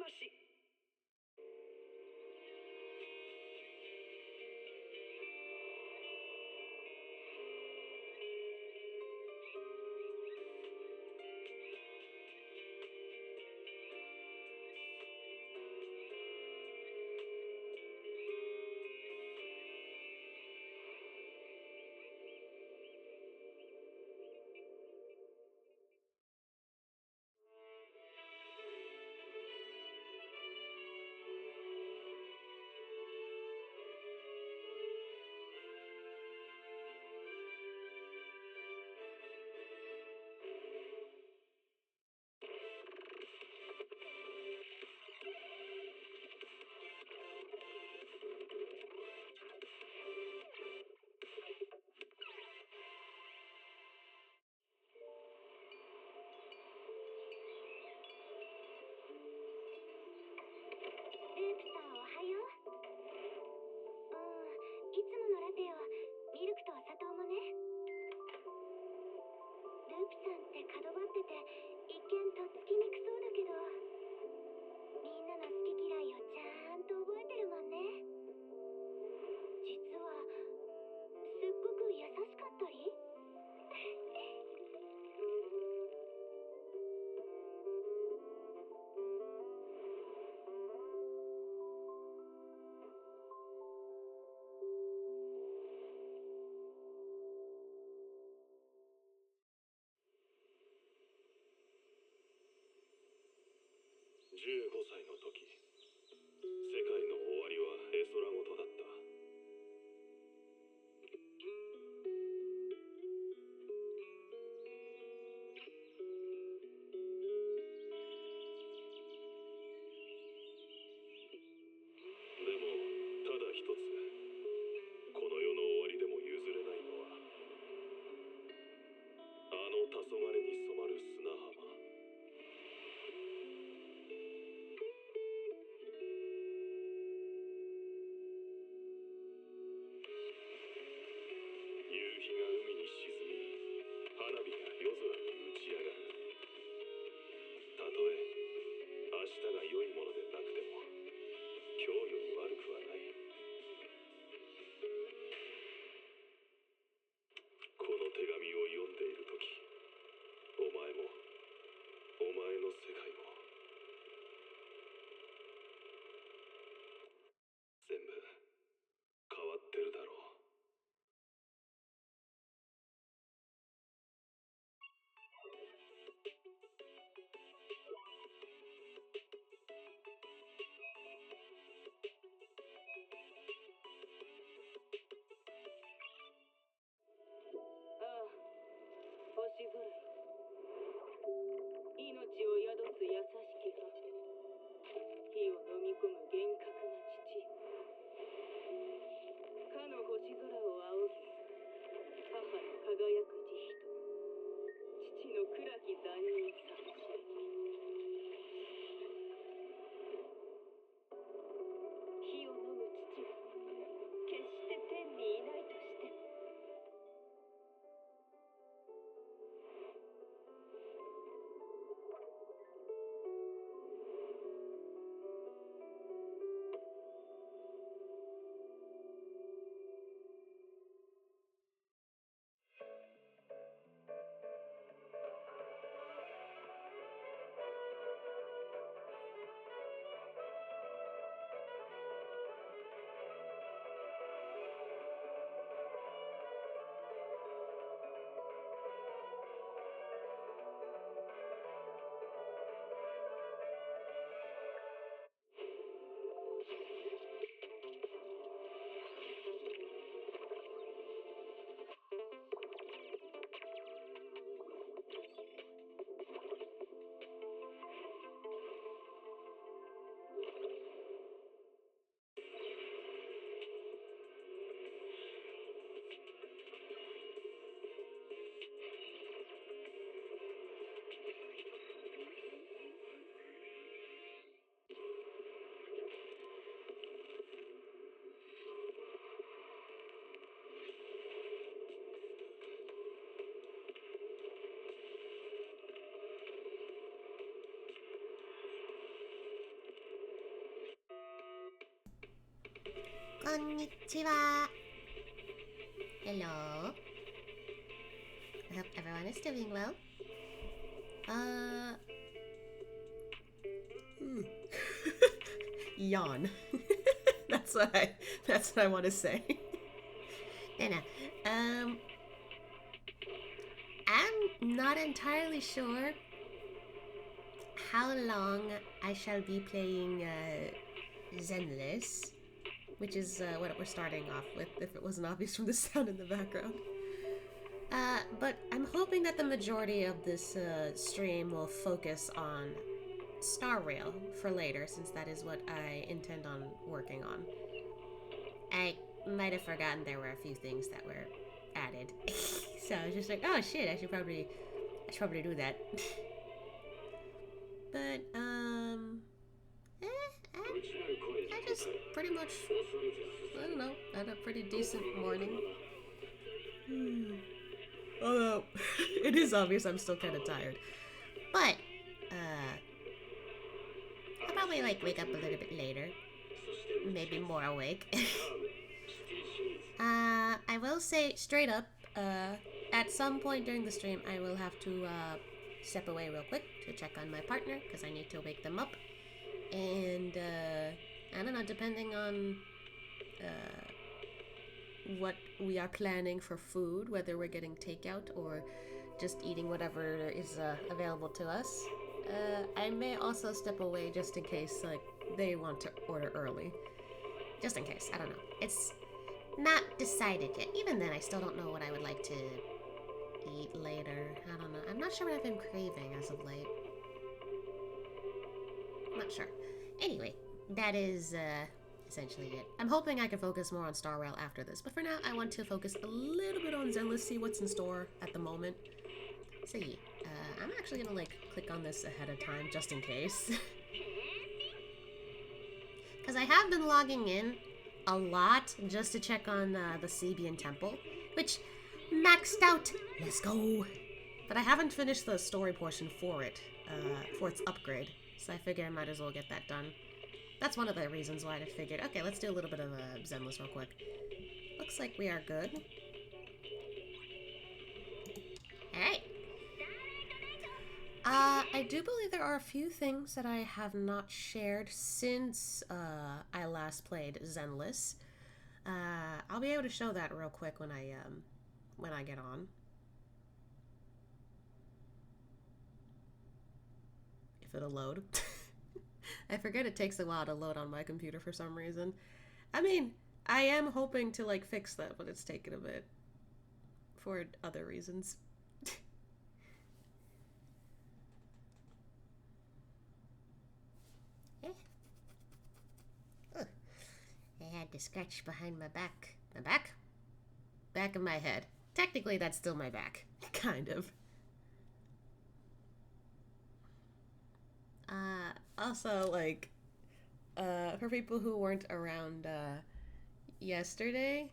まし。ループさんおはよう。いつものラテをミルクとお砂糖もね。ループさんって角張ってて一見とっつきにくそうだけど、みんなの好き嫌いをちゃんと覚えてるもんね。実はすっごく優しかったり15歳の時、世界の終わりは絵空事だった。でもただ一つ、この世の終わりでも譲れないのは、あの黄昏に染まる砂浜。夕日が海に沈み、花火が夜空に打ち上がる。たとえ明日が良いものでなくても、今日より悪くはない。この手紙を読んでいる時、お前も Konnichiwa. Hello. I hope everyone is doing well. Yawn. That's what I want to say. No. I'm not entirely sure how long I shall be playing Zenless, which is what we're starting off with, if it wasn't obvious from the sound in the background. But I'm hoping that the majority of this stream will focus on Star Rail for later, since that is what I intend on working on. I might have forgotten there were a few things that were added. So I was just like, oh shit, I should probably do that. But, I just pretty much, I don't know, had a pretty decent morning. Although, it is obvious I'm still kind of tired. But, I'll probably, like, wake up a little bit later. Maybe more awake. I will say, straight up, at some point during the stream, I will have to, step away real quick to check on my partner, because I need to wake them up. And, I don't know, depending on, what we are planning for food, whether we're getting takeout or just eating whatever is available to us. I may also step away just in case, like, they want to order early. Just in case, I don't know. It's not decided yet. Even then, I still don't know what I would like to eat later. I don't know. I'm not sure what I've been craving as of late. I'm not sure. Anyway, that is, essentially it. I'm hoping I can focus more on Star Rail after this, but for now, I want to focus a little bit on Zenless, see what's in store at the moment. So yeah, I'm actually gonna, like, click on this ahead of time, just in case. Because I have been logging in a lot just to check on the Sebian Temple, which maxed out. Let's go! But I haven't finished the story portion for it, for its upgrade, so I figure I might as well get that done. That's one of the reasons why I figured, okay, let's do a little bit of Zenless real quick. Looks like we are good. Alright. I do believe there are a few things that I have not shared since I last played Zenless. I'll be able to show that real quick when I get on. If it'll load. I forget it takes a while to load on my computer for some reason. I mean, I am hoping to, like, fix that, but it's taken a bit. For other reasons. Yeah. I had to scratch behind my back. My back? Back of my head. Technically, that's still my back. Kind of. Also, like, for people who weren't around, yesterday,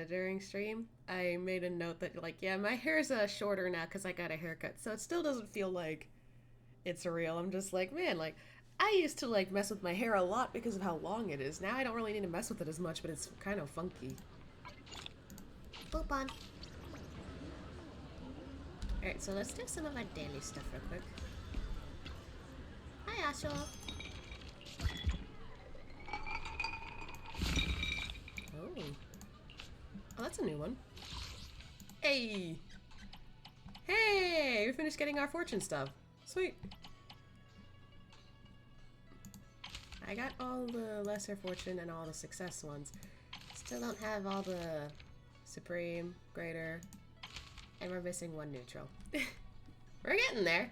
during stream, I made a note that, like, yeah, my hair's, shorter now because I got a haircut, so it still doesn't feel like it's real. I'm just like, man, like, I used to, like, mess with my hair a lot because of how long it is. Now I don't really need to mess with it as much, but it's kind of funky. Boop on. Alright, so let's do some of our daily stuff real quick. Hi, Asho. Oh. Oh, that's a new one. Hey! Hey! We finished getting our fortune stuff. Sweet. I got all the lesser fortune and all the success ones. Still don't have all the supreme, greater, and we're missing one neutral. We're getting there.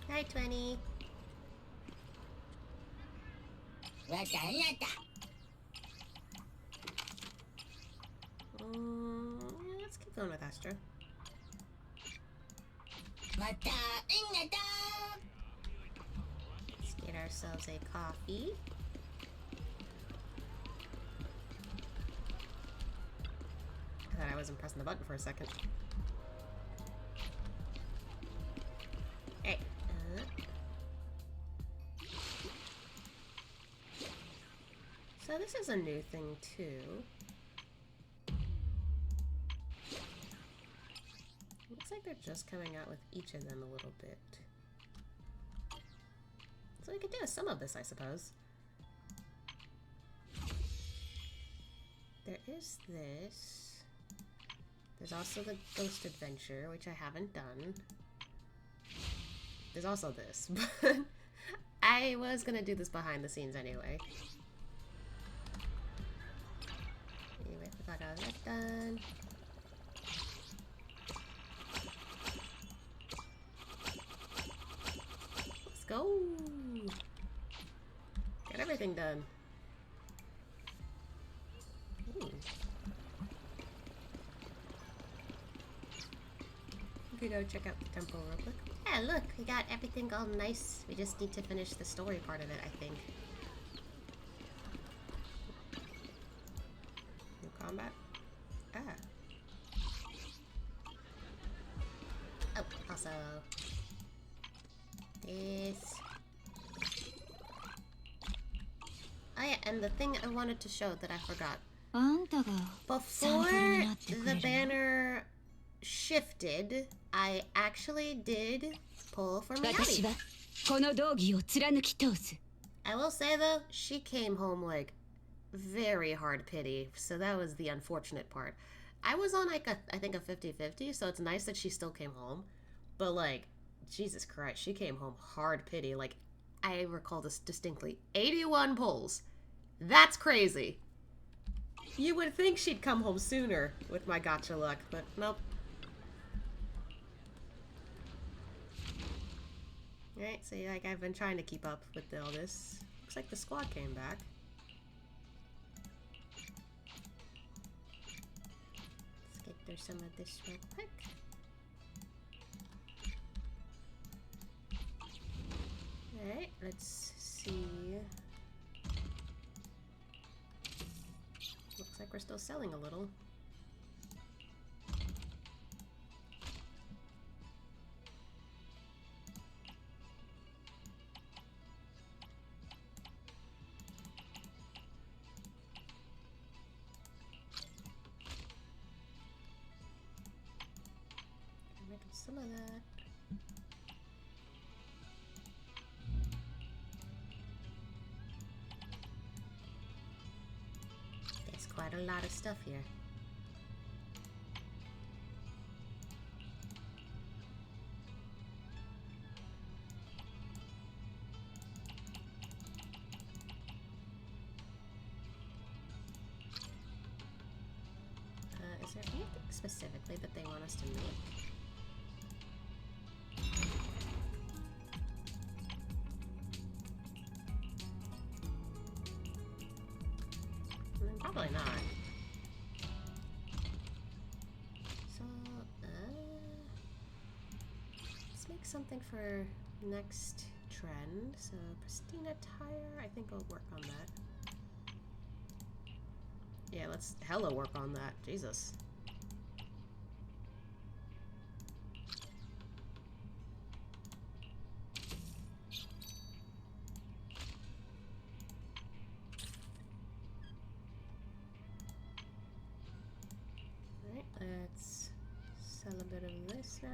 Hi, 20. Let's keep going with Astra. Let's get ourselves a coffee. thought I wasn't pressing the button for a second. Hey. So this is a new thing too. Looks like they're just coming out with each of them a little bit. So we could do some of this, I suppose. There is this. There's also the Ghost Adventure, which I haven't done. There's also this, but I was gonna do this behind the scenes anyway. Anyway, we got all that done. Let's go! Get everything done. Ooh. We could go check out the temple real quick. Yeah, look, we got everything all nice. We just need to finish the story part of it, I think. New combat? Ah. Oh, also... this. Oh yeah, and the thing I wanted to show that I forgot. Before the banner shifted, I actually did pull for Miyabi. I will say though, she came home like very hard pity, so that was the unfortunate part. I was on like I think a 50-50, so it's nice that she still came home, but like, Jesus Christ, she came home hard pity. Like, I recall this distinctly. 81 pulls. That's crazy. You would think she'd come home sooner with my gotcha luck, but nope. Alright, so like I've been trying to keep up with all this. Looks like the squad came back. Let's get through some of this real quick. Alright, let's see. Looks like we're still selling a little. Rid of some of that. Quite a lot of stuff here. Is there anything specifically that they want us to make? Probably not. So, let's make something for next trend. So, pristine attire, I think I'll work on that. Yeah, let's hella work on that. Jesus. Let's sell a bit of this now.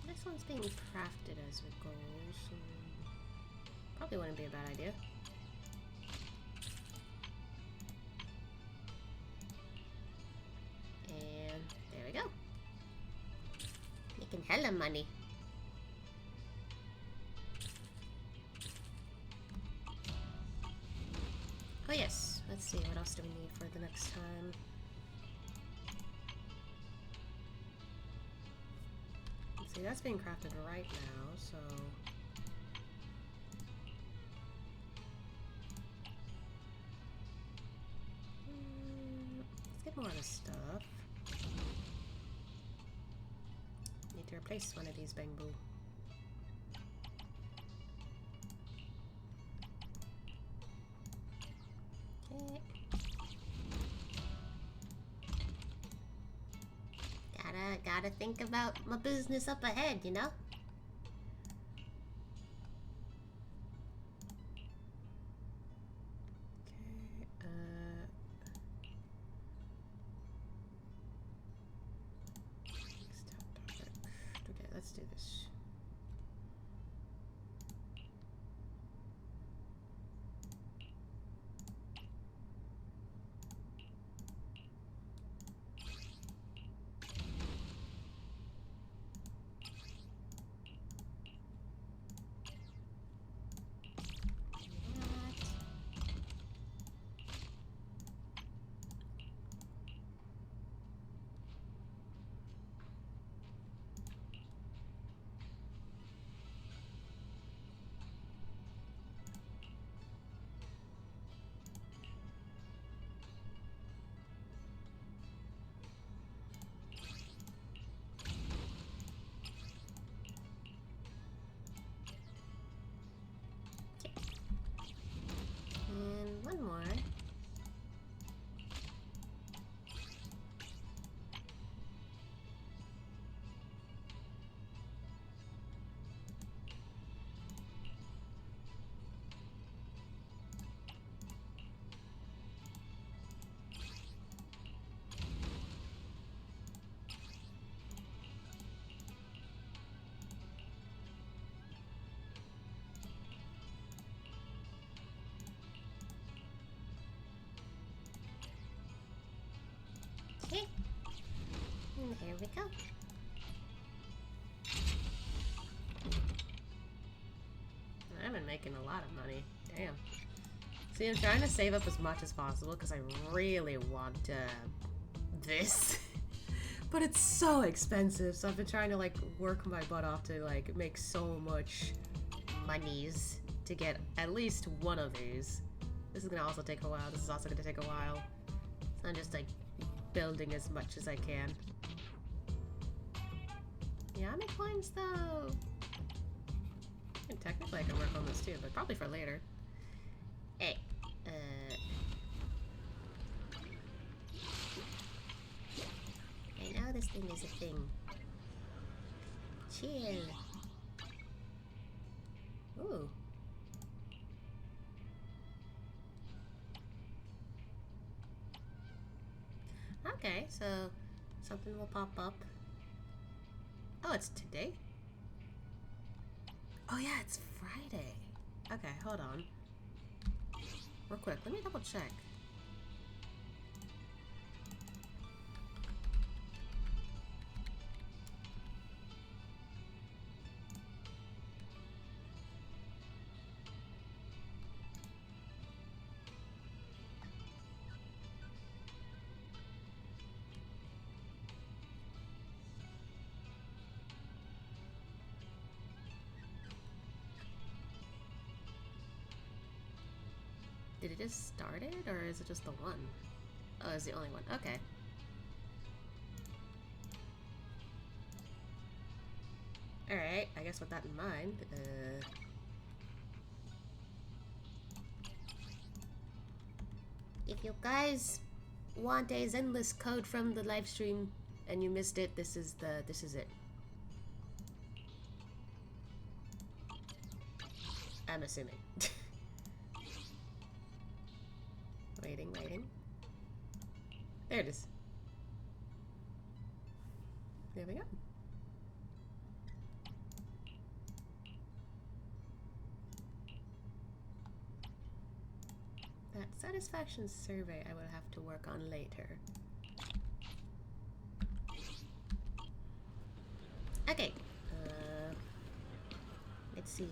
This one's being crafted as we go, so probably wouldn't be a bad idea. And there we go. Making hella money. Oh yes, let's see, what else do we need for the next time? Let's see, that's being crafted right now, so... let's get more of this stuff. Need to to replace one of these bamboo. Okay. Gotta think about my business up ahead, you know? Okay, let's do this. And one more. Okay. And here we go. I've been making a lot of money. Damn. See, I'm trying to save up as much as possible because I really want this. But it's so expensive, so I've been trying to like work my butt off to like make so much monies to get at least one of these. This is gonna also take a while. This is also gonna take a while. So I'm just like building as much as I can. Yeah, how many coins though? And technically I can work on this too, but probably for later. Hey, I know this thing is a thing. Chill. Ooh. Okay, so something will pop up. Oh, it's today? Oh yeah, it's Friday. Okay, hold on. Real quick, let me double check. Did it just start it, or is it just the one? Oh, it's the only one. Okay. Alright, I guess with that in mind, if you guys want a Zenless code from the live stream and you missed it, this is it. I'm assuming. Waiting. There it is. There we go. That satisfaction survey I will have to work on later. Okay. Let's see.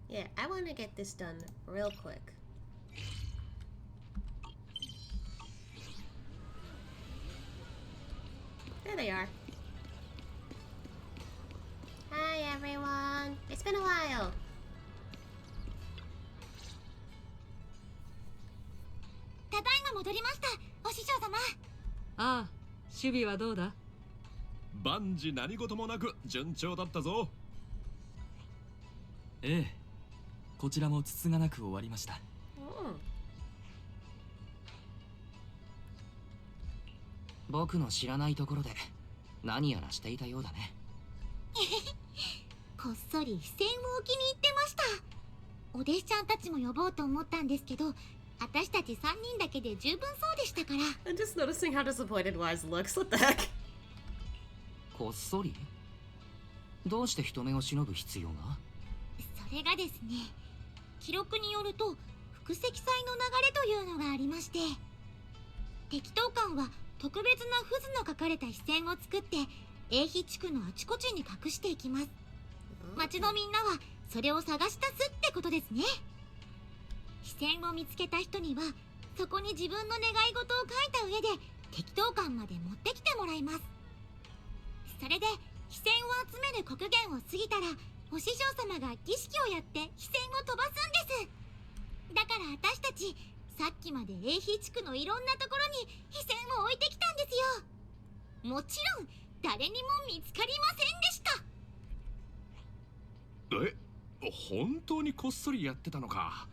Yeah, I want to get this done real quick. There they are. Hi. Hi everyone. It's been a while. ただいま戻りました、お師匠様。ああ、守備はどうだ？万事何事もなく順調だったぞ。ええ、こちらもつつがなく終わりました。僕の知らないところで何やらしていたようだね。こっそり非戦を気に入ってました。お弟子ちゃんたちも呼ぼうと思ったんですけど、私たち3人だけで十分そうでしたから。I'm just noticing how disappointed Wise looks. What the heck? こっそり？どうして人目を忍ぶ必要が？それがですね、記録によると副積載の流れというのがありまして、敵闘官は特別な渦の書かれた非戦を作って英比地区のあちこちに隠していきます。町のみんなはそれを探し出すってことですね。非戦を見つけた人にはそこに自分の願い事を書いた上で敵闘官まで持ってきてもらいます。それで非戦を集める刻限を過ぎたらお師匠様が儀式をやって非戦を飛ばすんです。だから私たちさっきまで英比地区のいろんなところに非戦を置いてきたんですよ。もちろん誰にも見つかりませんでした。本当にこっそりやってたのか。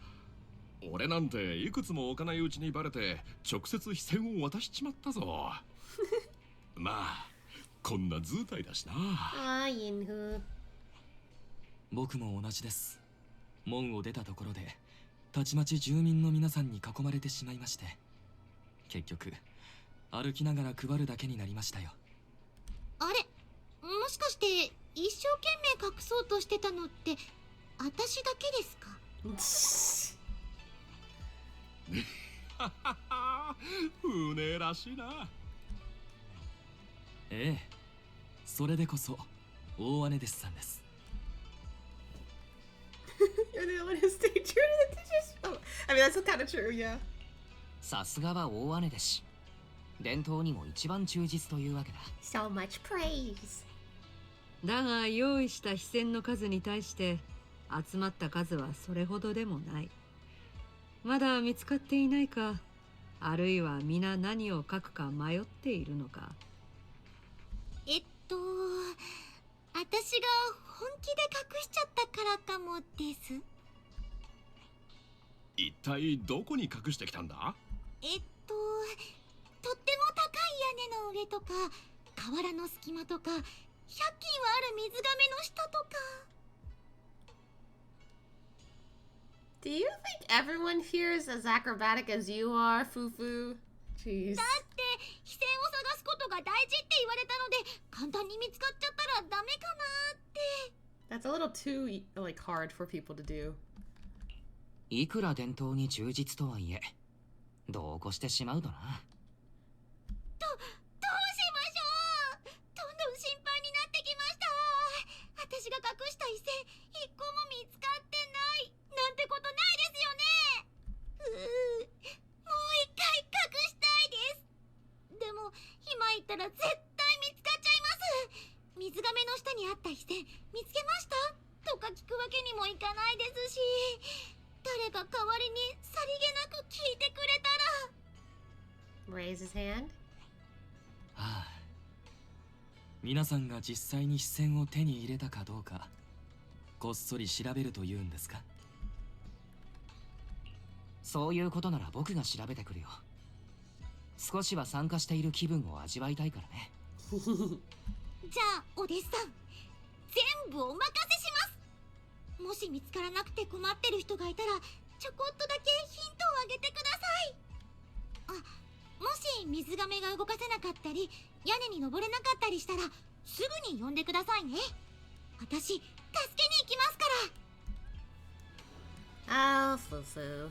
俺なんていくつも置かないうちにバレて直接非戦を渡しちまったぞ。まあこんな図体だしな。ああ、インフ。僕も同じです。門を出たところでたちまち住民の皆さんに囲まれてしまいまして、結局歩きながら配るだけになりましたよ。あれ、もしかして一生懸命隠そうとしてたのって私だけですか？船らしいな。ええ、それでこそ大姉弟子さんです。You're the one who stayed true to the tradition. Oh, I mean, that's kind of true, yeah. さすがは大姉弟子。伝統にも一番忠実というわけだ。So much praise. だが用意した非戦の数に対して集まった数はそれほどでもない。まだ見つかっていないか、あるいは皆何を書くか迷っているのか。私が本気で隠しちゃったからかもです。一体どこに隠してきたんだ？とっても高い屋根の上とか河原の隙間とか100均はある水がめの下とか。Do you think everyone here is as acrobatic as you are, Fufu? Jeez. だって非戦を探すことが大事って言われたので簡単に見つかっちゃったらダメかなって。That's a little too, like, hard for people to do. いくら伝統に忠実とはいえ、度を越してしまうとな。どうしましょう。どんどん心配になってきました。私が隠した異性一個も見つかってないなんてことないですよね。もう一回隠したいです。でも今言ったら絶対見つかっちゃいます。水がめの下にあった非戦見つけましたとか聞くわけにもいかないですし、誰か代わりにさりげなく聞いてくれたら。 Raise his hand. はあ、皆さんが実際に非戦を手に入れたかどうかこっそり調べるというんですか？そういうことなら僕が調べてくるよ。少しは参加している気分を味わいたいからね。じゃあお弟子さん全部お任せします。もし見つからなくて困ってる人がいたらちょこっとだけヒントをあげてください。あ、もし水がめが動かせなかったり屋根に登れなかったりしたらすぐに呼んでくださいね。私助けに行きますから。Oh, Fufu.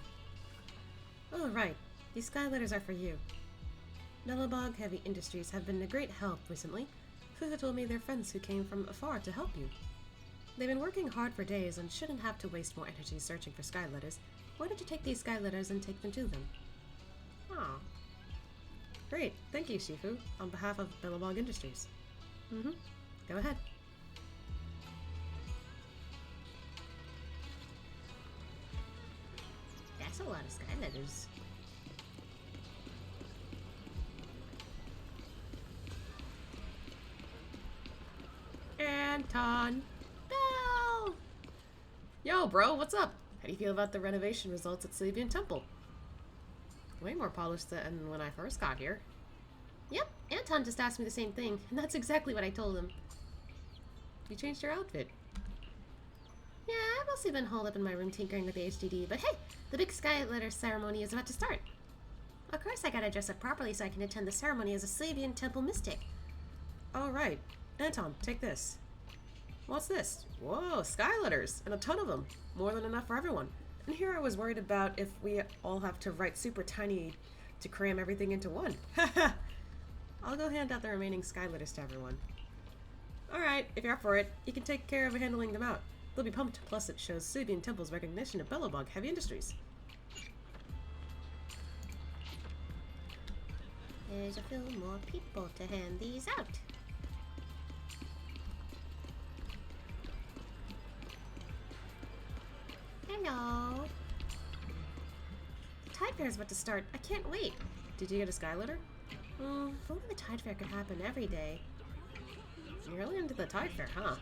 Oh, right. These sky letters are for you. Nullabog Heavy Industries have been a great help recently. Fufu told me they're friends who came from afar to help you. They've been working hard for days and shouldn't have to waste more energy searching for sky letters. Why don't you take these sky letters and take them to them? Ah. Great. Thank you, Shifu, on behalf of Billabong Industries. Go ahead. a lot of sky letters. Anton! Bell! Yo, bro, what's up? How do you feel about the renovation results at Slavian Temple? Way more polished than when I first got here. Yep, Anton just asked me the same thing, and that's exactly what I told him. You changed your outfit. Yeah, I've mostly been holed up in my room tinkering with the HDD, but hey, the big sky letter ceremony is about to start. Of course I gotta dress up properly so I can attend the ceremony as a Slavian Temple mystic. Alright, Anton, take this. What's this? Whoa, sky letters, and a ton of them. More than enough for everyone. And here I was worried about if we all have to write super tiny to cram everything into one. Haha! I'll go hand out the remaining sky letters to everyone. Alright, if you're up for it, you can take care of handling them out. They'll be pumped, plus it shows Slavian Temple's recognition of Bellowbog heavy industries. There's a few more people to hand these out. Hello. The Tide Fair's about to start. I can't wait. Did you get a sky letter? If only the Tide Fair could happen every day. You're really into the Tide Fair, huh?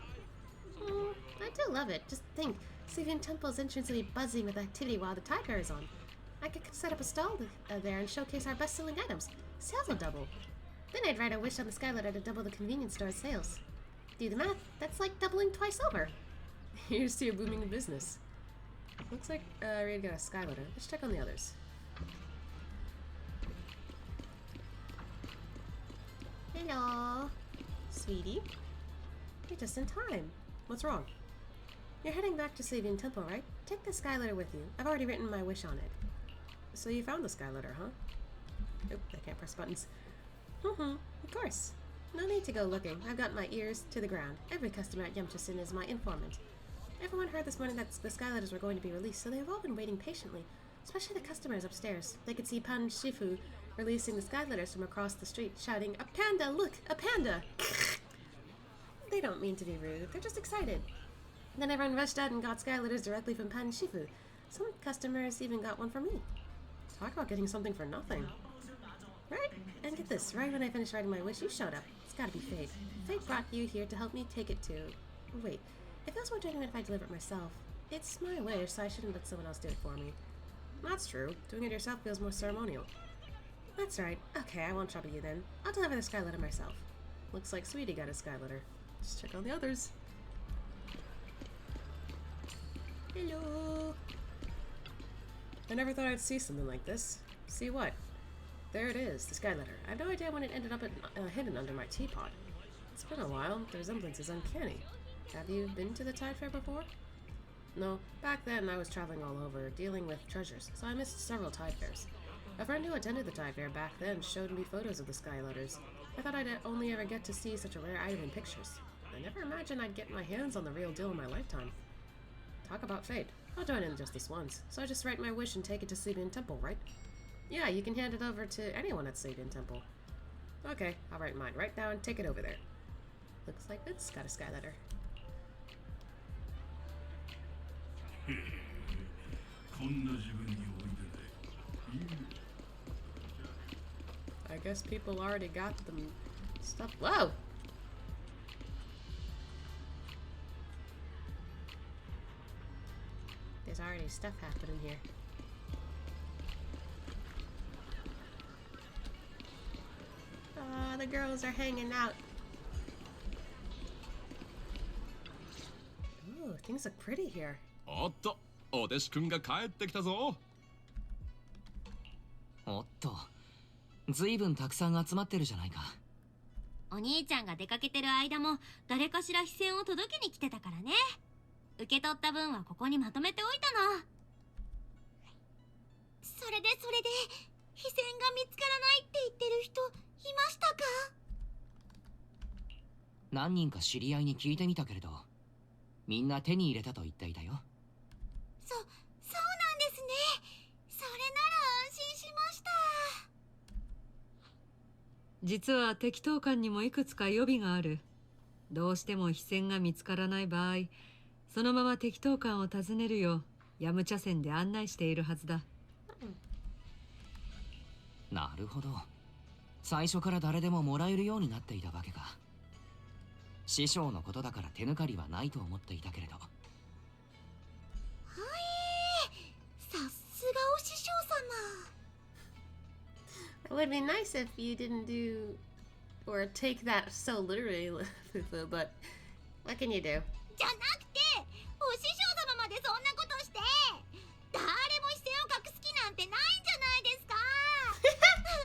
I do love it. Just think, Slavian Temple's entrance will be buzzing with activity while the Tide Fair is on. I could set up a stall there and showcase our best-selling items. Sales will double. Then I'd write a wish on the sky letter to double the convenience store's sales. Do the math, that's like doubling twice over. Here's to your booming business. Looks like Reed got a sky letter. Let's check on the others. Hello. Sweetie. You're just in time. What's wrong? You're heading back to Slavian Temple, right? Take the sky letter with you. I've already written my wish on it. So you found the sky letter, huh? Nope, I can't press buttons. Of course. No need to go looking. I've got my ears to the ground. Every customer at Yamchasin is my informant. Everyone heard this morning that the sky letters were going to be released, so they've all been waiting patiently. Especially the customers upstairs. They could see Pan Shifu releasing the sky letters from across the street, shouting, "A panda! Look! A panda!" They don't mean to be rude. They're just excited. Then everyone rushed out and got sky letters directly from Pan Shifu. Some customers even got one from me. Talk about getting something for nothing. Right? And get this, right when I finished writing my wish, you showed up. It's gotta be fate. Fate brought you here to help me take it to... Wait, it feels more genuine if I deliver it myself. It's my wish, so I shouldn't let someone else do it for me. That's true. Doing it yourself feels more ceremonial. That's right. Okay, I won't trouble you then. I'll deliver the sky letter myself. Looks like Sweetie got a sky letter. Let's check on the others. Hello! I never thought I'd see something like this. See what? There it is, the sky letter. I have no idea when it ended up hidden under my teapot. It's been a while. The resemblance is uncanny. Have you been to the Tide Fair before? No. Back then, I was traveling all over, dealing with treasures, so I missed several Tide Fairs. A friend who attended the Tide Fair back then showed me photos of the sky letters. I thought I'd only ever get to see such a rare item in pictures. I never imagined I'd get my hands on the real deal in my lifetime. Talk about fate. I'll join in just this once, so I just write my wish and take it to Slavian Temple, right? Yeah, you can hand it over to anyone at Slavian Temple. Okay, I'll write mine right now and take it over there. Looks like Vince got a sky letter. I guess people already got them stuff. Whoa! There's already stuff happening here. Oh, the girls are hanging out. Ooh, things look pretty here. おっと、お弟子くんが帰ってきたぞ。おっと、ずいぶんたくさん集まってるじゃないか。お兄ちゃんが出かけてる間も誰かしら非戦を届けに来てたからね。受け取った分はここにまとめておいたの。それで非戦が見つからないって言ってる人いましたか？何人か知り合いに聞いてみたけれど、みんな手に入れたと言っていたよ。そうなんですね。それなら安心しました。実は適当館にもいくつか予備がある。どうしても非戦が見つからない場合、そのまま適当館を訪ねるようヤムチャ線で案内しているはずだ。なるほど。最初から誰でももらえるようになっていたわけか。師匠のことだから手抜かりはないと思っていたけれど。さすがお師匠様。 It would be nice if you didn't do or take that so literally, Fufu, but what can you do? じゃなくて、お師匠様までそんなことして、誰も視線を隠す気なんてないんじゃないですか。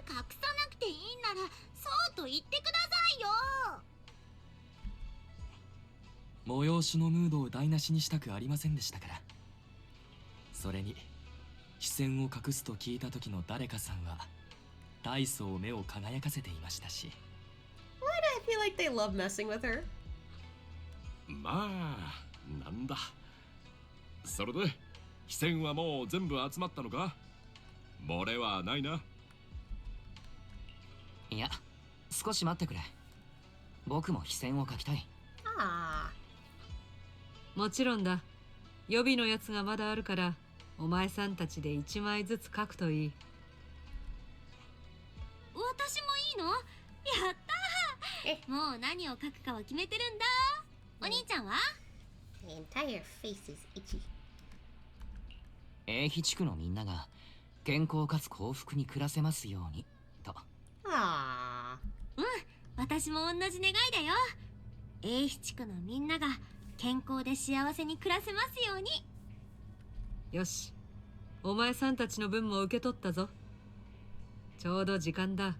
隠さなくていいんならそうと言ってくださいよ。催しのムードを台無しにしたくありませんでしたから。それに視線を隠すと聞いた時の誰かさんは大層目を輝かせていましたし。 Why do I feel like they love messing with her? まあなんだ。それで飛線はもう全部集まったのか？漏れはないな。いや、少し待ってくれ。僕も飛線を書きたい。Ah. もちろんだ。予備のやつがまだあるから、お前さんたちで1枚ずつ書くといい。私もいいの？やったー。もう何を書くかは決めてるんだ。お兄ちゃんは？ The entire face is itchy. 英妃地区のみんなが健康かつ幸福に暮らせますようにと。Ah. 私も同じ願いだよ。英妃地区のみんなが健康で幸せに暮らせますように。よし、お前さんたちの分も受け取ったぞ。ちょうど時間だ。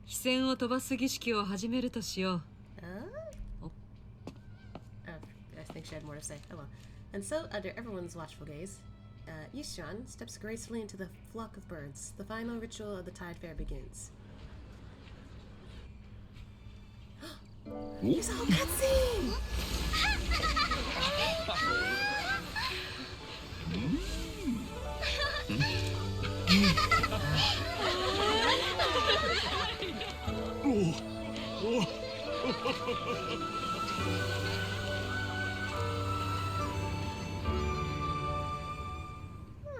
飛線を飛ばす儀式を始めるとしよう。Oh, I think she had more to say. Oh well. And so, under everyone's watchful gaze, Yishan steps gracefully into the flock of birds. The final ritual of the Tide Fair begins. Here's a whole cutscene!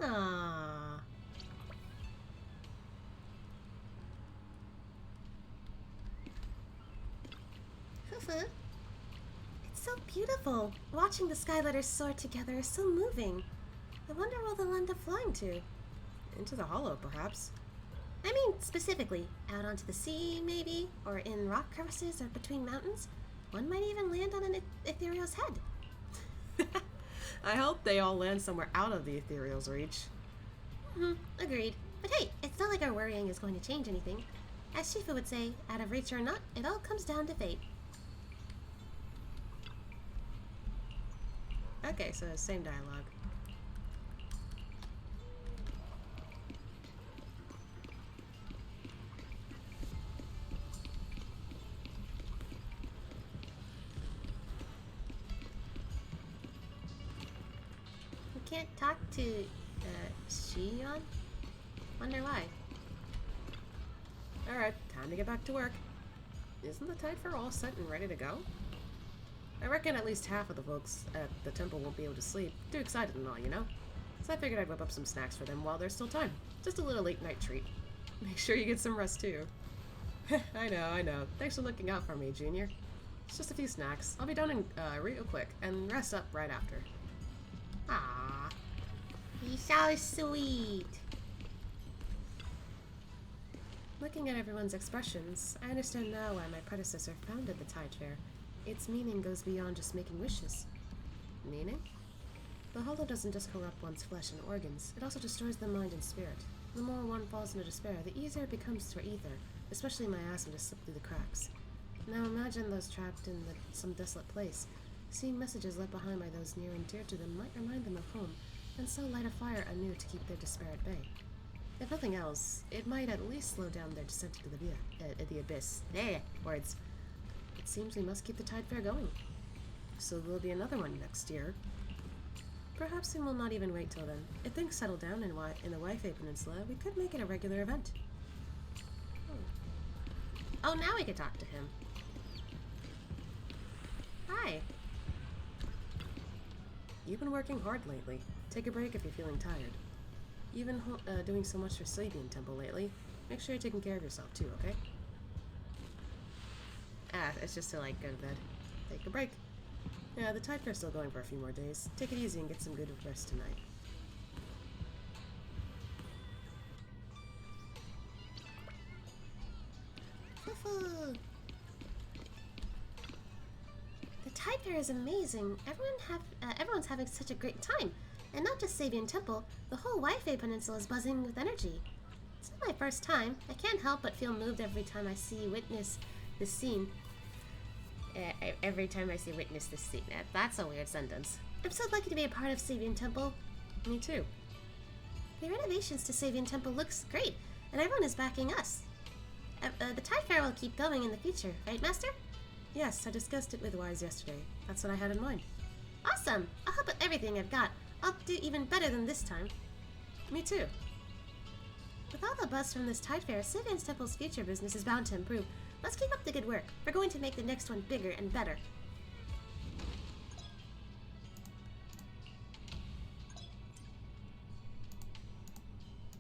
Ah. Fufu, it's so beautiful. Watching the skyletters soar together is so moving. I wonder where they'll end up flying to. Into the hollow, perhaps. I mean, specifically, out onto the sea, maybe? Or in rock crevices or between mountains? One might even land on an ethereal's head. I hope they all land somewhere out of the ethereal's reach. Agreed. But hey, it's not like our worrying is going to change anything. As Shifu would say, out of reach or not, it all comes down to fate. Okay, so same dialogue. We can't talk to Shion? Wonder why. Alright, time to get back to work. Isn't the Tide Fair all set and ready to go? I reckon at least half of the folks at the temple won't be able to sleep. Too excited and all, you know? So I figured I'd whip up some snacks for them while there's still time. Just a little late night treat. Make sure you get some rest too. I know. Thanks for looking out for me, Junior. It's just a few snacks. I'll be done in real quick and rest up right after. Ah, he's so sweet. Looking at everyone's expressions, I understand now why my predecessor founded the Tide Fair. Its meaning goes beyond just making wishes. Meaning? The hollow doesn't just corrupt one's flesh and organs, it also destroys the mind and spirit. The more one falls into despair, the easier it becomes for ether, especially miasma, to slip through the cracks. Now imagine those trapped in some desolate place. Seeing messages left behind by those near and dear to them might remind them of home, and so light a fire anew to keep their despair at bay. If nothing else, it might at least slow down their descent into the abyss. Words. It seems we must keep the Tide Fair going. So there'll be another one next year. Perhaps we will not even wait till then. If things settle down in the Waifei Peninsula, we could make it a regular event. Oh, now we can talk to him. Hi. You've been working hard lately. Take a break if you're feeling tired. You've been doing so much for Sabian Temple lately. Make sure you're taking care of yourself too, okay? Ah, it's just to like go to bed. Take a break. Yeah, the Tide Fair's still going for a few more days. Take it easy and get some good rest tonight. Foo-foo. The Tide Fair is amazing. Everyone's having such a great time. And not just Sabian Temple, the whole Waifei Peninsula is buzzing with energy. It's not my first time. I can't help but feel moved every time I witness this scene. That's a weird sentence. I'm so lucky to be a part of Sabian Temple. Me too. The renovations to Sabian Temple looks great, and everyone is backing us. The Tide Fair will keep going in the future, right, Master? Yes, I discussed it with Wise yesterday. That's what I had in mind. Awesome! I'll help with everything I've got. I'll do even better than this time. Me too. With all the buzz from this Tide Fair, Sabian Temple's future business is bound to improve. Let's keep up the good work. We're going to make the next one bigger and better.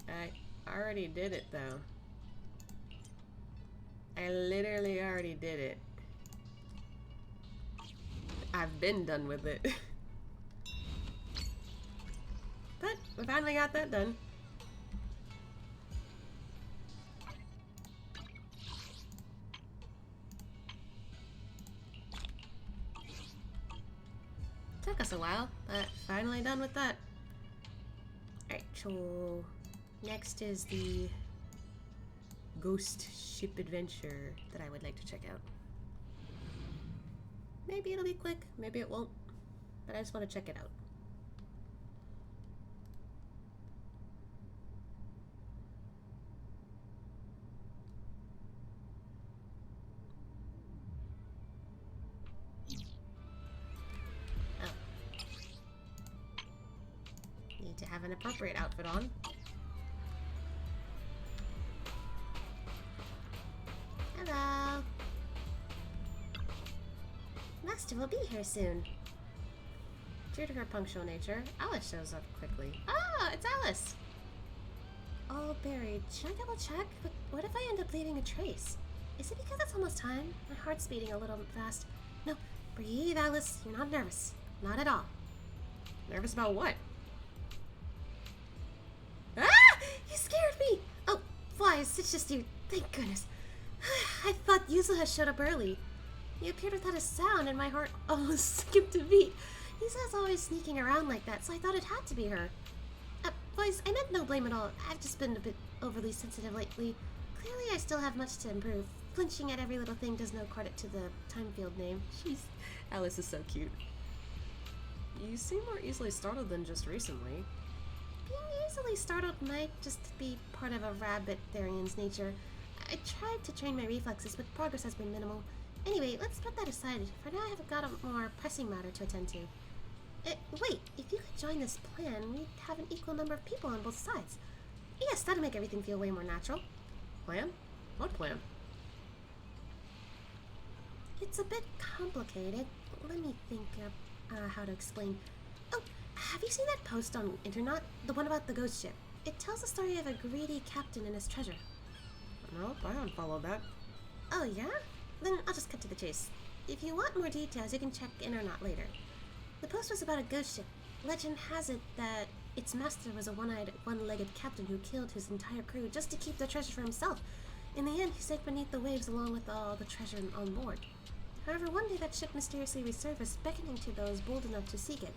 I already did it, though. I literally already did it. I've been done with it. But we finally got that done. Took us a while, but finally done with that. Alright, so next is the ghost ship adventure that I would like to check out. Maybe it'll be quick, maybe it won't, but I just want to check it out. To have an appropriate outfit on. Hello. Master will be here soon. True to her punctual nature, Alice shows up quickly. Ah, it's Alice! All buried. Should I double check? But what if I end up leaving a trace? Is it because it's almost time? My heart's beating a little fast. No, breathe, Alice. You're not nervous. Not at all. Nervous about what? You scared me! Oh, Wise, it's just you. Thank goodness. I thought Yuzu had showed up early. You appeared without a sound, and my heart almost skipped a beat. Yuzu's always sneaking around like that, so I thought it had to be her. Wise, I meant no blame at all. I've just been a bit overly sensitive lately. Clearly, I still have much to improve. Flinching at every little thing does no credit to the time field name. Jeez, Alice is so cute. You seem more easily startled than just recently. Being easily startled might just be part of a rabbit Therian's nature. I tried to train my reflexes, but progress has been minimal. Anyway, let's put that aside. For now, I have got a more pressing matter to attend to. Wait, if you could join this plan, we'd have an equal number of people on both sides. Yes, that'd make everything feel way more natural. Plan? What plan? It's a bit complicated. Let me think how to explain. Oh, have you seen that post on internet? The one about the ghost ship. It tells the story of a greedy captain and his treasure. Nope, I unfollowed that. Oh, yeah? Then I'll just cut to the chase. If you want more details, you can check internet later. The post was about a ghost ship. Legend has it that its master was a one-eyed, one-legged captain who killed his entire crew just to keep the treasure for himself. In the end, he sank beneath the waves along with all the treasure on board. However, one day that ship mysteriously resurfaced, beckoning to those bold enough to seek it.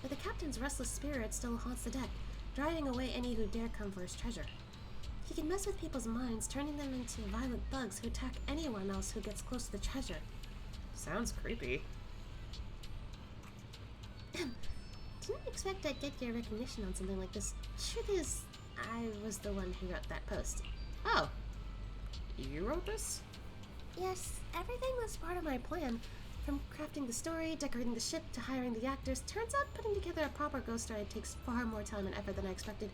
But the captain's restless spirit still haunts the deck, driving away any who dare come for his treasure. He can mess with people's minds, turning them into violent thugs who attack anyone else who gets close to the treasure. Sounds creepy. Didn't expect I'd get your recognition on something like this. Truth is, I was the one who wrote that post. Oh. You wrote this? Yes, everything was part of my plan. From crafting the story, decorating the ship, to hiring the actors. Turns out putting together a proper ghost story takes far more time and effort than I expected.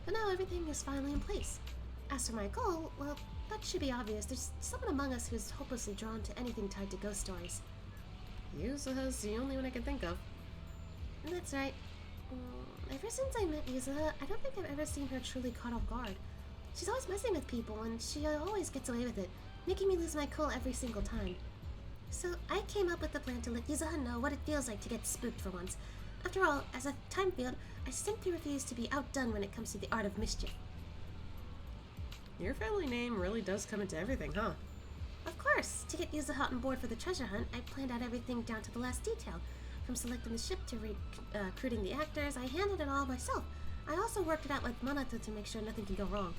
But now everything is finally in place. As for my goal, well, that should be obvious. There's someone among us who's hopelessly drawn to anything tied to ghost stories. Yuzuha's the only one I can think of. That's right. Ever since I met Yuza, I don't think I've ever seen her truly caught off guard. She's always messing with people, and she always gets away with it, making me lose my cool every single time. So I came up with the plan to let Yuzaha know what it feels like to get spooked for once. After all, as a time field, I simply refuse to be outdone when it comes to the art of mischief. Your family name really does come into everything, huh? Of course! To get Yuzaha on board for the treasure hunt, I planned out everything down to the last detail. From selecting the ship to recruiting the actors, I handled it all myself. I also worked it out with Minato to make sure nothing could go wrong.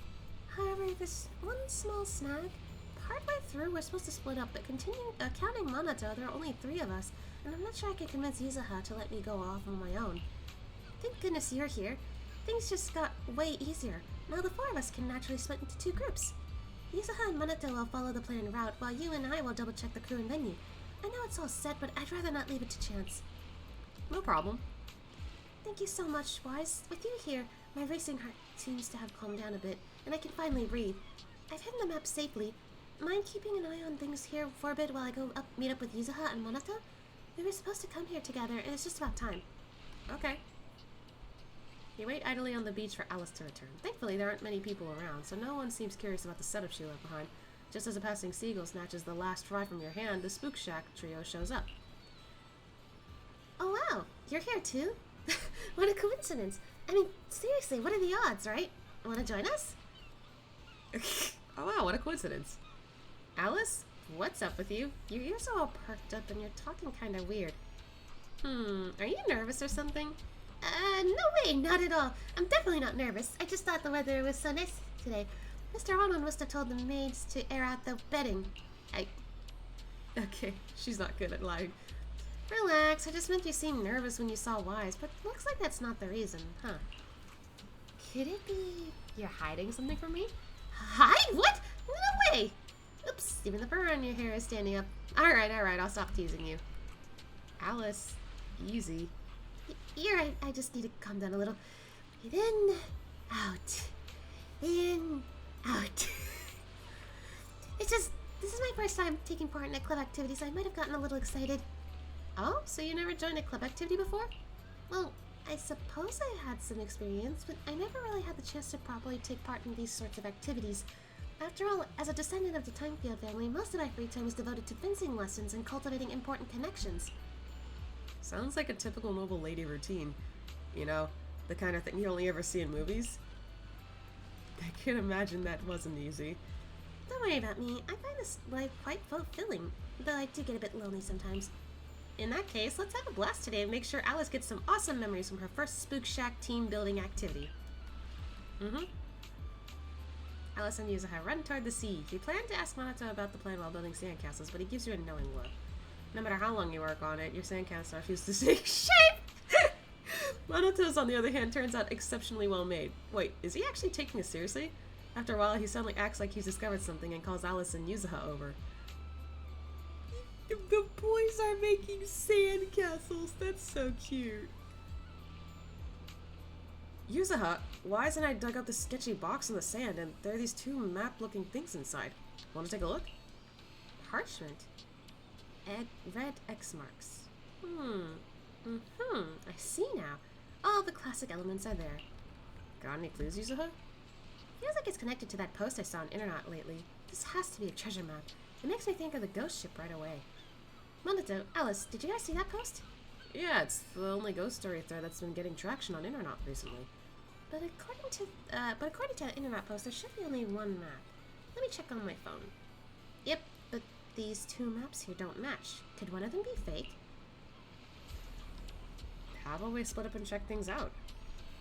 However, there's one small snag. Partway through, we're supposed to split up, but counting Minato, there are only 3 of us, and I'm not sure I can convince Yuzaha to let me go off on my own. Thank goodness you're here. Things just got way easier. Now the 4 of us can naturally split into 2 groups. Yuzaha and Minato will follow the planned route, while you and I will double-check the crew and venue. I know it's all set, but I'd rather not leave it to chance. No problem. Thank you so much, Wise. With you here, my racing heart seems to have calmed down a bit, and I can finally breathe. I've hidden the map safely. Mind keeping an eye on things here for a bit while I go meet up with Yuzaha and Minato? We were supposed to come here together, and it's just about time. Okay. You wait idly on the beach for Alice to return. Thankfully, there aren't many people around, so no one seems curious about the setup she left behind. Just as a passing seagull snatches the last fry from your hand, the Spook Shack trio shows up. Oh wow, you're here too? What a coincidence. I mean, seriously, what are the odds, right? Want to join us? Oh wow, what a coincidence. Alice, what's up with you? Your ears are all perked up and you're talking kinda weird. Are you nervous or something? No way, not at all. I'm definitely not nervous. I just thought the weather was so nice today. Mr. Ronan must have told the maids to air out the bedding. Okay, she's not good at lying. Relax, I just meant you seemed nervous when you saw Wise, but looks like that's not the reason, huh? Could it be you're hiding something from me? Hide? What? No way! Oops, even the fur on your hair is standing up. Alright, I'll stop teasing you. Alice, easy. You're right, I just need to calm down a little. In, out. In, out. It's just, this is my first time taking part in a club activity, so I might have gotten a little excited. Oh, so you never joined a club activity before? Well, I suppose I had some experience, but I never really had the chance to properly take part in these sorts of activities. After all, as a descendant of the Timefield family, most of my free time is devoted to fencing lessons and cultivating important connections. Sounds like a typical noble lady routine. You know, the kind of thing you only ever see in movies. I can't imagine that wasn't easy. Don't worry about me. I find this life quite fulfilling, though I do get a bit lonely sometimes. In that case, let's have a blast today and make sure Alice gets some awesome memories from her first Spook Shack team building activity. Alice and Yuzaha run toward the sea. You plan to ask Minato about the plan while building sandcastles, but he gives you a knowing look. No matter how long you work on it, your sandcastle refuses to take shape! Minato's, on the other hand, turns out exceptionally well made. Wait, is he actually taking this seriously? After a while, he suddenly acts like he's discovered something and calls Alice and Yuzaha over. The boys are making sandcastles. That's so cute. Yuzaha, Wise and I dug up this sketchy box in the sand, and there are these 2 map-looking things inside. Want to take a look? Parchment. Red X marks. I see now. All the classic elements are there. Got any clues, Yuzaha? Feels like it's connected to that post I saw on internet lately. This has to be a treasure map. It makes me think of the ghost ship right away. Minato, Alice, did you guys see that post? Yeah, it's the only ghost story thread that's been getting traction on internet recently. But according to the internet post, there should be only 1 map. Let me check on my phone. Yep, but these 2 maps here don't match. Could one of them be fake? How about we split up and check things out?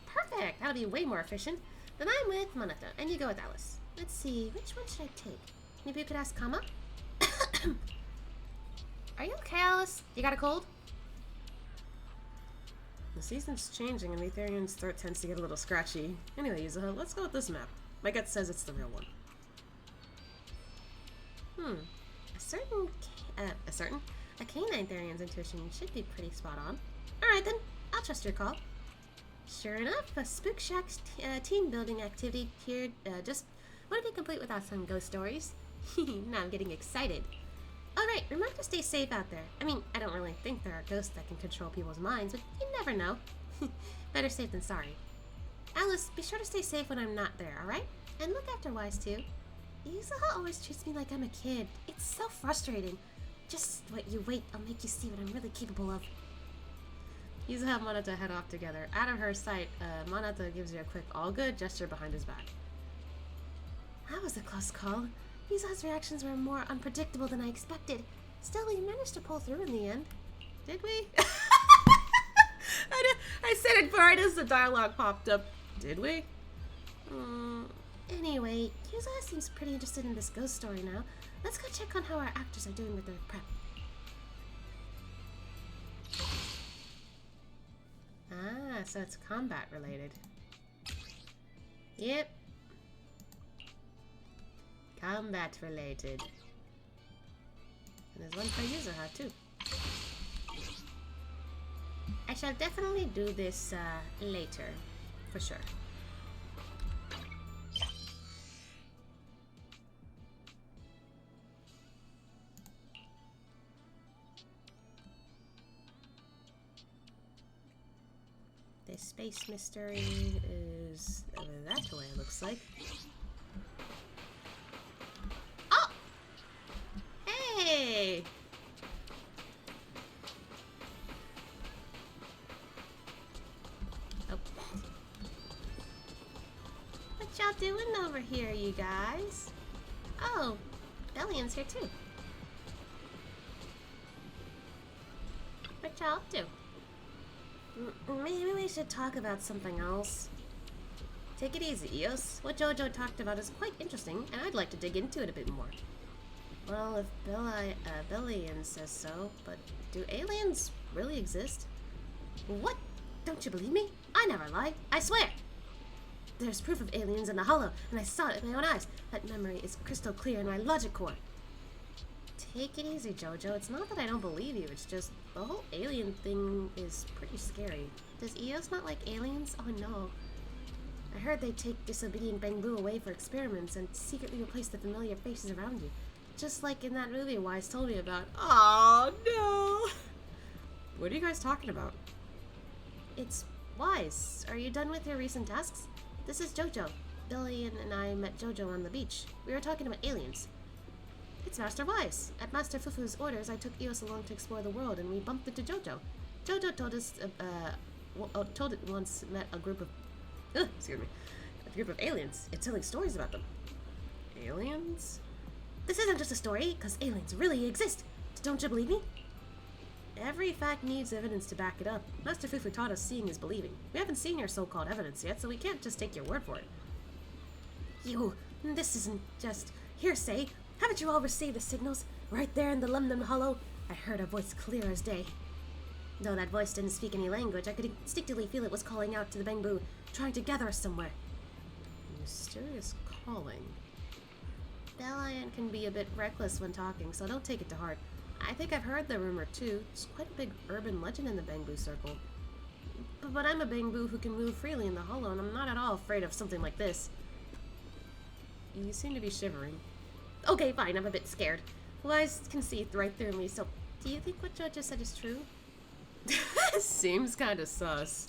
Perfect! That'll be way more efficient. Then I'm with Minato, and you go with Alice. Let's see, which one should I take? Maybe you could ask Kama? Are you okay, Alice? You got a cold? The season's changing and the Etherian's throat tends to get a little scratchy. Anyway, Yuzaha, let's go with this map. My gut says it's the real one. A canine Therian's intuition should be pretty spot on. Alright then, I'll trust your call. Sure enough, a Spook Shack's team building activity here just wouldn't be complete without some ghost stories. Now I'm getting excited. Alright, remember to stay safe out there. I mean, I don't really think there are ghosts that can control people's minds, but you never know. Better safe than sorry. Alice, be sure to stay safe when I'm not there, alright? And look after Wise too. Yuzuha always treats me like I'm a kid. It's so frustrating. Just wait, I'll make you see what I'm really capable of. Yuzuha and Monata head off together. Out of her sight, Monata gives you a quick all good gesture behind his back. That was a close call. Yuzuha's reactions were more unpredictable than I expected. Still, we managed to pull through in the end. Did we? I said it right as the dialogue popped up. Did we? Anyway, Yuzuha seems pretty interested in this ghost story now. Let's go check on how our actors are doing with their prep. Ah, so it's combat related. Yep. Combat related. And there's one for Yuzuha too. I shall definitely do this later, for sure. The space mystery is over that way, it looks like. Oh! Hey! Oh. What y'all doing over here, you guys? Oh, Bellion's here too. What y'all up to? Maybe we should talk about something else. Take it easy, Eos. What Jojo talked about is quite interesting, and I'd like to dig into it a bit more. Well, if Bellion says so, but do aliens really exist? What? Don't you believe me? I never lie. I swear! There's proof of aliens in the hollow, and I saw it with my own eyes. That memory is crystal clear in my logic core. Take it easy, Jojo. It's not that I don't believe you, it's just the whole alien thing is pretty scary. Does Eos not like aliens? Oh no. I heard they take disobedient Bangbu away for experiments and secretly replace the familiar faces around you. Just like in that movie Wise told me about. Oh no! What are you guys talking about? It's Wise. Are you done with your recent tasks? This is Jojo. Billy and I met Jojo on the beach. We were talking about aliens. It's Master Wise. At Master Fufu's orders, I took Eos along to explore the world, and we bumped into Jojo. Jojo told us, told it once met a group of, excuse me, a group of aliens. It's telling stories about them. Aliens? This isn't just a story, because aliens really exist. Don't you believe me? Every fact needs evidence to back it up. Master Fufu taught us seeing is believing. We haven't seen your so-called evidence yet, so we can't just take your word for it. You, this isn't just hearsay. Haven't you all received the signals? Right there in the London Hollow? I heard a voice clear as day. Though that voice didn't speak any language, I could instinctively feel it was calling out to the Bangbu, trying to gather us somewhere. Mysterious calling. Bellion can be a bit reckless when talking, so don't take it to heart. I think I've heard the rumor too. It's quite a big urban legend in the Bangbu circle. But I'm a Bangbu who can move freely in the Hollow, and I'm not at all afraid of something like this. You seem to be shivering. Okay, fine, I'm a bit scared. Wise can see right through me, so do you think what Jojo said is true? Seems kinda sus.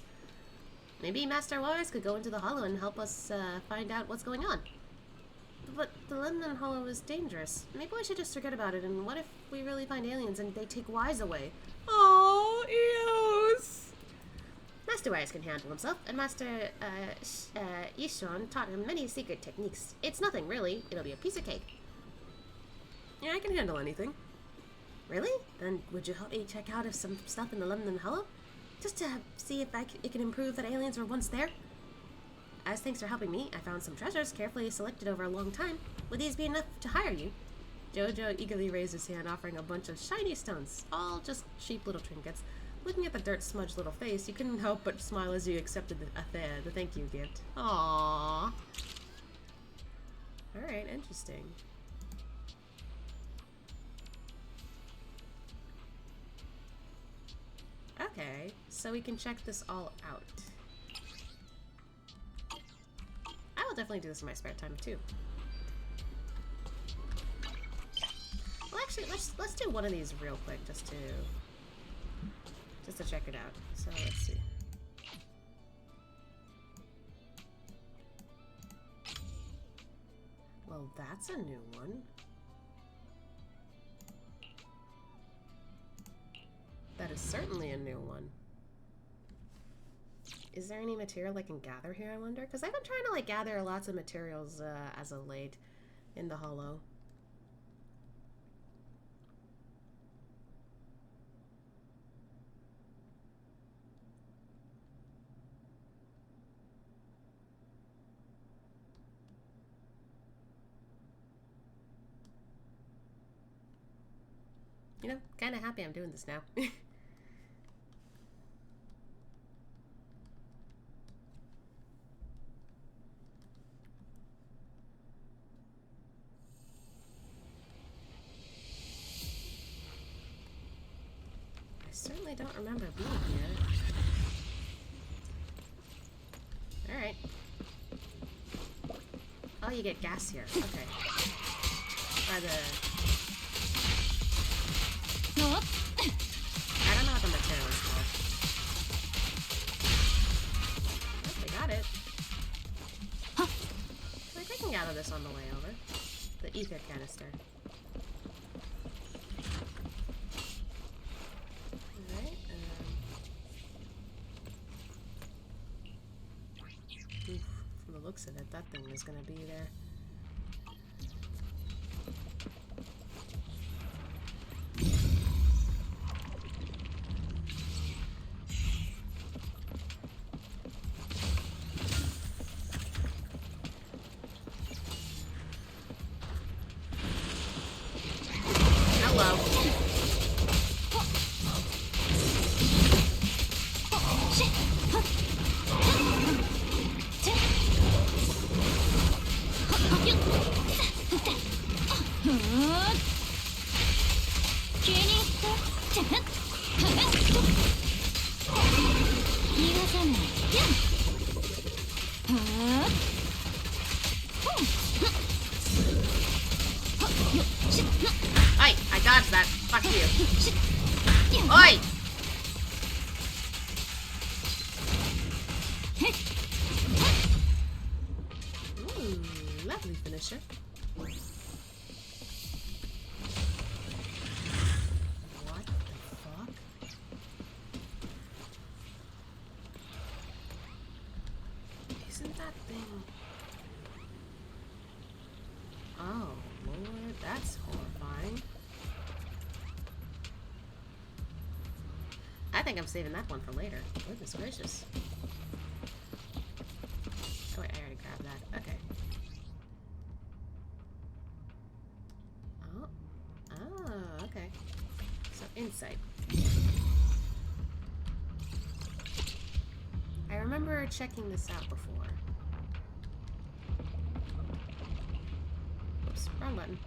Maybe Master Wise could go into the Hollow and help us find out what's going on. But the London Hollow is dangerous. Maybe we should just forget about it, and what if we really find aliens and they take Wise away? Oh, Eos! Master Wise can handle himself, and Master Ishon taught him many secret techniques. It's nothing, really. It'll be a piece of cake. Yeah, I can handle anything. Really? Then would you help me check out if some stuff in the London Hollow? Just to see if it can improve that aliens were once there? As thanks for helping me, I found some treasures carefully selected over a long time. Would these be enough to hire you? Jojo eagerly raised his hand, offering a bunch of shiny stones, all just cheap little trinkets. Looking at the dirt-smudged little face, you couldn't help but smile as you accepted the thank you gift. Aww. Alright, interesting. Okay, so we can check this all out. I will definitely do this in my spare time too. Well, actually, let's do one of these real quick, just to check it out. So let's see. Well, that's a new one. That is certainly a new one. Is there any material I can gather here, I wonder? Because I've been trying to, like, gather lots of materials as of late in the Hollow. You know, kind of happy I'm doing this now. I certainly don't remember being here. Alright. Oh, you get gas here. Okay. By the... I don't know what the material is called. Oh, we got it. Like, I can gather this on the way over. The ether canister. Alright, oof, from the looks of it, that thing is gonna be there. I dodged that. Fuck you. Oi! Ooh, lovely finisher. What the fuck? Isn't that thing... Oh, Lord, that's horrifying. I think I'm saving that one for later. Goodness gracious. Oh wait, I already grabbed that. Okay. Oh. Oh, okay. So, insight. I remember checking this out before. Oops, wrong button.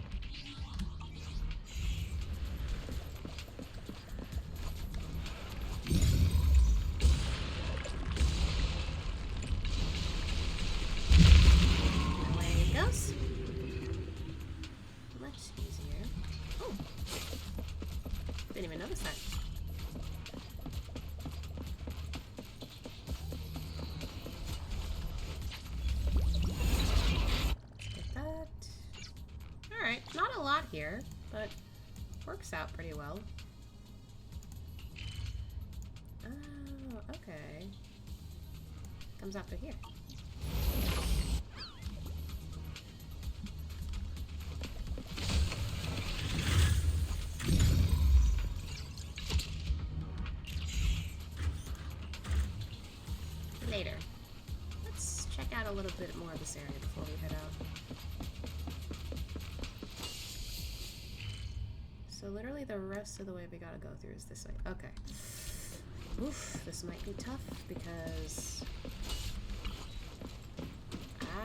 Much easier. Oh! Didn't even notice that. Get that. Alright, not a lot here, but works out pretty well. Oh, okay. Comes out through here. Later. Let's check out a little bit more of this area before we head out. So literally the rest of the way we gotta go through is this way. Okay. Oof, this might be tough because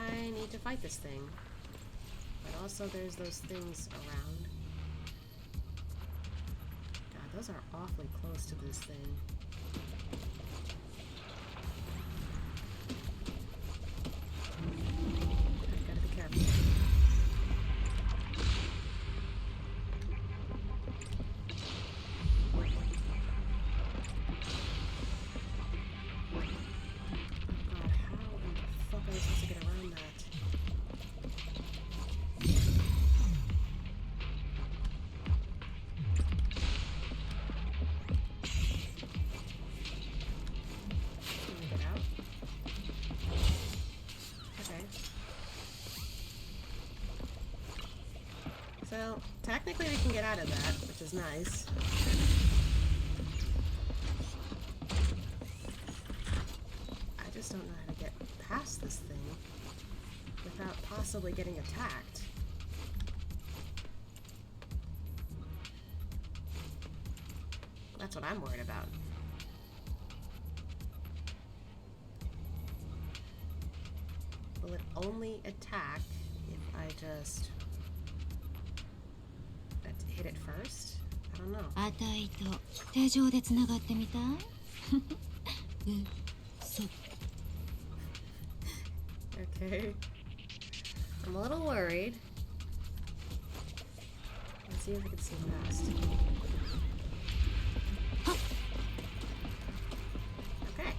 I need to fight this thing. But also there's those things around. God, those are awfully close to this thing. Gotta be careful. God, how in the fuck am I supposed to get around that? Well, technically we can get out of that, which is nice. I just don't know how to get past this thing without possibly getting attacked. That's what I'm worried about. Will it only attack if I just hit it first? I don't know. あたいと手錠でつながってみたいそ Okay. I'm a little worried. Let's see if we can see past. Okay.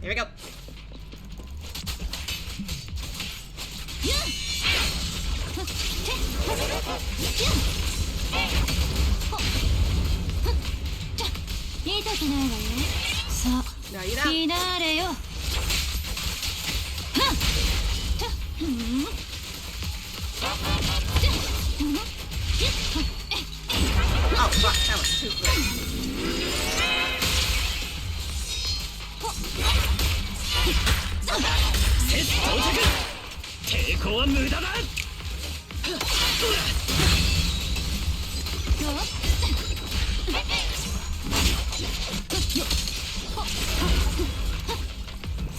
Here we go. No, you don't. フィナーレよ Oh, fuck, that was too quick. 抵抗は無駄だ。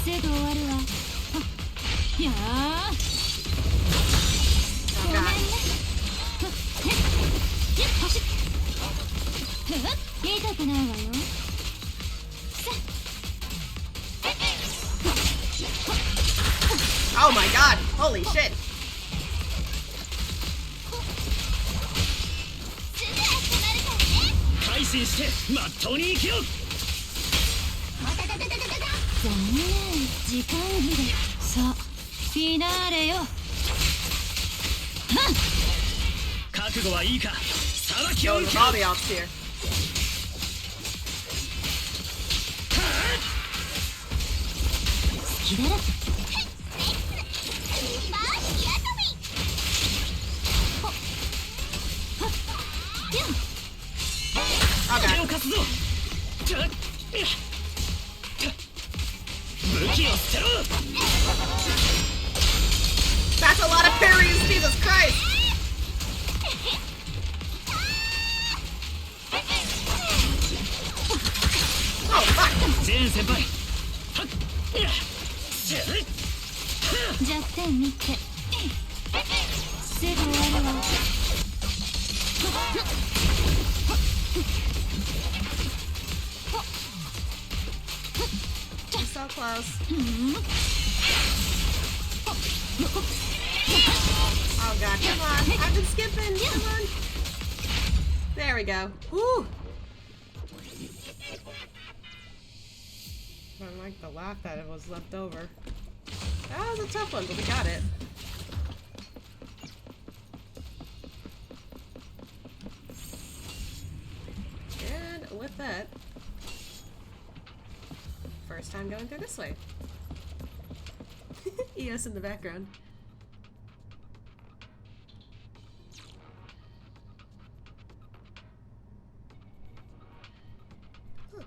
精度終わるわいやごめんね痛くないわよ Oh my god! Holy shit! 改心してまっとうに生きろ。残念時間切れさあフィナーレよ覚悟はいいか。裁き Yo, を with 受け all the ops here. 好きだら 手を貸すぞ。武器を捨てろ。 That's a lot of parries, Jesus Christ! Oh, fuck! ジェーン先輩。弱点見て精度終わるわ You're so close. Oh god, come on. I've been skipping. Come on. There we go. Woo! I like the laugh that it was left over. That was a tough one, but we got it. And with that, first time going through this way. EOS in the background. Huh.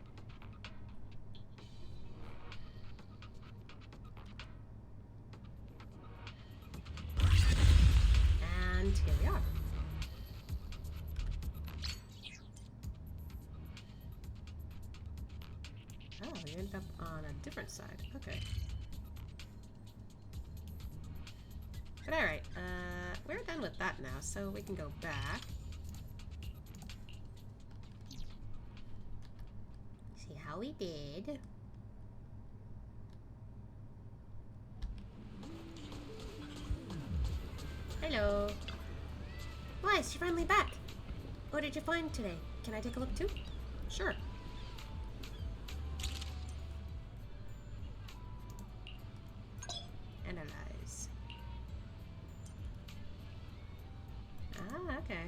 And here we are. Oh, we end up on a different side. Okay. But alright, we're done with that now, so we can go back. See how we did. Hello. Nice, you're finally back. What did you find today? Can I take a look too? Sure. Analyze. Ah, okay.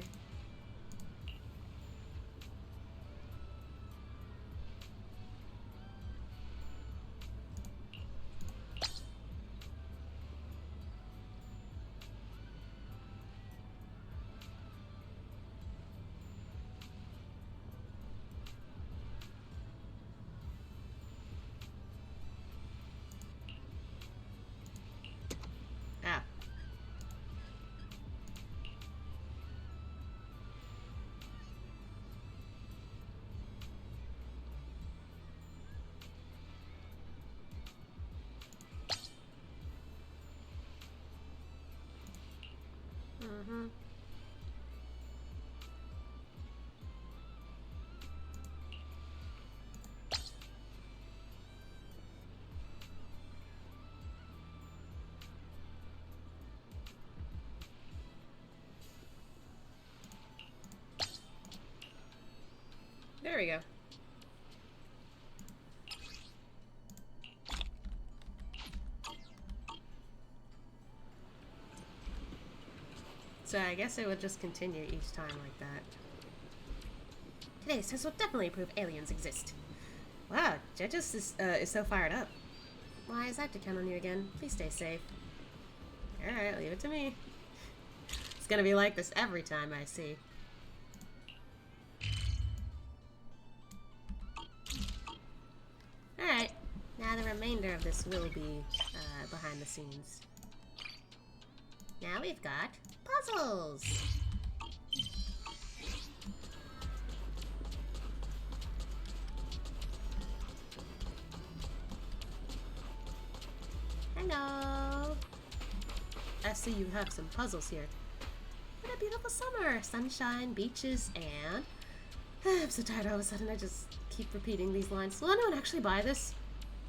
Mm-hmm. There we go. So I guess it would just continue each time like that. Today's test will definitely prove aliens exist. Wow, Judges is so fired up. Why is that to count on you again? Please stay safe. Alright, leave it to me. It's gonna be like this every time I see. Alright, now the remainder of this will be behind the scenes. Now we've got puzzles! Hello! I see you have some puzzles here. What a beautiful summer! Sunshine, beaches, and... I'm so tired all of a sudden, I just keep repeating these lines. Will anyone actually buy this?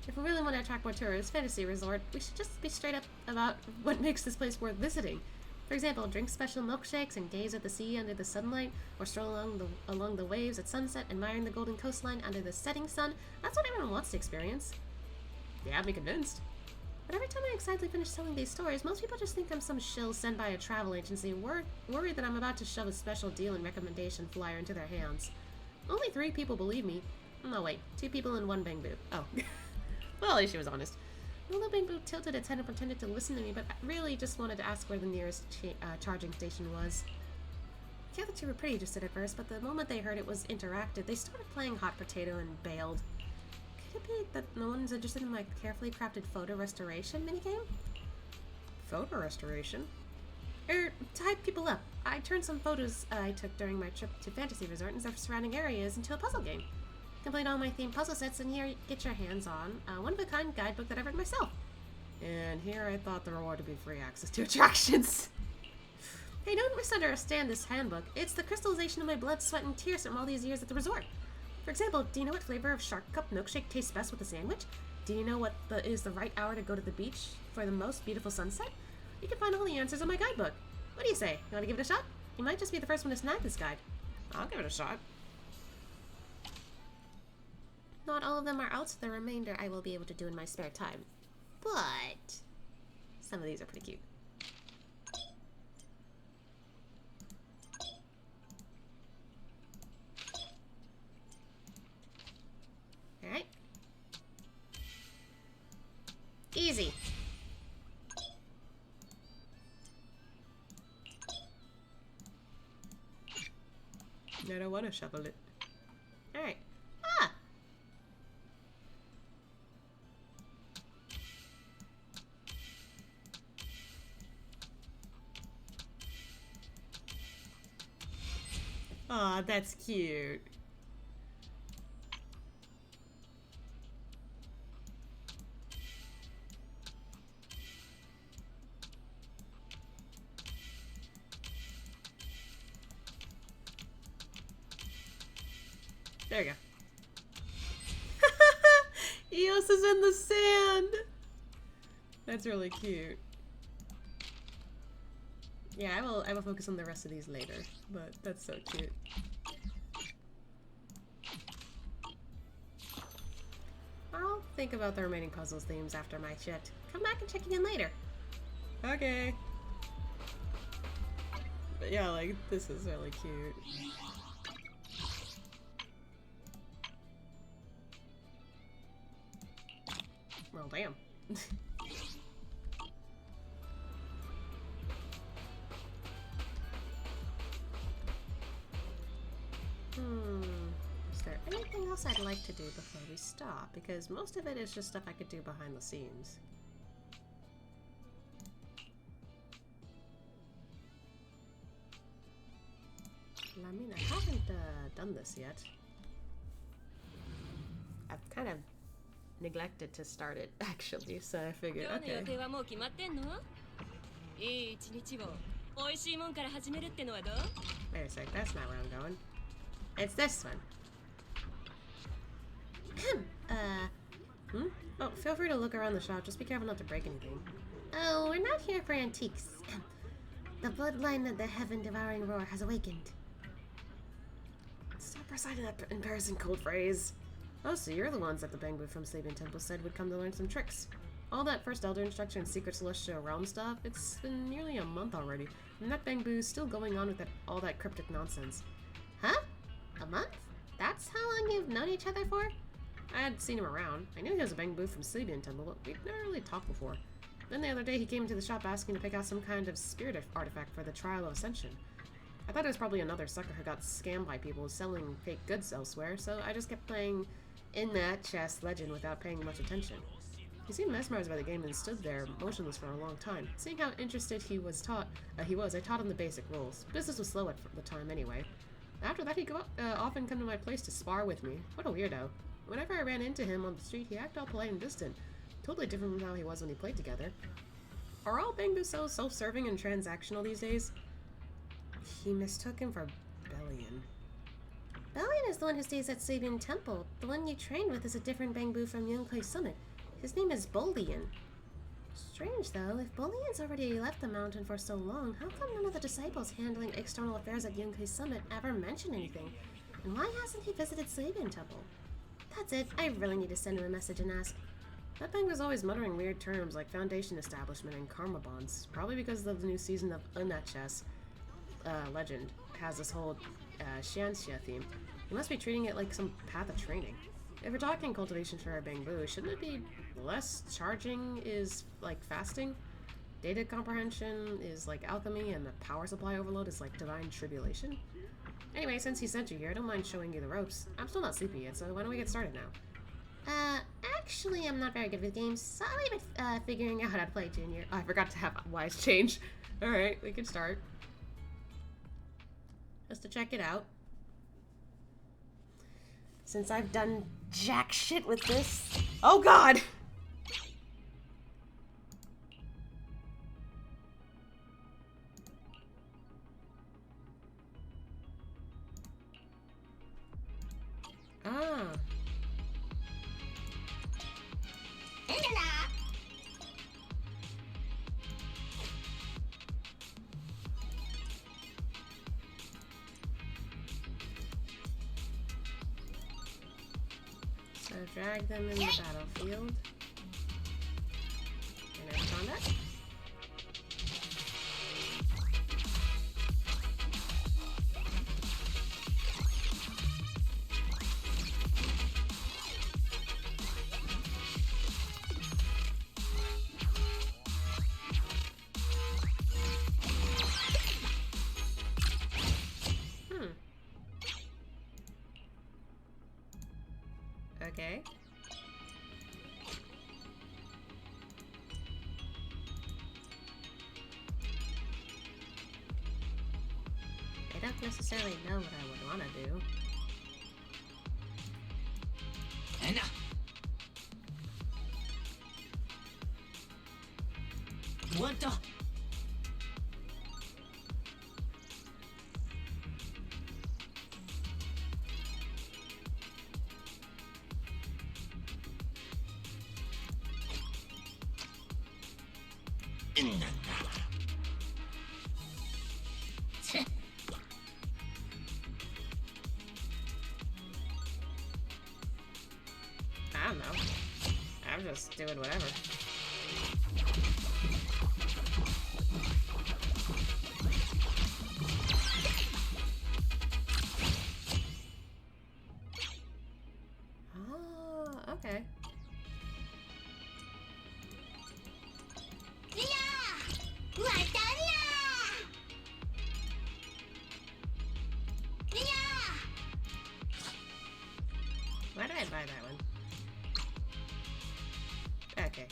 If we really want to attract more tourists, fantasy resort, we should just be straight up about what makes this place worth visiting. For example, drink special milkshakes and gaze at the sea under the sunlight, or stroll along the waves at sunset, admiring the golden coastline under the setting sun. That's what everyone wants to experience. You have me convinced. But every time I excitedly finish telling these stories, most people just think I'm some shill sent by a travel agency, worried that I'm about to shove a special deal and recommendation flyer into their hands. Only 3 people believe me. No, wait. 2 people and 1 bang boo. Oh. Well, at least she was honest. The little bang boo tilted its head and pretended to listen to me, but I really just wanted to ask where the nearest charging station was. I thought you were pretty interested at first, but the moment they heard it was interactive, they started playing hot potato and bailed. Could it be that no one's interested in my carefully crafted photo restoration minigame? Photo restoration? To hype people up, I turned some photos I took during my trip to Fantasy Resort and the surrounding areas into a puzzle game. Complete all my themed puzzle sets, and here get your hands on a one-of-a-kind guidebook that I read myself. And here I thought the reward would be free access to attractions. Hey, don't misunderstand this handbook. It's the crystallization of my blood, sweat, and tears from all these years at the resort. For example, do you know what flavor of Shark Cup milkshake tastes best with a sandwich? Do you know what is the right hour to go to the beach for the most beautiful sunset? You can find all the answers in my guidebook. What do you say? You want to give it a shot? You might just be the first one to snag this guide. I'll give it a shot. Not all of them are out, so the remainder I will be able to do in my spare time. But some of these are pretty cute. Alright. Easy. I don't want to shovel it. Alright. Ah! Aw, that's cute. There you go. Eos is in the sand! That's really cute. Yeah, I will focus on the rest of these later, but that's so cute. I'll think about the remaining puzzles themes after my shift. Come back and check in later. Okay. But yeah, like, this is really cute. Well, damn. Is there anything else I'd like to do before we stop? Because most of it is just stuff I could do behind the scenes. I mean, I haven't done this yet. I've kind of neglected to start it, actually, so I figured, okay. 美味しいもんから始めるってのはどう？ Wait a sec, that's not where I'm going. It's this one. Oh, feel free to look around the shop. Just be careful not to break anything. Oh, we're not here for antiques. The bloodline of the heaven-devouring roar has awakened. Stop reciting that embarrassing code phrase. Oh, so you're the ones that the Bangbu from Sleeping Temple said would come to learn some tricks. All that first Elder Instruction and Secret Celestial Realm stuff, it's been nearly a month already, and that Bangbu's still going on with all that cryptic nonsense. Huh? A month? That's how long you've known each other for? I had seen him around. I knew he was a Bangbu from Sleeping Temple, but we'd never really talked before. Then the other day he came into the shop asking to pick out some kind of spirit artifact for the Trial of Ascension. I thought it was probably another sucker who got scammed by people selling fake goods elsewhere, so I just kept playing In That Chest Legend without paying much attention. He seemed mesmerized by the game and stood there motionless for a long time. Seeing how interested I taught him the basic rules. Business was slow at the time anyway. After that, he'd often come to my place to spar with me. What a weirdo. Whenever I ran into him on the street, he acted all polite and distant. Totally different from how he was when he played together. Are all Bangbu so self-serving and transactional these days? He mistook him for Bellion. Bellion is the one who stays at Sleeping Temple. The one you trained with is a different Bangbu from Yunkai Summit. His name is Boldian. Strange, though. If Boldian's already left the mountain for so long, how come none of the disciples handling external affairs at Yunkai Summit ever mention anything? And why hasn't he visited Sleeping Temple? That's it. I really need to send him a message and ask. That thing was always muttering weird terms like Foundation Establishment and Karma Bonds. Probably because the new season of Unachess Legend has this whole Xianxia theme. He must be treating it like some path of training. If we're talking cultivation for our Bangbu, shouldn't it be less charging is like fasting? Data comprehension is like alchemy, and the power supply overload is like divine tribulation? Anyway, since he sent you here, I don't mind showing you the ropes. I'm still not sleepy yet, so why don't we get started now? Actually, I'm not very good with games, so I'll leave it figuring out how to play, Junior. Oh, I forgot to have wise change. Alright, we can start. Just to check it out. Since I've done jack shit with this. Oh god! Ah. So drag them in the battlefield. Enter combat. Okay. I don't necessarily know what I would want to do. What the? I don't know. I'm just doing whatever. Oh, okay. Why did I buy that one? Okay.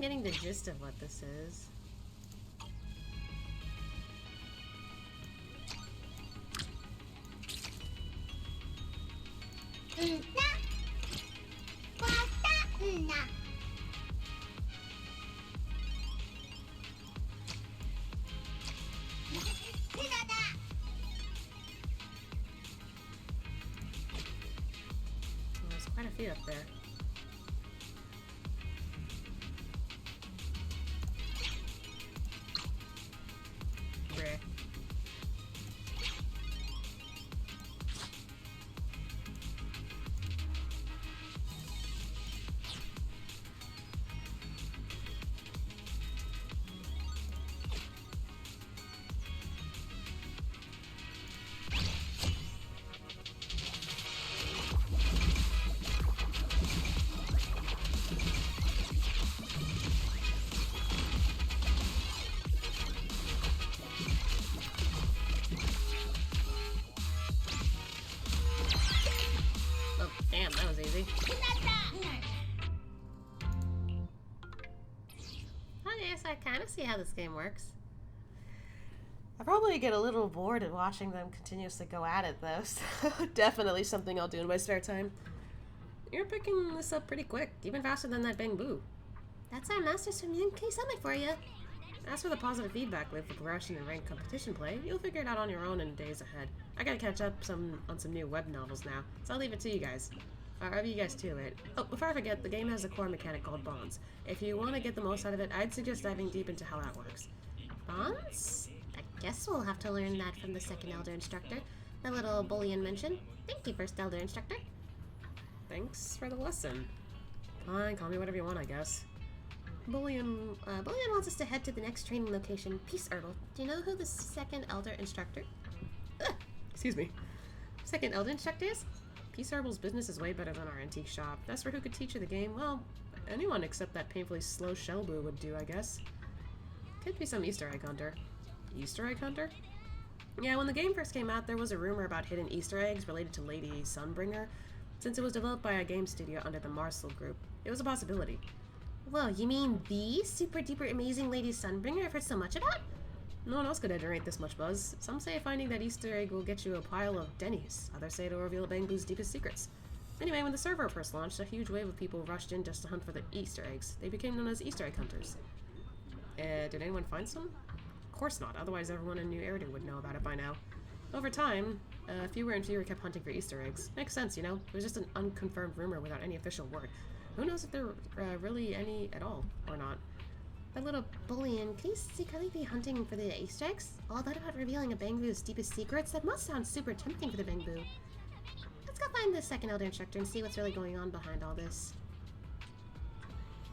I'm getting the gist of what this is. There's quite a few up there. Bruh. Oh, damn, that was easy. Okay, so I kind of see how this game works. I probably get a little bored at watching them continuously go at it, though. So definitely something I'll do in my spare time. You're picking this up pretty quick, even faster than that Bang Boo. That's our Masters from UK Summit for you. As for the positive feedback loop for progression and ranked competition play, you'll figure it out on your own in the days ahead. I gotta catch up on some new web novels now, so I'll leave it to you guys. Or you guys to it. Oh, before I forget, the game has a core mechanic called bonds. If you want to get the most out of it, I'd suggest diving deep into how that works. Bonds? I guess we'll have to learn that from the second Elder Instructor. The little bullion mentioned. Thank you, first Elder Instructor. Thanks for the lesson. Fine, call me whatever you want, I guess. Bullion wants us to head to the next training location, Peace Herbal. Do you know who the second Elder Instructor? Excuse me. Second Elder Instructor is? Peace Herbal's business is way better than our antique shop. As for who could teach her the game, well, anyone except that painfully slow Shellboo would do, I guess. Could be some Easter egg hunter. Easter egg hunter? Yeah, when the game first came out, there was a rumor about hidden Easter eggs related to Lady Sunbringer. Since it was developed by a game studio under the Marcel Group, it was a possibility. Whoa, you mean the super duper amazing Lady Sunbringer I've heard so much about? No one else could generate this much buzz. Some say finding that Easter egg will get you a pile of Denny's. Others say it'll reveal Bang Boo's deepest secrets. Anyway, when the server first launched, a huge wave of people rushed in just to hunt for the Easter eggs. They became known as Easter egg hunters. Did anyone find some? Of course not, otherwise everyone in New Eridu would know about it by now. Over time, fewer and fewer kept hunting for Easter eggs. Makes sense, you know? It was just an unconfirmed rumor without any official word. Who knows if there are really any at all, or not. That little bullion, can you secretly be hunting for the Easter eggs? All that about revealing a Bang Boo's deepest secrets? That must sound super tempting for the Bang Boo. Let's go find the second Elder Instructor and see what's really going on behind all this.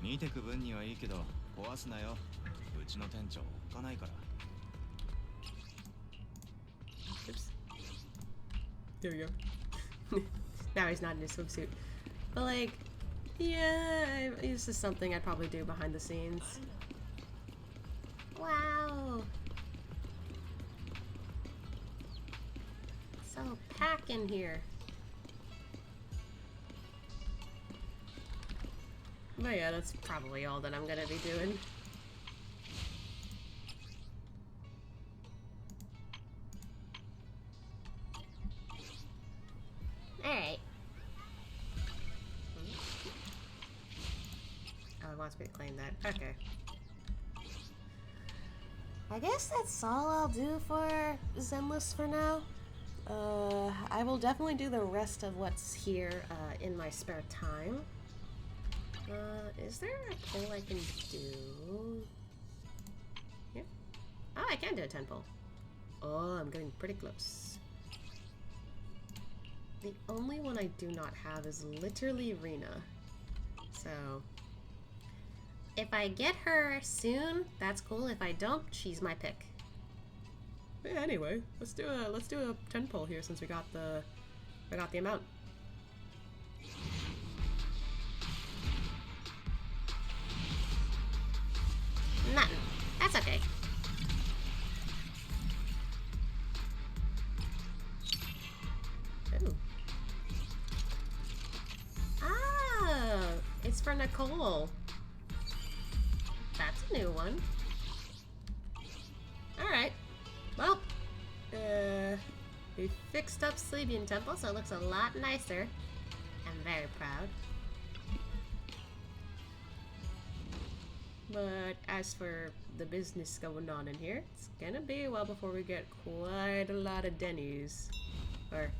見てく分にはいいけど壊すなよ。うちの店長おっかないから。 Oops. There we go. Now he's not in his swimsuit. But like, yeah, this is something I'd probably do behind the scenes. Wow. So packed in here. But yeah, that's probably all that I'm gonna be doing. Alright. Oh, it wants me to claim that. Okay. I guess that's all I'll do for Zenless for now. I will definitely do the rest of what's here in my spare time. Is there a pull I can do? Here? Oh, I can do a 10 pull. Oh, I'm getting pretty close. The only one I do not have is literally Rena. So, if I get her soon, that's cool. If I don't, she's my pick. yeah, anyway, let's do a 10 pull here since we got the amount. Nothing. That's okay. Ooh. Ah, it's for Nicole. That's a new one. Alright. Well, we fixed up Sleebian Temple, so it looks a lot nicer. I'm very proud. But as for the business going on in here, it's gonna be a while before we get quite a lot of Denny's. Or,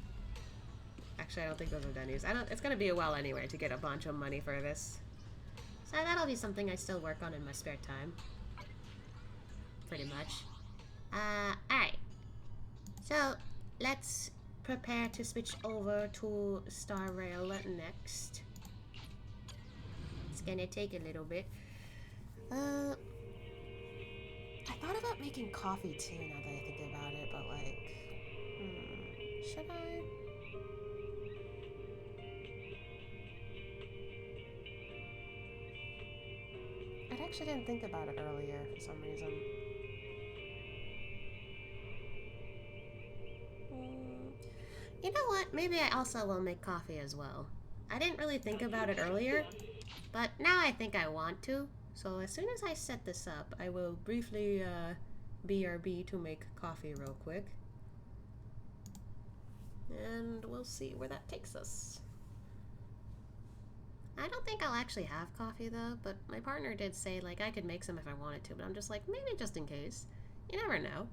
actually, I don't think those are Denny's. It's gonna be a while anyway to get a bunch of money for this. So that'll be something I still work on in my spare time. Pretty much. Alright. So, let's prepare to switch over to Star Rail next. It's gonna take a little bit. I thought about making coffee too now that I think about it, but like, should I? I actually didn't think about it earlier for some reason. You know what? Maybe I also will make coffee as well. I didn't really think about it earlier, but now I think I want to. So as soon as I set this up, I will briefly BRB to make coffee real quick. And we'll see where that takes us. I don't think I'll actually have coffee though, but my partner did say like I could make some if I wanted to, but I'm just like, maybe just in case. You never know.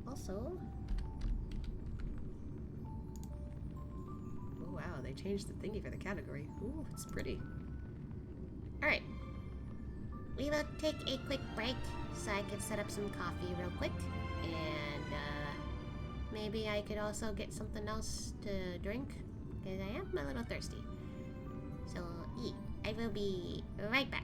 Also, oh wow, they changed the thingy for the category. Ooh, it's pretty. Alright. We will take a quick break so I can set up some coffee real quick. And maybe I could also get something else to drink, because I am a little thirsty. So, yeah, I will be right back.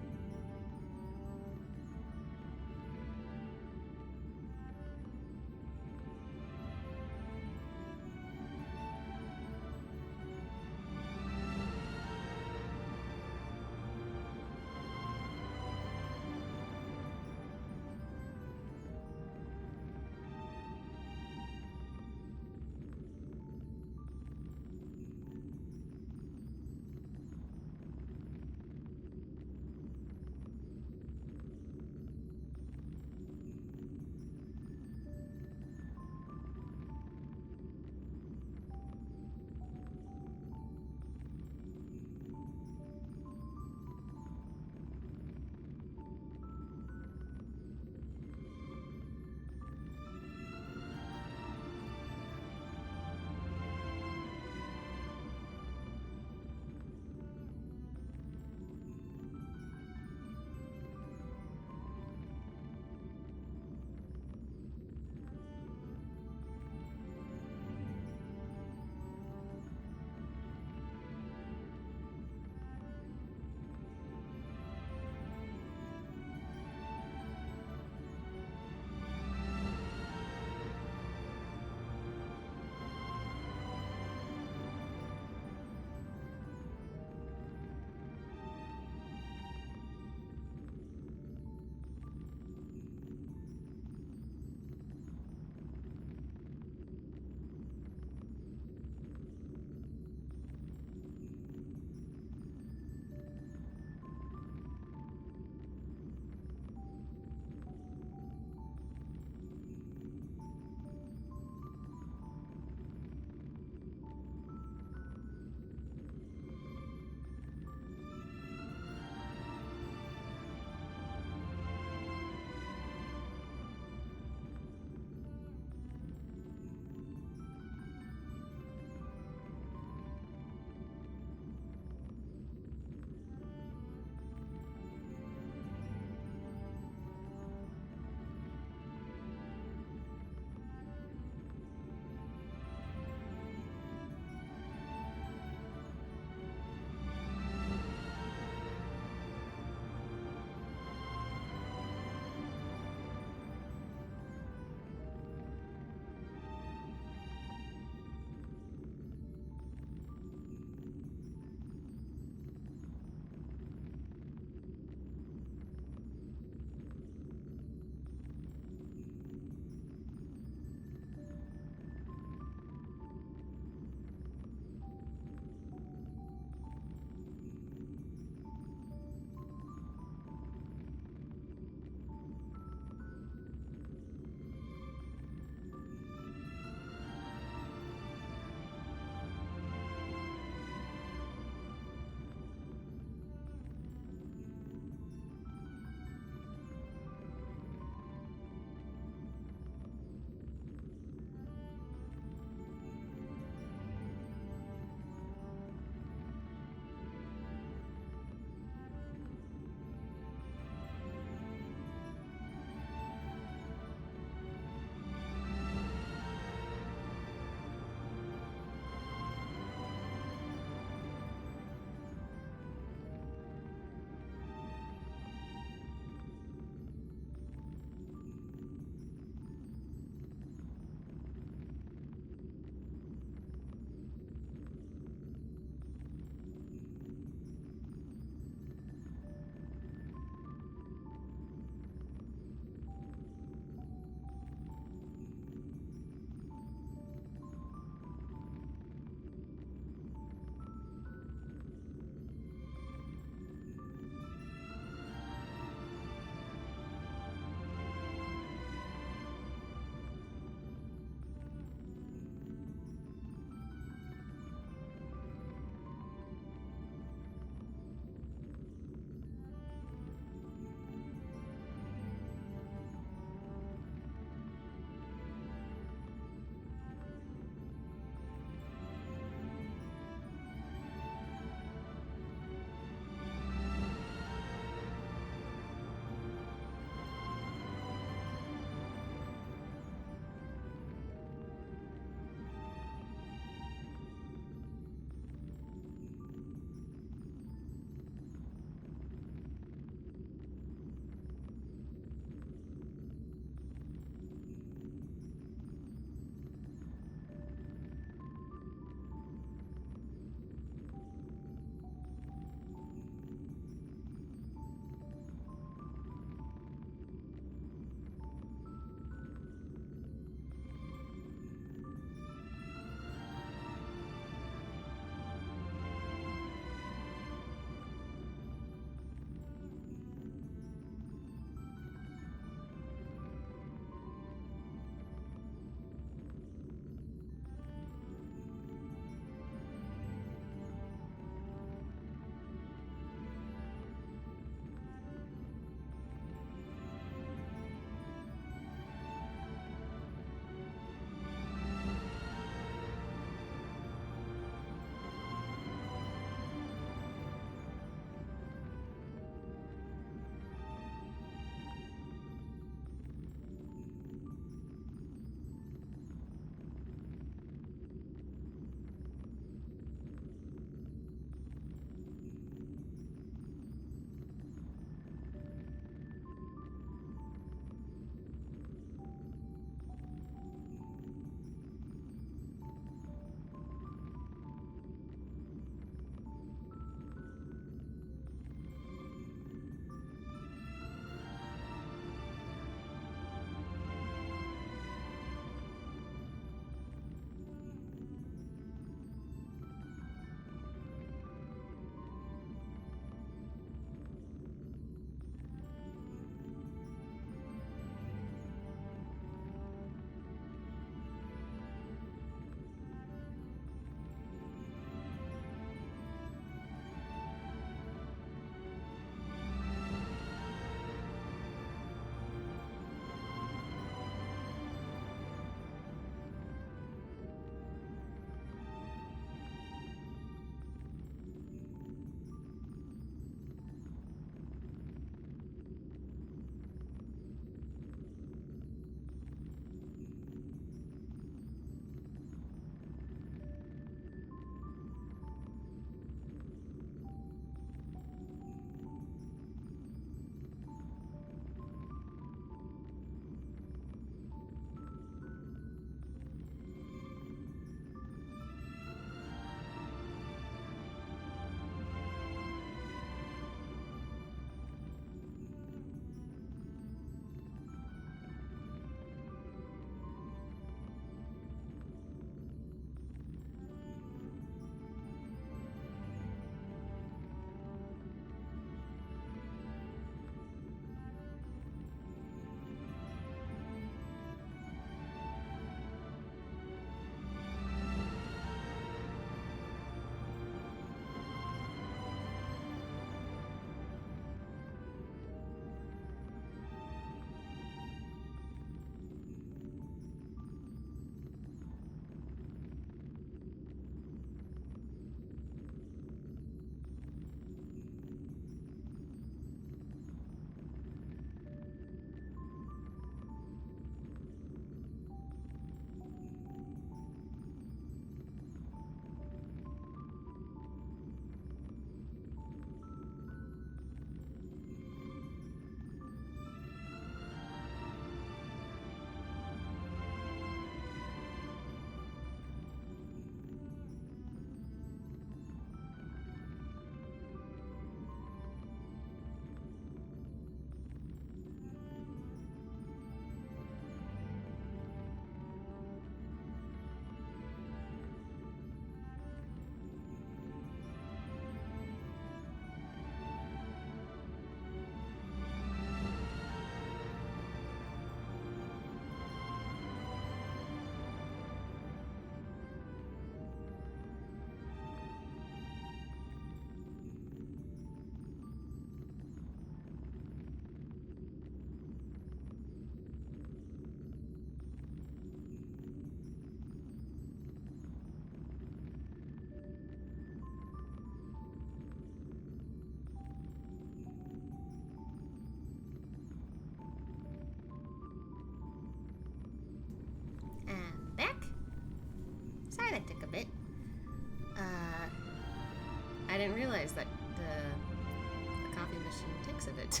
surprised that the coffee machine takes a bit.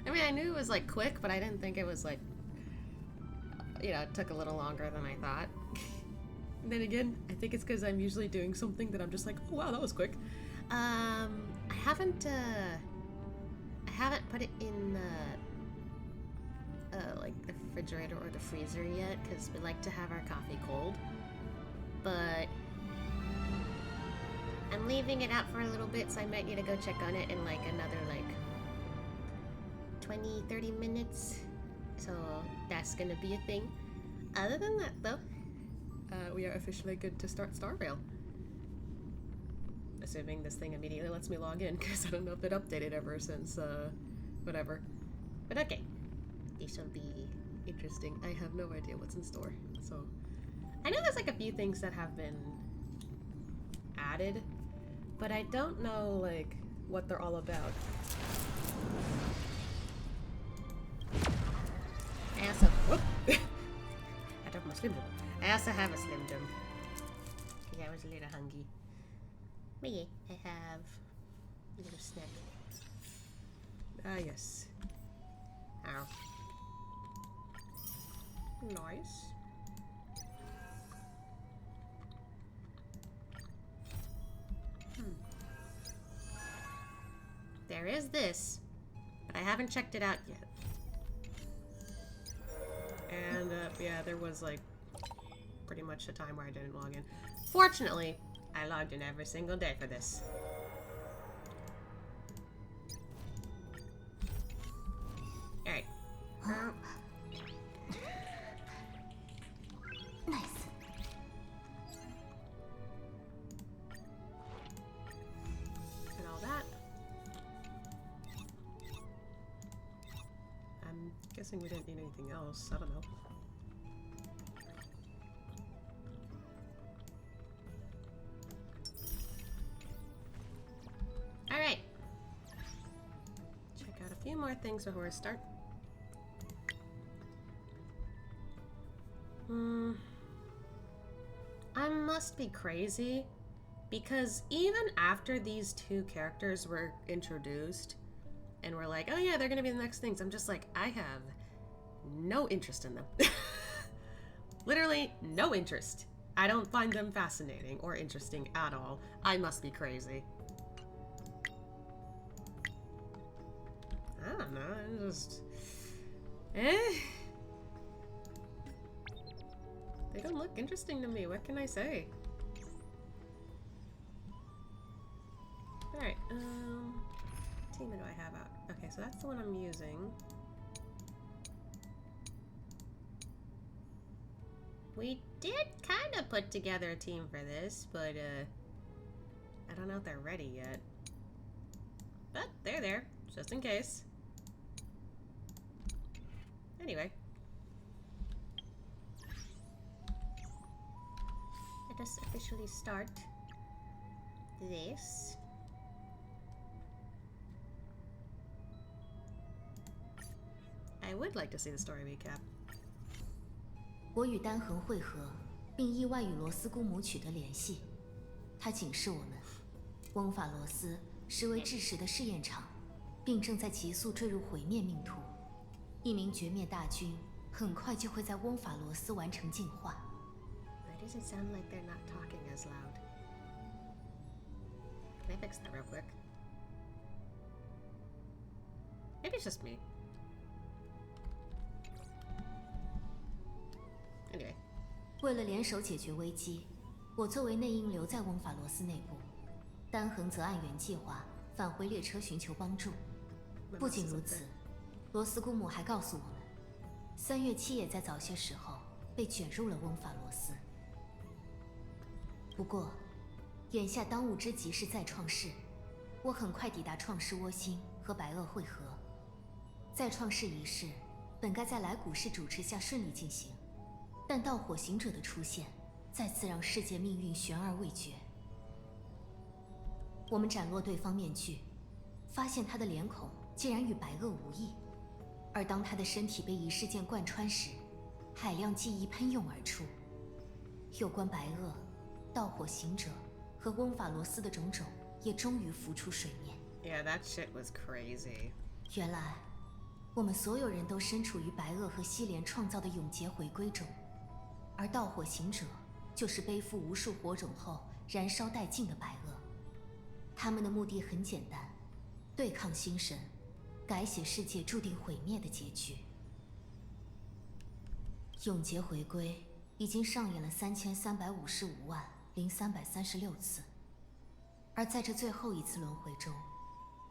I mean, I knew it was like quick, but I didn't think it was like, you know, it took a little longer than I thought. And then again, I think it's because I'm usually doing something that I'm just like, oh wow, that was quick. I haven't put it in like the refrigerator or the freezer yet, because we like to have our coffee cold. But I'm leaving it out for a little bit, so I might need to go check on it in like another like 20-30 minutes. So that's gonna be a thing. Other than that though, we are officially good to start Star Rail. Assuming this thing immediately lets me log in, because I don't know if it updated ever since whatever. But okay, this will be interesting. I have no idea what's in store. So I know there's like a few things that have been added, but I don't know like what they're all about. I also whoop. I dropped my Slim Jim. I also have a Slim Jim. Yeah, I was a little hungry. But yeah, I have a little snack. Ah, yes. Ow. Nice. There is this, but I haven't checked it out yet. And yeah, there was like pretty much a time where I didn't log in. Fortunately, I logged in every single day for this. Alright. Nice. And all that. I'm guessing we didn't need anything else. I don't know. Alright. Check out a few more things before we start. I must be crazy, because even after these two characters were introduced and we're like, oh yeah, they're gonna be the next things, I'm just like, I have no interest in them. Literally no interest. I don't find them fascinating or interesting at all. I must be crazy. I don't know, I'm just... They don't look interesting to me, what can I say? Alright, what team do I have out? Okay, so that's the one I'm using. We did kind of put together a team for this, but I don't know if they're ready yet. But they're there, just in case. Anyway. Let us officially start this. I would like to see the story recap. 我与丹恒会合，并意外与罗斯姑母取得联系。他警示我们，翁法罗斯实为至实的试验场，并正在急速坠入毁灭命途。一名绝灭大军很快就会在翁法罗斯完成进化。Why does it sound like they're not talking as loud? Can I fix that real quick? Maybe it's just me. Anyway. 为了联手解决危机，我作为内应留在翁法罗斯内部，丹恒则按原计划返回列车寻求帮助。不仅如此，罗斯姑母还告诉我们，3月7也在早些时候被卷入了翁法罗斯。不过，眼下当务之急是再创世。我很快抵达创世窝心和白垩会合。再创世仪式本该在来古氏主持下顺利进行，但盗火行者的出现再次让世界命运悬而未决。我们斩落对方面具，发现他的脸孔竟然与白垩无异。而当他的身体被一事件贯穿时，海量记忆喷涌而出。有关白垩、盗火行者和翁法罗斯的种种，也终于浮出水面。Yeah, that shit was crazy. 原来，我们所有人都身处于白垩和西莲创造的永劫回归中，而盗火行者就是背负无数火种后燃烧殆尽的白垩。他们的目的很简单，对抗星神，改写世界注定毁灭的结局。永劫回归已经上演了3355万0336次，而在这最后一次轮回中，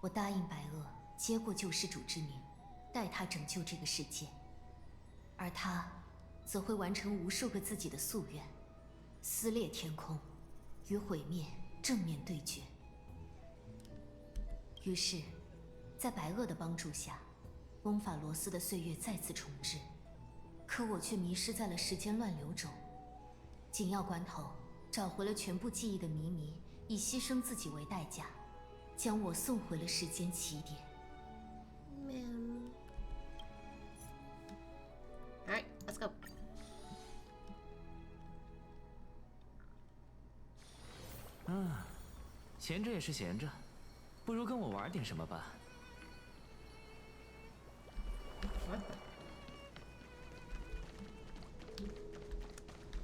我答应白垩接过救世主之名，带他拯救这个世界，而他则会完成无数个自己的夙愿，撕裂天空，与毁灭正面对决。于是，在白垩的帮助下，翁法罗斯的岁月再次重置，可我却迷失在了时间乱流中。紧要关头，找回了全部记忆的迷迷，以牺牲自己为代价，将我送回了时间起点。Man. Alright, let's go. 闲着也是闲着，不如跟我玩点什么吧。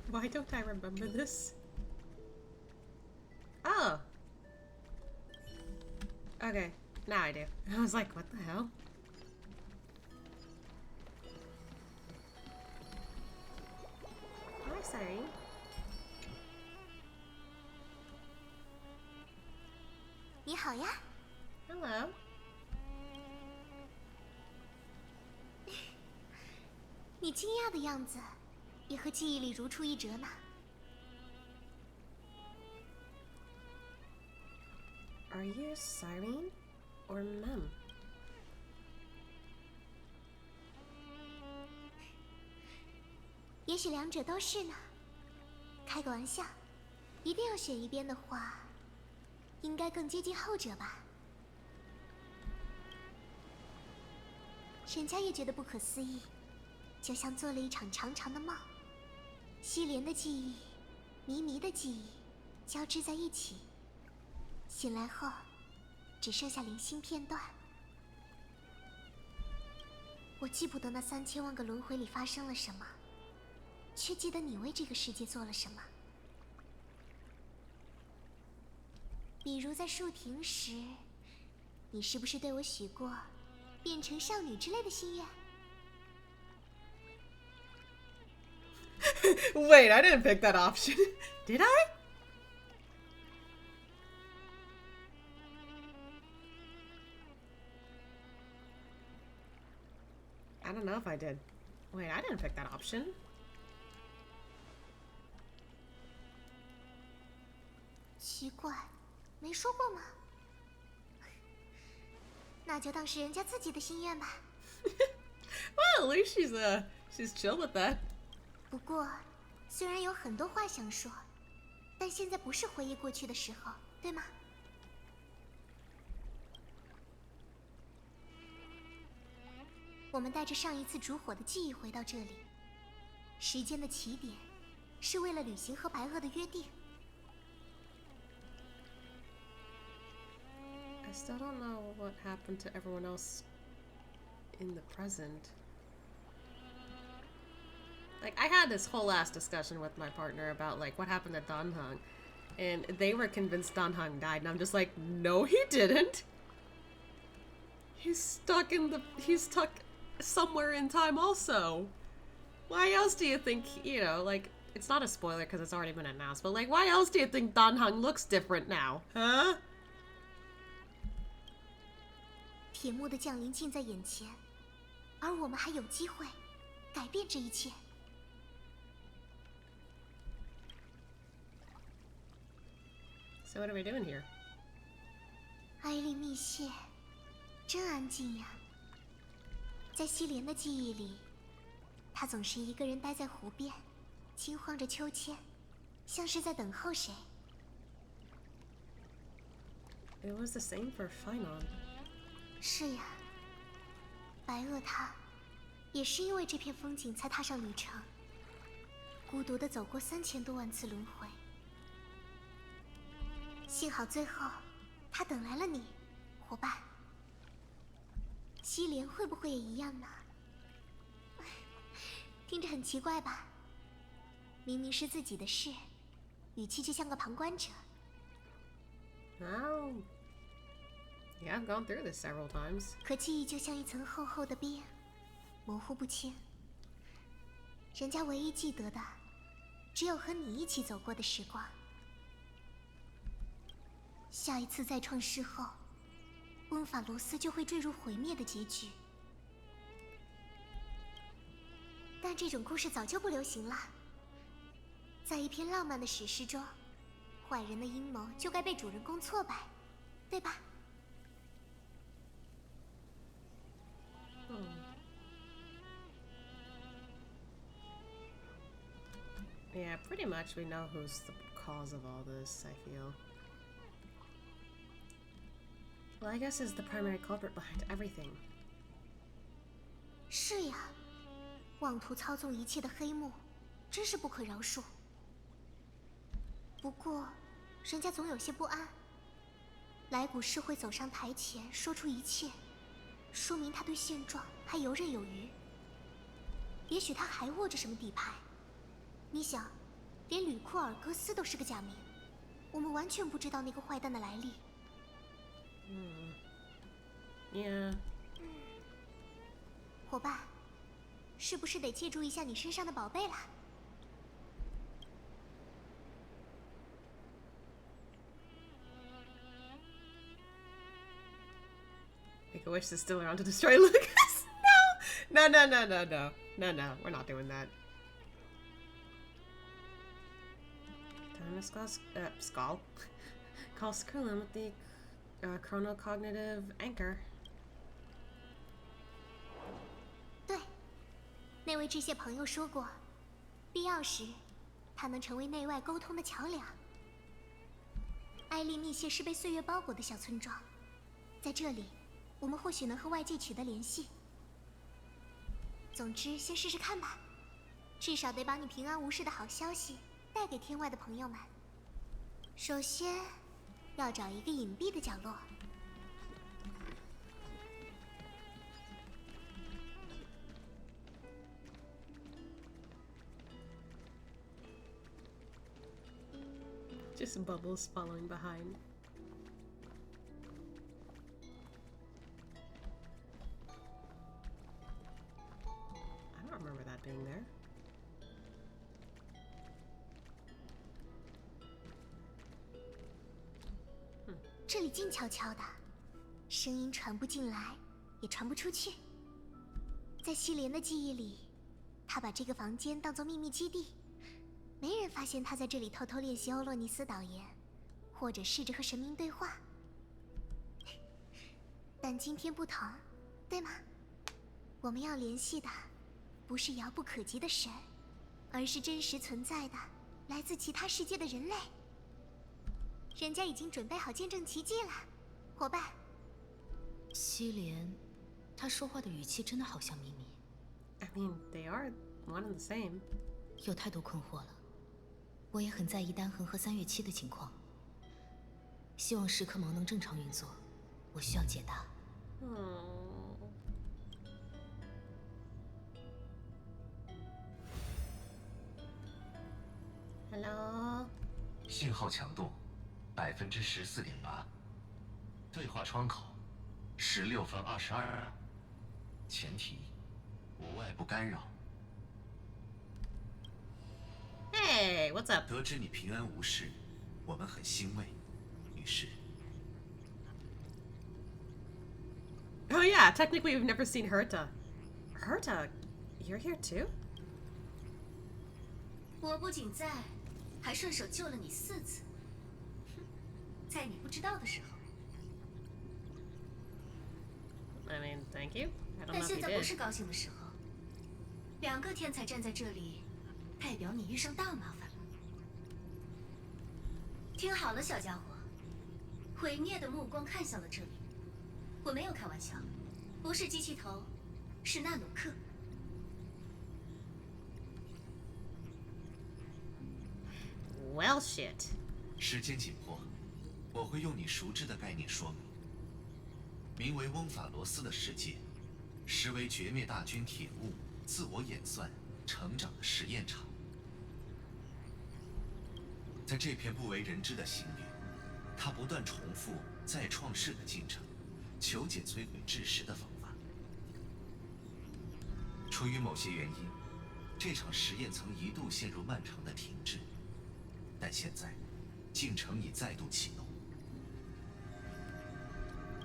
Why don't I remember this? Oh! Okay, now I do. I was like, what the hell? Hi, sorry. 你好呀。Hello. 你惊讶的样子，也和记忆里如出一辙呢。Are you Siren or Mem? 也许两者都是呢。开个玩笑，一定要选一边的话，应该更接近后者吧。人家也觉得不可思议，就像做了一场长长的梦，西莲的记忆、迷迷的记忆交织在一起，醒来后只剩下零星片段。我记不得那3000万个轮回里发生了什么，却记得你为这个世界做了什么。比如在树亭时，你是不是对我许过变成少女之类的心愿？ Wait, I didn't pick that option. Did I? I don't know if I did. Wait, I didn't pick that option. 奇怪，没说过吗？那就当是人家自己的心愿吧。Well, at least she's chill with that. 不过，虽然有很多话想说，但现在不是回忆过去的时候，对吗？我们带着上一次烛火的记忆回到这里，时间的起点是为了履行和白垩的约定。I still don't know what happened to everyone else in the present. Like, I had this whole ass discussion with my partner about, like, what happened to Dan Heng. And they were convinced Dan Heng died, and I'm just like, no, he didn't. He's stuck somewhere in time also. Why else do you think, you know, like, it's not a spoiler because it's already been announced, but, like, why else do you think Dan Heng looks different now? Huh? 铁幕的降临近在眼前，而我们还有机会改变这一切。So what are we doing here? 埃利密谢，真安静呀。在西莲的记忆里，他总是一个人待在湖边，轻晃着秋千，像是在等候谁。It was the same for Finon. 是呀，白垩他也是因为这片风景才踏上旅程，孤独地走过3000多万次轮回。幸好最后他等来了你，伙伴。西莲会不会也一样呢？听着很奇怪吧？明明是自己的事，语气就像个旁观者。Oh. Yeah, I've gone through this several times. 可记忆就像一层厚厚的冰，模糊不清。人家唯一记得的，只有和你一起走过的时光。下一次再创世后，温法罗斯就会坠入毁灭的结局。但这种故事早就不流行了。在一篇浪漫的史诗中，坏人的阴谋就该被主人公挫败，对吧？ Yeah, pretty much we know who's the cause of all this, I feel. Well, I guess is the primary culprit behind everything. 是呀，妄图操纵一切的黑幕，真是不可饶恕。不过，人家总有些不安。来古是会走上台前说出一切，说明他对现状还游刃有余。也许他还握着什么底牌。 你想，连吕库尔戈斯都是个假名，我们完全不知道那个坏蛋的来历。Yeah. 伙伴，是不是得借助一下你身上的宝贝了？ Make a wish is still around to destroy Lucas. No, no, no, no, no, no, no, no. We're not doing that. Time to skull. Call Skrulin with the chronocognitive anchor. 对，那位致谢朋友说过，必要时，他能成为内外沟通的桥梁。埃利密谢是被岁月包裹的小村庄，在这里，我们或许能和外界取得联系。总之，先试试看吧，至少得把你平安无事的好消息带给天外的朋友们。首先，要找一个隐蔽的角落。 Just bubbles following behind. I don't remember that being there. 这里静悄悄的，声音传不进来，也传不出去。在西莲的记忆里，他把这个房间当作秘密基地。 没人发现他在这里偷偷练习欧洛尼斯导言，或者试着和神明对话。但今天不同，对吗？我们要联系的不是遥不可及的神，而是真实存在的来自其他世界的人类。人家已经准备好见证奇迹了，伙伴。西莲，他说话的语气真的好像咪咪。I mean, they are one and the same. 有太多困惑了。 我也很在意丹恒和3月7的情况，希望时刻盲能正常运作。我需要解答。Hello。信号强度14.8%，对话窗口16分22秒，前提无外部干扰。 Hey, what's up? 得知你平安无事，我们很欣慰，女士。 Oh yeah, technically we've never seen Herta. Herta, you're here too? 我不仅在，还顺手救了你4次。在你不知道的时候。I mean, thank you. I don't know if you did. 但现在不是高兴的时候。2个天才站在这里。 代表你遇上大麻烦了。听好了，小家伙，毁灭的目光看向了这里。我没有开玩笑，不是机器头，是纳努克。Well, shit. 时间紧迫，我会用你熟知的概念说明。名为翁法罗斯的世界，实为绝灭大军铁木自我演算成长的实验场。在这片不为人知的星域，他不断重复再创世的进程，求解摧毁智石的方法。出于某些原因，这场实验曾一度陷入漫长的停滞，但现在进程已再度启动。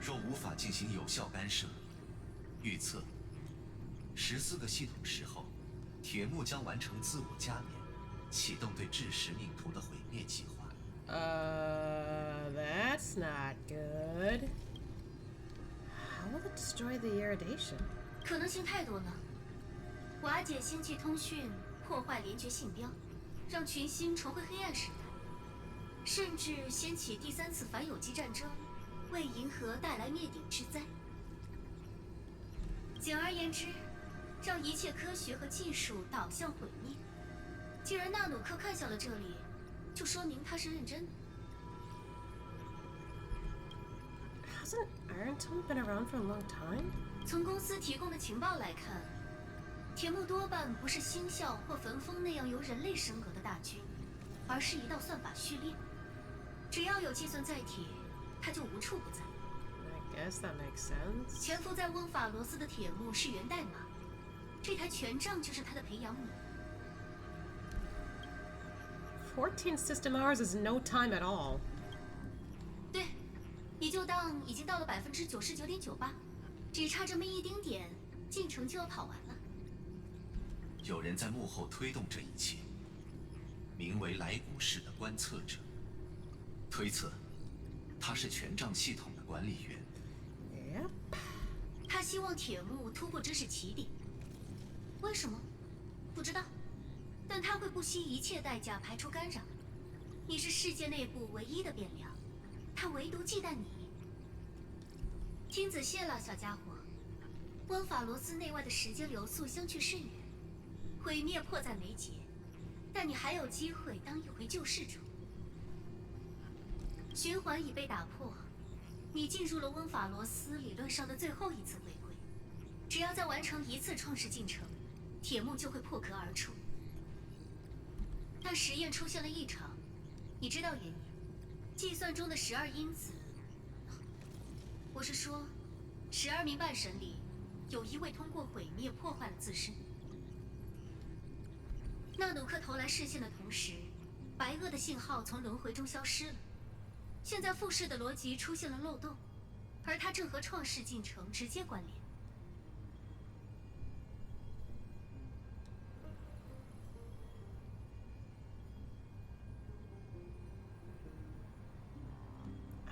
若无法进行有效干涉，预测14个系统时后，铁木将完成自我加冕，启动对智石命途的毁灭计划。That's not good. How will it destroy the irradiation? 可能性太多了。瓦解星际通讯，破坏联觉信标，让群星重回黑暗时代，甚至掀起第3次反有机战争，为银河带来灭顶之灾。简而言之，让一切科学和技术导向毁灭。既然纳努克看向了这里，就说明他是认真的。Hasn't Irontone been around for a long time? 从公司提供的情报来看，铁木多半不是星啸或焚风那样由人类升格的大军，而是一道算法序列。只要有计算载体，它就无处不在。I guess that makes sense. 潜伏在翁法罗斯的铁木是源代码，这台权杖就是他的培养母。14 system hours is no time at all. 对，你就当已经到了99.98%，只差这么一丁点，进程就要跑完了。有人在幕后推动这一切，名为来古市的观测者，推测他是权杖系统的管理员。Yep. 他希望铁木突破知识起点，为什么？不知道，但他会不惜一切代价排除干扰。你是世界内部唯一的变量，他唯独忌惮你。听仔细了，小家伙，温法罗斯内外的时间流速相去甚远，毁灭迫在眉睫，但你还有机会当一回救世主。循环已被打破，你进入了温法罗斯理论上的最后一次回归。只要再完成一次创世进程，铁木就会破壳而出。但实验出现了异常，你知道原因？计算中的12因子，我是说，12名半神里有一位通过毁灭破坏了自身。纳努克投来视线的同时，白垩的信号从轮回中消失了。现在复世的逻辑出现了漏洞，而它正和创世进程直接关联。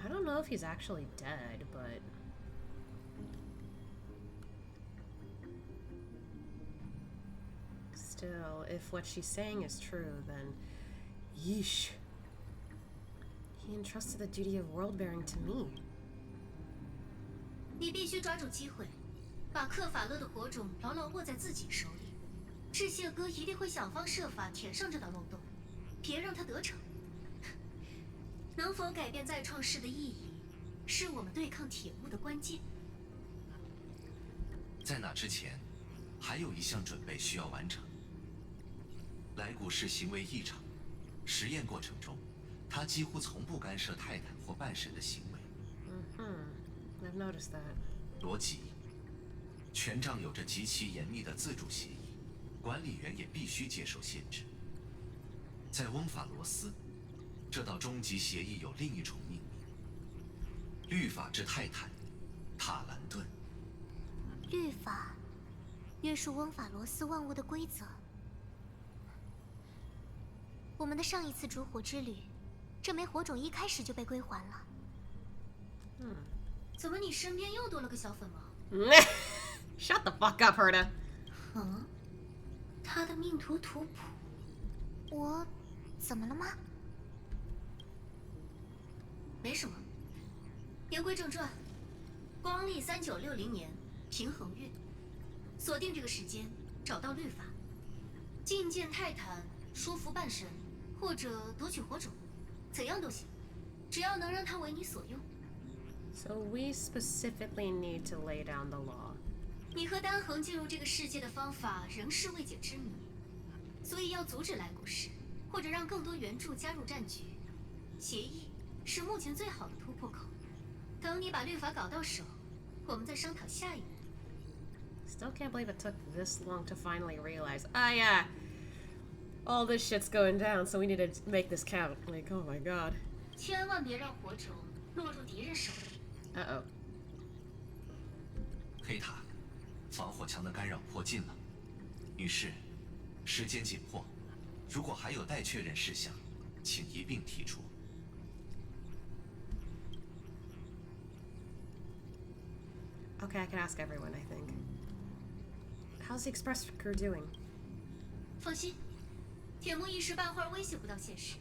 I don't know if he's actually dead, but still, if what she's saying is true, then yeesh. He entrusted the duty of world-bearing to me. 你必须抓住机会，把克法勒的火种牢牢握在自己手里。致谢哥一定会想方设法填上这道漏洞，别让他得逞。能否改变再创世的意义，是我们对抗铁木的关键。在那之前，还有一项准备需要完成。莱古士行为异常，实验过程中，他几乎从不干涉泰坦或半神的行为。I've noticed that. 逻辑，权杖有着极其严密的自主协议，管理员也必须接受限制。在翁法罗斯，这道终极协议有另一重命名：律法之泰坦，塔兰顿。律法约束翁法罗斯万物的规则。我们的上一次烛火之旅，这枚火种一开始就被归还了。怎么你身边又多了个小粉毛？Shut the fuck up, Herta. 他的命途图谱。我怎么了吗？没什么。言归正传，光历3960年，平衡月，锁定这个时间，找到律法，觐见泰坦，说服半神，或者夺取火种，怎样都行。只要能让它为你所用。So we specifically need to lay down the law. 你和丹恒进入这个世界的方法仍是未解之谜，所以要阻止来古士，或者让更多原著加入战局。协议是目前最好的突破口。等你把律法搞到手，我们再商讨下一步。Still can't believe it took this long to finally realize. Ah, yeah. All this shit's going down, so we need to make this count. Like, oh my god. 千万别让火种落入敌人手里。Uh-oh. 黑塔，防火墙的干扰破尽了。女士，时间紧迫，如果还有待确认事项，请一并提出。Okay, I can ask everyone, I think. How's the express crew doing? 放心，铁木一时半会儿威胁不到现实。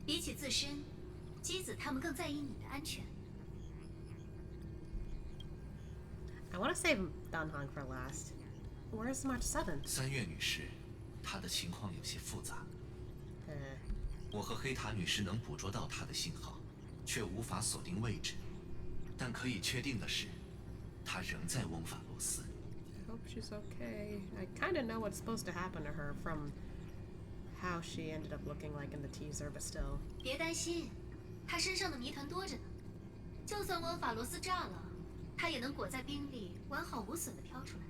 比起自身，姬子他们更在意你的安全。I want to save Danhong for last. Where's March 7th? 3月女士，她的情况有些复杂。我和黑塔女士能捕捉到她的信号，却无法锁定位置。但可以确定的是，她仍在翁法罗斯。I hope she's okay. I kind of know what's supposed to happen to her from how she ended up looking like in the teaser, but still. 别担心，她身上的谜团多着呢。就算翁法罗斯炸了，她也能裹在冰里，完好无损地飘出来。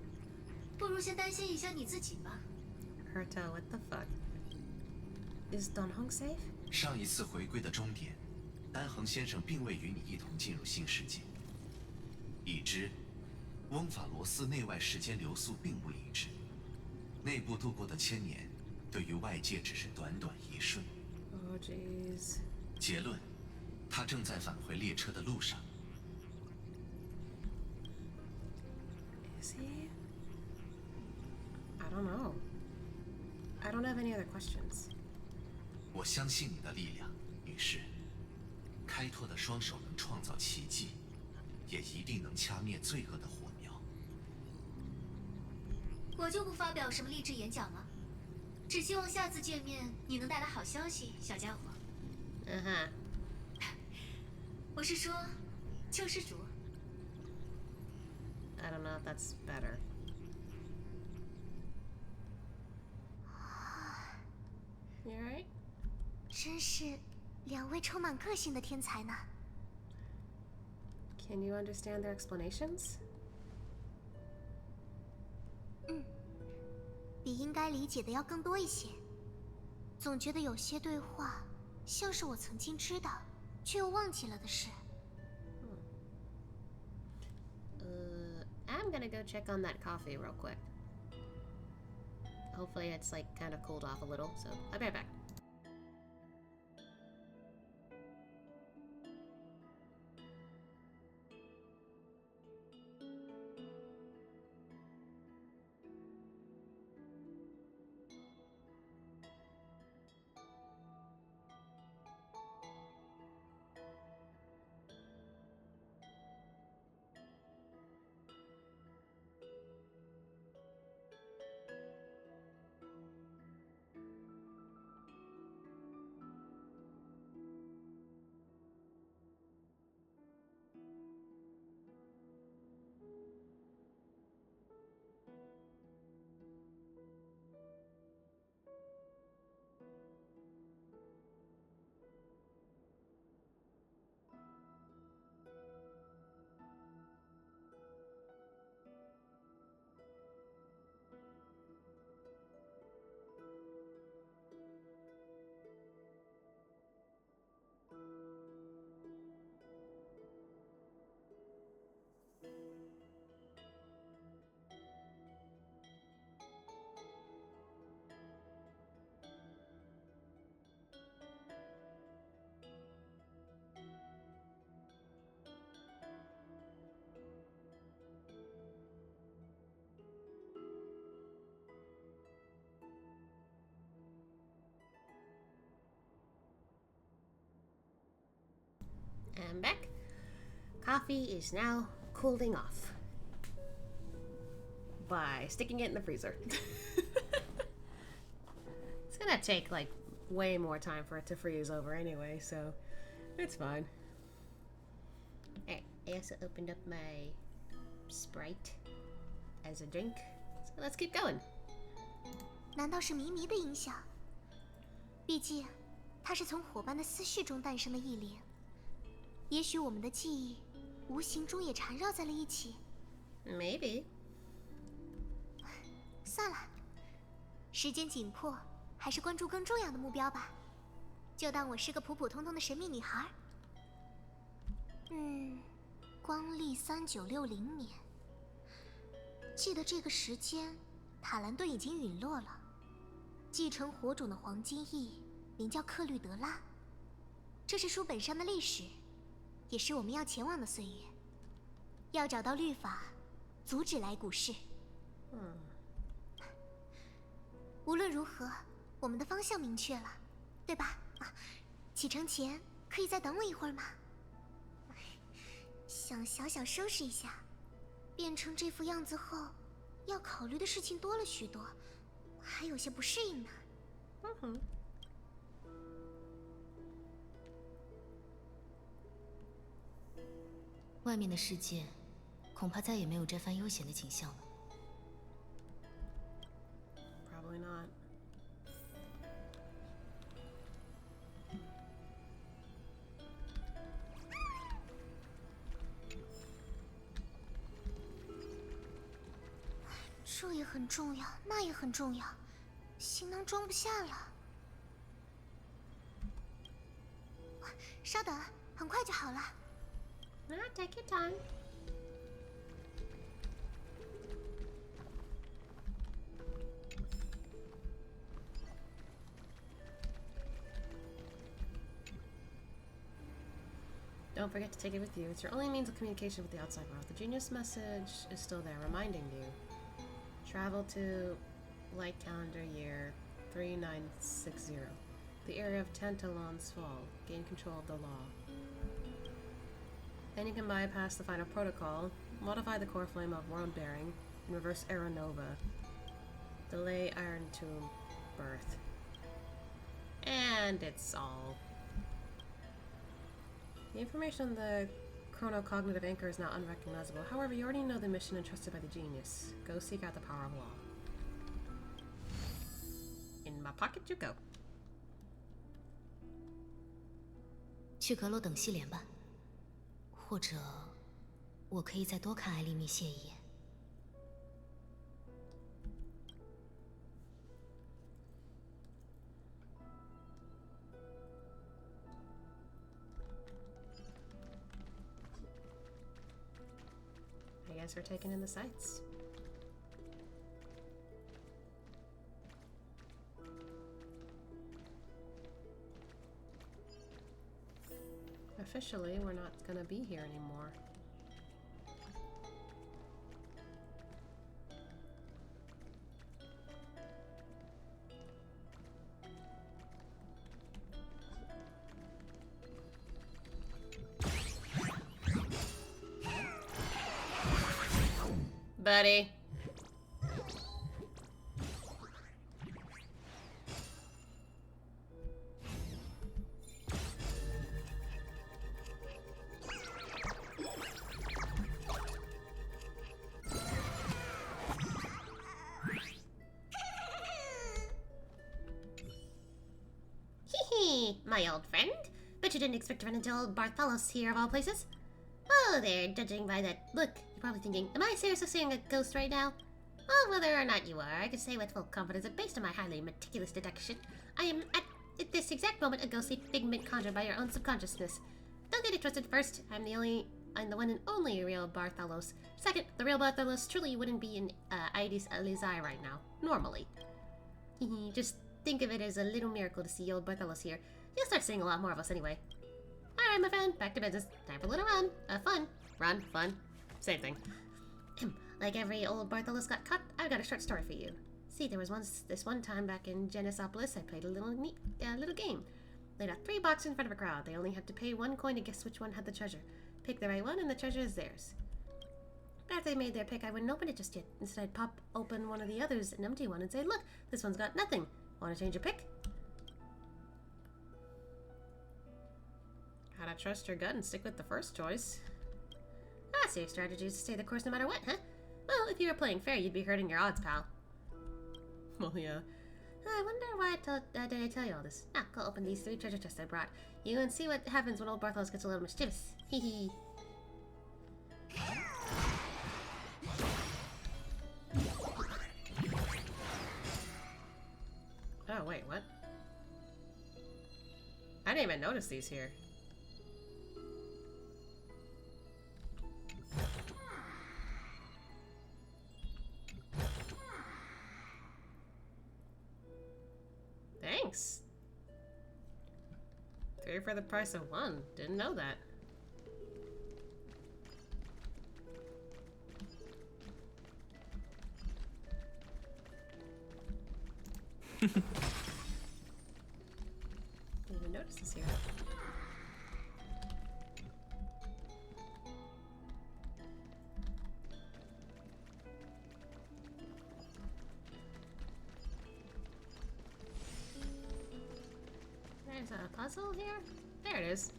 不如先担心一下你自己吧。Herta, what the fuck? Is Danhong safe? 上一次回归的终点，丹恒先生并未与你一同进入新世界。已知，翁法罗斯内外时间流速并不一致，内部度过的1000年，对于外界只是短短一瞬。Oh jeez. 结论，他正在返回列车的路上。Is he? I don't know. I don't have any other questions. 我相信你的力量，女士。开拓的双手能创造奇迹，也一定能掐灭罪恶的火苗。我就不发表什么励志演讲了，只希望下次见面你能带来好消息，小家伙。我是说，救世主。I don't know if that's better. You alright? 真是两位充满个性的天才呢。Can you understand their explanations? 比应该理解的要更多一些。总觉得有些对话像是我曾经知道却又忘记了的事。I'm gonna go check on that coffee real quick. Hopefully it's like kind of cooled off a little, so I'll be right back. I'm back. Coffee is now cooling off by sticking it in the freezer. It's gonna take like way more time for it to freeze over anyway, so It's fine. Alright, I also opened up my Sprite as a drink. So let's keep going. 难道是迷迷的影响？毕竟，它是从伙伴的思绪中诞生的意灵。也许我们的记忆，无形中也缠绕在了一起。Maybe. 算了，时间紧迫，还是关注更重要的目标吧。就当我是个普普通通的神秘女孩。光历3960年，记得这个时间，塔兰顿已经陨落了。继承火种的黄金翼名叫克律德拉，这是书本上的历史，也是我们要前往的岁月。要找到律法，阻止来古世。无论如何，我们的方向明确了，对吧？启程前可以再等我一会儿吗？想小小收拾一下，变成这副样子后，要考虑的事情多了许多，还有些不适应呢。外面的世界，恐怕再也没有这番悠闲的景象了。Probably not. 这也很重要，那也很重要，行囊装不下了。稍等，很快就好了。Take your time. Don't forget to take it with you. It's your only means of communication with the outside world. The genius message is still there, reminding you. Travel to light calendar year 3960. The area of Tantalon's Fall. Gain control of the law. Then you can bypass the final protocol, modify the core flame of world bearing, and reverse Aeronova. Delay Iron Tomb birth. And it's all. The information on the chronocognitive anchor is now unrecognizable. However, you already know the mission entrusted by the genius. Go seek out the power of law. In my pocket you go. 去阁楼等西莲吧，或者我可以再多看艾丽蜜谢一眼。I guess we're taking in the sights. Officially, we're not gonna be here anymore. Buddy. Hee, my old friend. Bet you didn't expect to run into old Bartholos here of all places. Oh, there, judging by that look, you're probably thinking, am I seriously seeing a ghost right now? Well, whether or not you are, I can say with full confidence that based on my highly meticulous deduction, I am at this exact moment a ghostly figment conjured by your own subconsciousness. Don't get it twisted. First, I'm the one and only real Bartholos. Second, the real Bartholos truly wouldn't be in Aedes Alizai right now, normally. Just think of it as a little miracle to see old Bartholos here. You'll start seeing a lot more of us anyway. Alright, my friend, back to business. Time for a little run. Fun. Run, fun. Same thing. Like every old Bartholos got caught, I've got a short story for you. See, there was this one time back in Genesopolis, I played a little game. Laid out 3 boxes in front of a crowd. They only had to pay 1 coin to guess which one had the treasure. Pick the right one, and the treasure is theirs. But after they made their pick, I wouldn't open it just yet. Instead, I'd pop open one of the others, an empty one, and say, look, this one's got nothing. Want to change your pick? Gotta trust your gut and stick with the first choice. Ah, so your strategy is to stay the course no matter what, huh? Well, if you were playing fair, you'd be hurting your odds, pal. Well, yeah. I wonder why did I tell you all this? Ah, go open these 3 treasure chests I brought you and see what happens when old Bartholus gets a little mischievous. Hee hee. Oh, wait, what? I didn't even notice these here. Thanks. 3 for the price of 1. Didn't know that. Didn't even notice this here. There's a puzzle here? There it is.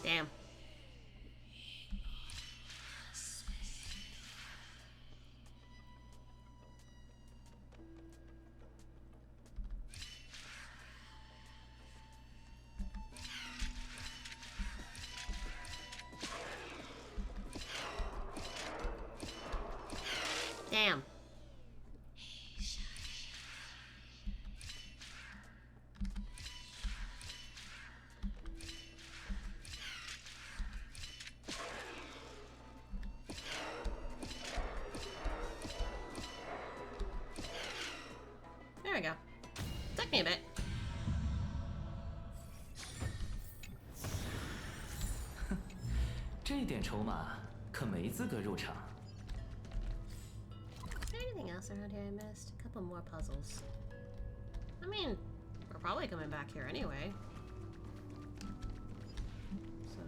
Damn. Damn. There we go. Took me a bit. Is there anything else around here I missed? A couple more puzzles. I mean, we're probably coming back here anyway. So,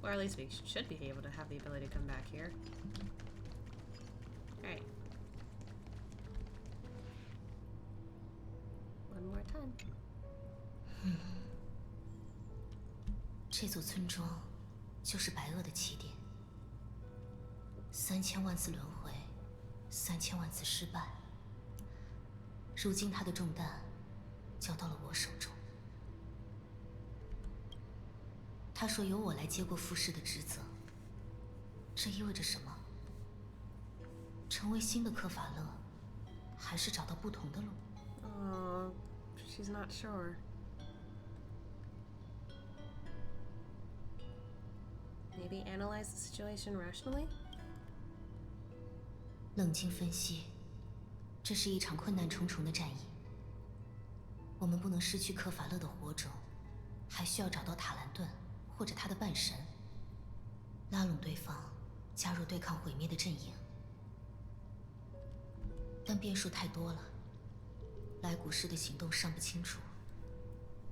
or at least we should be able to have the ability to come back here. Alright. One more time. 这座村庄就是白垩的起点，3000万次轮回，3000万次失败。如今他的重担交到了我手中。他说由我来接过副师的职责，这意味着什么？成为新的克法勒，还是找到不同的路？ She's not sure. Maybe analyze the situation rationally? 冷静分析，这是一场困难重重的战役。我们不能失去克法勒的火种，还需要找到塔兰顿或者他的半神，拉拢对方，加入对抗毁灭的阵营。但变数太多了，来古市的行动尚不清楚。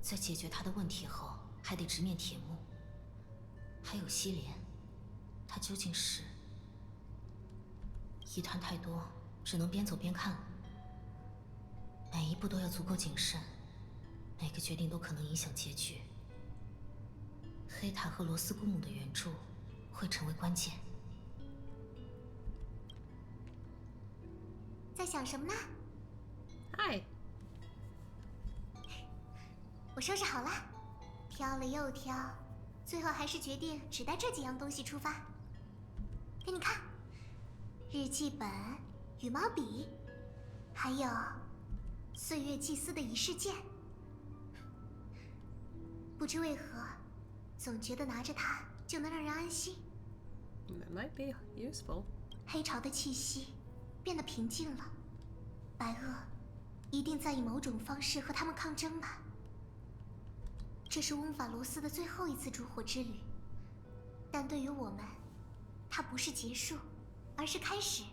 在解决他的问题后，还得直面铁幕。还有西莲，他究竟是……疑团太多，只能边走边看了。每一步都要足够谨慎，每个决定都可能影响结局。黑塔和罗斯姑母的援助会成为关键。在想什么呢？ Hi. 我收拾好了，挑了又挑，最后还是决定只带这几样东西出发。给你看，日记本、羽毛笔，还有岁月祭司的仪式剑。不知为何，总觉得拿着它就能让人安心。That might be useful. 黑潮的气息变得平静了，白恶一定在以某种方式和他们抗争吧。这是翁法罗斯的最后一次烛火之旅，但对于我们，它不是结束，而是开始。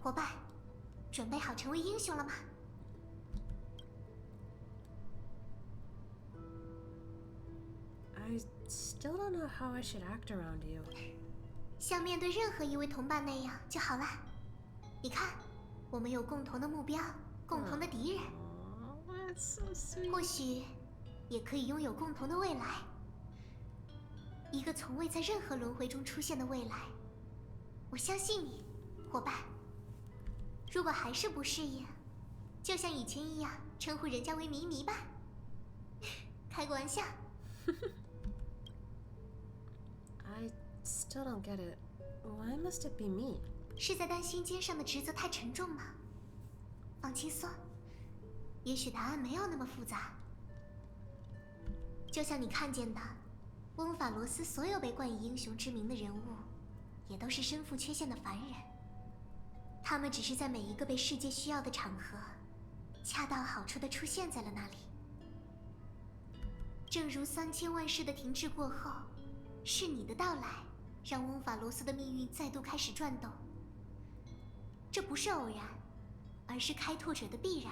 伙伴，准备好成为英雄了吗？I still don't know how I should act around you. 像面对任何一位同伴那样就好了。你看，我们有共同的目标，共同的敌人。That's so sweet. 或许也可以拥有共同的未来，一个从未在任何轮回中出现的未来。我相信你，伙伴。如果还是不适应，就像以前一样称呼人家为迷迷吧。开个玩笑。I still don't get it. Why must it be me? 是在担心肩上的职责太沉重吗？放轻松，也许答案没有那么复杂。就像你看见的，翁法罗斯所有被冠以英雄之名的人物，也都是身负缺陷的凡人。他们只是在每一个被世界需要的场合，恰到好处地出现在了那里。正如3000万世的停滞过后，是你的到来，让翁法罗斯的命运再度开始转动。这不是偶然，而是开拓者的必然。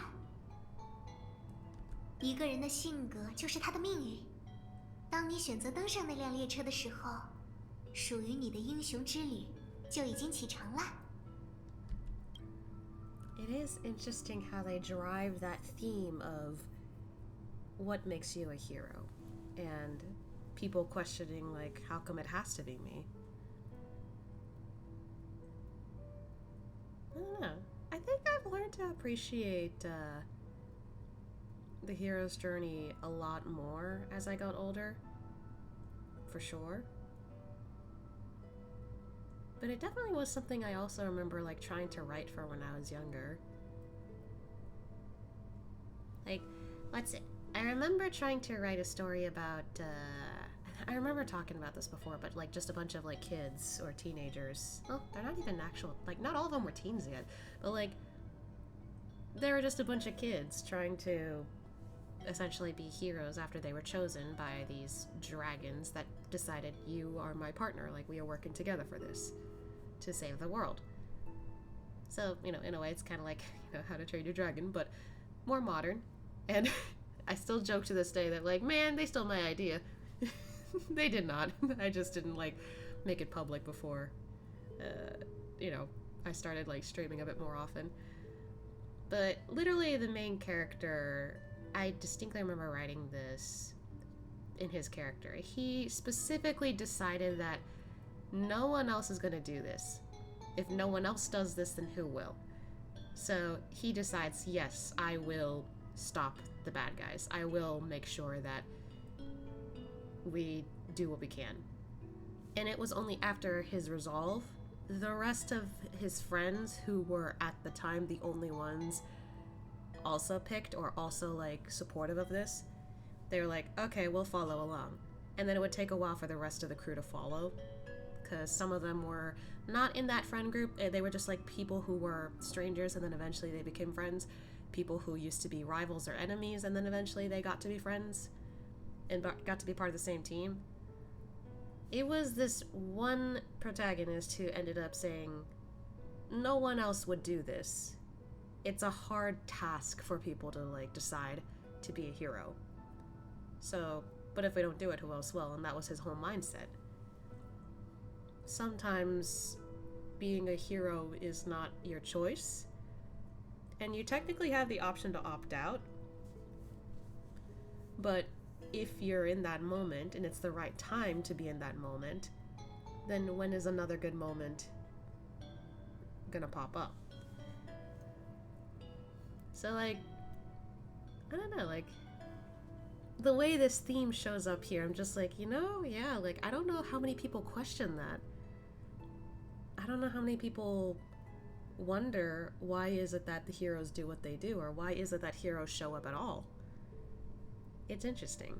一个人的性格就是他的命运。当你选择登上那辆列车的时候，属于你的英雄之旅就已经启程了。It is interesting how they drive that theme of what makes you a hero, and people questioning, like, how come it has to be me? I don't know. I think I've learned to appreciate the hero's journey a lot more as I got older, for sure. But it definitely was something I also remember, like, trying to write for when I was younger. Like, what's it? I remember trying to write a story about, I remember talking about this before, but, like, just a bunch of, like, kids or teenagers. Well, they're not even actual, like, not all of them were teens yet, but, like, they were just a bunch of kids trying to essentially be heroes after they were chosen by these dragons that decided, you are my partner, like, we are working together for this, to save the world. So, you know, in a way, it's kind of like, you know, How to Train Your Dragon, but more modern. And I still joke to this day that, like, man, they stole my idea. They did not. I just didn't, like, make it public before, you know, I started, like, streaming a bit more often. But literally the main character, I distinctly remember writing this in his character. He specifically decided that no one else is going to do this. If no one else does this, then who will? So he decides, yes, I will stop the bad guys. I will make sure that we do what we can. And it was only after his resolve, the rest of his friends, who were at the time the only ones also picked or also, like, supportive of this, they were like, okay, we'll follow along. And then it would take a while for the rest of the crew to follow, because some of them were not in that friend group. They were just, like, people who were strangers, and then eventually they became friends. People who used to be rivals or enemies, and then eventually they got to be friends and got to be part of the same team. It was this one protagonist who ended up saying, no one else would do this. It's a hard task for people to, like, decide to be a hero. So, but if we don't do it, who else will? And that was his whole mindset. Sometimes being a hero is not your choice, and you technically have the option to opt out. But if you're in that moment and it's the right time to be in that moment, then when is another good moment gonna pop up? So, like, I don't know, like, the way this theme shows up here, I'm just like, you know, yeah, like, I don't know how many people question that. I don't know how many people wonder why is it that the heroes do what they do, or why is it that heroes show up at all. It's interesting.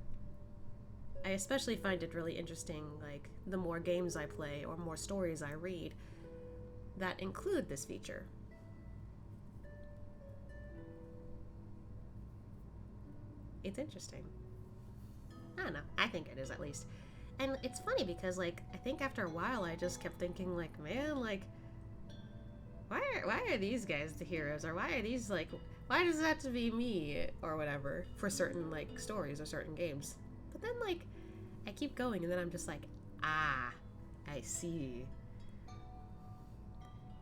I especially find it really interesting, like, the more games I play or more stories I read that include this feature. It's interesting. I don't know. I think it is, at least. And it's funny because, like, I think after a while I just kept thinking, like, man, like, why are these guys the heroes? Or why are these, like, why does it have to be me? Or whatever, for certain, like, stories or certain games. But then, like, I keep going and then I'm just like, ah, I see.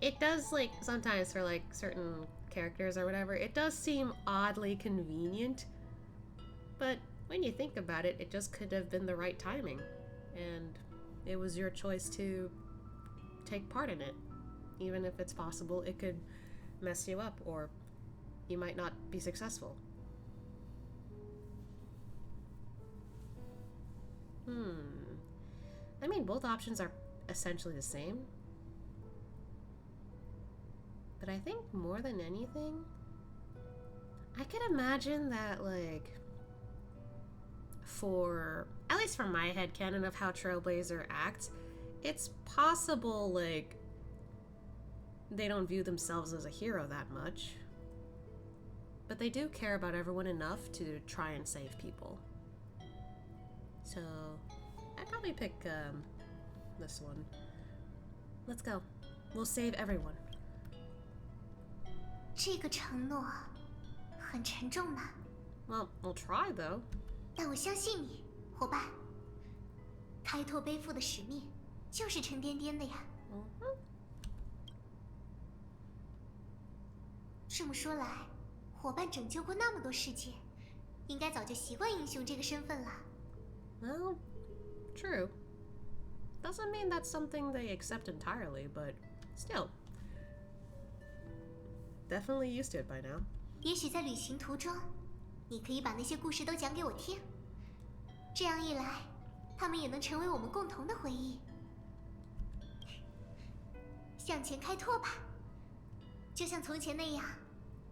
It does, like, sometimes for, like, certain characters or whatever, it does seem oddly convenient. But when you think about it, it just could have been the right timing. And it was your choice to take part in it. Even if it's possible, it could mess you up, or you might not be successful. I mean, both options are essentially the same. But I think more than anything, I could imagine that, like, for, at least from my headcanon of how Trailblazer acts, it's possible, like, they don't view themselves as a hero that much. But they do care about everyone enough to try and save people. So, I'd probably pick, this one. Let's go. We'll save everyone. 这个承诺很沉重呢。 Well, we'll try, though. 但我相信你，伙伴。开拓背负的使命就是沉甸甸的呀。这么说来，伙伴拯救过那么多世界，应该早就习惯英雄这个身份了。 Well, true. Doesn't mean that's something they accept entirely, but still. Definitely used to it by now. 也许在旅行途中，你可以把那些故事都讲给我听。这样一来，他们也能成为我们共同的回忆。向前开拓吧，就像从前那样，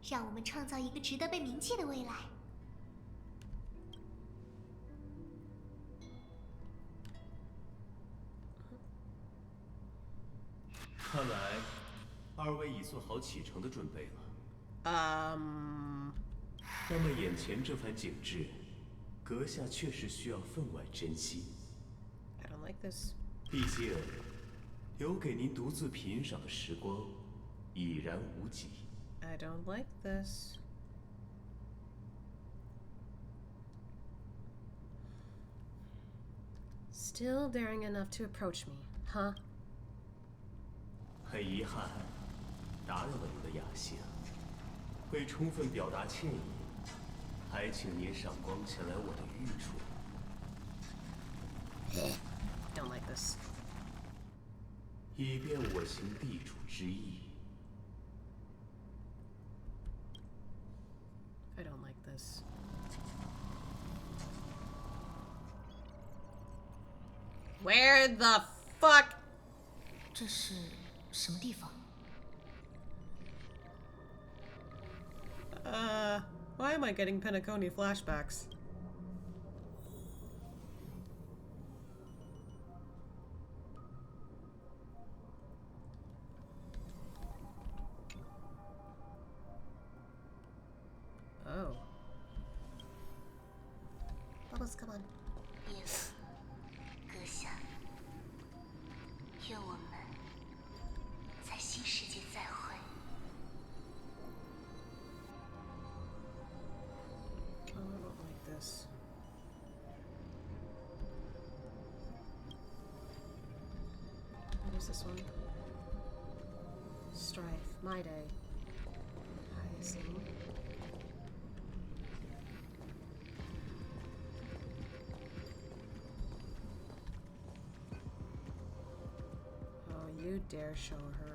让我们创造一个值得被铭记的未来。 看来，二位已做好启程的准备了。那么眼前这番景致，阁下确实需要分外珍惜。I don't like this. 毕竟，留给您独自品赏的时光，已然无几。I don't like this. Still daring enough to approach me, huh? 很遗憾，打扰了你的雅兴。为充分表达歉意，还请您赏光前来我的寓处。Don't like this. 以便我行地主之谊。I don't like this. Where the fuck? 这是什么地方？ Why am I getting Penacony flashbacks? Oh. Bubbles, come on. Yes. 阁下，愿我们在新世界再会。 I don't like this. What is this one? Strife. My day. I see. Oh, you dare show her.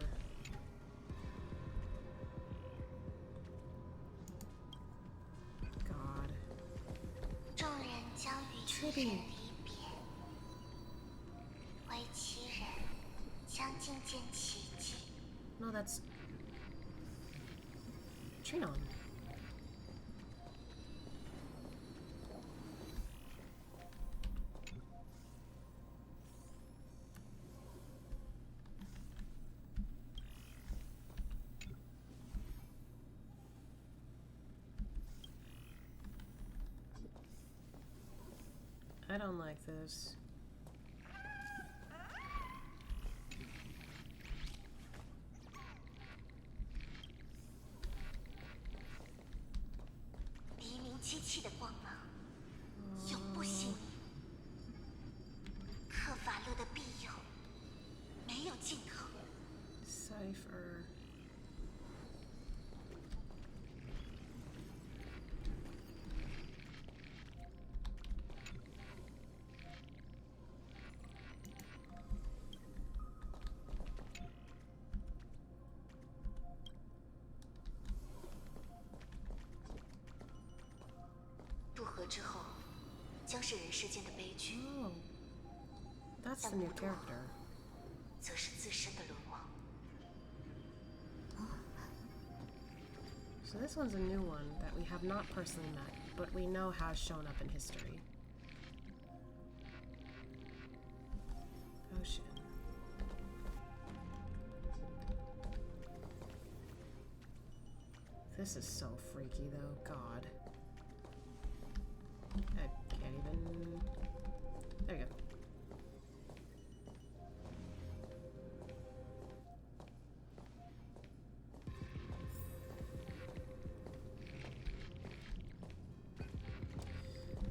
众人离别，为其人将觐见奇迹。 No, that's Trinon. I don't like this. 黎明机器的光芒，永不熄灭。克法勒的庇佑，没有尽头。 Cipher. Oh, that's the new character. 则是自身的沦亡。 So this one's a new one that we have not personally met, but we know has shown up in history. Ocean. This is so freaky though, God. I can't even... There you go.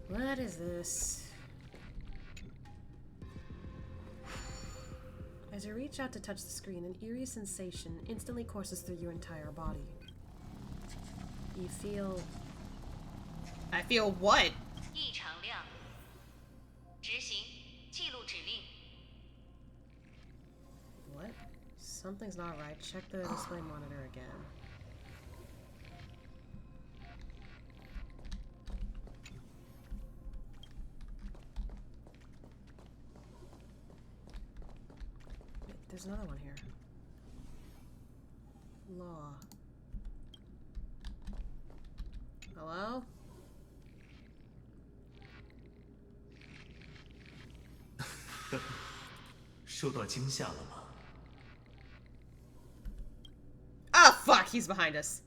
What is this? As you reach out to touch the screen, an eerie sensation instantly courses through your entire body. You feel... I feel what? 异常亮。执行，记录指令。 What? Something's not right. Check the display monitor again. Wait, there's another one here. Law. Hello? 受到惊吓了吗？ Ah, fuck! He's behind us.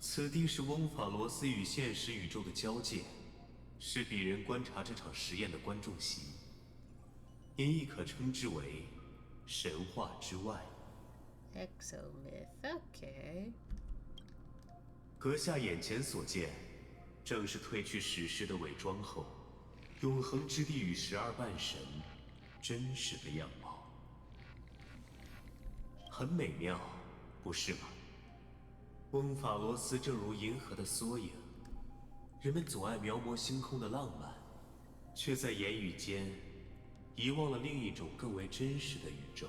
此地是翁法罗斯与现实宇宙的交界，是鄙人观察这场实验的观众席，因亦可称之为神话之外。 Exomyth. Okay. 阁下眼前所见，正是褪去史诗的伪装后，永恒之地与12半神真实的样貌，很美妙，不是吗？翁法罗斯正如银河的缩影，人们总爱描摹星空的浪漫，却在言语间遗忘了另一种更为真实的宇宙。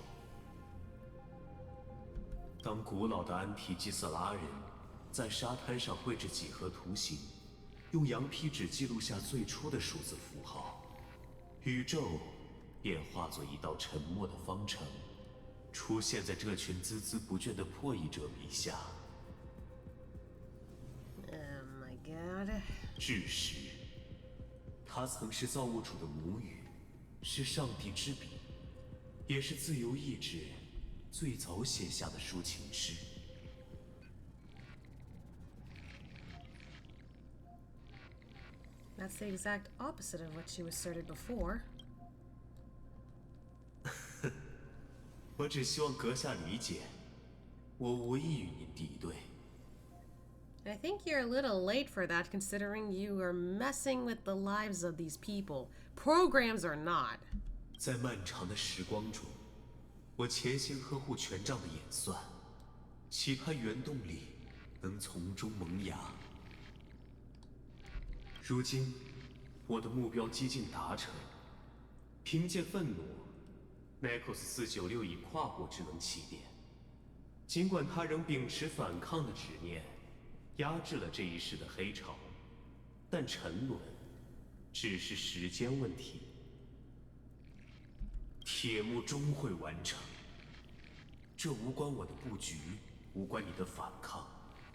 当古老的安提基瑟拉人在沙滩上绘制几何图形，用羊皮纸记录下最初的数字符号，宇宙便化作一道沉默的方程，出现在这群孜孜不倦的破译者笔下。Oh my god. 至实，它曾是造物主的母语，是上帝之笔，也是自由意志最早写下的抒情诗。 That's the exact opposite of what you asserted before. 我只希望阁下理解，我无意与您敌对。 I think you're a little late for that, considering you are messing with the lives of these people. Programs are not. 在漫长的时光中，我潜心呵护权杖的演算，期盼原动力能从中萌芽。如今，我的目标几近达成。凭借愤怒 ，Necros 496已跨过智能起点，尽管他仍秉持反抗的执念，压制了这一世的黑潮，但沉沦只是时间问题。铁幕终会完成，这无关我的布局，无关你的反抗，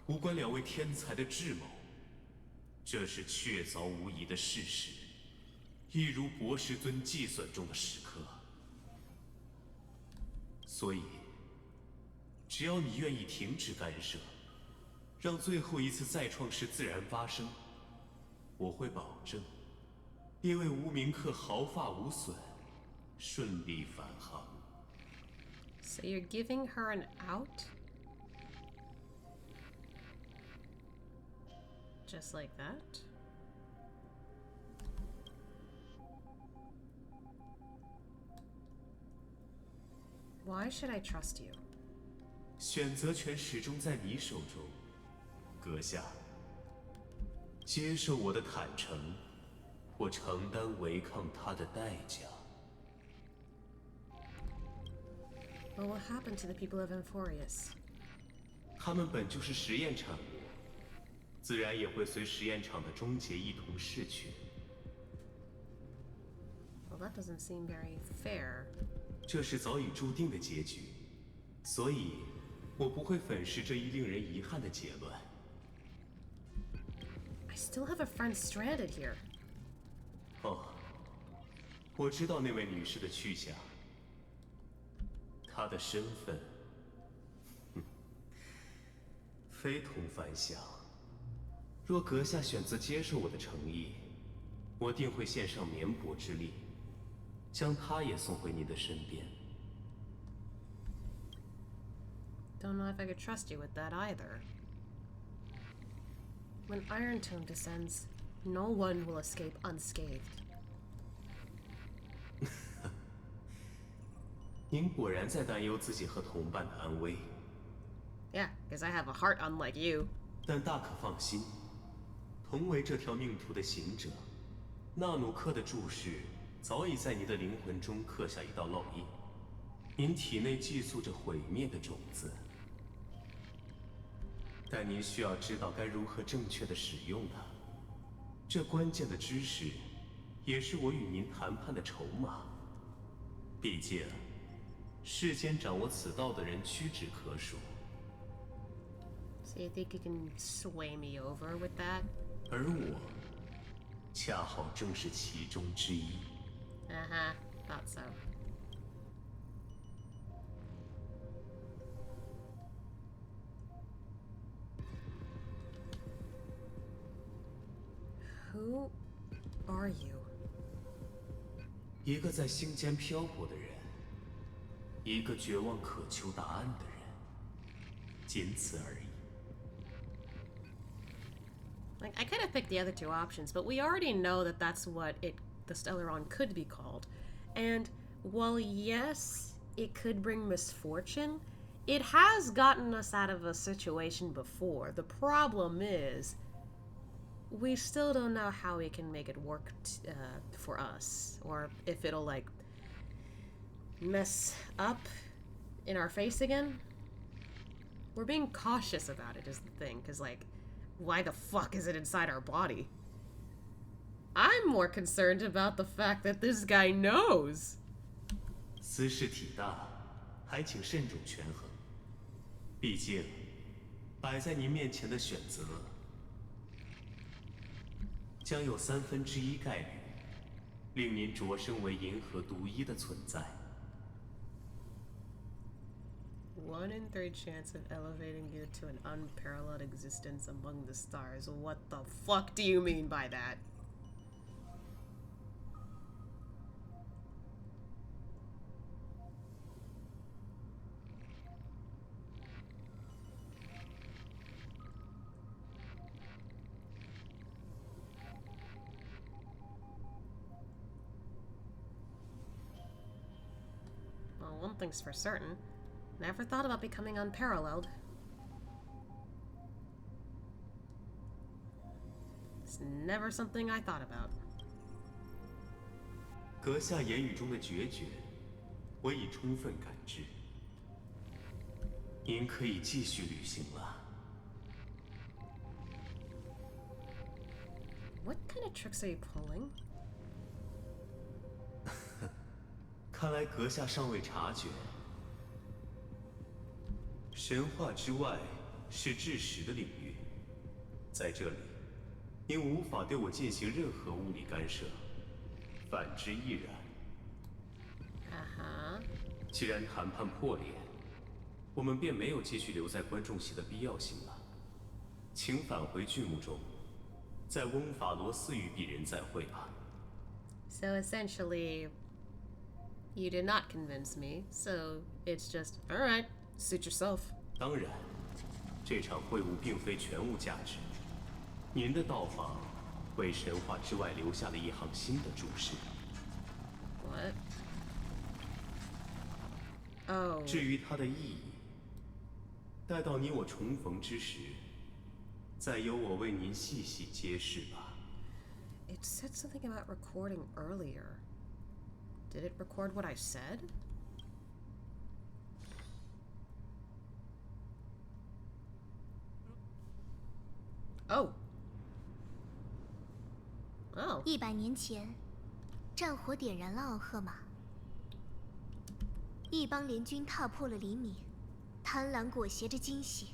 无关两位天才的智谋，这是确凿无疑的事实，一如博士尊计算中的时刻。所以，只要你愿意停止干涉，让最后一次再创世自然发生，我会保证，因为无名客毫发无损，顺利返航。So you're giving her an out? Just like that? Why should I trust you? 选择权始终在你手中，阁下。接受我的坦诚，或承担违抗他的代价。Well, what happened to the people of Amphoreus? 他们本就是实验产物，自然也会随实验场的终结一同逝去。Well, that doesn't seem very fair. 这是早已注定的结局，所以我不会粉饰这一令人遗憾的结论。I still have a friend stranded here. 哦，我知道那位女士的去向，她的身份，非同凡响。若阁下选择接受我的诚意，我定会献上绵薄之力，将她也送回你的身边。Don't know if I could trust you with that either. When Iron Tone descends, no one will escape unscathed. 您果然在担忧自己和同伴的安危。Yeah, because I have a heart unlike you. 但大可放心，同为这条命途的行者，纳努克的注视早已在你的灵魂中刻下一道烙印，您体内寄宿着毁灭的种子。但您需要知道该如何正确的使用它，这关键的知识，也是我与您谈判的筹码。毕竟，世间掌握此道的人屈指可数。So you think you can sway me over with that? 而我，恰好正是其中之一。Uh-huh, thought so. Who are you? 一个在星间漂泊的人，一个绝望渴求答案的人，仅此而已。Like, I could have picked the other two options, but we already know that that's what the Stellaron could be called. And while yes, it could bring misfortune, it has gotten us out of a situation before. The problem is, we still don't know how we can make it work for us, or if it'll like mess up in our face again. We're being cautious about it is the thing, because like, why the fuck is it inside our body? I'm more concerned about the fact that this guy knows. 私事体大，还请慎重权衡。毕竟，摆在您面前的选择，将有1/3概率，令您擢升为银河独一的存在。1 in 3 chance of elevating you to an unparalleled existence among the stars. What the fuck do you mean by that? Well, one thing's for certain. Never thought about becoming unparalleled. It's never something I thought about. 阁下言语中的决绝，我已充分感知。您可以继续旅行了。What kind of tricks are you pulling? 看来阁下尚未察觉，神话之外是至实的领域，在这里，您无法对我进行任何物理干涉，反之亦然。既然谈判破裂，我们便没有继续留在观众席的必要性了，请返回剧目中，在翁法罗斯与鄙人再会吧。So essentially, you did not convince me, so it's just, alright, suit yourself. 当然，这场会晤并非全无价值。您的到访，为神话之外留下了一行新的注释。What? Oh. 至于它的意义，待到你我重逢之时，再由我为您细细揭示吧。It said something about recording earlier. Did it record what I said? Oh. Oh. 100年前，战火点燃了奥赫玛。一帮联军踏破了黎明，贪婪裹挟着惊喜，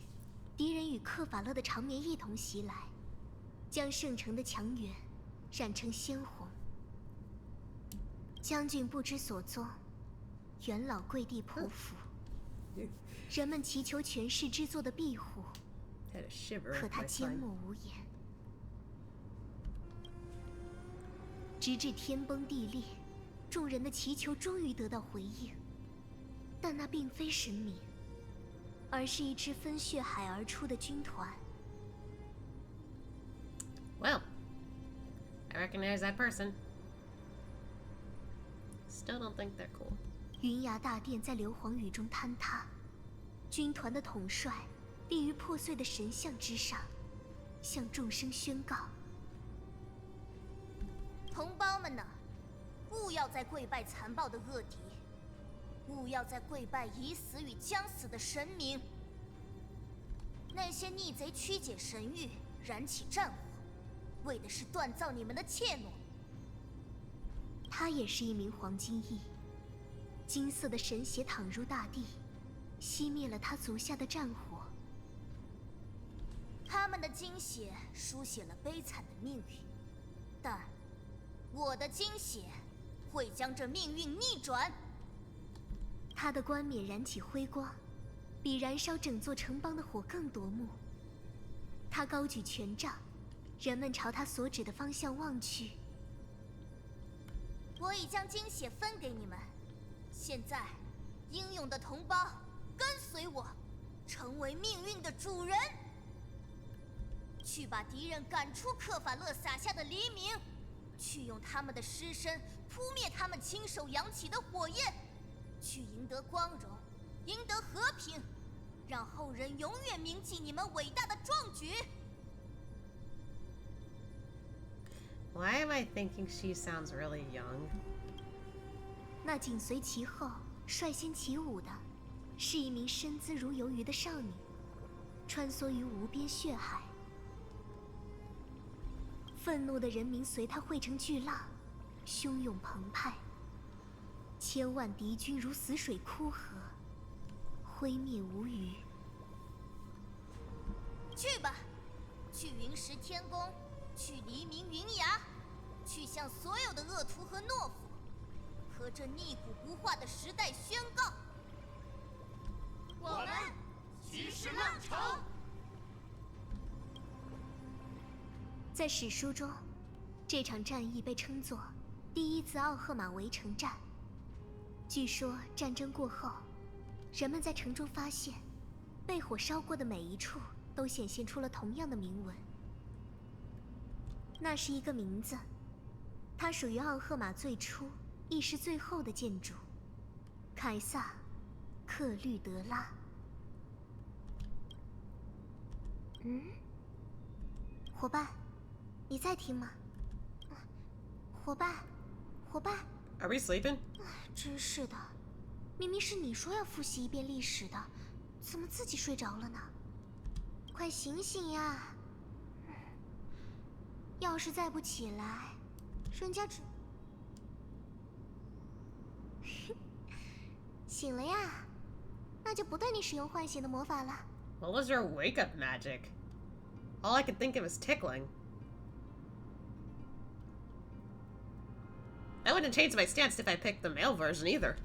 敌人与克法勒的长眠一同袭来，将圣城的墙垣染成鲜红。将军不知所踪，元老跪地匍匐，人们祈求权势之作的庇护，可他缄默无言。直至天崩地裂，众人的祈求终于得到回应。但那并非神明，而是一支分血海而出的军团。Well, I recognize that person. Still don't think they're cool. 云崖大殿在硫磺雨中坍塌，军团的统帅立于破碎的神像之上，向众生宣告：同胞们呐，勿要再跪拜残暴的恶敌。勿要再跪拜已死与将死的神明。那些逆贼曲解神谕，燃起战火，为的是锻造你们的怯懦。他也是一名黄金翼，金色的神血淌入大地，熄灭了他足下的战火。他们的精血书写了悲惨的命运，但我的精血会将这命运逆转。他的冠冕燃起辉光，比燃烧整座城邦的火更夺目。他高举权杖，人们朝他所指的方向望去。我已将精血分给你们，现在，英勇的同胞，跟随我，成为命运的主人。去把敌人赶出克法勒撒下的黎明，去用他们的尸身扑灭他们亲手扬起的火焰。去赢得光荣，赢得和平，让后人永远铭记你们伟大的壮举。Why am I thinking she sounds really young? 那紧随其后、率先起舞的，是一名身姿如游鱼的少女，穿梭于无边血海。愤怒的人民随她汇成巨浪，汹涌澎湃。千万敌军如死水枯涸，灰灭无余。去吧，去云石天宫，去黎明云崖，去向所有的恶徒和懦夫，和这逆古不化的时代宣告：我们骑士浪潮。在史书中，这场战役被称作第一次奥赫玛围城战。据说战争过后，人们在城中发现，被火烧过的每一处都显现出了同样的铭文。那是一个名字，它属于奥赫玛最初亦是最后的建筑——凯撒·克律德拉。伙伴，你在听吗？伙伴。 Are we sleeping? 真是的，明明是你说要复习一遍历史的，怎么自己睡着了呢？快醒醒呀！要是再不起来，人家只……醒了呀，那就不对你使用唤醒的魔法了。What was your wake-up magic? All I could think of is tickling. I wouldn't change my stance if I picked the male version either.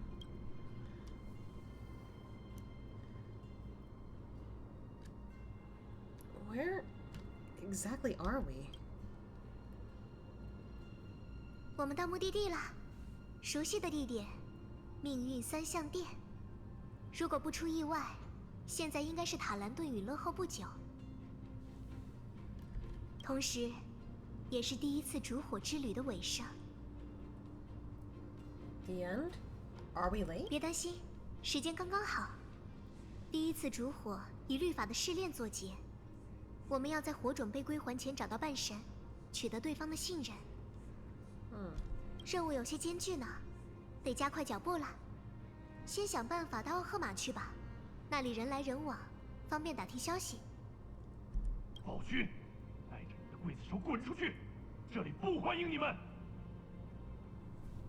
Where exactly are we? 我们到目的地了，熟悉的地点，命运三象殿。如果不出意外，现在应该是塔兰顿陨落后不久，同时，也是第一次烛火之旅的尾声。The end? Are we late? 别担心，时间刚刚好。第一次烛火以律法的试炼作结，我们要在火种被归还前找到半神，取得对方的信任。任务有些艰巨呢，得加快脚步了。先想办法到奥赫玛去吧，那里人来人往，方便打听消息。暴君，带着你的刽子手滚出去！这里不欢迎你们！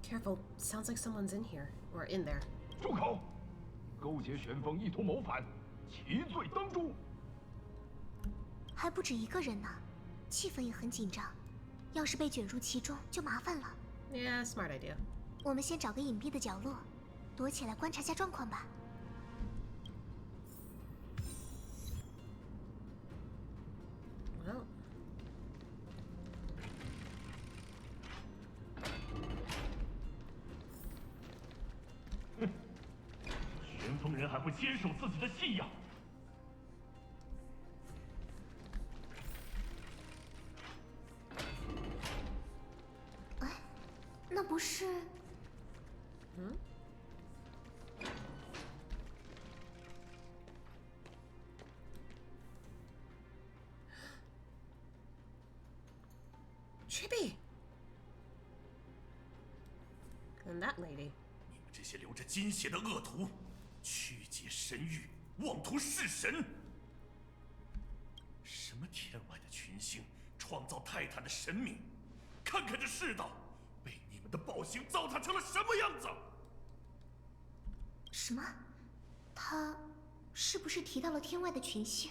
Careful, sounds like someone's in here. Or in there. 住口！勾结旋风一同谋反，其罪当诛。还不止一个人呢，气氛也很紧张。要是被卷入其中，就麻烦了。Yeah, smart idea. 我们先找个隐蔽的角落，躲起来观察下状况吧。Well. 旋风人还不坚守自己的信仰？哎，那不是……Chibi! And that lady. 你们这些流着金血的恶徒，曲解神谕，妄图弑神！什么天外的群星，创造泰坦的神明，看看这世道，被你们的暴行糟蹋成了什么样子！什么？他是不是提到了天外的群星？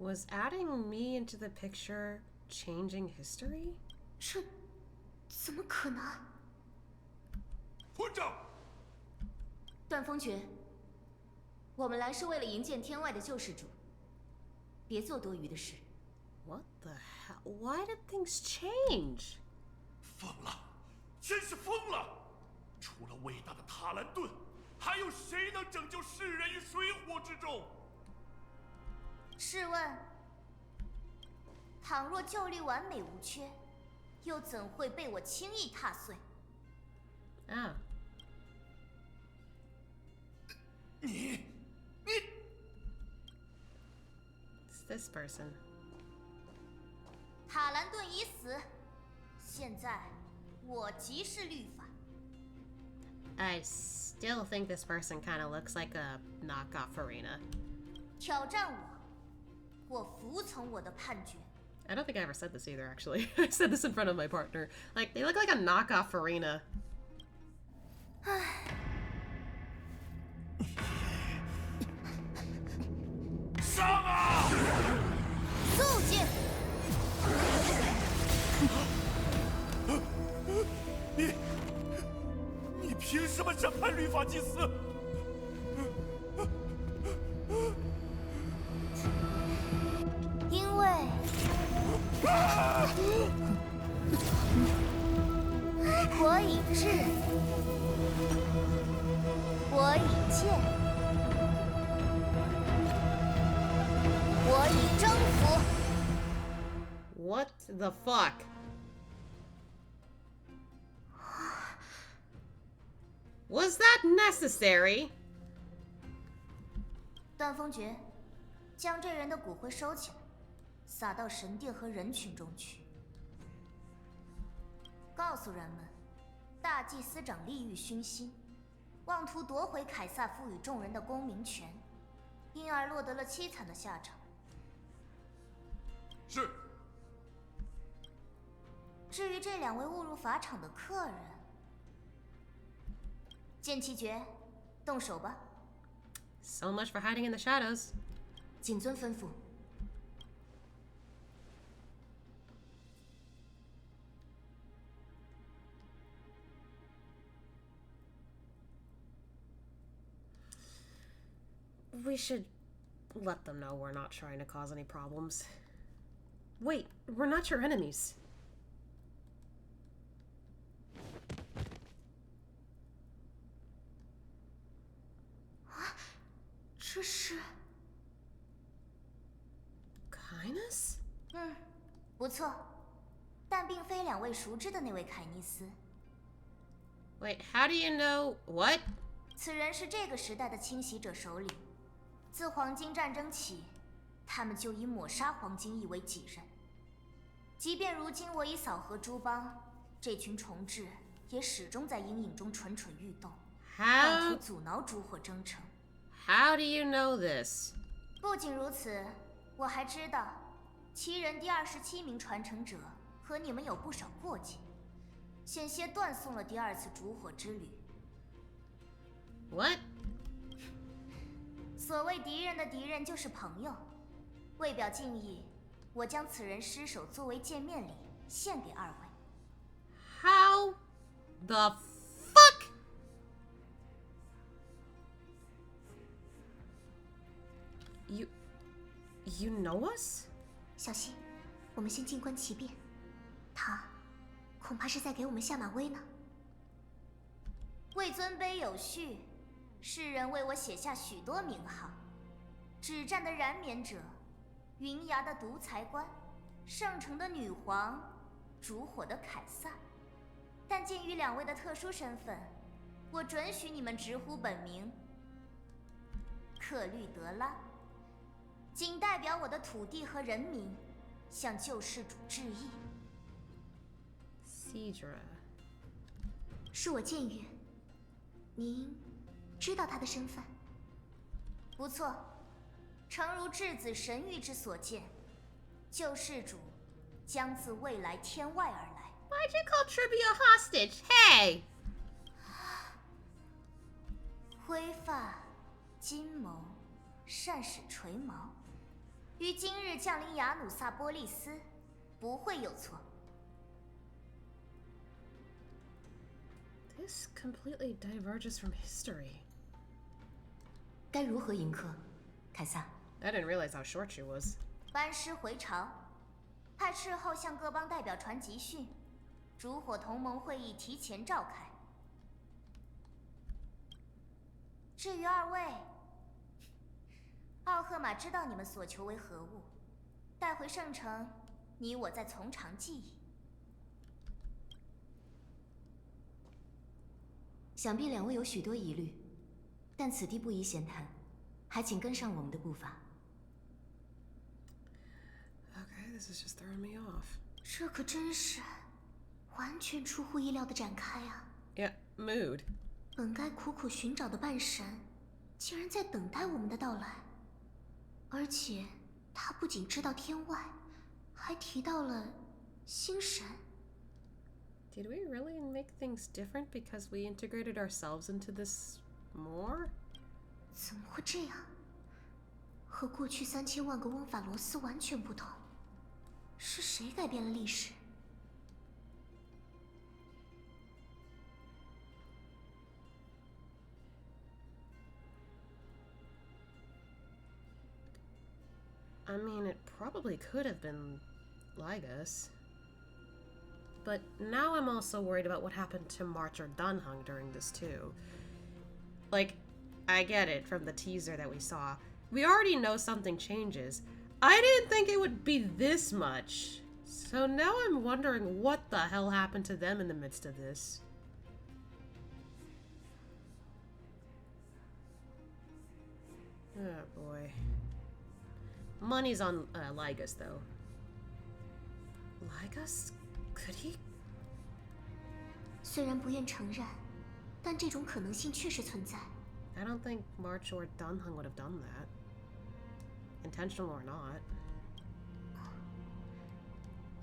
Was adding me into the picture changing history? 这怎么可能？混账！断风诀，我们来是为了迎见天外的救世主，别做多余的事。What the hell? Why did things change? 疯了，真是疯了！除了伟大的塔兰顿，还有谁能拯救世人于水火之中？ 试问，倘若旧律完美无缺，又怎会被我轻易踏碎？啊！你 It's this person. 塔兰顿已死，现在我即是律法。 I still think this person kind of looks like a knockoff Arena. 挑战我。 我服从我的判决。 I don't think I ever said this either, actually. I said this in front of my partner. Like, they look like a knockoff Arena. 上啊！肃静！你凭什么审判律法祭司？ 因为，我已至，我已见，我已征服。What the fuck? Was that necessary? 断风诀，将这人的骨灰收起来。 撒到神殿和人群中去，告诉人们，大祭司长利欲熏心，妄图夺回凯撒赋予众人的公民权，因而落得了凄惨的下场。是。至于这2位误入法场的客人，见其诀，动手吧。So much for hiding in the shadows. 谨遵吩咐。We should let them know we're not trying to cause any problems. Wait, we're not your enemies. Kindness? 不错，但并非2位熟知的那位凯尼斯。Wait, how do you know what? 此人是这个时代的清洗者首领。自黄金战争起，他们就以抹杀黄金义为己任。即便如今我已扫核诸邦，这群虫豸也始终在阴影中蠢蠢欲动，妄图阻挠烛火征程。How do you know this? 不仅如此，我还知道，齐人第27名传承者和你们有不少过节，险些断送了第2次烛火之旅。What? 所谓敌人的敌人就是朋友，为表敬意，我将此人尸首作为见面礼献给2位。How the fuck? You know us? 小心，我们先静观其变。他恐怕是在给我们下马威呢。为尊卑有序，世人为我写下许多名号：止战的燃冕者，云崖的独裁官，圣城的女皇，烛火的凯撒。但鉴于2位的特殊身份，我准许你们直呼本名克律德拉，仅代表我的土地和人民，向救世主致意。Cedra， 恕我僭越，您知道他的身份？不错，诚如质子神谕之所见，救世主将自未来天外而来。Why'd you call Trivia hostage? Hey! 灰发，金眸，善使垂矛，于今日降临雅努萨波利斯，不会有错。This completely diverges from history. 该如何迎客，凯撒？ I didn't realize how short she was. 班师回朝，派斥候向各邦代表传集训，烛火同盟会议提前召开。至于2位，奥赫玛知道你们所求为何物，带回圣城，你我再从长计议。想必2位有许多疑虑，但此地不宜闲谈，还请跟上我们的步伐。Okay, this is just throwing me off. 这可真是完全出乎意料的展开啊 ！Yeah, mood. 本该苦苦寻找的半神，竟然在等待我们的到来，而且他不仅知道天外，还提到了星神。Did we really make things different because we integrated ourselves into this more? 怎么会这样？和过去3000万个翁法罗斯完全不同。是谁改变了历史？ I mean, it probably could have been Ligus. But now I'm also worried about what happened to March or Dunhung during this too. Like, I get it from the teaser that we saw. We already know something changes. I didn't think it would be this much. So now I'm wondering what the hell happened to them in the midst of this. Oh boy. Money's on Ligus, though. Ligus? Could he? 虽然不愿承认，但这种可能性确实存在。I don't think March or Dunhung would have done that. Intentional or not.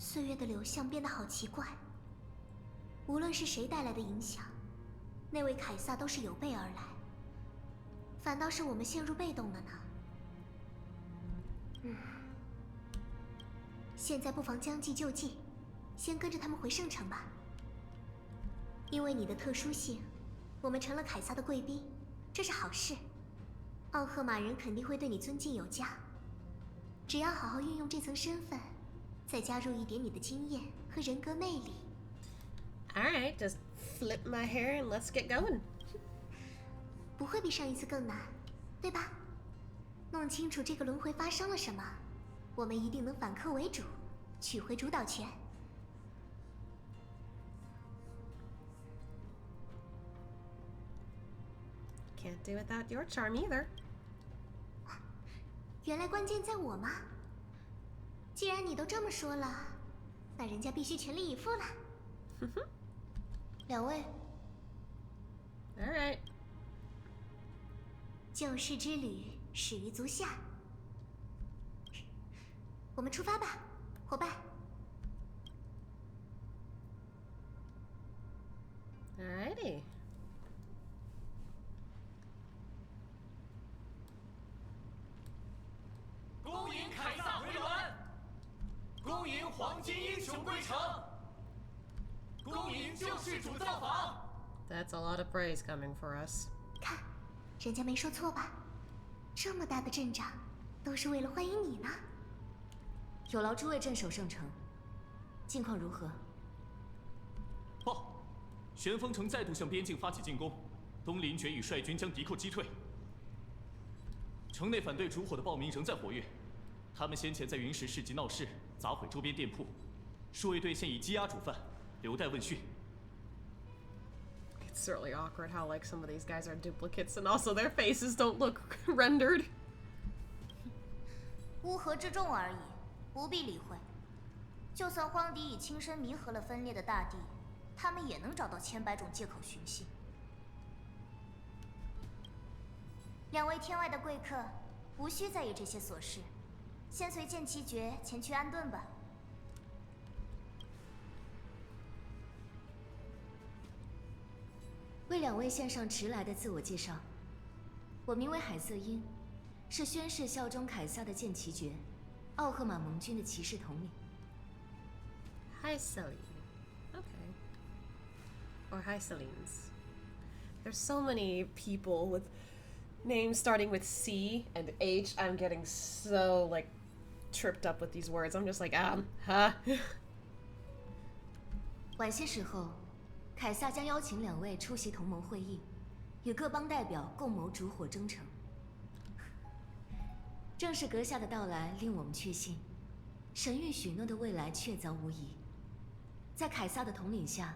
岁月的流向变得好奇怪。无论是谁带来的影响，那位凯撒都是有备而来，反倒是我们陷入被动了呢。现在不妨将计就计，先跟着他们回圣城吧。因为你的特殊性，我们成了凯撒的贵宾，这是好事。奥赫马人肯定会对你尊敬有加。只要好好运用这层身份，再加入一点你的经验和人格魅力。Alright, just flip my hair and let's get going. 不会比上一次更难，对吧？弄清楚这个轮回发生了什么，我们一定能反客为主，取回主导权。Can't do without your charm either. 原来关键在我吗？既然你都这么说了，那人家必须全力以赴了。两位 Alright. 救世之旅始于足下，我们出发吧，伙伴。Alrighty. 恭迎凯撒回銮，恭迎黄金英雄归城，恭迎救世主造访。That's a lot of praise coming for us. 看，人家没说错吧？这么大的阵仗，都是为了欢迎你呢。有劳诸位镇守圣城，近况如何？报，玄风城再度向边境发起进攻，东林爵与率军将敌寇击退。城内反对烛火的暴民仍在活跃，他们先前在云石市集闹事，砸毁周边店铺，数位队现已羁押主犯，留待问讯。It's really awkward how like some of these guys are duplicates and also their faces don't look rendered. 乌合之众而已，不必理会。就算荒敌已亲身弥合了分裂的大地，他们也能找到千百种借口寻衅。两位天外的贵客，无需在意这些琐事，先随剑奇爵前去安顿吧。为两位献上迟来的自我介绍，我名为海瑟因，是宣誓效忠凯撒的剑奇爵，奥赫马盟军的骑士统领。Hi, Celine. Okay. Or hi, Celines. There's so many people with names starting with C and H. I'm getting so, like, tripped up with these words. I'm just like, huh? 晚些时候，凯撒将邀请两位出席同盟会议，与各邦代表共谋烛火征程。正是阁下的到来令我们确信，神谕许诺的未来确凿无疑。在凯撒的统领下，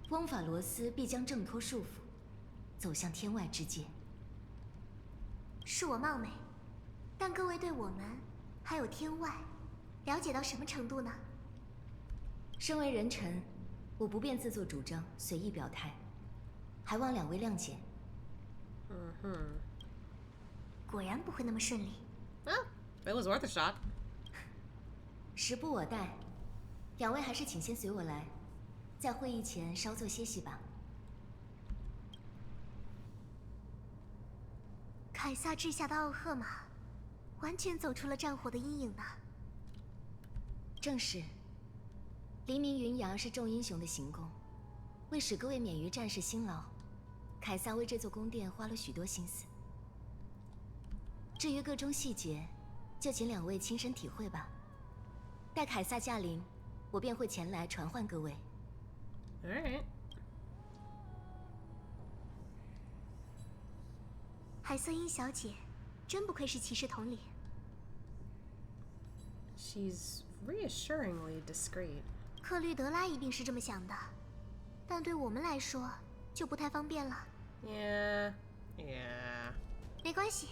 翁法罗斯必将挣脱束缚，走向天外之界。恕我冒昧，但各位对我们还有天外了解到什么程度呢？身为人臣，我不便自作主张，随意表态，还望两位谅解。果然不会那么顺利。Well, it was worth a shot. 时不我待，两位还是请先随我来，在会议前稍作歇息吧。凯撒治下的奥赫马，完全走出了战火的阴影呢。正是。黎明云崖是众英雄的行宫，为使各位免于战事辛劳，凯撒为这座宫殿花了许多心思。至于各中细节，就请两位亲身体会吧。待凯撒驾临，我便会前来传唤各位。Alright. 海瑟因小姐，真不愧是骑士统领。She's reassuringly discreet. 克律德拉一定是这么想的，但对我们来说就不太方便了。Yeah. 没关系，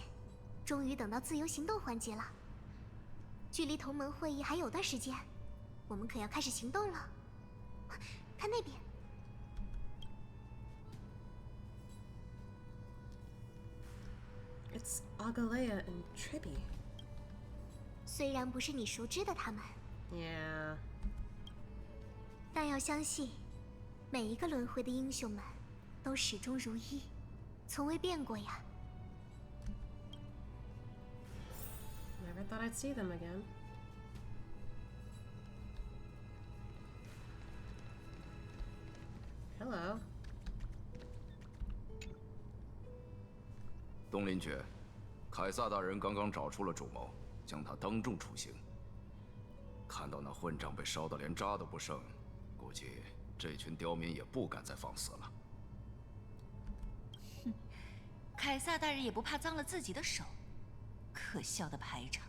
终于等到自由行动环节了。距离同盟会议还有段时间，我们可要开始行动了。看那边。It's Agalea and Tribby. 虽然不是你熟知的他们， Yeah. 但要相信，每一个轮回的英雄们都始终如一，从未变过呀。Never thought I'd see them again. Hello. 东林爵，凯撒大人刚刚找出了主谋，将他当众处刑。看到那混账被烧得连渣都不剩，估计这群刁民也不敢再放肆了。哼，凯撒大人也不怕脏了自己的手，可笑的排场。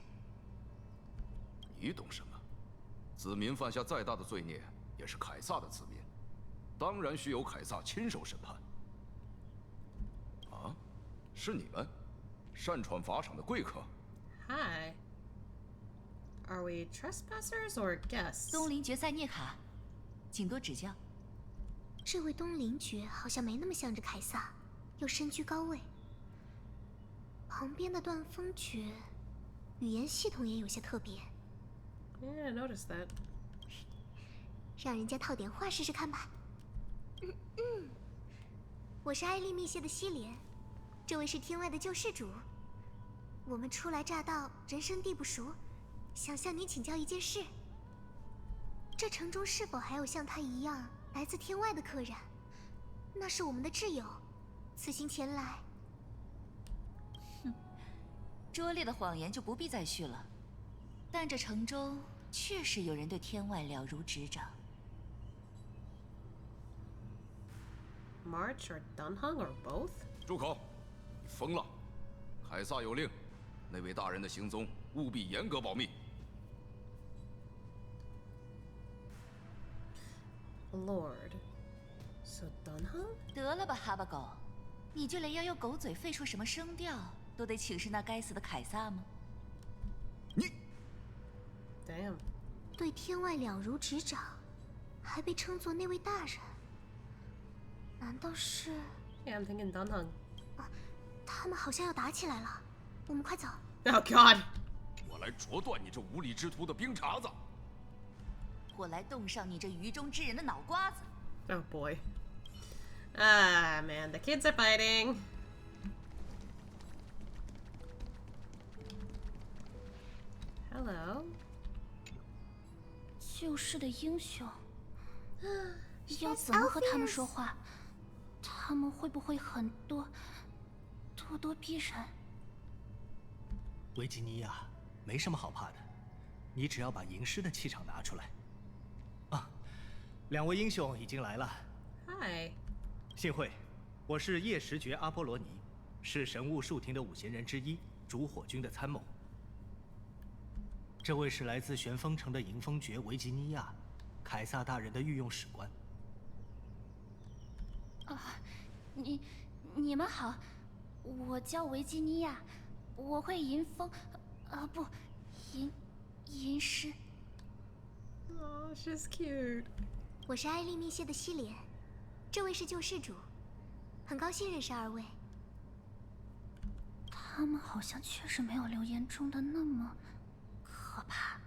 你懂什么？子民犯下再大的罪孽，也是凯撒的子民，当然需由凯撒亲手审判。啊，是你们，擅闯法场的贵客。Hi. Are we trespassers or guests? 东林爵塞涅卡，请多指教。这位东林爵好像没那么向着凯撒，又身居高位。旁边的断风爵，语言系统也有些特别。Yeah, I noticed that. 让人家套点话试试看吧。我是艾丽密谢的西莲，这位是天外的救世主。我们初来乍到，人生地不熟，想向您请教一件事。这城中是否还有像他一样来自天外的客人？那是我们的挚友，此行前来。哼，拙劣的谎言就不必再续了。但这城中确实有人对天外了如指掌。March or Dunhung or both? 住口！你疯了！凯撒有令，那位大人的行踪务必严格保密。Lord. So Dunhung? 得了吧，哈巴狗，你就连要用狗嘴吠出什么声调都得请示那该死的凯撒吗？你 Damn. 对天外了如指掌，还被称作那位大人，难道是？ Yeah, I'm thinking Dunhung. 他们好像要打起来了，我们快走。Oh God! 我来啄断你这无礼之徒的冰碴子！我来冻上你这愚忠之人的脑瓜子！ Oh boy. Ah, man, the kids are fighting. Hello. 救世的英雄，要怎么和他们说话？他们会不会很咄咄逼人？维吉尼亚，没什么好怕的，你只要把吟诗的气场拿出来。啊，两位英雄已经来了。Hi. 幸会，我是夜食爵阿波罗尼，是神物树庭的五贤人之一，烛火军的参谋。这位是来自旋风城的迎风爵维吉尼亚，凯撒大人的御用史官。你们好，我叫维吉尼亚，我会吟风，吟诗。Oh, she's cute. 我是艾丽密谢的西莲，这位是救世主，很高兴认识二位。他们好像确实没有留言中的那么可怕。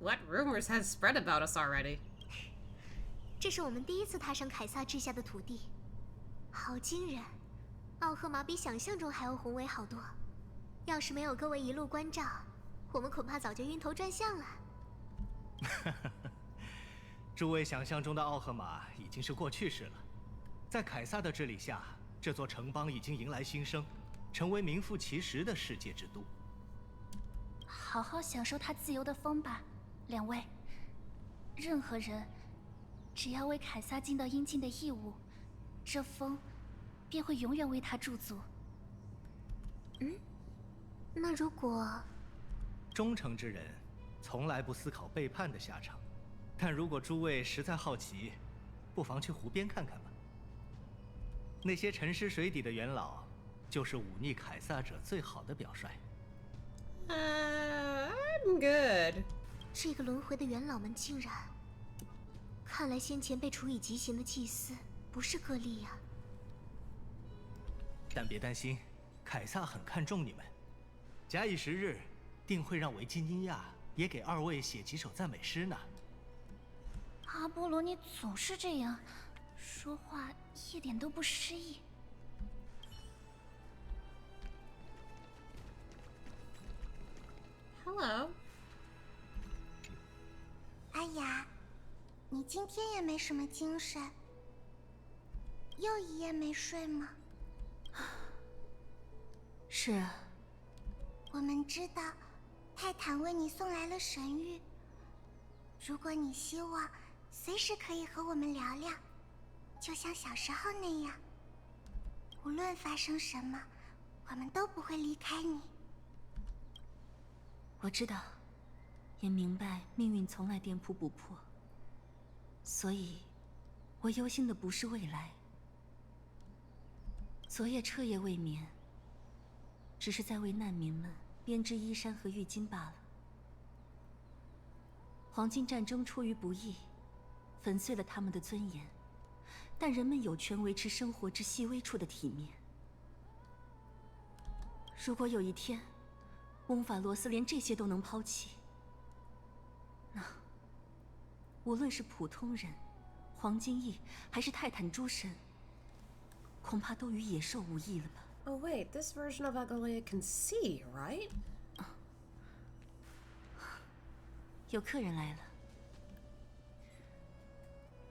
What rumors has spread about us already? 这是我们第一次踏上凯撒治下的土地，好惊人！奥赫玛比想象中还要宏伟好多。要是没有各位一路关照，我们恐怕早就晕头转向了。诸位想象中的奥赫玛已经是过去式了，在凯撒的治理下，这座城邦已经迎来新生，成为名副其实的世界之都。好好享受他自由的风吧，两位。任何人只要为凯撒尽到应尽的义务，这风便会永远为他驻足。那如果忠诚之人从来不思考背叛的下场，但如果诸位实在好奇，不妨去湖边看看吧。那些沉尸水底的元老，就是忤逆凯撒者最好的表率。I'm good. 这个轮回的元老们竟然……看来先前被处以极刑的祭司不是个例呀。但别担心，凯撒很看重你们。假以时日，定会让维吉尼亚也给二位写几首赞美诗呢。阿波罗，你总是这样，说话一点都不诗意。Hello。阿雅，你今天也没什么精神，又一夜没睡吗？是啊。我们知道，泰坦为你送来了神谕。如果你希望，随时可以和我们聊聊，就像小时候那样。无论发生什么，我们都不会离开你。我知道，也明白命运从来颠扑不破，所以，我忧心的不是未来。昨夜彻夜未眠，只是在为难民们编织衣衫和浴巾罢了。黄金战争出于不义，粉碎了他们的尊严，但人们有权维持生活之细微处的体面。如果有一天，翁法罗斯连这些都能抛弃，那无论是普通人、黄金翼，还是泰坦诸神，恐怕都与野兽无异了吧。Oh wait, this version of Agalea can see, right? 有客人来了。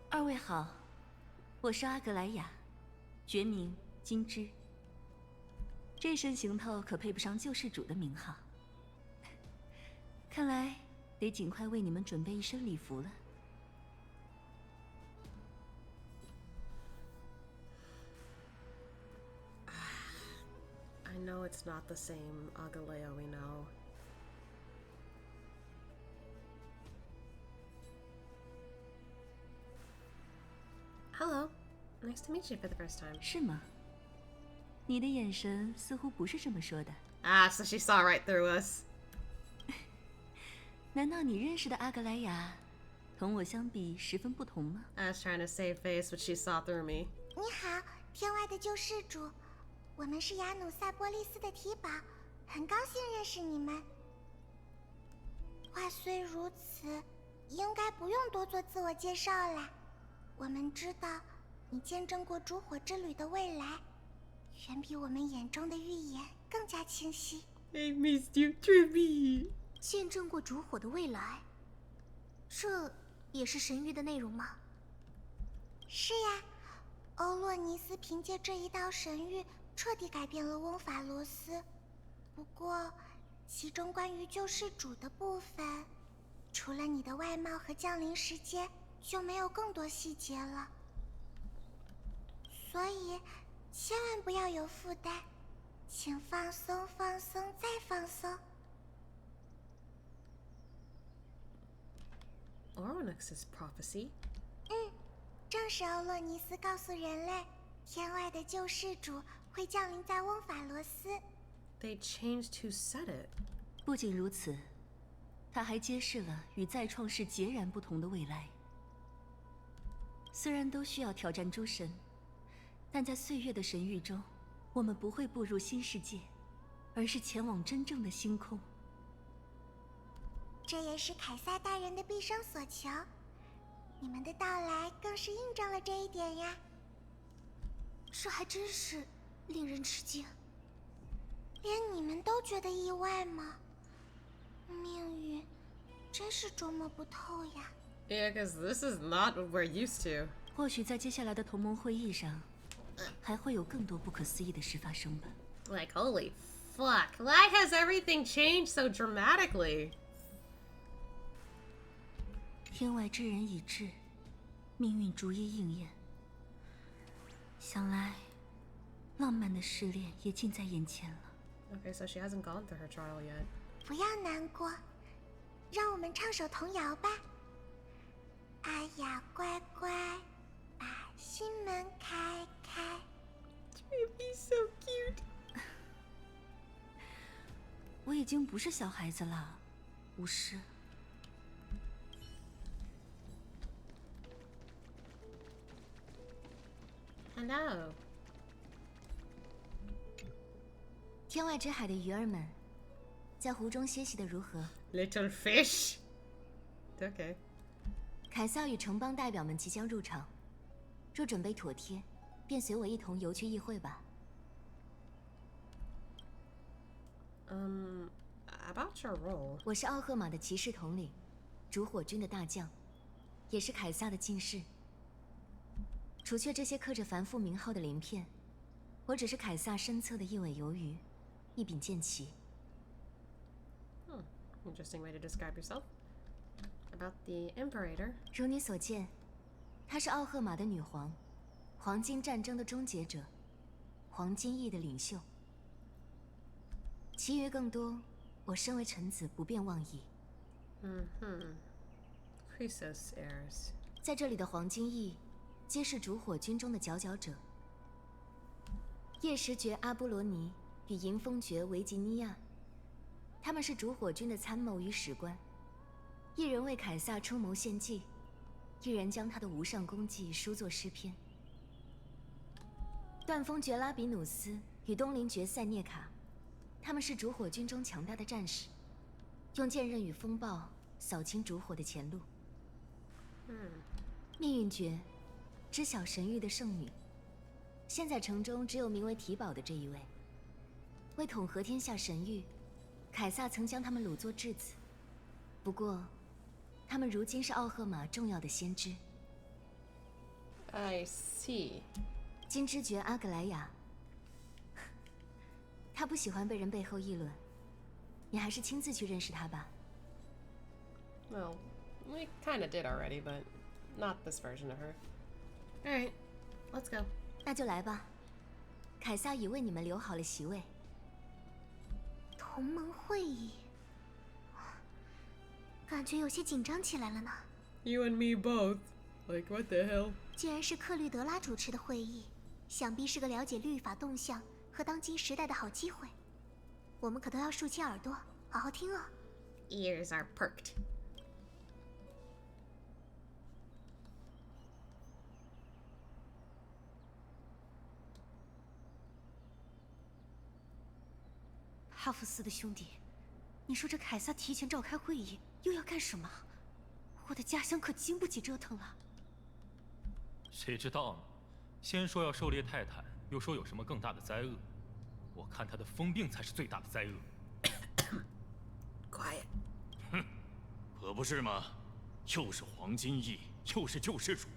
二位好，我是阿格莱雅，绝名金枝。这身行头可配不上救世主的名号。看来得尽快为你们准备一身礼服了。I know it's not the same Agalea we know. Hello. Nice to meet you for the first time. 是吗？你的眼神似乎不是这么说的。Ah, so she saw right through us. 难道你认识的阿格莱雅，同我相比十分不同吗？ I was trying to save face, but she saw through me. 你好，天外的救世主，我们是雅努萨波利斯的提宝，很高兴认识你们。话虽如此，应该不用多做自我介绍啦。我们知道，你见证过烛火之旅的未来，远比我们眼中的预言更加清晰。I missed you, Trippy. 见证过烛火的未来，这也是神谕的内容吗？是呀，欧洛尼斯凭借这一道神谕，彻底改变了翁法罗斯。不过，其中关于救世主的部分，除了你的外貌和降临时间，就没有更多细节了。所以，千万不要有负担，请放松、放松再放松。Oronux's prophecy. 正是欧洛尼斯告诉人类，天外的救世主会降临在翁法罗斯。They changed who said it. 不仅如此，他还揭示了与再创世截然不同的未来。虽然都需要挑战诸神，但在岁月的神域中，我们不会步入新世界，而是前往真正的星空。这也是凯撒大人的毕生所求，你们的到来更是印证了这一点呀。这还真是令人吃惊，连你们都觉得意外吗？命运真是捉摸不透呀。Yeah, because this is not what we're used to. 或许在接下来的同盟会议上，还会有更多不可思议的事发生吧。Like, holy fuck. Why has everything changed so dramatically? 天外之人已至，命运逐一应验。想来，浪漫的试炼也近在眼前了。Okay, so she hasn't gone through her trial yet. 不要难过，让我们唱首童谣吧。阿雅乖乖，把心门开开。Trippy so cute. 我已经不是小孩子了，巫师。Hello. 天外之海的鱼儿们，在湖中歇息的如何 Little fish. Okay. 凯撒与城邦代表们即将入场，若准备妥帖，便随我一同游去议会吧。About your role. 我是奥赫玛的骑士统领，烛火军的大将，也是凯撒的近侍。除却这些刻着繁复名号的鳞片，我只是凯撒身侧的一尾游鱼，一柄剑旗。Interesting way to describe yourself. About the Imperator. 如你所见，她是奥赫玛的女皇，黄金战争的终结者，黄金翼的领袖。其余更多，我身为臣子不便妄议。Chrysos Heirs. 在这里的黄金翼，皆是烛火军中的佼佼者。夜食爵阿波罗尼与迎风爵维吉尼亚，他们是烛火军的参谋与史官，一人为凯撒出谋献计，一人将他的无上功绩书作诗篇。断风爵拉比努斯与东林爵塞涅卡，他们是烛火军中强大的战士，用剑刃与风暴扫清烛火的前路。命运爵，知晓神域的圣女，现在城中只有名为提宝的这一位。为统合天下神域，凯撒曾将他们掳作质子，不过，他们如今是奥赫玛重要的先知。I see. 金之爵阿格莱亚，他不喜欢被人背后议论，你还是亲自去认识他吧。Well, we kind of did already, but not this version of her. All right, let's go. 那就来吧，凯撒已为你们留好了席位。同盟会议，感觉有些紧张起来了呢。You and me both. Like, what the hell? 既然是克律德拉主持的会议，想必是个了解律法动向和当今时代的好机会。我们可都要竖起耳朵，好好听哦。Ears are perked. 哈弗斯的兄弟，你说这凯撒提前召开会议，又要干什么？我的家乡可经不起折腾了。谁知道呢？先说要狩猎泰坦，又说有什么更大的灾厄。我看他的疯病才是最大的灾厄。Quiet. 哼，可不是吗？又是黄金翼，又是救世主。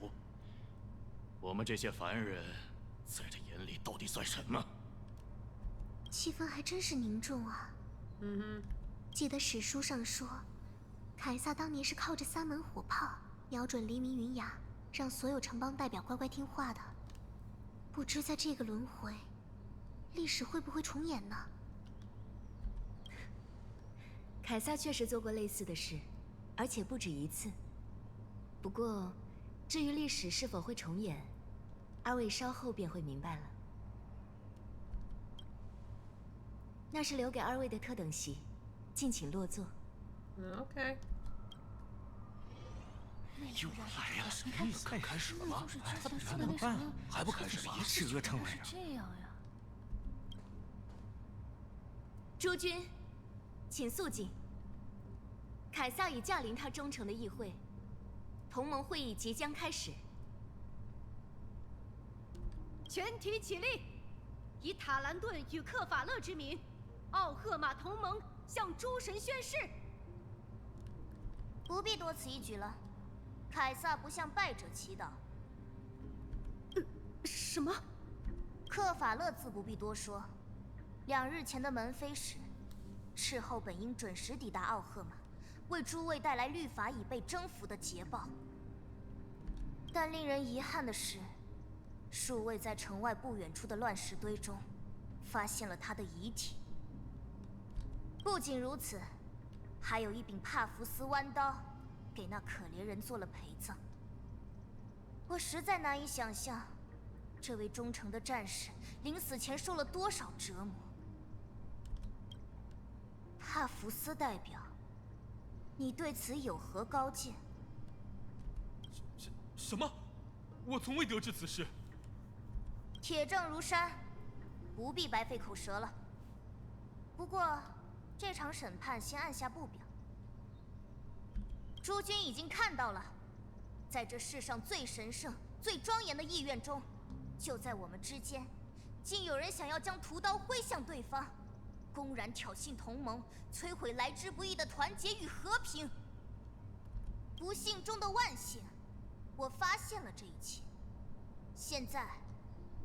我们这些凡人，在这眼里到底算什么？气氛还真是凝重啊。记得史书上说，凯撒当年是靠着3门火炮瞄准黎明云崖，让所有城邦代表乖乖听话的。不知在这个轮回，历史会不会重演呢？凯撒确实做过类似的事，而且不止一次。不过，至于历史是否会重演，二位稍后便会明白了。那是留给二位的特等席，敬请落座。Okay. 又来了，刚开始了吗？怎么办？还不开始吗？折腾了呀！这样呀。诸君，请肃静。凯撒已驾临他忠诚的议会，同盟会议即将开始。全体起立，以塔兰顿与克法勒之名，奥赫玛同盟向诸神宣誓。不必多此一举了，凯撒不向败者祈祷。什么？克法勒自不必多说。2日前的门飞时，斥候本应准时抵达奥赫玛，为诸位带来律法已被征服的捷报。但令人遗憾的是，数位在城外不远处的乱石堆中，发现了他的遗体。不仅如此，还有一柄帕福斯弯刀，给那可怜人做了陪葬。我实在难以想象，这位忠诚的战士临死前受了多少折磨。帕福斯代表，你对此有何高见？什么？我从未得知此事。铁证如山，不必白费口舌了。不过，这场审判先按下不表。诸君已经看到了，在这世上最神圣、最庄严的意愿中，就在我们之间，竟有人想要将屠刀挥向对方，公然挑衅同盟，摧毁来之不易的团结与和平。不幸中的万幸，我发现了这一切。现在，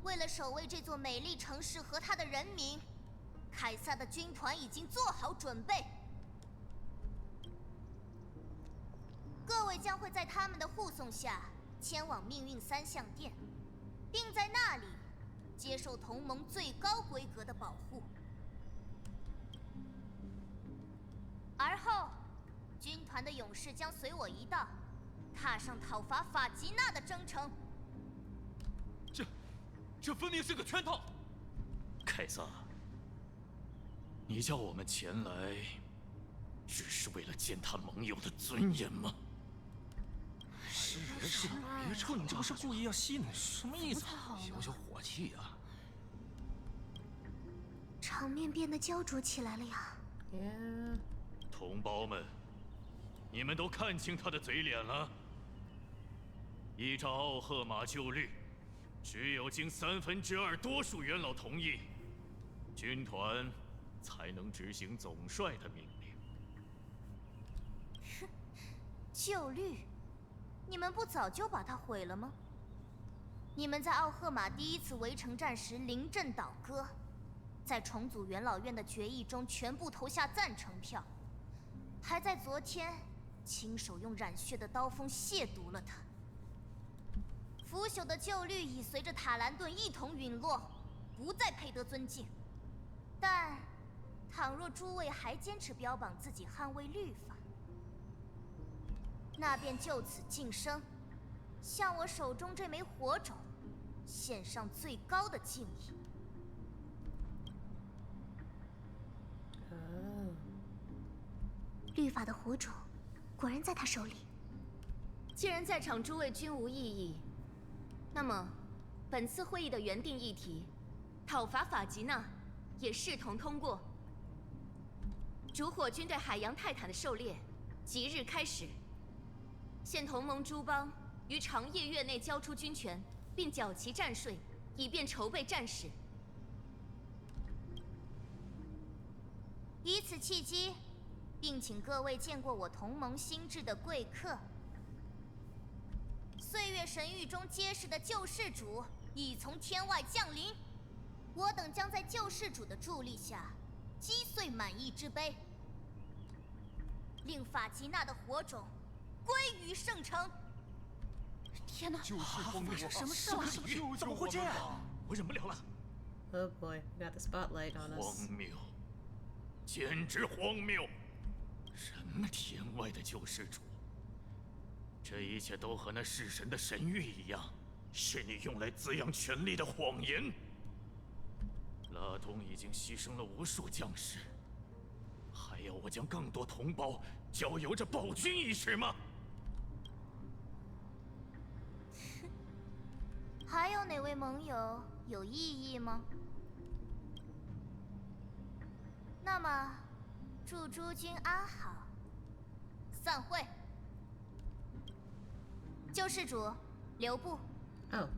为了守卫这座美丽城市和它的人民，凯撒的军团已经做好准备。各位将会在他们的护送下前往命运三象殿，并在那里接受同盟最高规格的保护。而后，军团的勇士将随我一道，踏上讨伐法吉娜的征程。这分明是个圈套！凯撒，你叫我们前来，只是为了践踏盟友的尊严吗？是，别吵，你这不是故意要戏弄？什么意思？消消火气啊！场面变得焦灼起来了呀。同胞们，你们都看清他的嘴脸了。依照奥赫马旧律，只有经2/3多数元老同意，军团才能执行总帅的命令。哼，旧律，你们不早就把它毁了吗？你们在奥赫马第一次围城战时临阵倒戈，在重组元老院的决议中全部投下赞成票，还在昨天亲手用染血的刀锋亵渎了它。腐朽的旧律已随着塔兰顿一同陨落，不再配得尊敬。但，倘若诸位还坚持标榜自己捍卫律法，那便就此晋升，向我手中这枚火种献上最高的敬意。律法的火种，果然在他手里。既然在场诸位均无异议，那么，本次会议的原定议题——讨伐法吉娜，也视同通过。烛火军对海洋泰坦的狩猎，即日开始。现同盟诸邦于长夜月内交出军权，并缴齐战税，以便筹备战事。以此契机，并请各位见过我同盟新制的贵客。岁月神域中揭示的救世主已从天外降临，我等将在救世主的助力下击碎满意之碑，令法吉娜的火种归于圣城。天哪！就是荒谬！什么事啊？怎么会这样？我忍不了了。Oh boy, we got the spotlight on us. 荒谬，简直荒谬！什么天外的救世主？这一切都和那弑神的神谕一样，是你用来滋养权力的谎言。拉东已经牺牲了无数将士，还要我将更多同胞交由这暴君一使吗？还有哪位盟友有异议吗？那么，祝诸君安好。散会。救世主，留步。哦，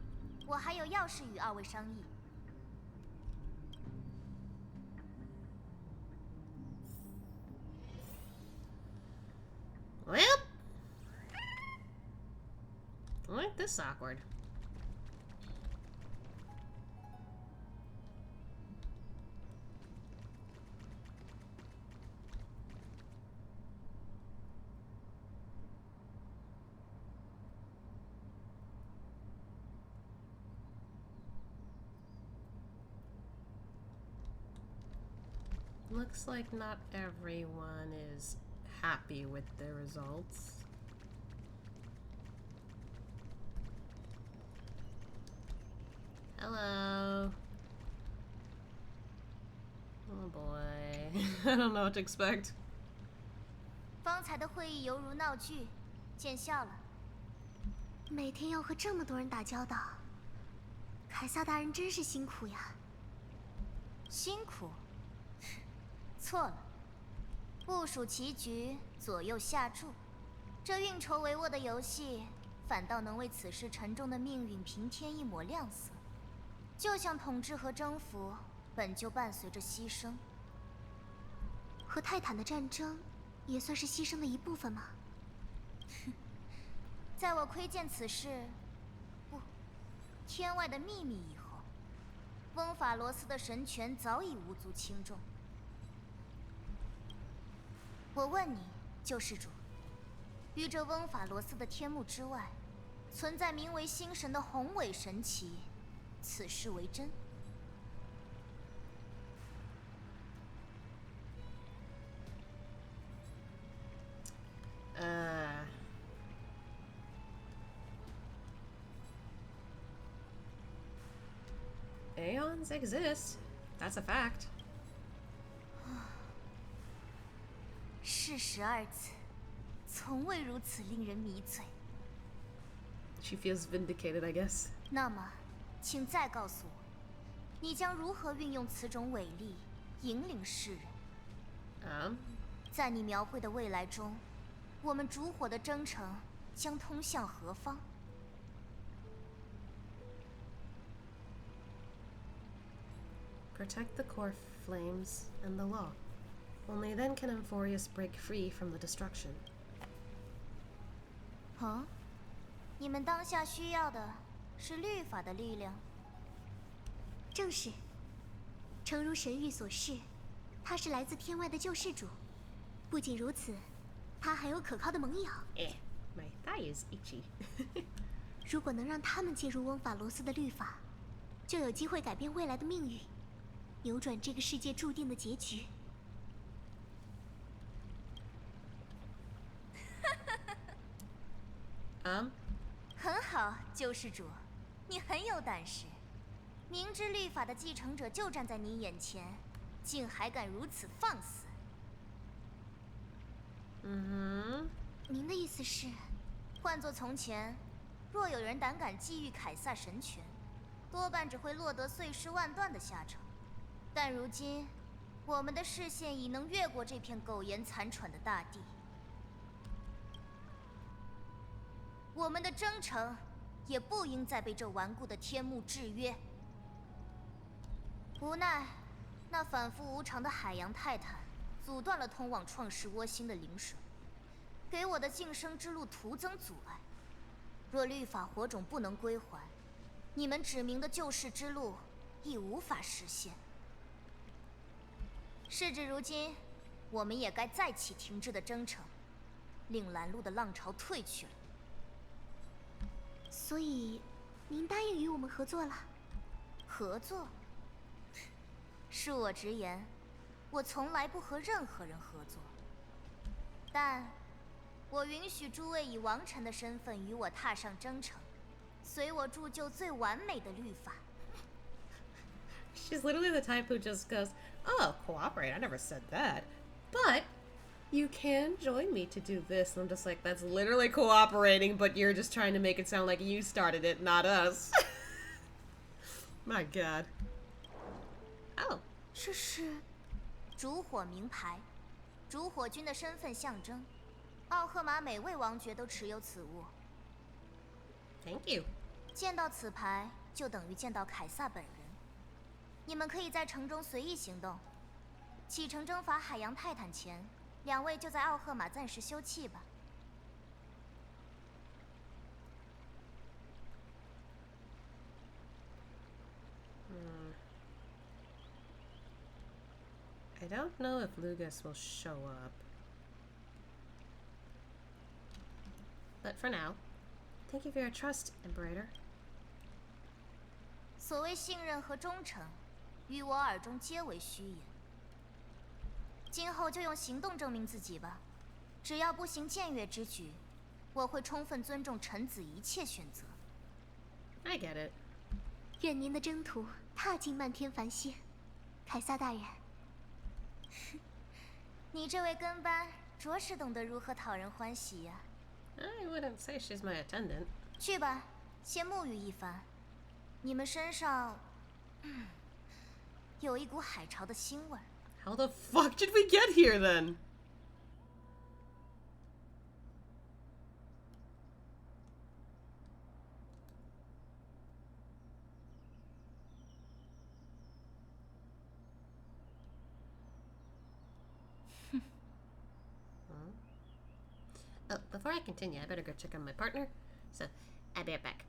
我还有要事与二位商议。Well, ain't this awkward? Looks like not everyone is happy with the results. Hello. Oh boy. I don't know what to expect. 方才的会议犹如闹剧，见笑了。每天要和这么多人打交道，凯撒大人真是辛苦呀。辛苦？错了，部署棋局，左右下注，这运筹帷幄的游戏，反倒能为此事沉重的命运平添一抹亮色。就像统治和征服，本就伴随着牺牲。和泰坦的战争，也算是牺牲的一部分吗？在我窥见此事，不，天外的秘密以后，翁法罗斯的神权早已无足轻重。我问你，救世主，于这翁法罗斯的天幕之外，存在名为星神的宏伟神奇，此事为真？Aeons exist. That's a fact. 事实二字，从未如此令人迷醉。She feels vindicated, I guess. 那么，请再告诉我，你将如何运用此种伟力，引领世人？在你描绘的未来中，我们烛火的征程将通向何方？Protect the core flames and the law. Only then can Amphoreus break free from the destruction. 你们当下需要的是律法的力量。正是。诚如神谕所示，他是来自天外的救世主。不仅如此，他还有可靠的盟友。My thigh is itchy. 如果能让他们介入翁法罗斯的律法，就有机会改变未来的命运，扭转这个世界注定的结局。很好，救世主，你很有胆识。明知律法的继承者就站在你眼前，竟还敢如此放肆。您的意思是，换作从前，若有人胆敢觊觎凯撒神权，多半只会落得碎尸万段的下场。但如今，我们的视线已能越过这片苟延残喘的大地。我们的征程也不应再被这顽固的天幕制约。无奈，那反复无常的海洋泰坦阻断了通往创世窝星的灵水，给我的晋升之路徒增阻碍。若律法火种不能归还，你们指明的救世之路亦无法实现。事至如今，我们也该再起停滞的征程，令拦路的浪潮退去了。所以，您答应与我们合作了？合作？恕我直言，我从来不和任何人合作。但，我允许诸位以王臣的身份与我踏上征程，随我铸就最完美的律法。She's literally the type who just goes, "Oh, cooperate. I never said that. But you can join me to do this." And I'm just like, that's literally cooperating, but you're just trying to make it sound like you started it, not us. My god. Oh. 这是烛火名牌，烛火军的身份象征。奥赫玛每位王爵都持有此物。Thank you. 见到此牌，就等于见到凯撒本人。你们可以在城中随意行动。启程征伐海洋泰坦前，两位就在奥赫玛暂时休憩吧。I don't know if Lugus will show up. But for now, thank you for your trust, Imperator. 所谓信任和忠诚，于我耳中皆为虚言。今后就用行动证明自己吧。只要不行僭越之举，我会充分尊重臣子一切选择。I get it. 愿您的征途踏尽漫天繁星，凯撒大人。你这位跟班着实懂得如何讨人欢喜呀。I wouldn't say she's my attendant. 去吧，先沐浴一番。你们身上，有一股海潮的腥味儿。How the fuck did we get here then? before I continue, I better go check on my partner. So, I'll be right back.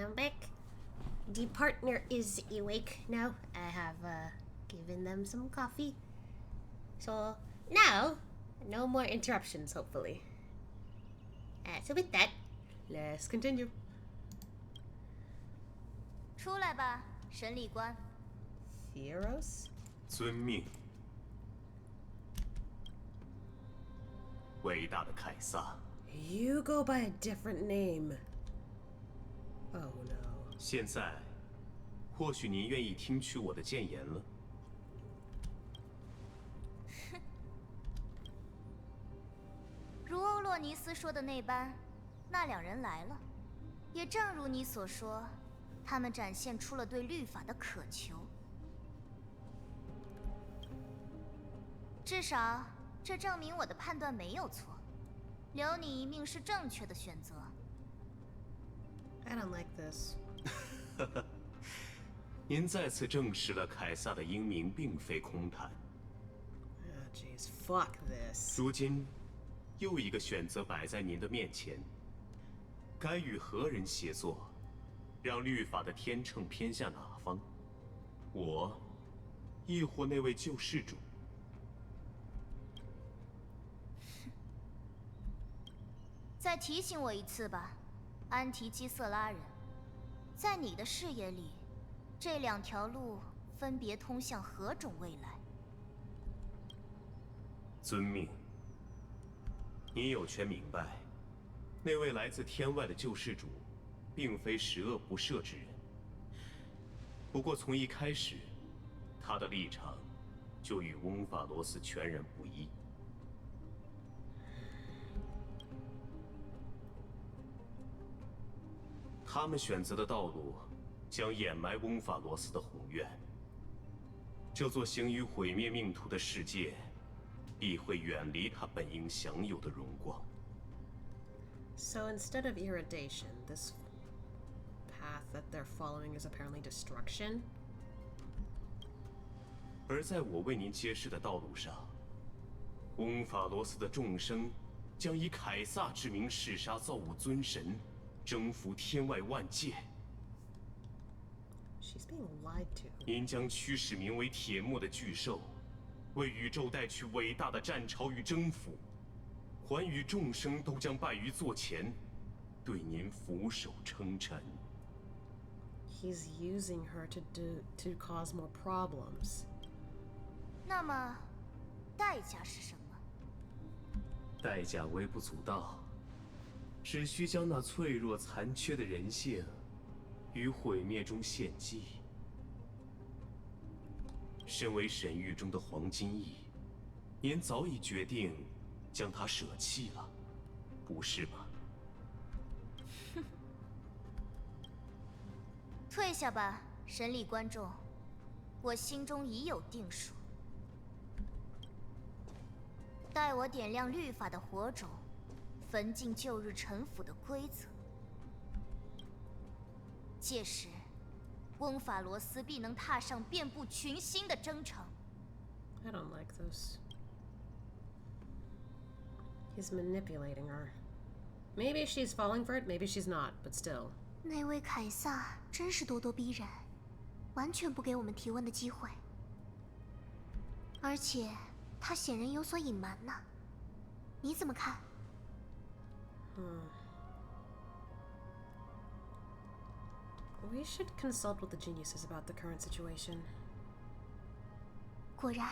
I'm back. The partner is awake now. I have given them some coffee. So now, no more interruptions, hopefully. So with that, let's continue. 出来吧，审理官。Theros? 遵命。伟大的凯撒。You go by a different name. Oh no. 现在，或许您愿意听取我的谏言了。如欧洛尼斯说的那般，那两人来了，也正如你所说，他们展现出了对律法的渴求。至少，这证明我的判断没有错，留你一命是正确的选择。I don't like this. 您再次证实了凯撒的英明并非空谈。Jeez, fuck this. 如今，又一个选择摆在您的面前：该与何人协作，让律法的天秤偏向哪方？我，亦或那位救世主？再提醒我一次吧，安提基瑟拉人，在你的视野里，这两条路分别通向何种未来？遵命。你有权明白，那位来自天外的救世主，并非十恶不赦之人。不过从一开始，他的立场就与翁法罗斯全然不一。他们选择的道路，将掩埋翁法罗斯的宏愿。这座行于毁灭命途的世界，必会远离他本应享有的荣光。So instead of irradiation, this path that they're following is apparently destruction. 而在我为您揭示的道路上，翁法罗斯的众生将以凯撒之名弑杀造物尊神，征服天外万界。She's being lied to. 您将驱使名为铁墨的巨兽，为宇宙带去伟大的战潮与征服，寰宇众生都将败于座前，对您俯首称臣。He's using her to cause more problems. 那么，代价是什么？代价微不足道，只需将那脆弱残缺的人性于毁灭中献祭。身为神域中的黄金翼，您早已决定将它舍弃了，不是吗？退下吧，审理观众，我心中已有定数。待我点亮律法的火种，焚尽旧日臣服的规则。届时，翁法罗斯必能踏上遍布群星的征程。I don't like this. He's manipulating her. Maybe she's falling for it, maybe she's not, but still. 那位凯撒真是咄咄逼人，完全不给我们提问的机会。而且他显然有所隐瞒呢，你怎么看？We should consult with the geniuses about the current situation. 果然，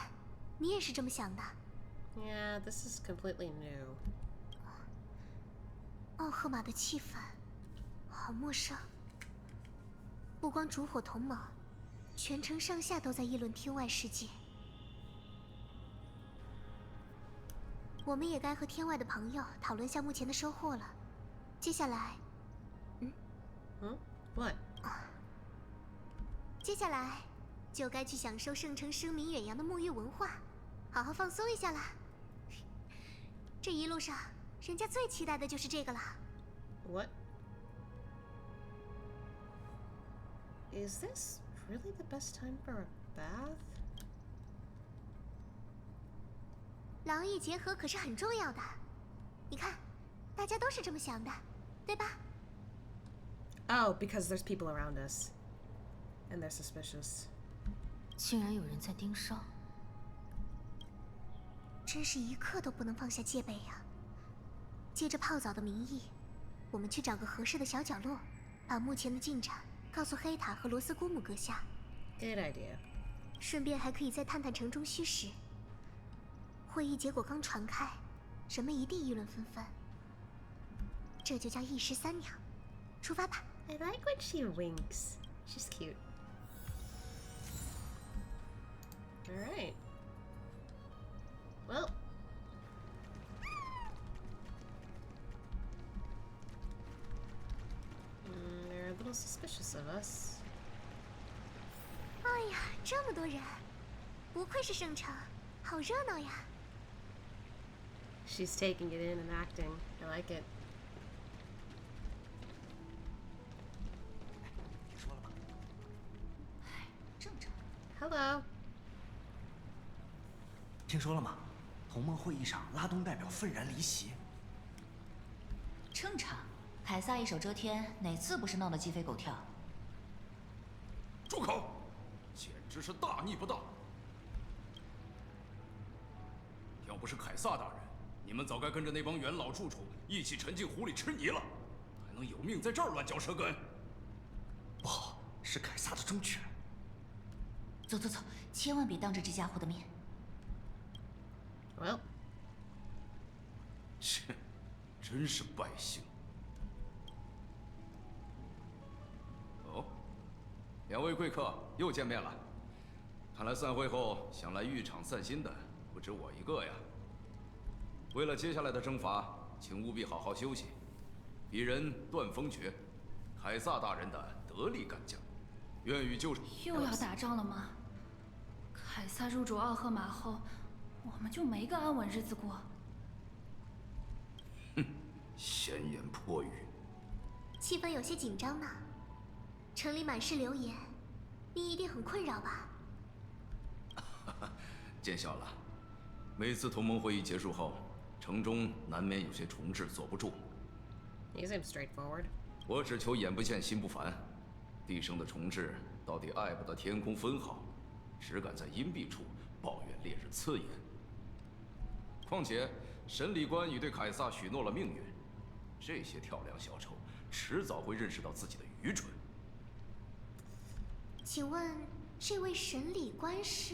你也是这么想的。Yeah, this is completely new. 奥赫玛的气氛好陌生。不光烛火同盟，全城上下都在议论天外世界。我们也该和天外的朋友讨论下目前的收获了。接下来，What？接下来就该去享受圣城声名远扬的沐浴文化，好好放松一下啦。这一路上，人家最期待的就是这个了。What? Is this really the best time for a bath? 劳逸结合可是很重要的。你看，大家都是这么想的，对吧 Oh, because there's people around us. And they're suspicious. 竟然有人在盯梢。真是一刻都不能放下戒备呀！借着泡澡的名义，我们去找个合适的小角落，把目前的进展告诉黑塔和罗斯姑母阁下。Good idea. 顺便还可以再探探城中虚实。会议结果刚传开，人们一定议论纷纷。这就叫一石三鸟。出发吧！ I like when she winks. She's cute. Alright. Well. They're a little suspicious of us. 哎呀，这么多人，不愧是圣城，好热闹呀！ She's taking it in and acting. I like it. 听说了吗？正常。 Hello. 听说了吗？同盟会议上，拉东代表愤然离席。正常，凯撒一手遮天，哪次不是闹得鸡飞狗跳？住口！简直是大逆不道！要不是凯撒大人，你们早该跟着那帮元老处处一起沉进湖里吃泥了，还能有命在这儿乱嚼舌根？不好，是凯撒的忠犬。走走走，千万别当着这家伙的面。 Well. 切，真是败兴。哦，两位贵客又见面了。看来散会后想来浴场散心的不止我一个呀。为了接下来的征伐，请务必好好休息。鄙人段风爵，凯撒大人的得力干将，愿与救。又要打仗了吗？凯撒入主奥赫马后。 我们就没个安稳日子过。哼，闲言破语。气氛有些紧张呢。城里满是流言，你一定很困扰吧？见笑了。每次同盟会议结束后，城中难免有些重置坐不住。You seem straightforward. 我只求眼不见心不烦。地生的重置到底爱不得天空分毫，只敢在阴蔽处抱怨烈日刺眼。 况且，审理官已对凯撒许诺了命运，这些跳梁小丑迟早会认识到自己的愚蠢。请问，这位审理官是？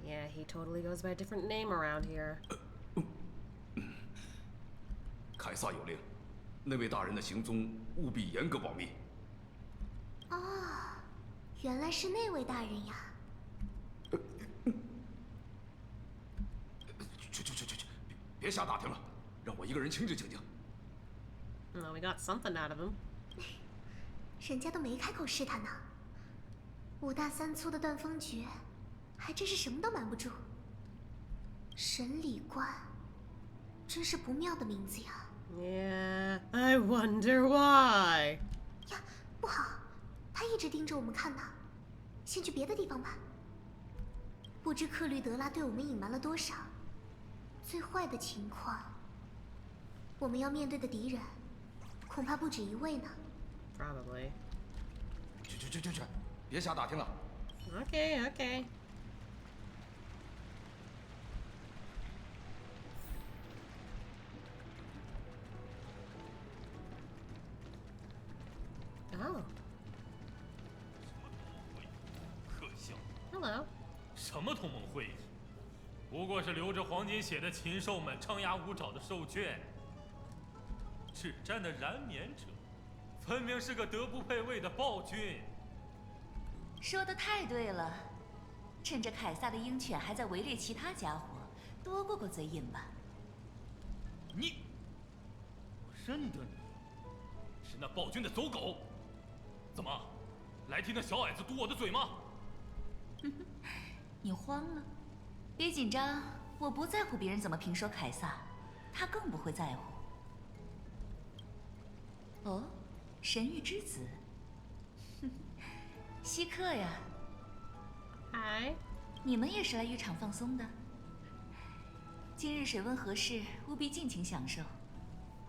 Yeah, he totally goes by a different name around here. 凯撒有令，那位大人的行踪务必严格保密。哦，原来是那位大人呀。 去，别瞎打听了，让我一个人清静清静。Well, we got something out of him. 人家都没开口试探呢。5大3粗的段风爵，还真是什么都瞒不住。审理官，真是不妙的名字呀。Yeah, I wonder why. 呀，不好，他一直盯着我们看呢。先去别的地方吧。不知克律德拉对我们隐瞒了多少。 最坏的情况，我们要面对的敌人，恐怕不止一位呢。Probably. 去，别瞎打听了。Okay. Oh. 可笑。Hello. 什么同盟会议？ 不过是流着黄金血的禽兽们张牙舞爪的受卷，止战的燃冕者，分明是个德不配位的暴君。说的太对了，趁着凯撒的鹰犬还在围猎其他家伙，多过嘴瘾吧。你，我认得你，是那暴君的走狗。怎么，来替那小矮子堵我的嘴吗？你慌了？ 别紧张，我不在乎别人怎么评说凯撒，他更不会在乎。哦，神谕之子，稀客呀！嗨，你们也是来浴场放松的？今日水温合适，务必尽情享受。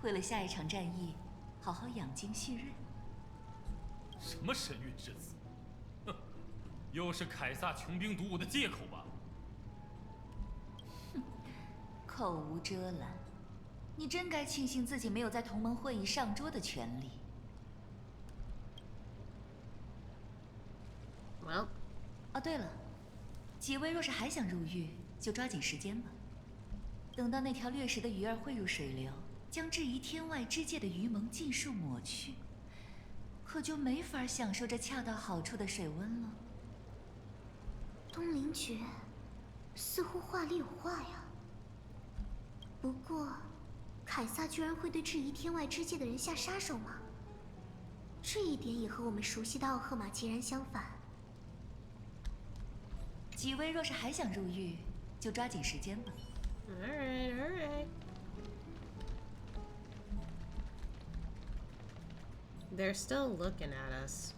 为了下一场战役，好好养精蓄锐。什么神韵之子？哼，又是凯撒穷兵黩武的借口吧？哼，口无遮拦。你真该庆幸自己没有在同盟会议上桌的权利。Well， 哦，对了，几位若是还想入狱，就抓紧时间吧。等到那条掠食的鱼儿汇入水流，将质疑天外之界的鱼盟尽数抹去，可就没法享受这恰到好处的水温了。东陵诀似乎话里有话呀。不过，凯撒居然会对质疑天外之界的人下杀手吗？这一点也和我们熟悉的奥赫玛截然相反。几位若是还想入狱，就抓紧时间吧。Alright, alright. They're still looking at us.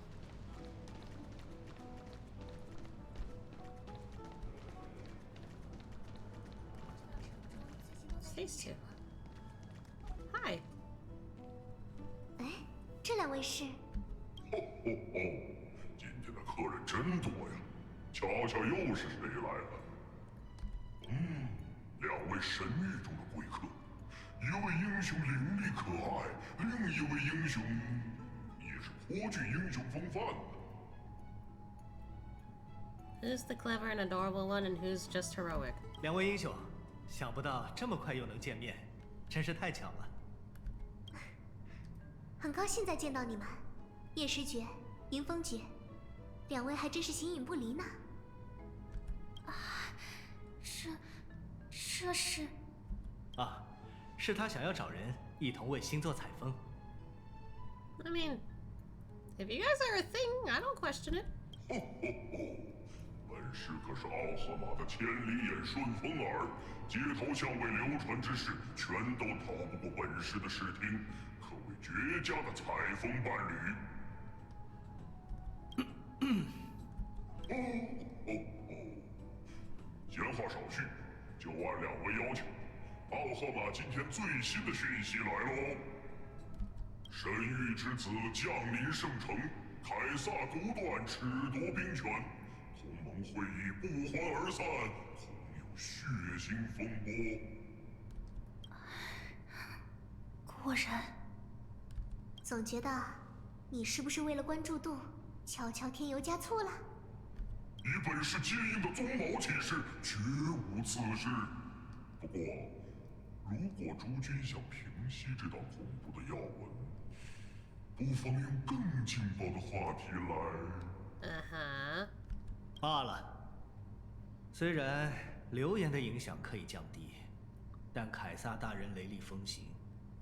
It's these two. Hi. 哎，这两位是？吼吼吼！今天的客人真多呀，瞧瞧又是谁来了？两位神域中的贵客，一位英雄伶俐可爱，另一位英雄也是颇具英雄风范的。 Who's the clever and adorable one, and who's just heroic? 两位英雄，想不到这么快又能见面，真是太巧了。很高兴再见到你们，夜师爵、迎风爵，两位还真是形影不离呢。啊，这是……啊，是他想要找人一同为星座采风。I mean, if you guys are a thing, I don't question it. 吼吼吼！本师可是奥赫玛的千里眼、顺风耳，街头巷尾流传之事，全都逃不过本师的视听，可谓绝佳的采风伴侣。哦哦哦！闲话少叙，就按两位要求，奥赫玛今天最新的讯息来喽！神域之子降临圣城，凯撒独断，褫夺兵权，同盟会议不欢而散，恐有血腥风波。果然，总觉得你是不是为了关注度，悄悄添油加醋了？以本市坚硬的鬃毛起誓，绝无此事。不过，如果诸君想平息这道恐怖的要闻，不妨用更劲爆的话题来。罢了。虽然流言的影响可以降低，但凯撒大人雷厉风行，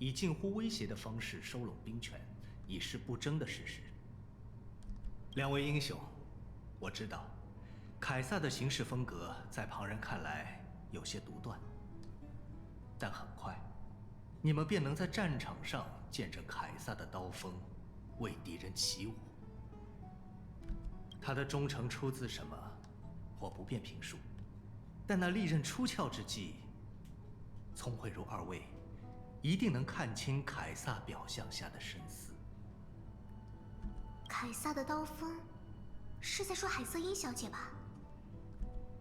以近乎威胁的方式收拢兵权，已是不争的事实。两位英雄，我知道，凯撒的行事风格在旁人看来有些独断，但很快，你们便能在战场上见证凯撒的刀锋为敌人起舞。他的忠诚出自什么，我不便评述，但那利刃出鞘之际，聪慧如二位一定能看清凯撒表象下的深思。凯撒的刀锋，是在说海瑟茵小姐吧？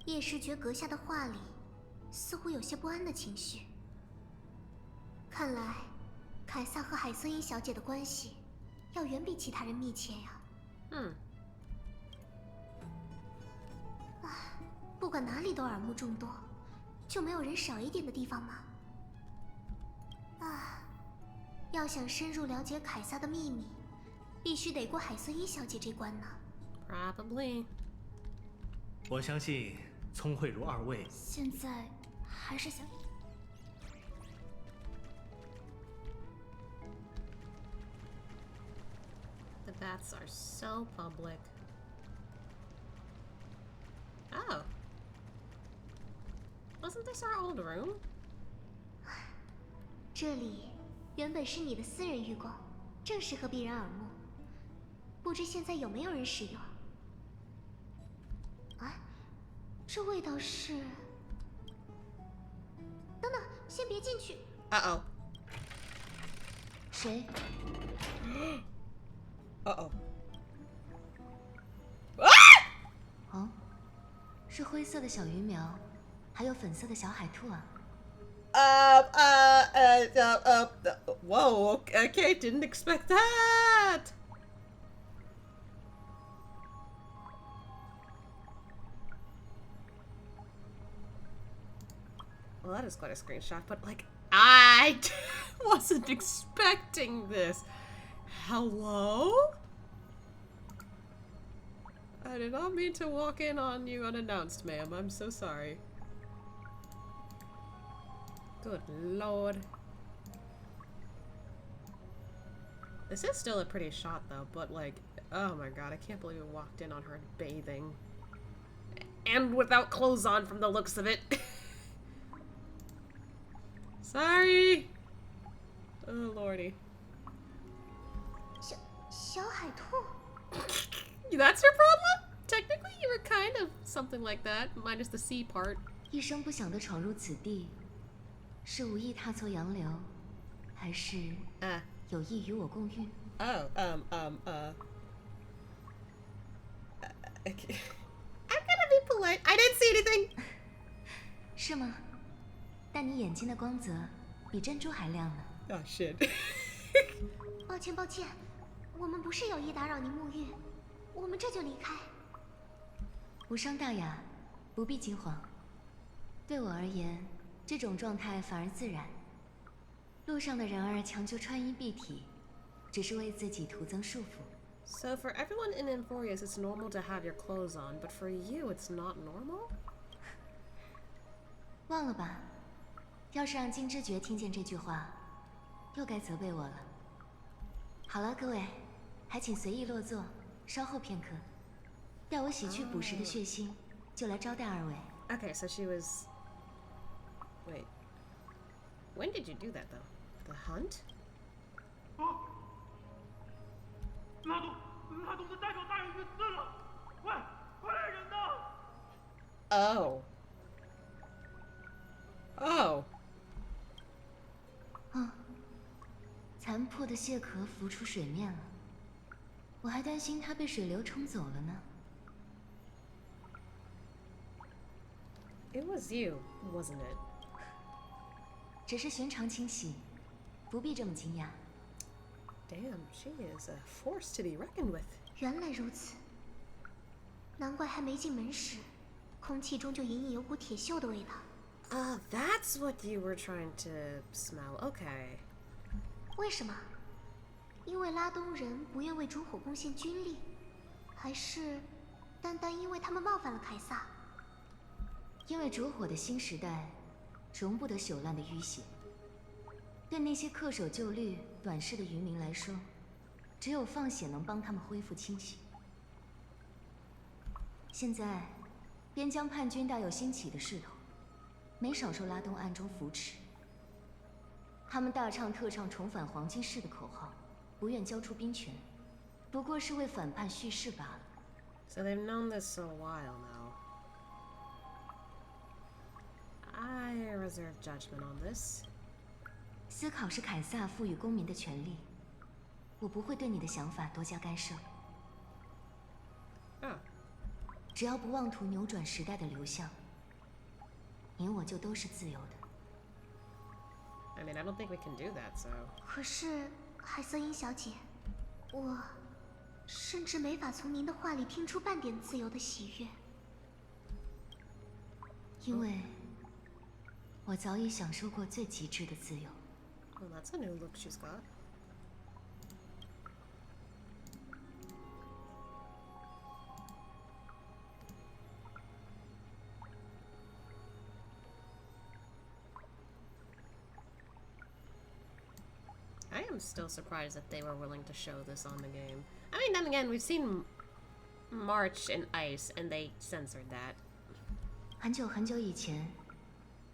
叶师爵阁下的话里，似乎有些不安的情绪。看来，凯撒和海瑟茵小姐的关系，要远比其他人密切呀。不管哪里都耳目众多，就没有人少一点的地方吗？要想深入了解凯撒的秘密，必须得过海瑟茵小姐这关呢。Probably. 我相信聪慧如二位，现在还是想。The baths are so public. Oh. Wasn't this our old room? 这里原本是你的私人浴缸，正适合避人耳目。不知现在有没有人使用？这味道是……等等，先别进去。Uh-oh. 谁？ Uh-oh. 哦，是灰色的小鱼苗，还有粉色的小海兔啊。Whoa, okay, didn't expect that! Well, that is quite a screenshot, but like, I wasn't expecting this. Hello? I did not mean to walk in on you unannounced, ma'am. I'm so sorry. Good lord. This is still a pretty shot, though, but like, oh my god, I can't believe we walked in on her bathing. And without clothes on from the looks of it. Sorry! Oh lordy. 小海兔 That's your problem? Technically, you were kind of something like that, minus the C part. 一声不响地闯入此地，是无意踏错洋流，还是有意与我共浴？ Oh, I'm gonna be polite. I didn't see anything. 是吗？但你眼睛的光泽比珍珠还亮呢。Oh shit. 抱歉，抱歉，我们不是有意打扰您沐浴，我们这就离开。无伤大雅，不必惊慌。对我而言，这种状态反而自然。路上的人儿强求穿衣蔽体，只是为自己徒增束缚。So for everyone in Amphoreus, it's normal to have your clothes on, but for you, it's not normal? 忘了吧，要是让金知觉听见这句话，又该责备我了。好了，各位，还请随意落座，稍后片刻。待我洗去捕食的血腥，就来招待二位。Okay, so she was... Wait. When did you do that, though? The hunt? 拉东的代表大人遇刺了！快来人呐！ Oh. Oh. 啊，残破的蟹壳浮出水面了，我还担心它被水流冲走了呢。It was you, wasn't it? 只是寻常清洗，不必这么惊讶。Damn, she is a force to be reckoned with. 原来如此，难怪还没进门时，空气中就隐隐有股铁锈的味道。That's what you were trying to smell. Okay. 为什么？因为拉东人不愿为烛火贡献军力，还是单单因为他们冒犯了凯撒？因为烛火的新时代，容不得朽烂的淤血。对那些恪守旧律、短视的渔民来说，只有放血能帮他们恢复清醒。现在，边疆叛军大有兴起的势头，没少受拉东暗中扶持。他们大唱特唱重返黄金市的口号，不愿交出兵权，不过是为反叛蓄势罢了。So they've known this a while now. I reserve judgment on this. 思考是凯撒赋予公民的权利，我不会对你的想法多加干涉。只要不妄图扭转时代的流向，你我就都是自由的。I mean, I don't think we can do that, so... 可是，海瑟茵小姐，我甚至没法从您的话里听出半点自由的喜悦。因为我早已享受过最极致的自由。Well, that's a new look she's got. I am still surprised that they were willing to show this on the game. I mean, then again, we've seen March and Ice, and they censored that. 很久很久以前，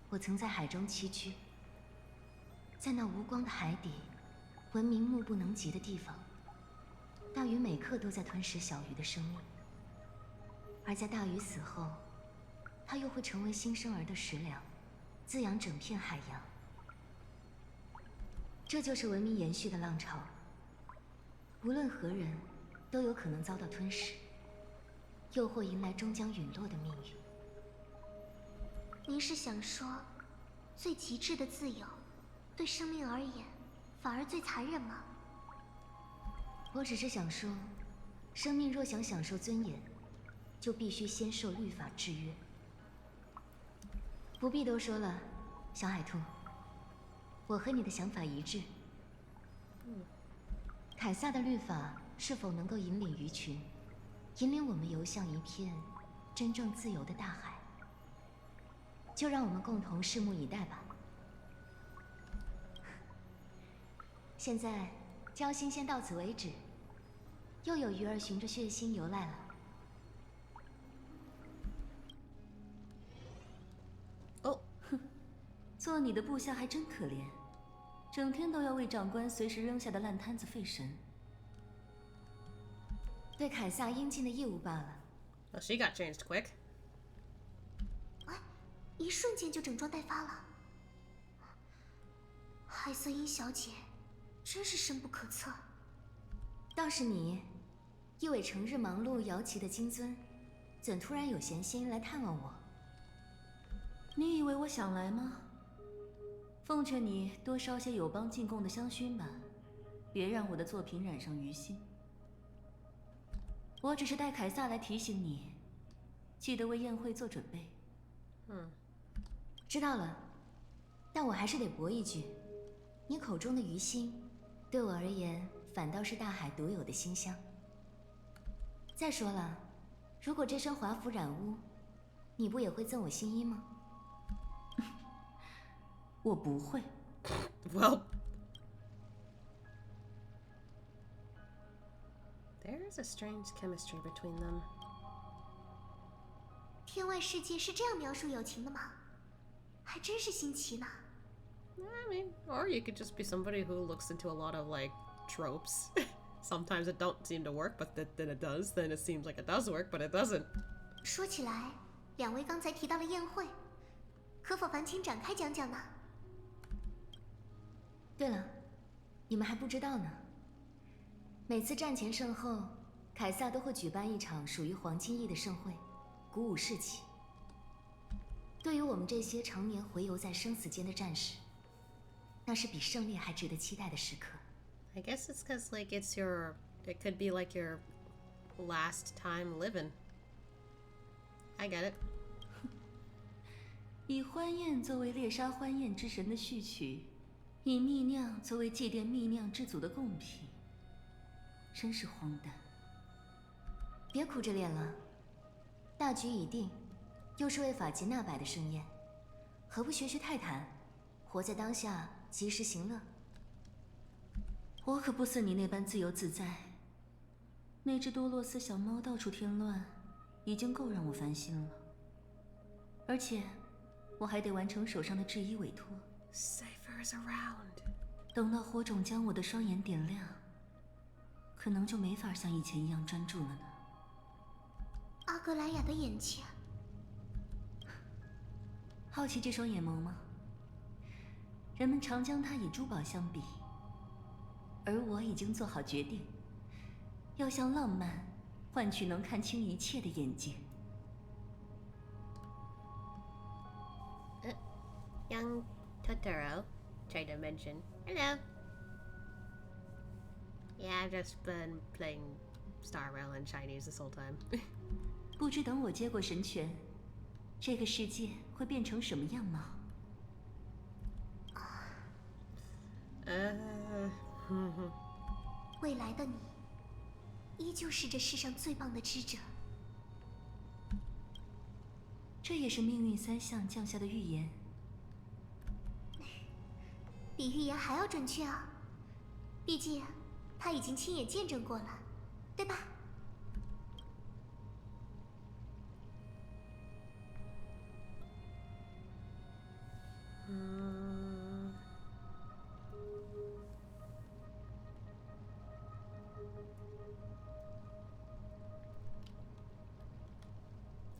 我曾在海中栖居，在那无光的海底，文明目不能及的地方，大鱼每刻都在吞噬小鱼的生命，而在大鱼死后，它又会成为新生儿的食粮，滋养整片海洋。这就是文明延续的浪潮。无论何人，都有可能遭到吞噬，又或迎来终将陨落的命运。您是想说，最极致的自由，对生命而言，反而最残忍吗？我只是想说，生命若想享受尊严，就必须先受律法制约。不必多说了，小海兔，我和你的想法一致。凯撒的律法是否能够引领鱼群，引领我们游向一片真正自由的大海？就让我们共同拭目以待吧。现在交心先到此为止，又有鱼儿循着血腥游来了。哦，哼，做你的部下还真可怜，整天都要为长官随时扔下的烂摊子费神。对凯撒应尽的义务罢了。Well, she got changed quick. 一瞬间就整装待发了。海瑟茵小姐，真是深不可测。倒是你，一尾成日忙碌摇旗的金尊，怎突然有闲心来探望我？你以为我想来吗？奉劝你多烧些友邦进贡的香薰吧，别让我的作品染上鱼腥。我只是带凯撒来提醒你，记得为宴会做准备。知道了，但我还是得驳一句，你口中的鱼腥，对我而言反倒是大海独有的馨香。再说了，如果这身华服染污，你不也会赠我新衣吗？我不会。Well, there is a strange chemistry between them. 天外世界是这样描述友情的吗？还真是新奇呢。I mean, or you could just be somebody who looks into a lot of like tropes. Sometimes it don't seem to work, but then it does. Then it seems like it does work, but it doesn't. 说起来，两位刚才提到了宴会，可否烦请展开讲讲呢？对了，你们还不知道呢。每次战前胜后，凯撒都会举办一场属于黄金翼的盛会，鼓舞士气。对于我们这些常年回游在生死间的战士，那是比胜利还值得期待的时刻。I guess it's because like it could be like your last time living. I get it. 以欢宴作为猎杀欢宴之神的序曲，以蜜酿作为祭奠蜜酿之祖的贡品，真是荒诞。别苦着脸了，大局已定，又是为法吉娜摆的盛宴，何不学学泰坦，活在当下，及时行乐？我可不似你那般自由自在。那只多洛斯小猫到处添乱，已经够让我烦心了。而且，我还得完成手上的制衣委托。Cypher's around. 等到火种将我的双眼点亮，可能就没法像以前一样专注了呢。阿格莱雅的眼睛。好奇这双眼眸吗？人们常将它与珠宝相比，而我已经做好决定，要向浪漫换取能看清一切的眼睛。Young Totoro tried to mention. Hello. Yeah, I've just been playing Star Rail in Chinese this whole time. 不知等我接过神权，这个世界会变成什么样貌？未来的你，依旧是这世上最棒的智者。这也是命运三项降下的预言。比预言还要准确啊！毕竟他已经亲眼见证过了，对吧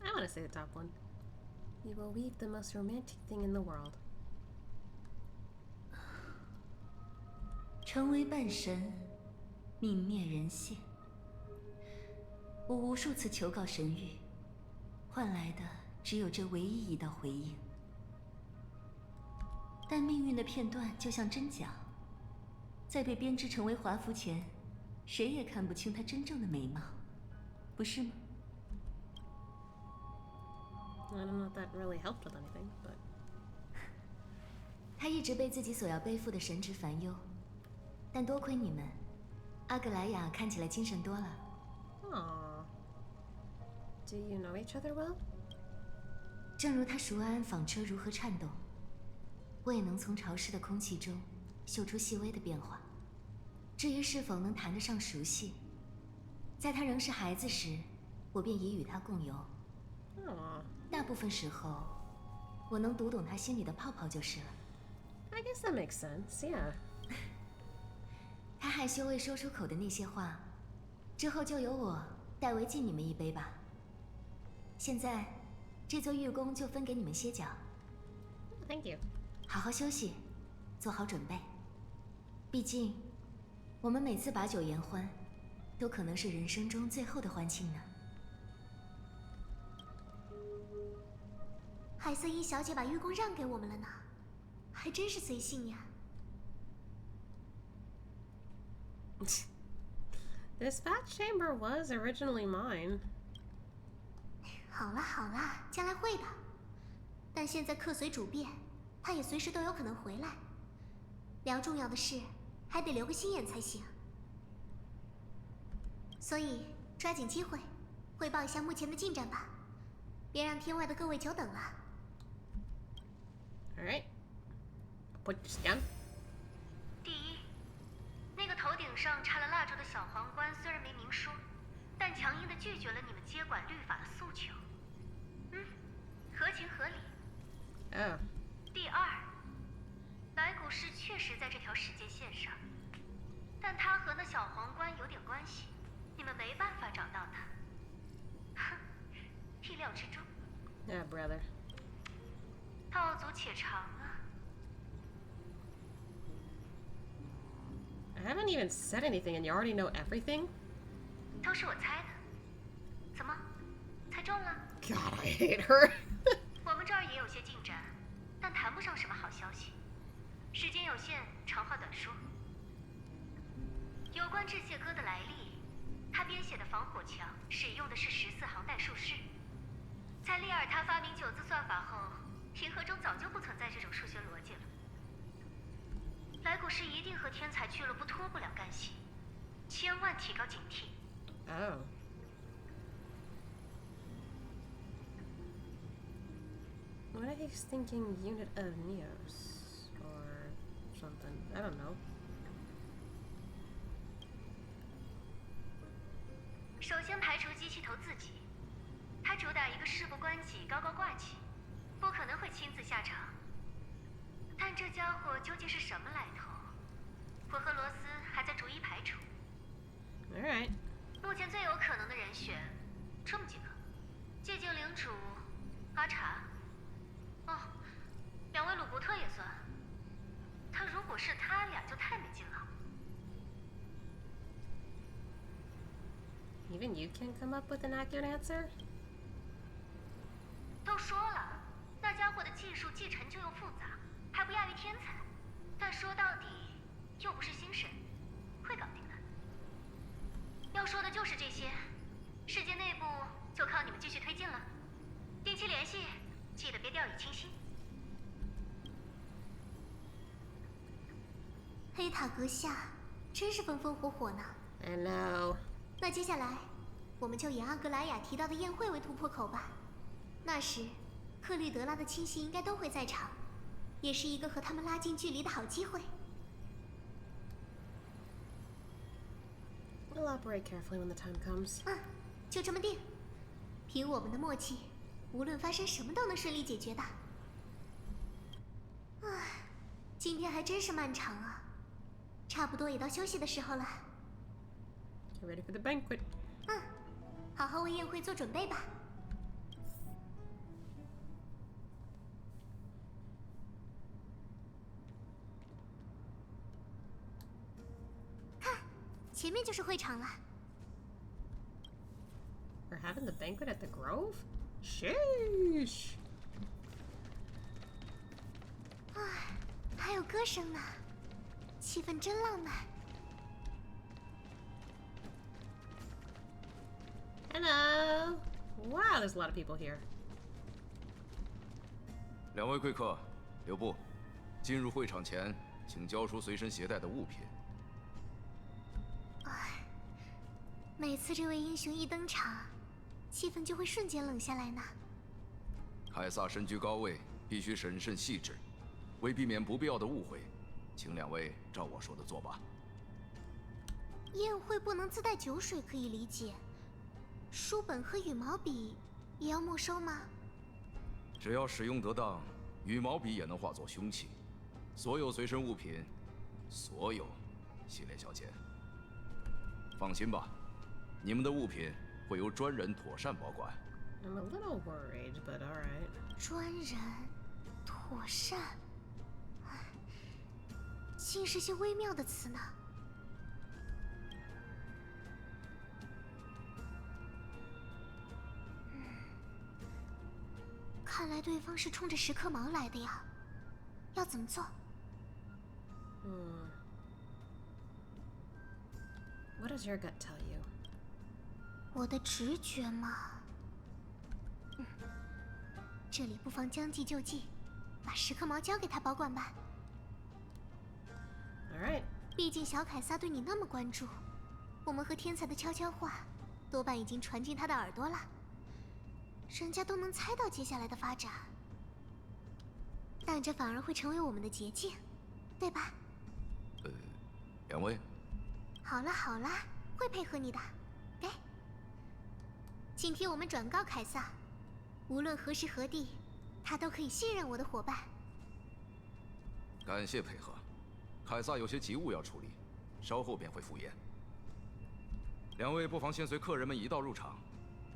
？I want to say the top one. We will weave the most romantic thing in the world. 成为半神，泯灭人性。我无数次求告神谕，换来的只有这唯一一道回应。但命运的片段就像真假，在被编织成为华服前，谁也看不清她真正的美貌，不是吗？ I don't know if that really helped with anything, but 他一直被自己所要背负的神职烦忧，但多亏你们，阿格莱雅看起来精神多了。Aww. Do you know each other well? 正如他熟谙纺车如何颤动，我也能从潮湿的空气中嗅出细微的变化。至于是否能谈得上熟悉，在他仍是孩子时，我便已与他共游。大部分时候，我能读懂他心里的泡泡就是了。I guess that makes sense, yeah. 他害羞未说出口的那些话，之后就由我代为敬你们一杯吧。现在，这座玉宫就分给你们歇脚。Thank you. 好好休息，做好准备。毕竟，我们每次把酒言欢，都可能是人生中最后的欢庆呢。海瑟伊小姐把玉宫让给我们了呢，还真是随性呀。This bat chamber was originally mine. 好了好了，将来会的。但现在客随主便，他也随时都有可能回来。聊重要的事，还得留个心眼才行。所以抓紧机会，汇报一下目前的进展吧，别让天外的各位久等了。All right. Put this down. 第一，那个头顶上插了蜡烛的小皇冠虽然没明说，但强硬地拒绝了你们接管律法的诉求。合情合理。Oh. 第二，白骨士确实在这条世界线上，但他和那小皇冠有点关系，你们没办法找到他。哼，意料之中。Yeah, brother. 道阻且长啊。I haven't even said anything and you already know everything? 都是我猜的。怎么，猜中了？ God, I hate her. 我们这儿也有些进展，但谈不上什么好消息。时间有限，长话短说。有关致谢歌的来历，他编写的防火墙使用的是14行代数式。在利尔他发明9字算法后，银河中早就不存在这种数学逻辑了。来古士一定和天才俱乐部脱不了干系，千万提高警惕。Oh. What if he's thinking unit of Neos? Or something. I don't know. 首先排除机器头自己，他主打一个事不关己高高挂起，不可能会亲自下场。但这家伙究竟是什么来头，我和罗斯还在逐一排除。All right. 目前最有可能的人选，这么几个：寂静领主、阿查。哦，2位鲁伯特也算。他如果是他俩，就太没劲了。Even you can't come up with an accurate answer? 都说了，那家伙的技术既陈旧又复杂，还不亚于天才。但说到底，又不是星神，会搞定的。要说的就是这些，世界内部就靠你们继续推进了。定期联系，记得别掉以轻心。黑塔阁下真是风风火火呢。I know. 那接下来，我们就以阿格莱雅提到的宴会为突破口吧。那时，克律德拉的亲信应该都会在场，也是一个和他们拉近距离的好机会。We'll operate carefully when the time comes. 就这么定。凭我们的默契，无论发生什么都能顺利解决的。今天还真是漫长啊，差不多也到休息的时候了。Get ready for the banquet. 好好为宴会做准备吧。看，前面就是会场了。For having the banquet at the Grove? Sheesh. 啊，还有歌声呢，气氛真浪漫。Hello. Wow, there's a lot of people here. 两位贵客，留步。进入会场前，请交出随身携带的物品。每次这位英雄一登场，气氛就会瞬间冷下来呢。凯撒身居高位，必须审慎细致，为避免不必要的误会，请两位照我说的做吧。宴会不能自带酒水可以理解，书本和羽毛笔也要没收吗？只要使用得当，羽毛笔也能化作凶器。所有随身物品，所有，系列小姐，放心吧，你们的物品会由专人妥善保管。I'm a little worried, but all right. 专人，妥善，竟是些微妙的词呢。看来对方是冲着10颗毛来的呀，要怎么做？What does your gut tell you? 我的直觉嘛，这里不妨将计就计，把10颗毛交给他保管吧。All right. 毕竟小凯撒对你那么关注，我们和天才的悄悄话，多半已经传进他的耳朵了。人家都能猜到接下来的发展，但这反而会成为我们的捷径，对吧？两位。好了好了，会配合你的。给，请替我们转告凯撒，无论何时何地，他都可以信任我的伙伴。感谢配合，凯撒有些急务要处理，稍后便会赴宴。两位不妨先随客人们一道入场，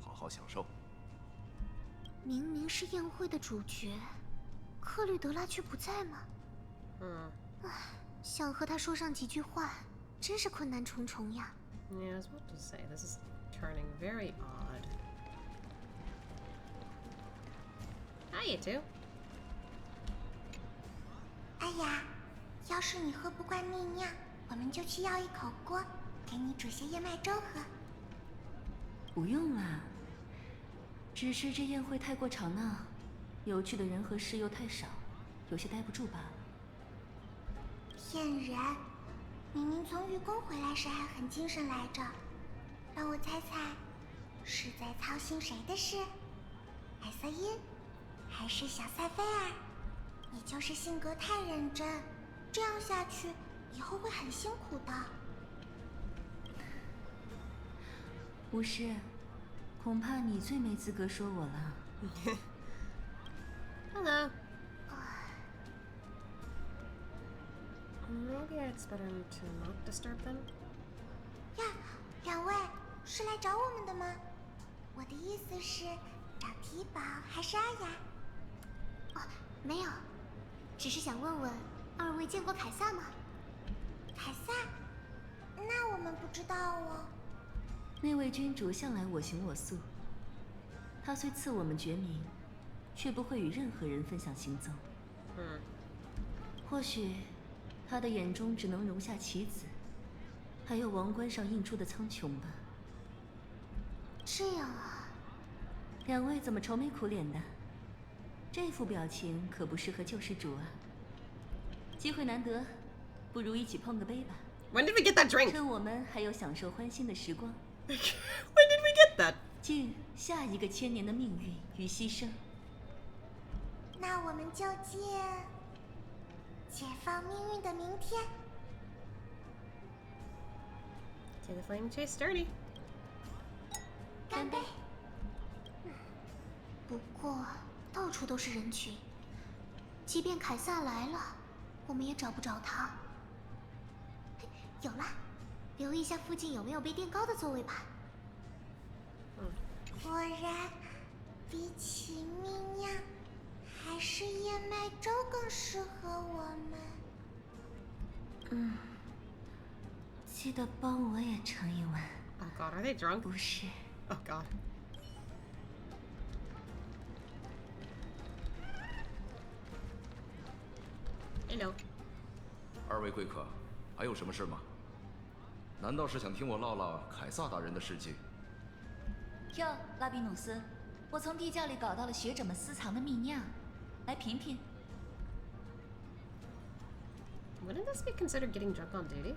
好好享受。明明是宴会的主角，克吕德拉却不在吗？想和他说上几句话，真是困难重重呀。Yeah, I was about to say, this is turning very odd. Hi, you two. 哎呀，要是你喝不惯蜜酿，我们就去要一口锅，给你煮些燕麦粥喝。不用啦。只是这宴会太过吵闹，有趣的人和事又太少，有些待不住罢了。骗人！明明从愚公回来时还很精神来着。让我猜猜，是在操心谁的事？艾瑟因，还是小塞菲尔？你就是性格太认真，这样下去以后会很辛苦的。不是。恐怕你最没资格说我了。Hello. Maybe it's better to not disturb them. 呀，两位是来找我们的吗？我的意思是，找提宝还是阿雅？哦，没有，只是想问问二位见过凯撒吗？凯撒？那我们不知道哦。那位君主向来我行我素，他虽赐我们绝名，却不会与任何人分享行踪。或许他的眼中只能容下棋子，还有王冠上印出的苍穹吧。这样啊，两位怎么愁眉苦脸的？这副表情可不适合救世主啊。机会难得，不如一起碰个杯吧。When did we get that drink? 趁我们还有享受欢欣的时光。When did we get that? 敬下一个千年的命运与牺牲。那我们就解放命运的明天。To the flame chase journey. 干杯！不过到处都是人群，即便凯撒来了，我们也找不着他。有了，留意一下附近有没有被垫高的座位吧。果然，比起蜜酿，还是燕麦粥更适合我们。记得帮我也盛一碗。Oh God, are they drunk? 不是。Oh God. Hello。二位贵客，还有什么事吗？难道是想听我唠唠凯撒大人的事迹？哟，拉比努斯，我从地窖里搞到了学者们私藏的秘酿，来品品。Wouldn't this be considered getting drunk on duty?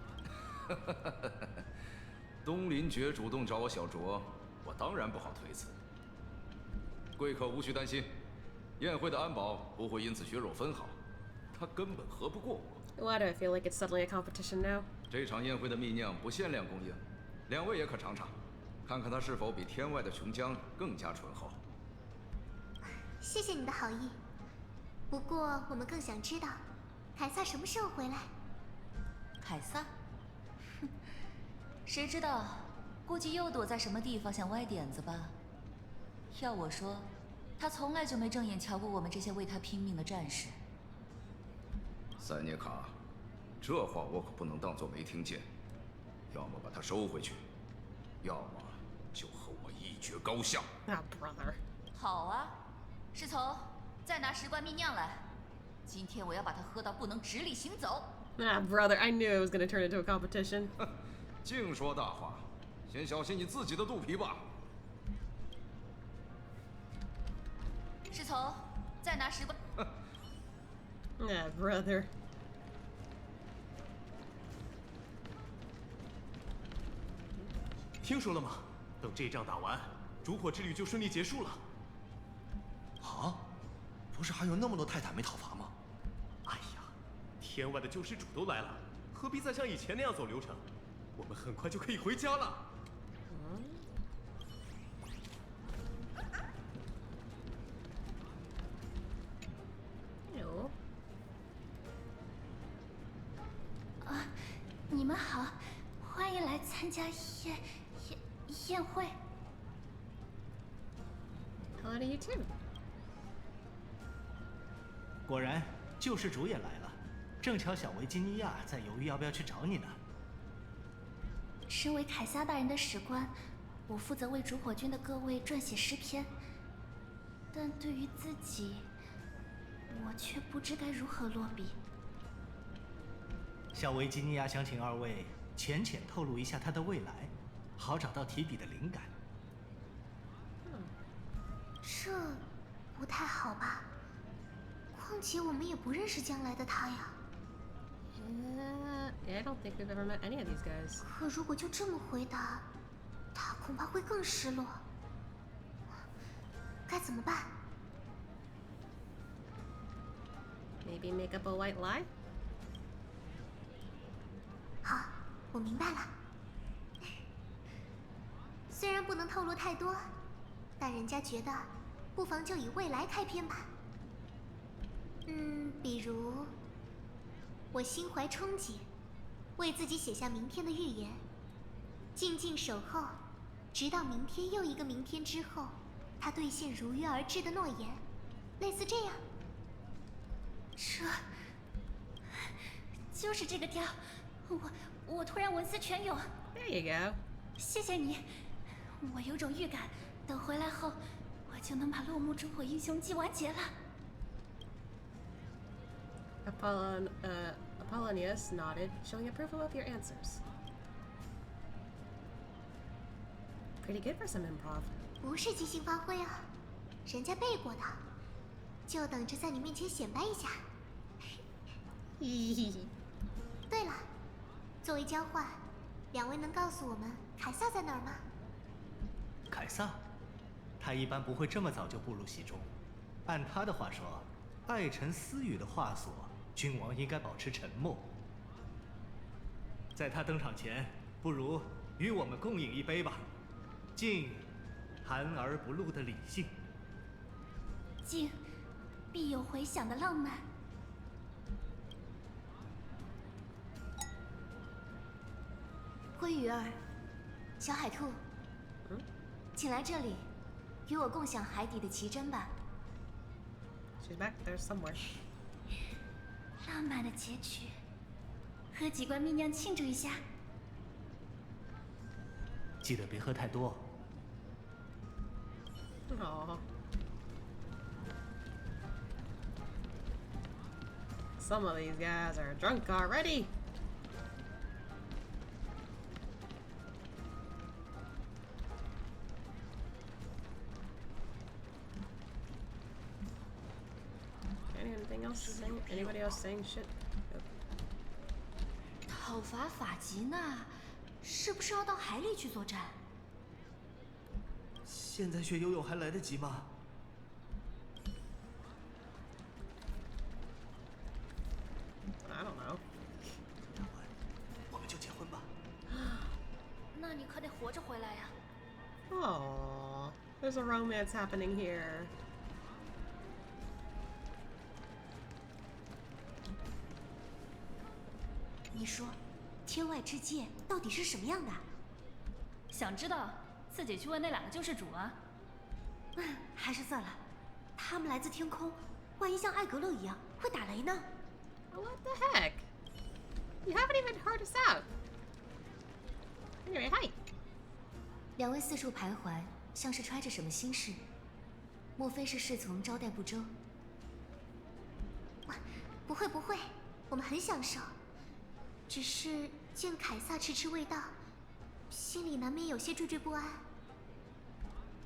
东林爵主动找我小酌，我当然不好推辞。贵客无需担心，宴会的安保不会因此血肉分毫，他根本合不过我。Why do I feel like it's suddenly a competition now? 这场宴会的秘酿不限量供应，两位也可尝尝，看看它是否比天外的琼浆更加醇厚。谢谢你的好意，不过我们更想知道，凯撒什么时候回来？凯撒？哼，谁知道？估计又躲在什么地方想歪点子吧。要我说，他从来就没正眼瞧过我们这些为他拼命的战士。塞涅卡，这话我可不能当作没听见。要么把他收回去，要么就和我一决高下。Ah, brother。好啊，侍从，再拿10罐蜜酿来。今天我要把它喝到不能直立行走。Ah, brother, I knew it was going to turn into a competition. 净说大话，先小心你自己的肚皮吧。侍从，再拿10罐。Ah, brother. 听说了吗？等这仗打完，烛火之旅就顺利结束了。啊？不是还有那么多泰坦没讨伐吗？哎呀，天外的救世主都来了，何必再像以前那样走流程？我们很快就可以回家了。Hello。啊，你们好，欢迎来参加宴会。Hello to you too。果然，救世主也来了。正巧小维吉尼亚在犹豫要不要去找你呢。身为凯撒大人的史官，我负责为烛火军的各位撰写诗篇，但对于自己，我却不知该如何落笔。小维吉尼亚想请二位浅浅透露一下他的未来，好找到提笔的灵感。这不太好吧？况且我们也不认识将来的他呀。I don't think we've ever met any of these guys. 可如果就这么回答，他恐怕会更失落。该怎么办？ Maybe make up a white lie? 好，我明白了。虽然不能透露太多，但人家觉得不妨就以未来开篇吧。比如我心怀憧憬，为自己写下明天的预言，静静守候，直到明天又一个明天之后，他兑现如约而至的诺言，类似这样。这就是这个调，我突然文思泉涌。There you go. 谢谢你，我有种预感，等回来后，我就能把落幕烛火英雄记完结了。Apollonius nodded, showing approval of your answers. Pretty good for some improv. 不是即兴发挥啊，人家背过的，就等着在你面前显摆一下。对了，作为交换，两位能告诉我们凯撒在哪儿吗？凯撒，他一般不会这么早就步入席中。按他的话说，爱臣私语的话所，君王应该保持沉默。在他登场前，不如与我们共饮一杯吧，敬含而不露的理性，敬必有回响的浪漫。灰鱼儿，小海兔，请来这里，与我共享海底的奇珍吧。She's back there somewhere. 浪漫的结局，喝几罐蜜酿庆祝一下。记得别喝太多。Aww. Some of these guys are drunk already. Anything else saying? Anybody else saying shit? 讨伐法吉娜，是不是要到海里去作战？现在学游泳还来得及吗？ I don't know. 我们就结婚吧。那你可得活着回来呀。Oh, there's a romance happening here. 你说，天外之界到底是什么样的？想知道，自己去问那2个救世主啊。还是算了，他们来自天空，万一像艾格勒一样会打雷呢？ What the heck? You haven't even heard us out. Anyway, hi. 2位四处徘徊，像是揣着什么心事。莫非是侍从招待不周？不会不会，我们很享受。只是见凯撒迟迟未到，心里难免有些惴惴不安。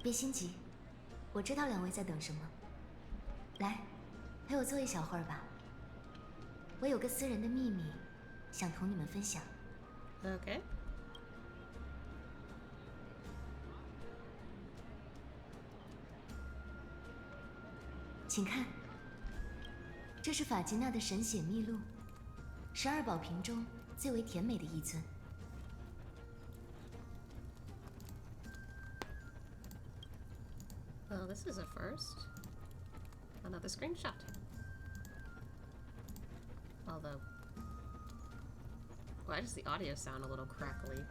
别心急，我知道2位在等什么。来，陪我坐一小会儿吧。我有个私人的秘密，想同你们分享。Okay. 请看，这是法吉娜的神血秘录，12宝瓶中最为甜美的一尊。Well, this is a first. Another screenshot. Although, why does the audio sound a little crackly?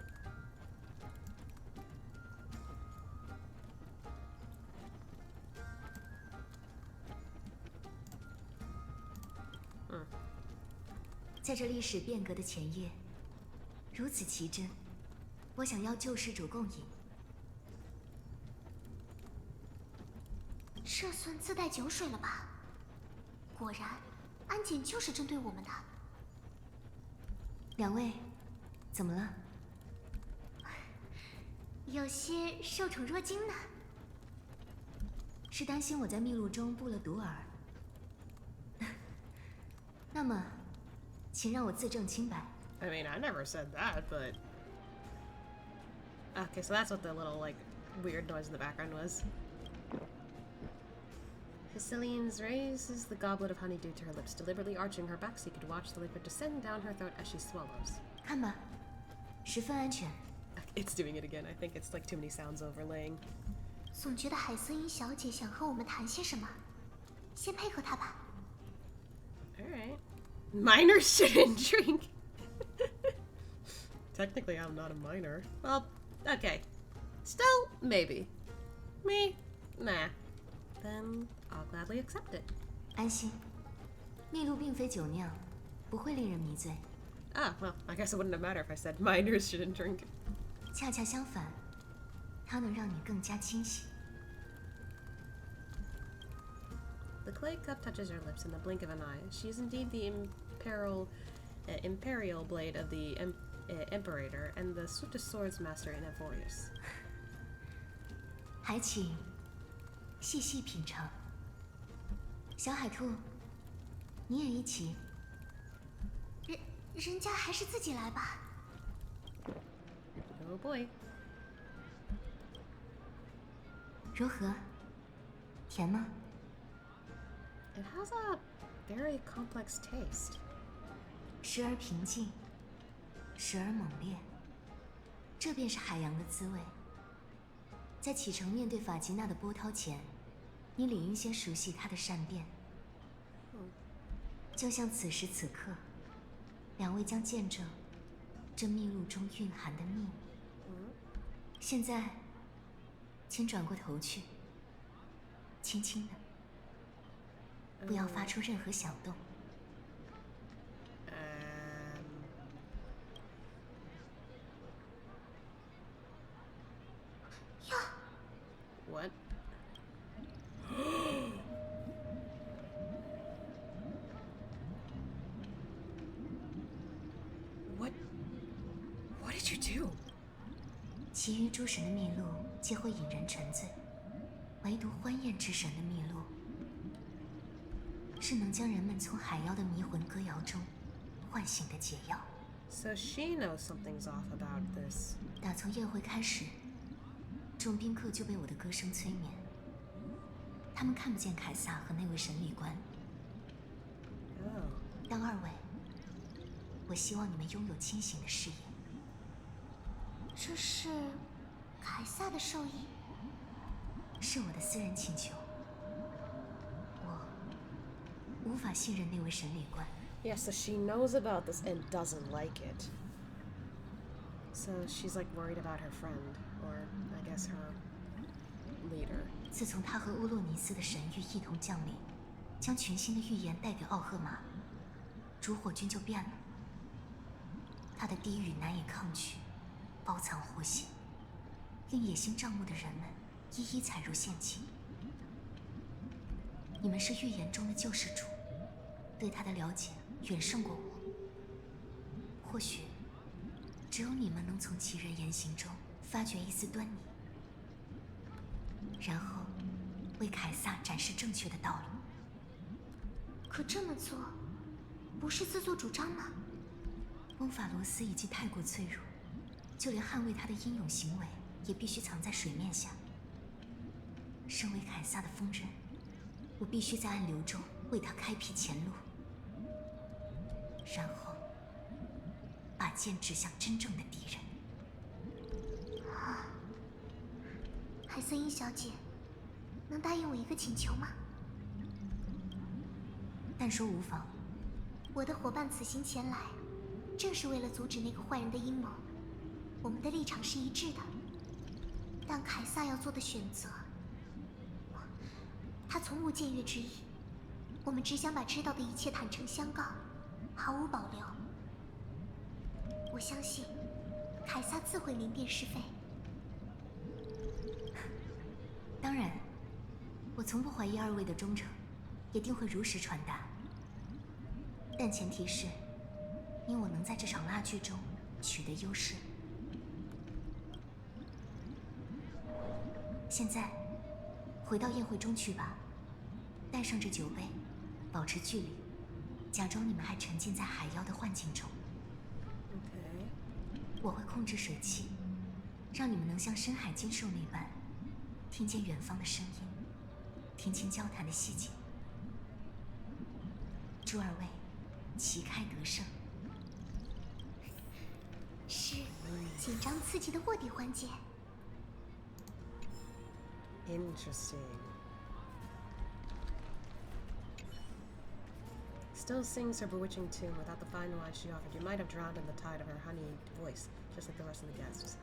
Hmm. 在这历史变革的前夜，如此奇珍，我想邀救世主共饮。这算自带酒水了吧？果然，安检就是针对我们的。2位，怎么了？有些受宠若惊呢。是担心我在秘录中布了毒饵。那么，请让我自证清白。 I mean, I never said that, but... Okay, so that's what the little, like, weird noise in the background was. Caecilians raises the goblet of honeydew to her lips, deliberately arching her back so you could watch the liquid descend down her throat as she swallows. 看吧，十分安全。 It's doing it again. I think it's like too many sounds overlaying. 总觉得海瑟茵小姐想和我们谈些什么，先配合她吧。 Alright. Minors shouldn't drink. Technically, I'm not a minor. Well, okay. Still, maybe. Me? Nah. Then I'll gladly accept it. 安心，秘录并非酒酿，不会令人迷醉。 Ah, well, I guess it wouldn't have mattered if I said minors shouldn't drink. 恰恰相反，它能让你更加清醒。 The clay cup touches her lips in the blink of an eye. She is indeed the imperial blade of the Imperator and the swiftest swords master in Amphoreus. 还请细细品尝。小海兔，你也一起。人家还是自己来吧。 Oh boy. 如何？甜吗？ It has a very complex taste. 时而平静，时而猛烈，这便是海洋的滋味。在启程面对法吉娜的波涛前，你理应先熟悉她的善变。就像此时此刻，2位将见证这秘录中蕴含的秘密。现在，请转过头去，轻轻的。 不要发出任何响动。呀 What? 。 。 。 。 。 。 。 。 。 。 。 。 。 。 。 。 。 。 。 。 。 。 。 。 。 。 。 。 。 。 。 。 。 。 。 。 。 。 呀！ What? What? 。 What? 。 What? 。其余诸神的秘录皆会引人沉醉，唯独欢宴之神的秘录，是能将人们从海妖的迷魂歌谣中唤醒的解药。So she knows something's off about this. 打从宴会开始，众宾客就被我的歌声催眠。他们看不见凯撒和那位神理官。当二位，我希望你们拥有清醒的视野。这是凯撒的授意，是我的私人请求。我无法信任那位神理官。Yeah, so she knows about this and doesn't like it. So she's like worried about her friend, or I guess her leader. 自从他和欧洛尼斯的神谕一同降临，将全新的预言带给奥赫玛，烛火军就变了。他的低语难以抗拒，包藏祸心，令野心障目的人们一一踩入陷阱。你们是预言中的救世主，对他的了解远胜过我。或许，只有你们能从其人言行中发掘一丝端倪，然后为凯撒展示正确的道路。可这么做，不是自作主张吗？翁法罗斯已经太过脆弱，就连捍卫他的英勇行为也必须藏在水面下。身为凯撒的锋刃，我必须在暗流中为他开辟前路，然后把剑指向真正的敌人。海瑟因小姐，能答应我一个请求吗？但说无妨。我的伙伴此行前来，正是为了阻止那个坏人的阴谋。我们的立场是一致的，但凯撒要做的选择，他从无僭越之意。我们只想把知道的一切坦诚相告，毫无保留。我相信，凯撒自会明辨是非。当然，我从不怀疑二位的忠诚，一定会如实传达。但前提是，因我能在这场拉锯中取得优势。现在，回到宴会中去吧，带上这酒杯，保持距离，假装你们还沉浸在海妖的幻境中。我会控制水汽，让你们能像深海金兽那般，听见远方的声音，听清交谈的细节。祝二位旗开得胜。是紧张刺激的卧底环节。Interesting. Still sings her bewitching tune without the fine wine she offered. You might have drowned in the tide of her honeyed voice, just like the rest of the guests.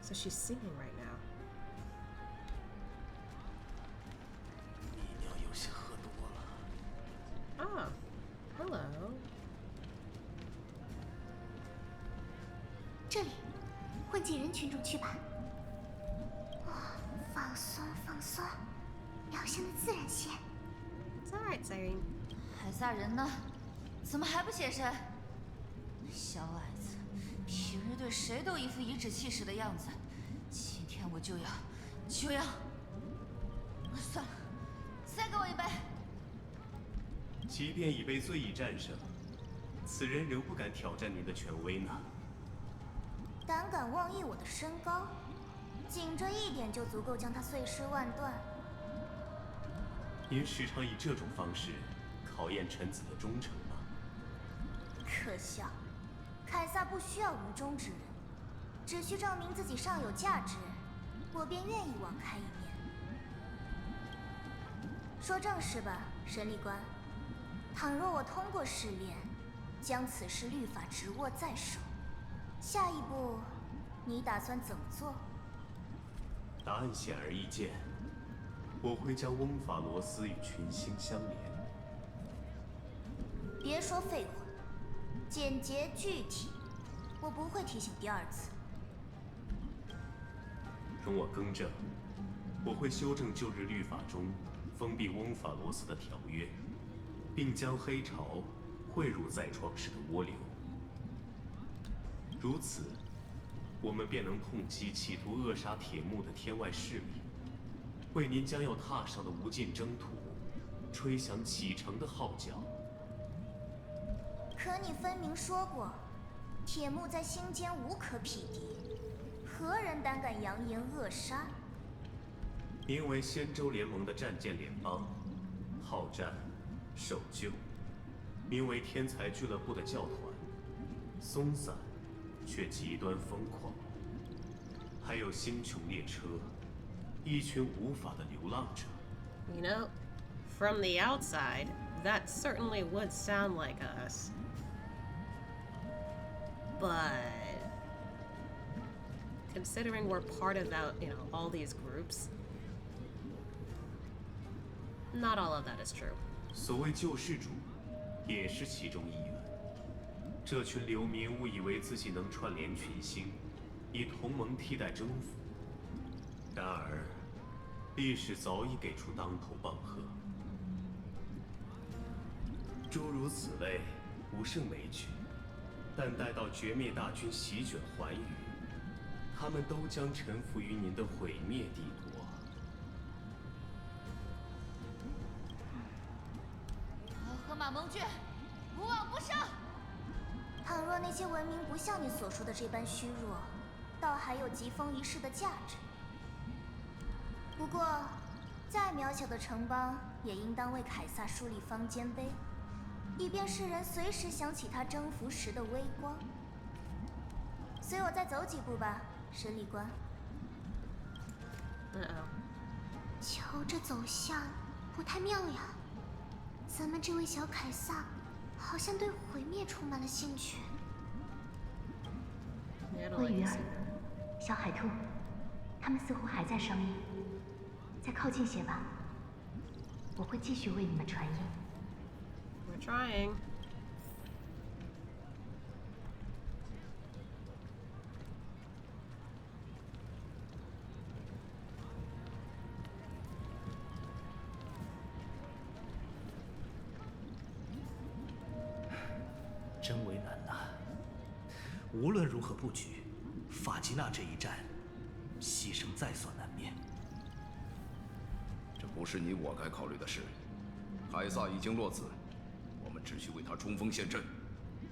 So she's singing right now. 你娘有些喝多了。Ah, hello. 这里，混进人群中去吧。放松放松，表现的自然些。It's alright, Cyrene. 凯撒人呢？怎么还不现身？小矮子，平日对谁都一副颐指气使的样子，今天我就要……算了，再给我一杯。即便已被罪已战胜，此人仍不敢挑战您的权威呢。胆敢妄议我的身高，仅这一点就足够将他碎尸万段。您时常以这种方式考验臣子的忠诚吗？可笑，凯撒不需要无忠之人，只需证明自己尚有价值，我便愿意网开一面。说正事吧，神理官。倘若我通过试炼，将此事律法直握在手，下一步你打算怎么做？答案显而易见，我会将翁法罗斯与群星相连。别说废话，简洁具体，我不会提醒第二次。容我更正，我会修正旧日律法中封闭翁法罗斯的条约，并将黑潮汇入在创时的涡流。如此，我们便能痛击企图扼杀铁幕的天外势力，为您将要踏上的无尽征途吹响启程的号角。可你分明说过，铁幕在星间无可匹敌，何人胆敢扬言扼杀？名为仙州联盟的战舰联邦，好战守旧；名为天才俱乐部的教团，松散却极端疯狂；还有星穹列车，一群无法的流浪者。You know, from the outside, that certainly would sound like us. But considering we're part of that, all these groups, not all of that is true. 所谓救世主，也是其中一员。这群流民误以为自己能串联群星，以同盟替代征服。然而，历史早已给出当头棒喝。诸如此类，不胜枚举。但待到绝灭大军席卷寰宇，他们都将臣服于您的毁灭帝国。河马盟军，无往不胜！倘若那些文明不像你所说的这般虚弱，倒还有疾风一试的价值。不过，再渺小的城邦也应当为凯撒树立方尖碑，以便世人随时想起他征服时的微光。随我再走几步吧，审理官。瞧这走向，不太妙呀。咱们这位小凯撒，好像对毁灭充满了兴趣。灰鱼儿，小海兔，他们似乎还在商议。再靠近些吧，我会继续为你们传音。We're trying. 真为难呐！无论如何布局，法吉娜这一战，牺牲在所难免。这不是你我该考虑的事。凯撒已经落子，我们只需为他冲锋陷阵，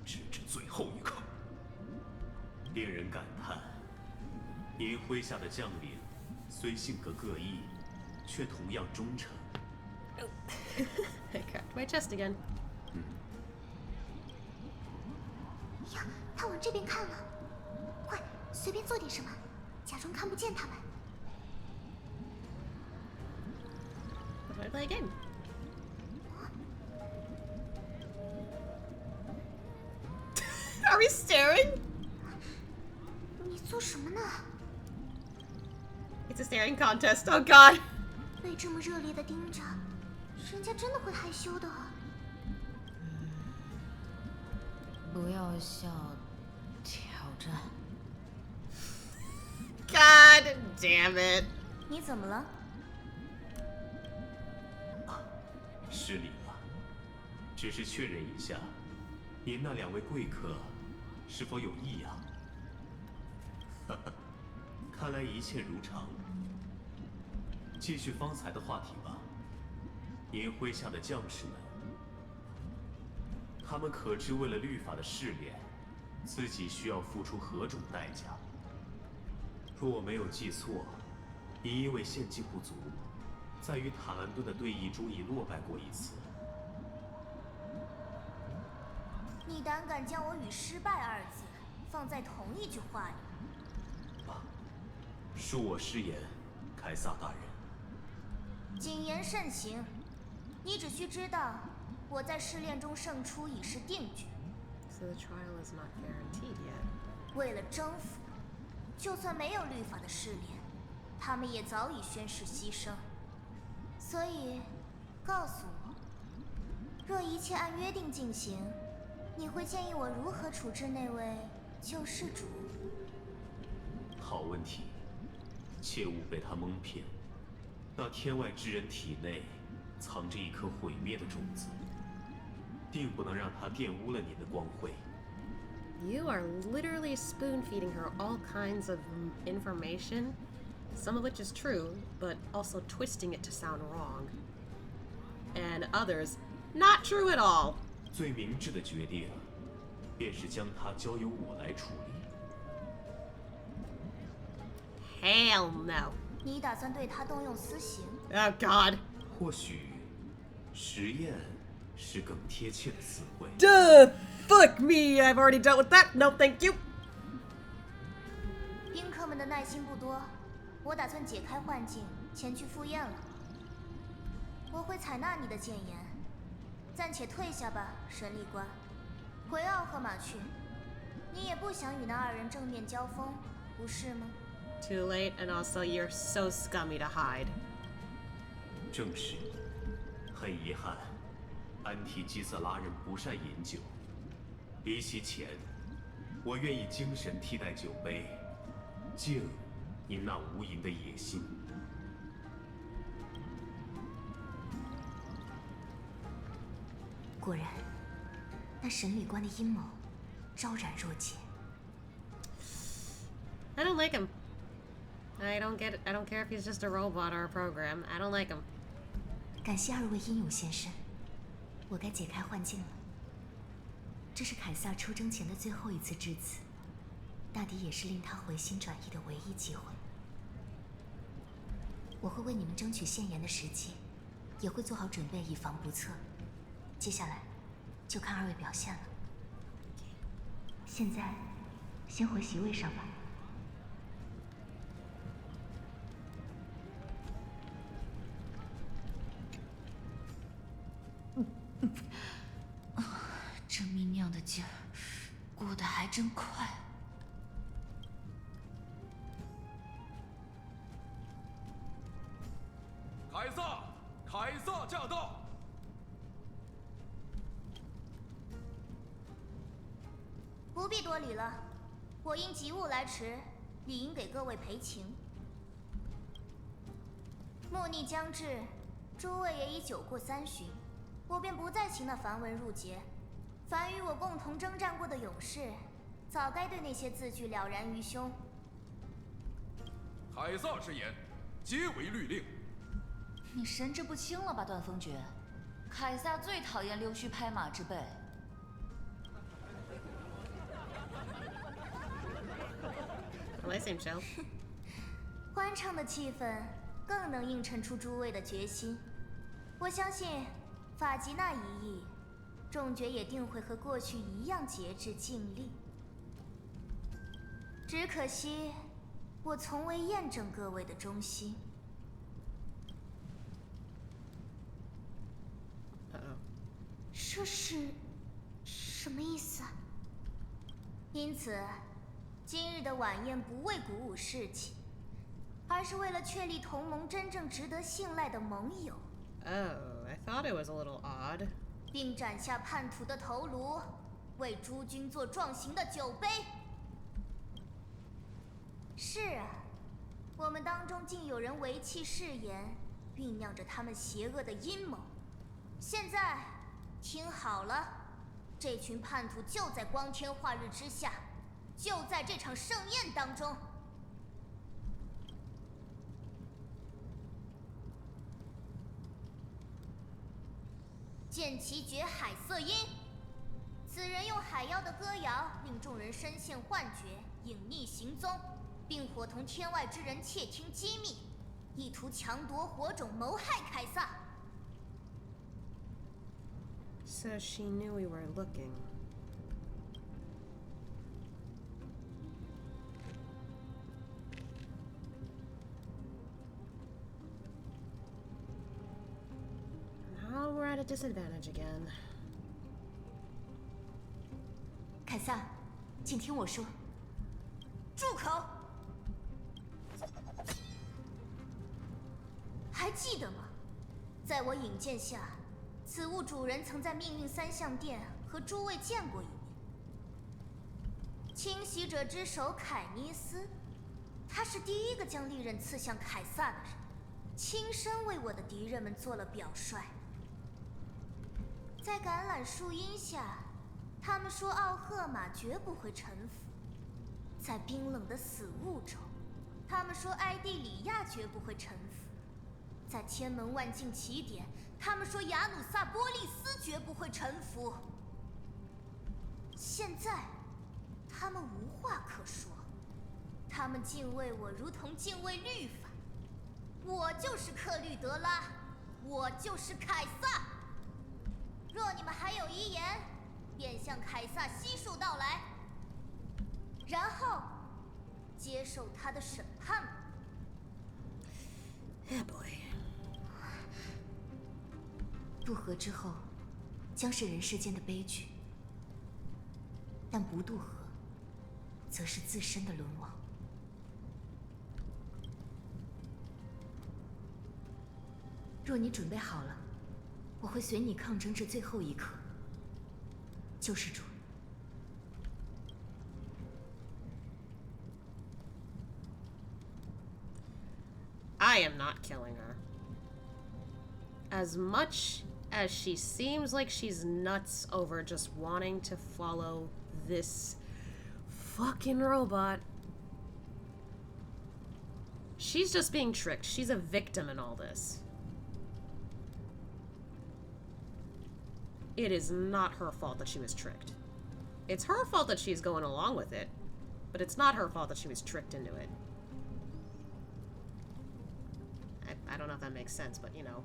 直至最后一刻。令人感叹，您麾下的将领虽性格各异，却同样忠诚。I cracked my chest again. 呀，他往这边看了，快，随便做点什么，假装看不见他们。What do I play again? Are we staring? 你做什么呢？ It's a staring contest. Oh God. 被这么热烈的盯着，人家真的会害羞的。不要笑，挑战。God damn it. 你怎么了？失礼了，只是确认一下，您那两位贵客是否有异样？看来一切如常。继续方才的话题吧。您麾下的将士们，他们可知为了律法的试炼，自己需要付出何种代价？若我没有记错，您因为献祭不足，在与塔兰顿的对弈中已落败过一次。你胆敢将我与失败二字放在同一句话里？恕我失言，凯撒大人。谨言慎行。你只需知道，我在试炼中胜出已是定局。So the trial is not guaranteed yet. 为了征服，就算没有律法的试炼，他们也早已宣誓牺牲。所以，告诉我，若一切按约定进行，你会建议我如何处置那位救世主？好问题，切勿被他蒙骗。那天外之人体内藏着一颗毁灭的种子，定不能让它玷污了你的光辉。You are literally spoon-feeding her all kinds of information, some of which is true, but also twisting it to sound wrong. And others, not true at all. 最明智的决定，便是将它交由我来处理。Hell no. 你打算对他动用私刑？ Oh God. 或许，实验是更贴切的词汇。Duh! Fuck me! I've already dealt with that. No, thank you. 宾客们的耐心不多，我打算解开幻境，前去赴宴了。我会采纳你的谏言，暂且退下吧，审理官，回奥赫玛去。你也不想与那二人正面交锋，不是吗？ Too late, and also you're so scummy to hide. 正是，很遗憾，安提基瑟拉人不善饮酒。离席前，我愿以精神替代酒杯，敬你那无垠的野心。果然，那审理官的阴谋昭然若揭。I don't like him. I don't get it. I don't care if he's just a robot or a program. I don't like him. 感谢二位英勇献身，我该解开幻境了。这是凯撒出征前的最后一次致辞，大抵也是令他回心转意的唯一机会。我会为你们争取献言的时机，也会做好准备以防不测。接下来就看二位表现了。现在，先回席位上吧。这蜜酿的劲儿，过得还真快。凯撒，凯撒驾到！不必多礼了，我因急务来迟，理应给各位赔情。暮逆将至，诸位也已酒过3巡，我便不再行那繁文缛节。凡与我共同征战过的勇士，早该对那些字句了然于胸。凯撒之言，皆为律令。你神志不清了吧，段风爵？凯撒最讨厌溜须拍马之辈。I seem chill. 欢畅的气氛更能映衬出诸位的决心。我相信，法吉娜一役，众爵也定会和过去一样节制尽力。只可惜，我从未验证各位的忠心。这是什么意思啊？因此，今日的晚宴不为鼓舞士气，而是为了确立同盟真正值得信赖的盟友。Oh, I thought it was a little odd. 并斩下叛徒的头颅，为诸君做壮行的酒杯。是啊，我们当中竟有人违弃誓言，酝酿着他们邪恶的阴谋。现在，听好了，这群叛徒就在光天化日之下，就在这场盛宴当中。见其绝海色音，此人用海妖的歌谣令众人深陷幻觉，隐匿行踪，并伙同天外之人窃听机密，意图强夺火种，谋害凯撒。So she knew we were looking. Now we're at a disadvantage again. 凯撒，请听我说。住口！还记得吗？在我引荐下，此物主人曾在命运3项殿和诸位见过一面。侵袭者之首凯尼斯，他是第一个将利刃刺向凯撒的人，亲身为我的敌人们做了表率。在橄榄树荫下，他们说奥赫玛绝不会臣服，在冰冷的死雾中，他们说埃蒂里亚绝不会臣服，在千门万境起点，他们说雅努萨波利斯绝不会臣服。现在，他们无话可说，他们敬畏我如同敬畏律法。我就是克律德拉，我就是凯撒。若你们还有遗言，便向凯撒悉数道来，然后接受他的审判吧。Yeah, boy. 渡河之后，将是人世间的悲剧；但不渡河，则是自身的沦亡。若你准备好了，我会随你抗争至最后一刻。救世主。I am not killing her. As much as she seems like she's nuts over just wanting to follow this fucking robot, she's just being tricked. She's a victim in all this. It is not her fault that she was tricked. It's her fault that she's going along with it, but it's not her fault that she was tricked into it. I don't know if that makes sense, but you know.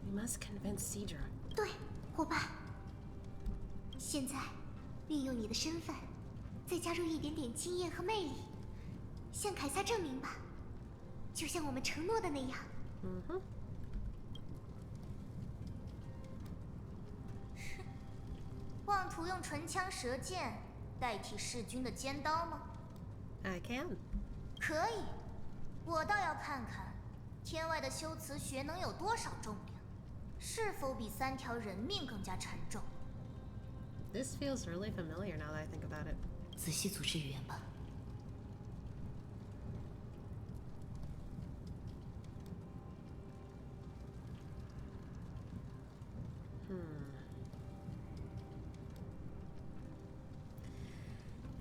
We must convince Cedra. 对，伙伴。现在，运用你的身份，再加入一点点经验和魅力，向凯撒证明吧，就像我们承诺的那样。嗯哼。妄图用唇枪舌剑代替弑君的尖刀吗 ？I can. 可以，我倒要看看，天外的修辞学能有多少重量，是否比3条人命更加沉重 This feels really familiar now that I think about it. 仔细组织语言吧。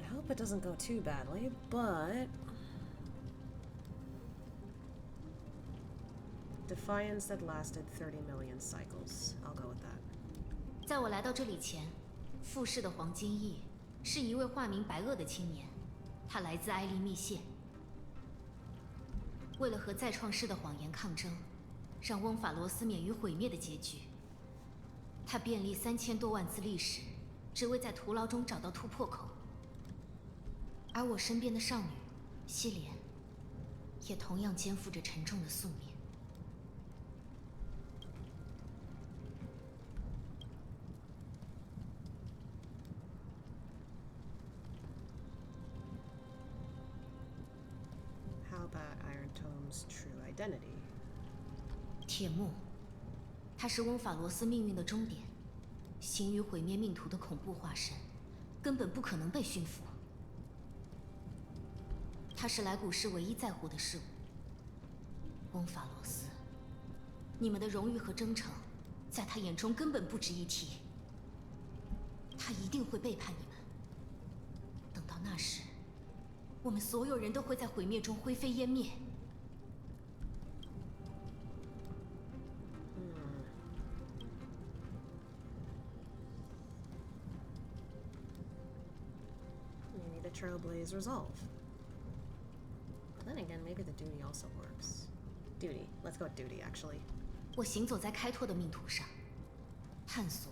I hope it doesn't go too badly, but defiance that lasted 30 million cycles. I'll go with that. 在我来到这里前，复世的黄金翼是一位化名白垩的青年，他来自埃利密县。为了和再创世的谎言抗争，让翁法罗斯免于毁灭的结局，他遍历3000多万次历史，只为在徒劳中找到突破口。而我身边的少女西莲，也同样肩负着沉重的宿命。How about Iron Tome's true identity? 铁木，他是翁法罗斯命运的终点，行于毁灭命途的恐怖化身，根本不可能被驯服。他是来古世唯一在乎的事物。翁法罗斯，你们的荣誉和征程，在他眼中根本不值一提。他一定会背叛你们。等到那时，我们所有人都会在毁灭中灰飞烟灭。Maybe the Trailblaze resolve. Then again, maybe the duty also works. Duty. Let's go with duty, actually. 我行走在开拓的命途上，探索、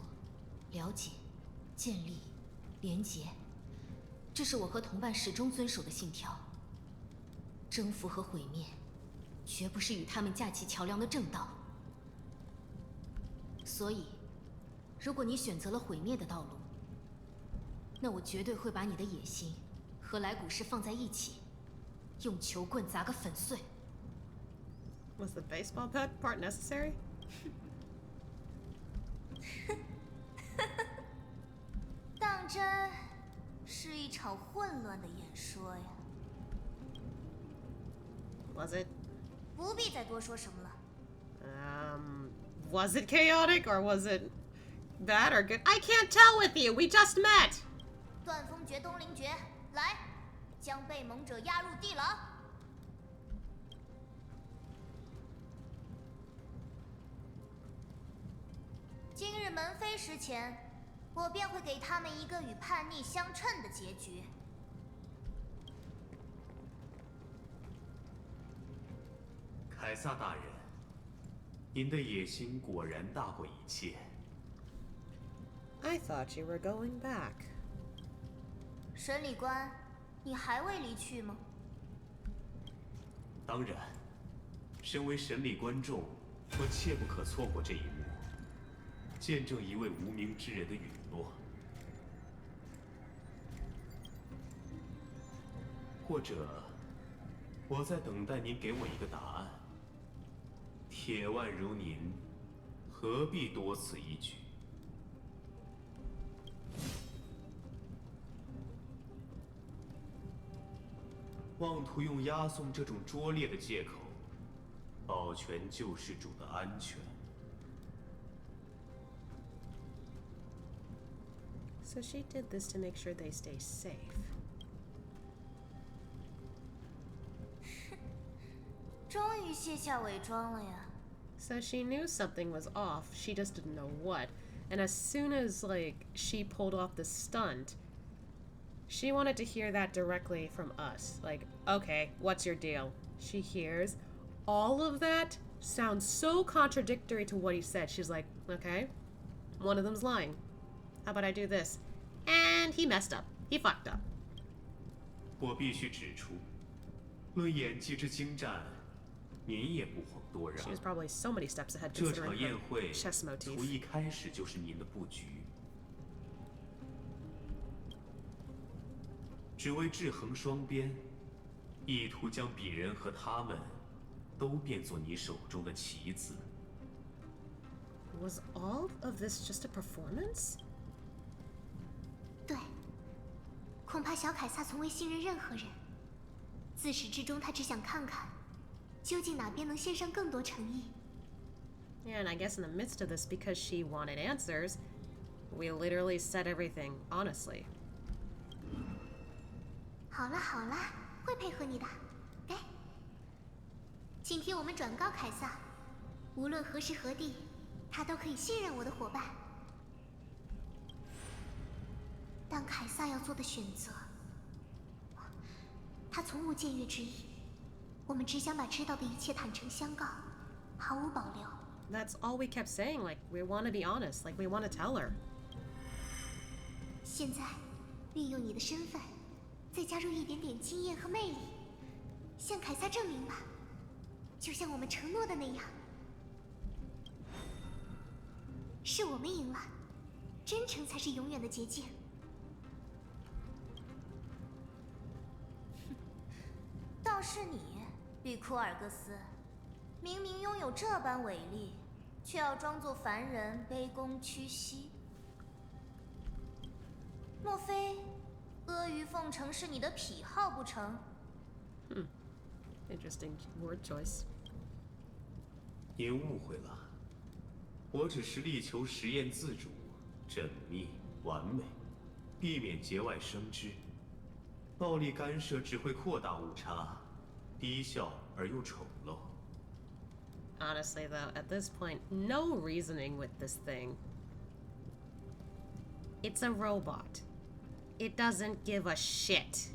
了解、建立、连结，这是我和同伴始终遵守的信条。征服和毁灭，绝不是与他们架起桥梁的正道。所以，如果你选择了毁灭的道路，那我绝对会把你的野心和来古世放在一起。用球棍砸个粉碎。Was the baseball bat part necessary? 当真是一场混乱的演说呀。Was it? 不必再多说什么了。Was it chaotic or was it Bad or good? I can't tell with you. We just met. 断风诀、东灵诀，来，将被蒙者押入地牢。今日门扉时前，我便会给他们一个与叛逆相称的结局。凯撒大人，您的野心果然大过一切。I thought you were going back. 审理官，你还未离去吗？当然，身为审理观众，我切不可错过这一幕，见证一位无名之人的陨落。或者，我在等待您给我一个答案。铁腕如您，何必多此一举？妄图用押送这种拙劣的借口，保全救世主的安全。So she did this to make sure they stay safe. 终于卸下伪装了呀。So she knew something was off. She just didn't know what. And as soon as she pulled off the stunt, she wanted to hear that directly from us. Like, okay, what's your deal? She hears all of that sounds so contradictory to what he said. She's like, okay, one of them's lying. How about I do this? And he messed up. He fucked up. 我必须指出，论演技之精湛，您也不遑多让。She was probably so many steps ahead 这 considering 场宴 her 会 chess 从 motif. 一开始就是您的布局，只为制衡双边，意图将鄙人和他们都变作你手中的棋子。Was all of this just a performance? 对，恐怕小凯撒从未信任任何人，自始至终他只想看看，究竟哪边能献上更多诚意。Yeah, and I guess in the midst of this, because she wanted answers, we literally said everything honestly. 好了好了，会配合你的。给，请替我们转告凯撒，无论何时何地，他都可以信任我的伙伴。但凯撒要做的选择，他从无僭越之意。我们只想把知道的一切坦诚相告，毫无保留。That's all we kept saying. Like, we want to be honest. Like, we want to tell her. 现在，运用你的身份，再加入一点点经验和魅力，向凯撒证明吧，就像我们承诺的那样。是我们赢了，真诚才是永远的捷径。倒是你，吕库尔戈斯，明明拥有这般伟力，却要装作凡人，卑躬屈膝。莫非阿谀奉承是你的癖好不成？Interesting word choice. 您误会了，我只是力求实验自主、缜密、完美，避免节外生枝。暴力干涉只会扩大误差，低效而又丑陋。Honestly, though, at this point, no reasoning with this thing. It's a robot. It doesn't give a shit.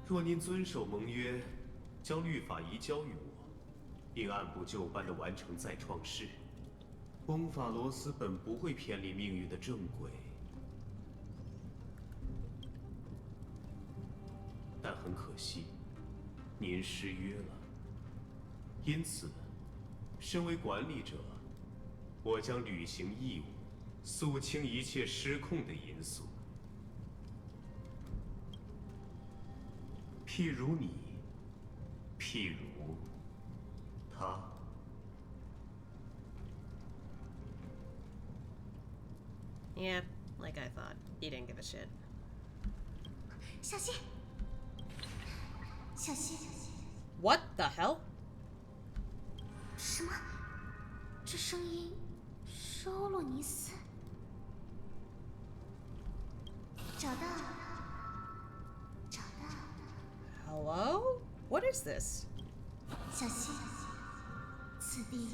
若您遵守盟约，将律法移交于我，并按部就班地完成再创世，翁法罗斯本不会偏离命运的正轨。但很可惜，您失约了。因此，身为管理者，我将履行义务，肃清一切失控的因素。譬如你，譬如他。Yeah, like I thought. He didn't give a shit. 小心！小心 What the hell? 什么？这声音是收录你死。找到了，找到了。 Hello? What is this? 小心，此地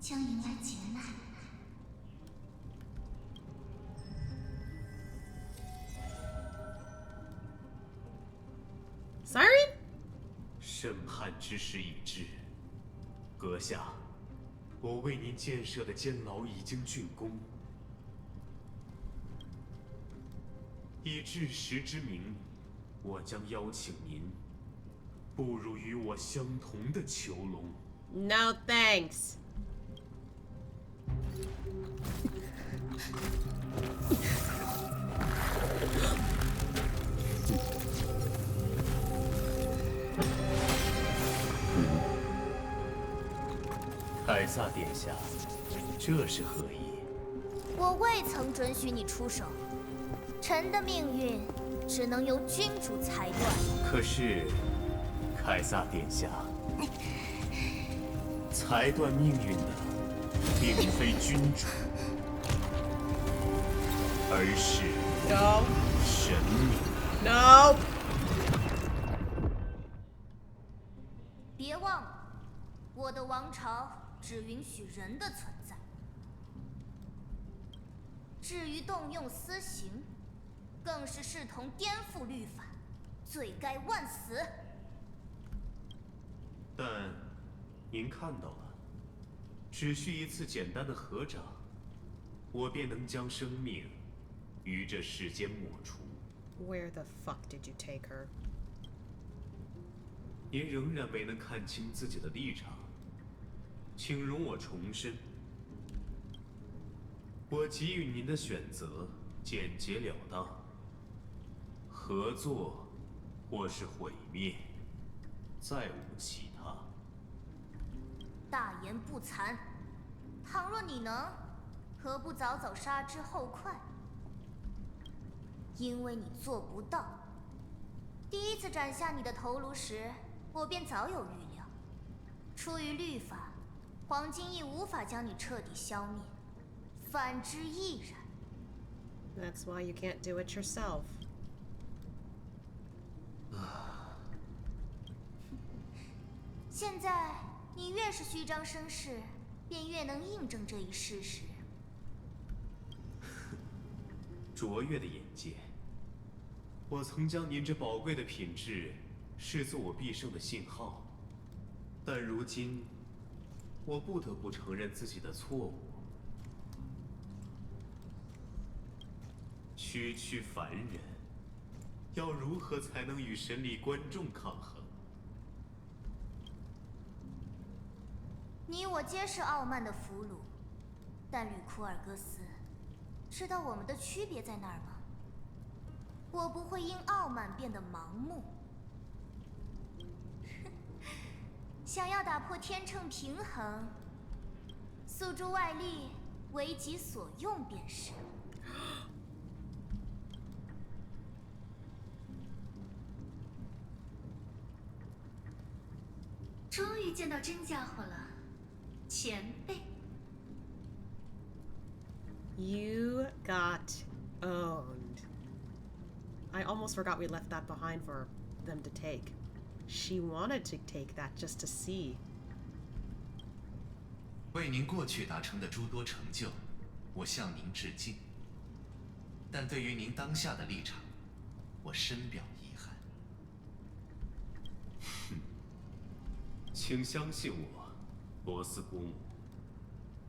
将迎来劫难。Siren? 审判之时已至，阁下，我为您建设的监牢已经竣工。以至实之名，我将邀请您步入与我相同的囚笼。No thanks. 凯撒殿下，这是何意？我未曾准许你出手，臣的命运只能由君主裁断。可是，凯撒殿下，裁断命运的并非君主，而是神明。No. 别忘了，我的王朝只允许人的存在。至于动用私刑，更是视同颠覆律法，罪该万死。但您看到了，只需一次简单的合掌，我便能将生命于这世间抹除。Where the fuck did you take her? 您仍然没能看清自己的立场，请容我重申，我给予您的选择简洁了当：合作或是毁灭，再无其他。大言不惭！倘若你能，何不早早杀之后快？因为你做不到。第一次斩下你的头颅时，我便早有预料。出于律法，黄金翼无法将你彻底消灭，反之亦然。 That's why you can't do it yourself. 现在你越是虚张声势，便越能印证这一事实。卓越的眼界，我曾将您这宝贵的品质视作我必胜的信号，但如今，我不得不承认自己的错误。区区凡人，要如何才能与神力观众抗衡？你我皆是傲慢的俘虏，但吕库尔戈斯，知道我们的区别在哪儿吗？我不会因傲慢变得盲目。想要打破天秤平衡，诉诸外力，为己所用便是。终于见到真家伙了，前辈。You got owned. I almost forgot we left that behind for them to take. She wanted to take that just to see. 为您过去达成的诸多成就，我向您致敬。但对于您当下的立场，我深表遗憾。请相信我，罗斯公。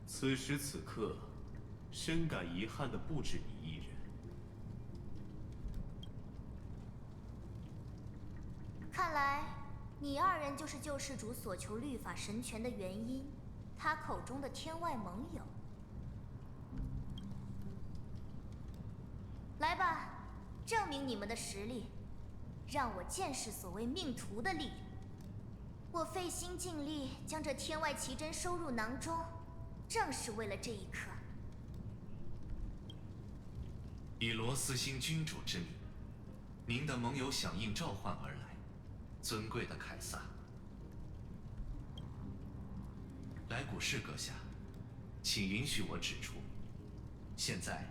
此时此刻，深感遗憾的不止你一人。看来，你二人就是救世主所求律法神权的原因，他口中的天外盟友。来吧，证明你们的实力，让我见识所谓命途的力量。我费心尽力将这天外奇珍收入囊中，正是为了这一刻。以罗斯星君主之名，您的盟友响应召唤而来。尊贵的凯撒，莱古士阁下，请允许我指出，现在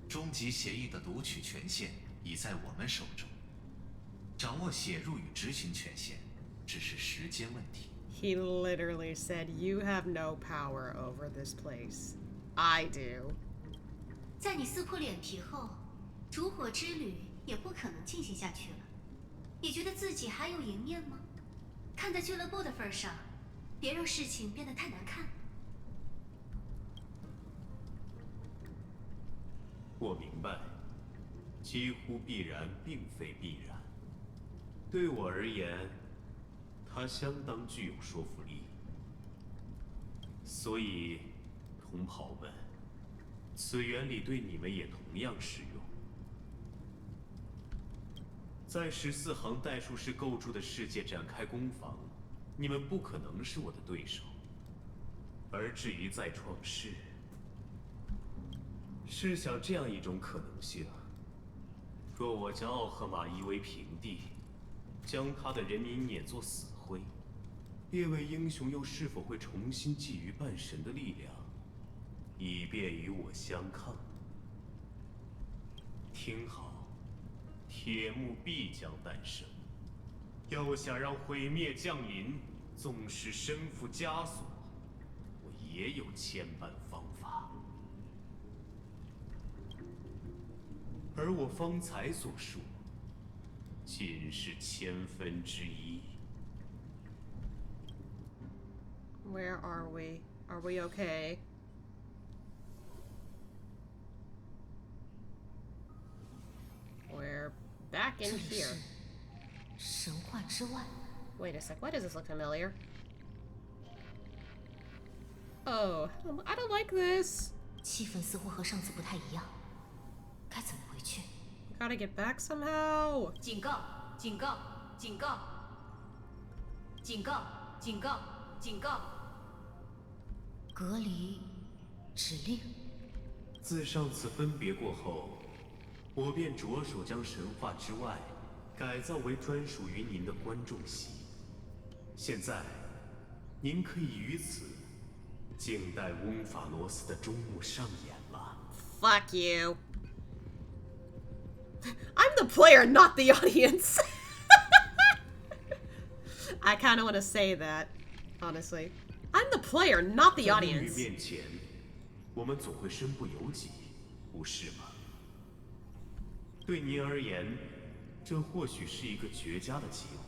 终极协议的读取权限已在我们手中，掌握写入与执行权限只是时间问题。He literally said, "You have no power over this place. I do." 在你撕破脸皮后，烛火之旅也不可能进行下去了。你觉得自己还有赢面吗？看在俱乐部的份上，别让事情变得太难看。我明白，几乎必然并非必然。对我而言，它相当具有说服力。所以，同袍们，此原理对你们也同样适用。在14行代数式构筑的世界展开攻防，你们不可能是我的对手。而至于再创世，试想这样一种可能性：若我将奥赫玛夷为平地，将他的人民碾作死灰，列位英雄又是否会重新觊觎半神的力量，以便与我相抗？听好，铁幕必将诞生。要想让毁灭降临，纵使身负枷锁，我也有千般方法。而我方才所述，仅是1/1000。Where are we? Are we okay? We're back in here. 神话之外。 Wait a sec. Why does this look familiar? Oh, I don't like this. 气氛似乎和上次不太一样，该怎么回去？ Gotta get back somehow. 警告！警告！警告！警告！警告！警告！隔离指令。自上次分别过后，我便着手将神话之外改造为专属于您的观众席。现在，您可以于此静待翁法罗斯的终幕上演了。Fuck you. I'm the player, not the audience. I kind of want to say that, honestly. I'm the player, not the 在 audience. 命运面前，我们总会身不由己，不是吗？对您而言，这或许是一个绝佳的机会。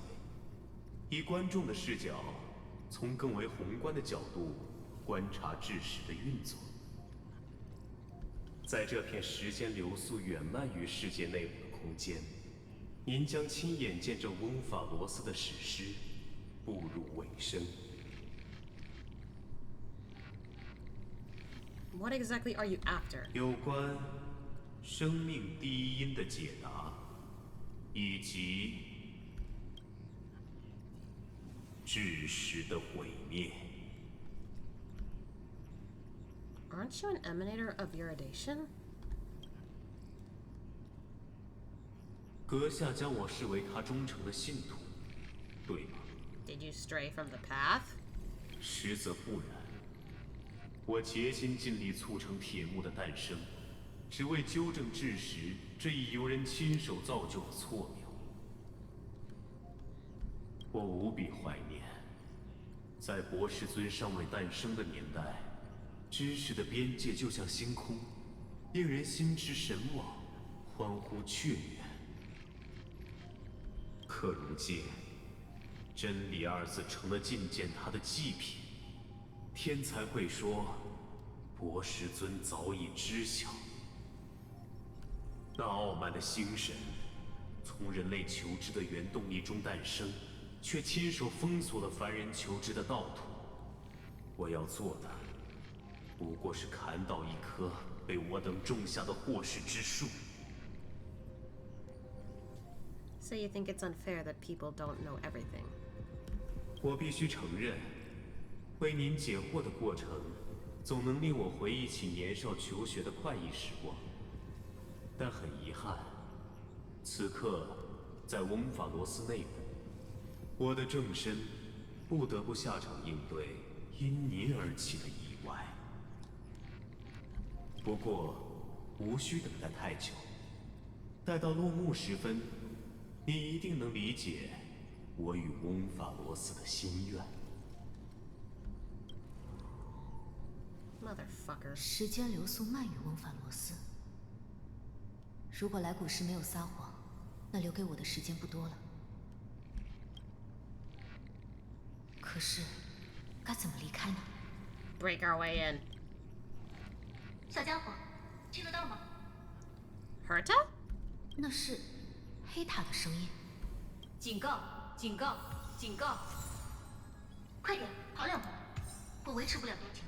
以观众的视角，从更为宏观的角度观察志士的运作。在这片时间流速远慢于世界内部的空间，您将亲眼见证翁法罗斯的史诗步入尾声。What exactly are you after? 有关生命第一因的解答，以及志士的毁灭。Aren't you an emanator of uridation? 阁下将我视为他忠诚的信徒，对吗？ Did you stray from the path? 实则不然。我竭心尽力促成铁幕的诞生，只为纠正志士这一由人亲手造就的错谬。我无比怀念，在博士尊尚未诞生的年代，知识的边界就像星空，令人心驰神往，欢呼雀跃。可如今，真理二字成了觐见他的祭品。天才会说，博士尊早已知晓。那傲慢的星神，从人类求知的原动力中诞生，却亲手封锁了凡人求知的道途。我要做的，不过是砍倒一棵被我等种下的祸世之树。So you think it's unfair that people don't know everything? 我必须承认，为您解惑的过程，总能令我回忆起年少求学的快意时光。但很遗憾，此刻在翁法罗斯内部，我的正身不得不下场应对因您而起的意外。不过无需等待太久，待到落幕时分，你一定能理解我与翁法罗斯的心愿。Motherfucker。时间流速慢于翁法罗斯。如果来古时没有撒谎，那留给我的时间不多了。可是，该怎么离开呢 ？Break our way in。小家伙，听得到吗 ？Herta？ 那是黑塔的声音。警告！警告！警告！快点，跑2步，我维持不了多久。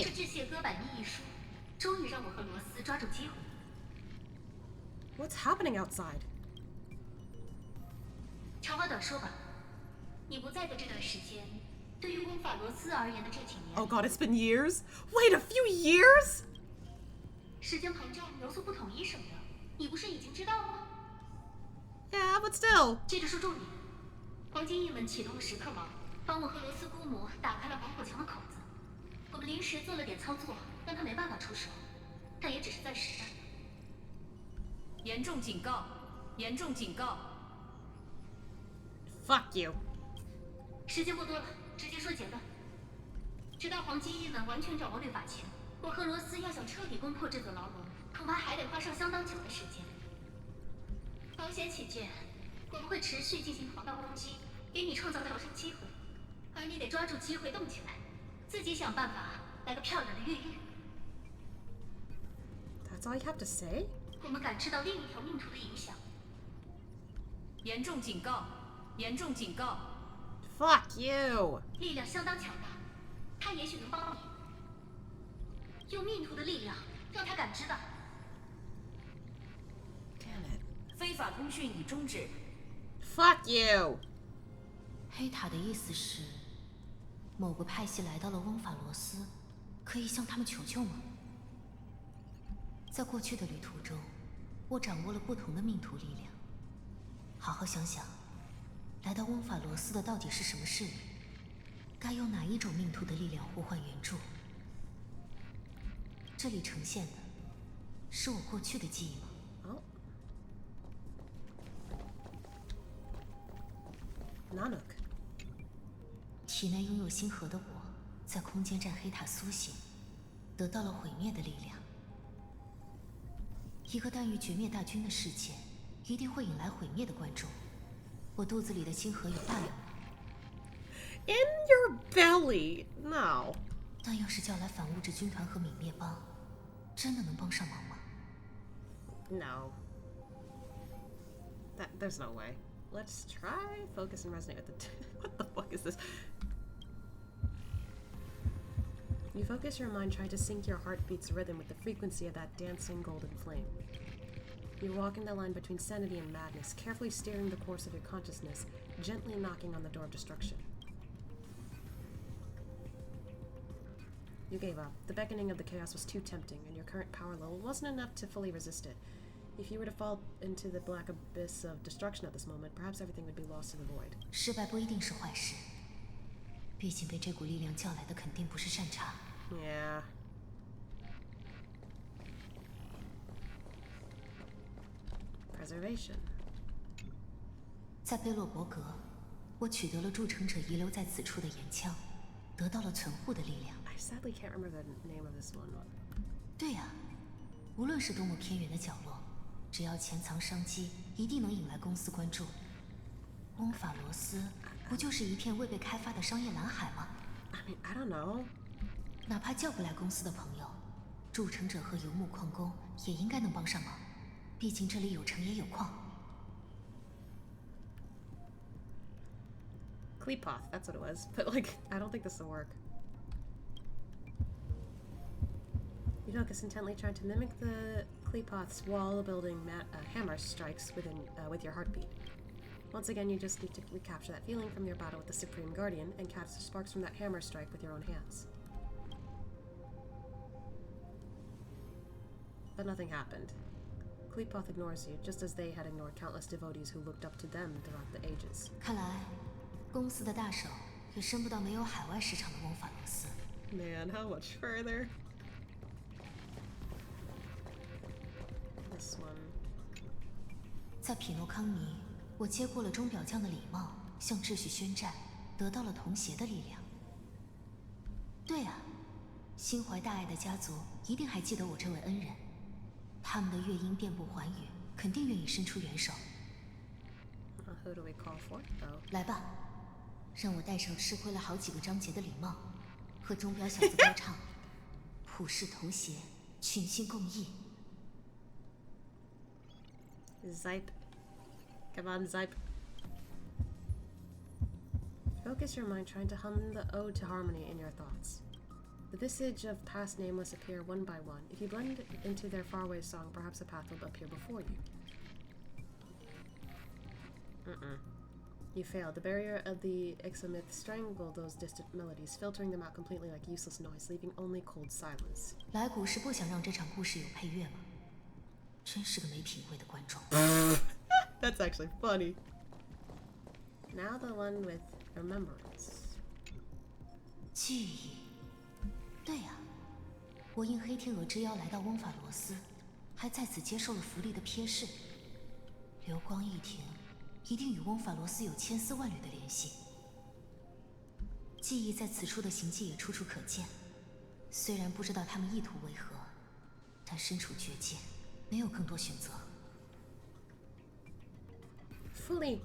这致谢哥版意义书，终于让我和罗斯抓住机会。What's happening outside? 长话短说吧，你不在的这段时间，对于翁法罗斯而言的这几年。Oh God, it's been years. Wait, a few years? 时间膨胀、流速不统一什么的，你不是已经知道了吗 ？Yeah, but still. 接着说重点，黄金翼们启动了时刻锚，帮我和罗斯姑母打开了防火墙的口子。我们临时做了点操作，让他没办法出手，但也只是暂时的。严重警告！严重警告 ！Fuck you！ 时间不多了，直接说结论。直到黄金翼们完全掌握律法前，我和罗斯要想彻底攻破这座牢笼，恐怕还得花上相当久的时间。保险起见，我们会持续进行防盗攻击，给你创造逃生机会，而你得抓住机会动起来。自己想办法来个漂亮的越狱。That's all you have to say? 我们感知到另一条命途的影响。严重警告！严重警告 ！Fuck you！ 力量相当强大，它也许能帮你。用命途的力量让他感知到。Damn it！ 非法通讯已终止。Fuck you！ 黑塔的意思是？某个派系来到了翁法罗斯，可以向他们求救吗？在过去的旅途中，我掌握了不同的命途力量。好好想想，来到翁法罗斯的到底是什么势力？该用哪一种命途的力量呼唤援助？这里呈现的是我过去的记忆吗？哦。Nanook。体内拥有星河的我，在空间站黑塔苏醒，得到了毁灭的力量。一个耽于绝灭大军的世界，一定会引来毁灭的观众。我肚子里的星河有大用。In your belly? No. 但要是叫来反物质军团和泯灭帮，真的能帮上忙吗 ？No. There's no way. Let's try focus and resonate with the. What the fuck is this? You focus your mind trying to sync your heartbeat's rhythm with the frequency of that dancing golden flame. You walk in the line between sanity and madness, carefully steering the course of your consciousness, gently knocking on the door of destruction. You gave up. The beckoning of the chaos was too tempting, and your current power level wasn't enough to fully resist it. If you were to fall into the black abyss of destruction at this moment, perhaps everything would be lost in the void. 失败不一定是坏事，毕竟被这股力量叫来的肯定不是善茬。Yeah. Preservation. 在贝洛伯格，我取得了铸成者遗留在此处的岩枪，得到了存护的力量。I sadly can't remember the name of this one. 对呀，无论是多么偏远的角落，只要潜藏商机，一定能引来公司关注。翁法罗斯不就是一片未被开发的商业蓝海吗 I mean, I don't know. 哪怕叫不来公司的朋友，铸成者和游牧矿工也应该能帮上忙，毕竟这里有城也有矿。Kleepoth, that's what it was. But, like, I don't think this will work. You focus intently, trying to mimic the Kleepoth's wall-building hammer strikes with your heartbeat. Once again, you just need to recapture that feeling from your battle with the Supreme Guardian and catch the sparks from that hammer strike with your own hands. But nothing happened. Kleepoth ignores you, just as they had ignored countless devotees who looked up to them throughout the ages. 看来，公司的大手可伸不到没有海外市场的翁法罗斯。Man, how much further? This one. 在匹诺康尼，我接过了钟表匠的礼帽，向秩序宣战，得到了童鞋的力量。对啊，心怀大爱的家族一定还记得我这位恩人，他们的乐音遍布寰宇，肯定愿意伸出援手。Who do we call for, though? 来吧，让我戴上吃亏了好几个章节的礼帽，和钟表小子高唱普世童鞋，群星共益。Zype. Come on, Zype. Focus your mind trying to hum the ode to harmony in your thoughts. The visage of past nameless appear one by one. If you blend into their faraway song, perhaps a path will appear before you. You failed. The barrier of the exomyth strangled those distant melodies, filtering them out completely like useless noise, leaving only cold silence. 来古是不想让这场故事有配乐吗？真是个没品味的观众。That's actually funny. Now the one with remembrance. 记忆。对呀，我应黑天鹅之邀来到翁法罗斯，还在此接受了福利的瞥视。流光一停，一定与翁法罗斯有千丝万缕的联系。记忆在此处的行迹也处处可见，虽然不知道他们意图为何，但身处绝境，没有更多选择。Fully,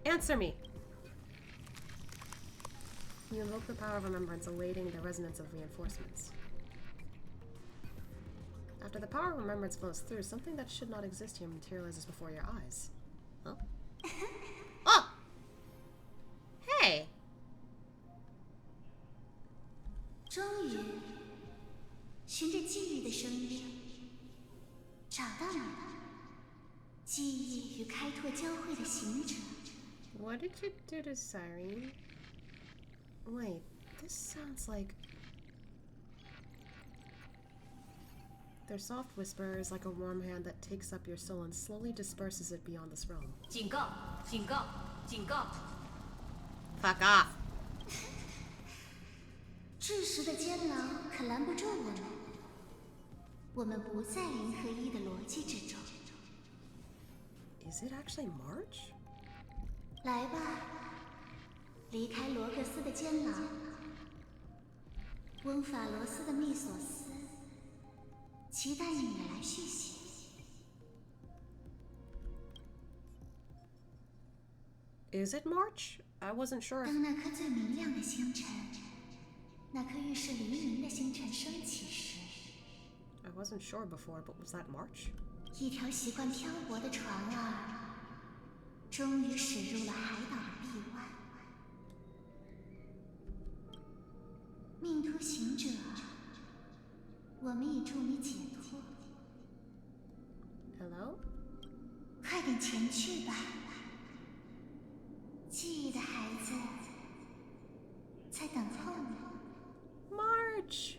answer me. You invoke the power of remembrance, awaiting the resonance of reinforcements. After the power of remembrance flows through, something that should not exist here materializes before your eyes. Huh? Oh! Hey! 终于，循着记忆的声音，找到你了。记忆与开拓交汇的行者。What did you do to Cyrene? Wait, this sounds like... Their soft whisper is like a warm hand that takes up your soul and slowly disperses it beyond this realm. 警告！警告！警告！ Fuck off! 智识的监牢可拦不住我们，我们不在零和一的逻辑之中。Is it actually March? 来吧，离开罗格斯的监牢，翁法罗斯的密索斯，期待你的来续写。Is it March? I wasn't sure. 当那颗最明亮的星辰，那颗预示黎明的星辰升起时， I wasn't sure before, but was that March? 一条习惯漂泊的船儿，终于驶入了海岛的臂弯。命途行者，我们已助你解脱。Hello? 快点前去吧，记忆的孩子在等候你。March!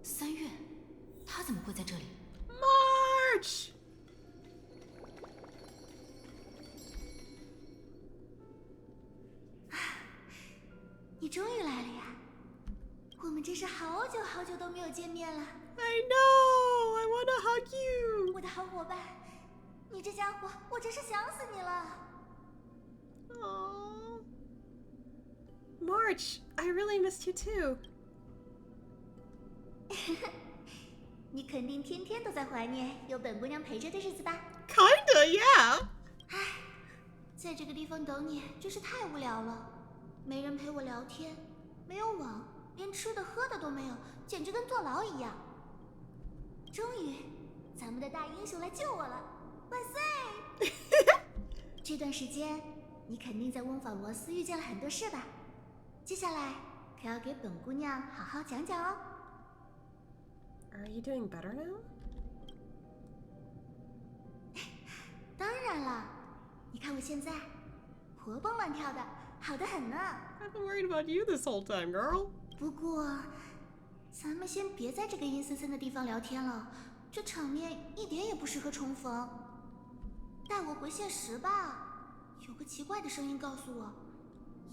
3月，他怎么会在这里 March! 你终于来了呀！我们真是好久好久都没有见面了。I know! I wanna hug you! 我的好伙伴，你这家伙，我真是想死你了。Aww. March, I really missed you too. 你肯定天天都在怀念有本姑娘陪着的日子吧 ？Kinda, yeah. 唉，在这个地方等你真是太无聊了，没人陪我聊天，没有网，连吃的喝的都没有，简直跟坐牢一样。终于，咱们的大英雄来救我了，万岁！这段时间，你肯定在翁法罗斯遇见了很多事吧？接下来可要给本姑娘好好讲讲哦。Are you doing better now? 当然了，你看我现在，活蹦乱跳的，好得很呢。I've been worried about you this whole time, girl. 不过，咱们先别在这个阴森森的地方聊天了，这场面一点也不适合重逢。带我回现实吧。有个奇怪的声音告诉我，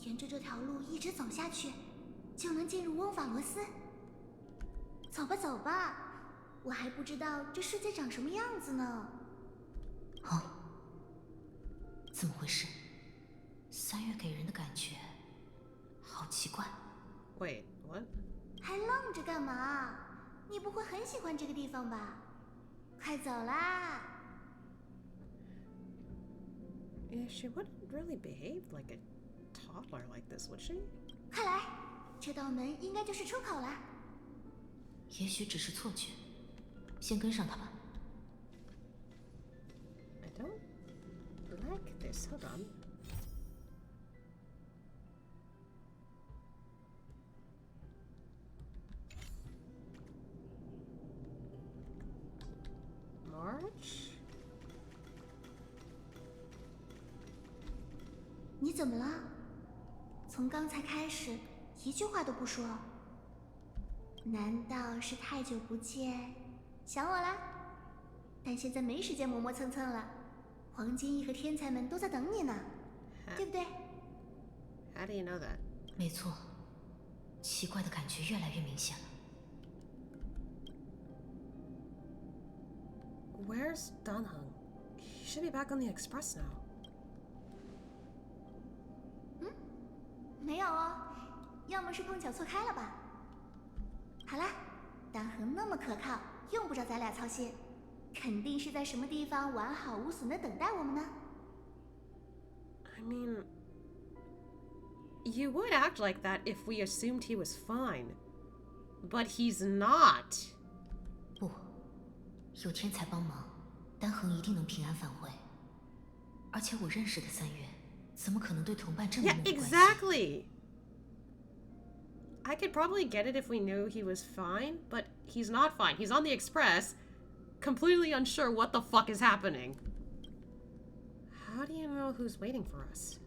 沿着这条路一直走下去，就能进入翁法罗斯。走吧，走吧，我还不知道这世界长什么样子呢。哦，怎么回事？三月给人的感觉好奇怪。Wait, what? 还愣着干嘛？你不会很喜欢这个地方吧？快走啦！ Yeah, she wouldn't really behave like a toddler like this, would she? 快来，这道门应该就是出口了。也许只是错觉，先跟上他吧。I don't like this. Hold on. March? 你怎么了？从刚才开始一句话都不说。难道是太久不见，想我啦？但现在没时间磨磨蹭蹭了，黄金翼和天才们都在等你呢，对不对 How do you know that? 没错，奇怪的感觉越来越明显了。Where's Danheng? He should be back on the express now. 没有哦，要么是碰巧错开了吧。好啦，丹恒那么可靠，用不着咱俩操心，肯定是在什么地方完好无损的等待我们呢。I mean, you would act like that if we assumed he was fine. But he's not. 不，有天才帮忙，丹恒一定能平安返回。而且我认识的三月，怎么可能对同伴这么 Yeah, exactly. I could probably get it if we knew he was fine, but he's not fine. He's on the express, completely unsure what the fuck is happening. How do you know who's waiting for us?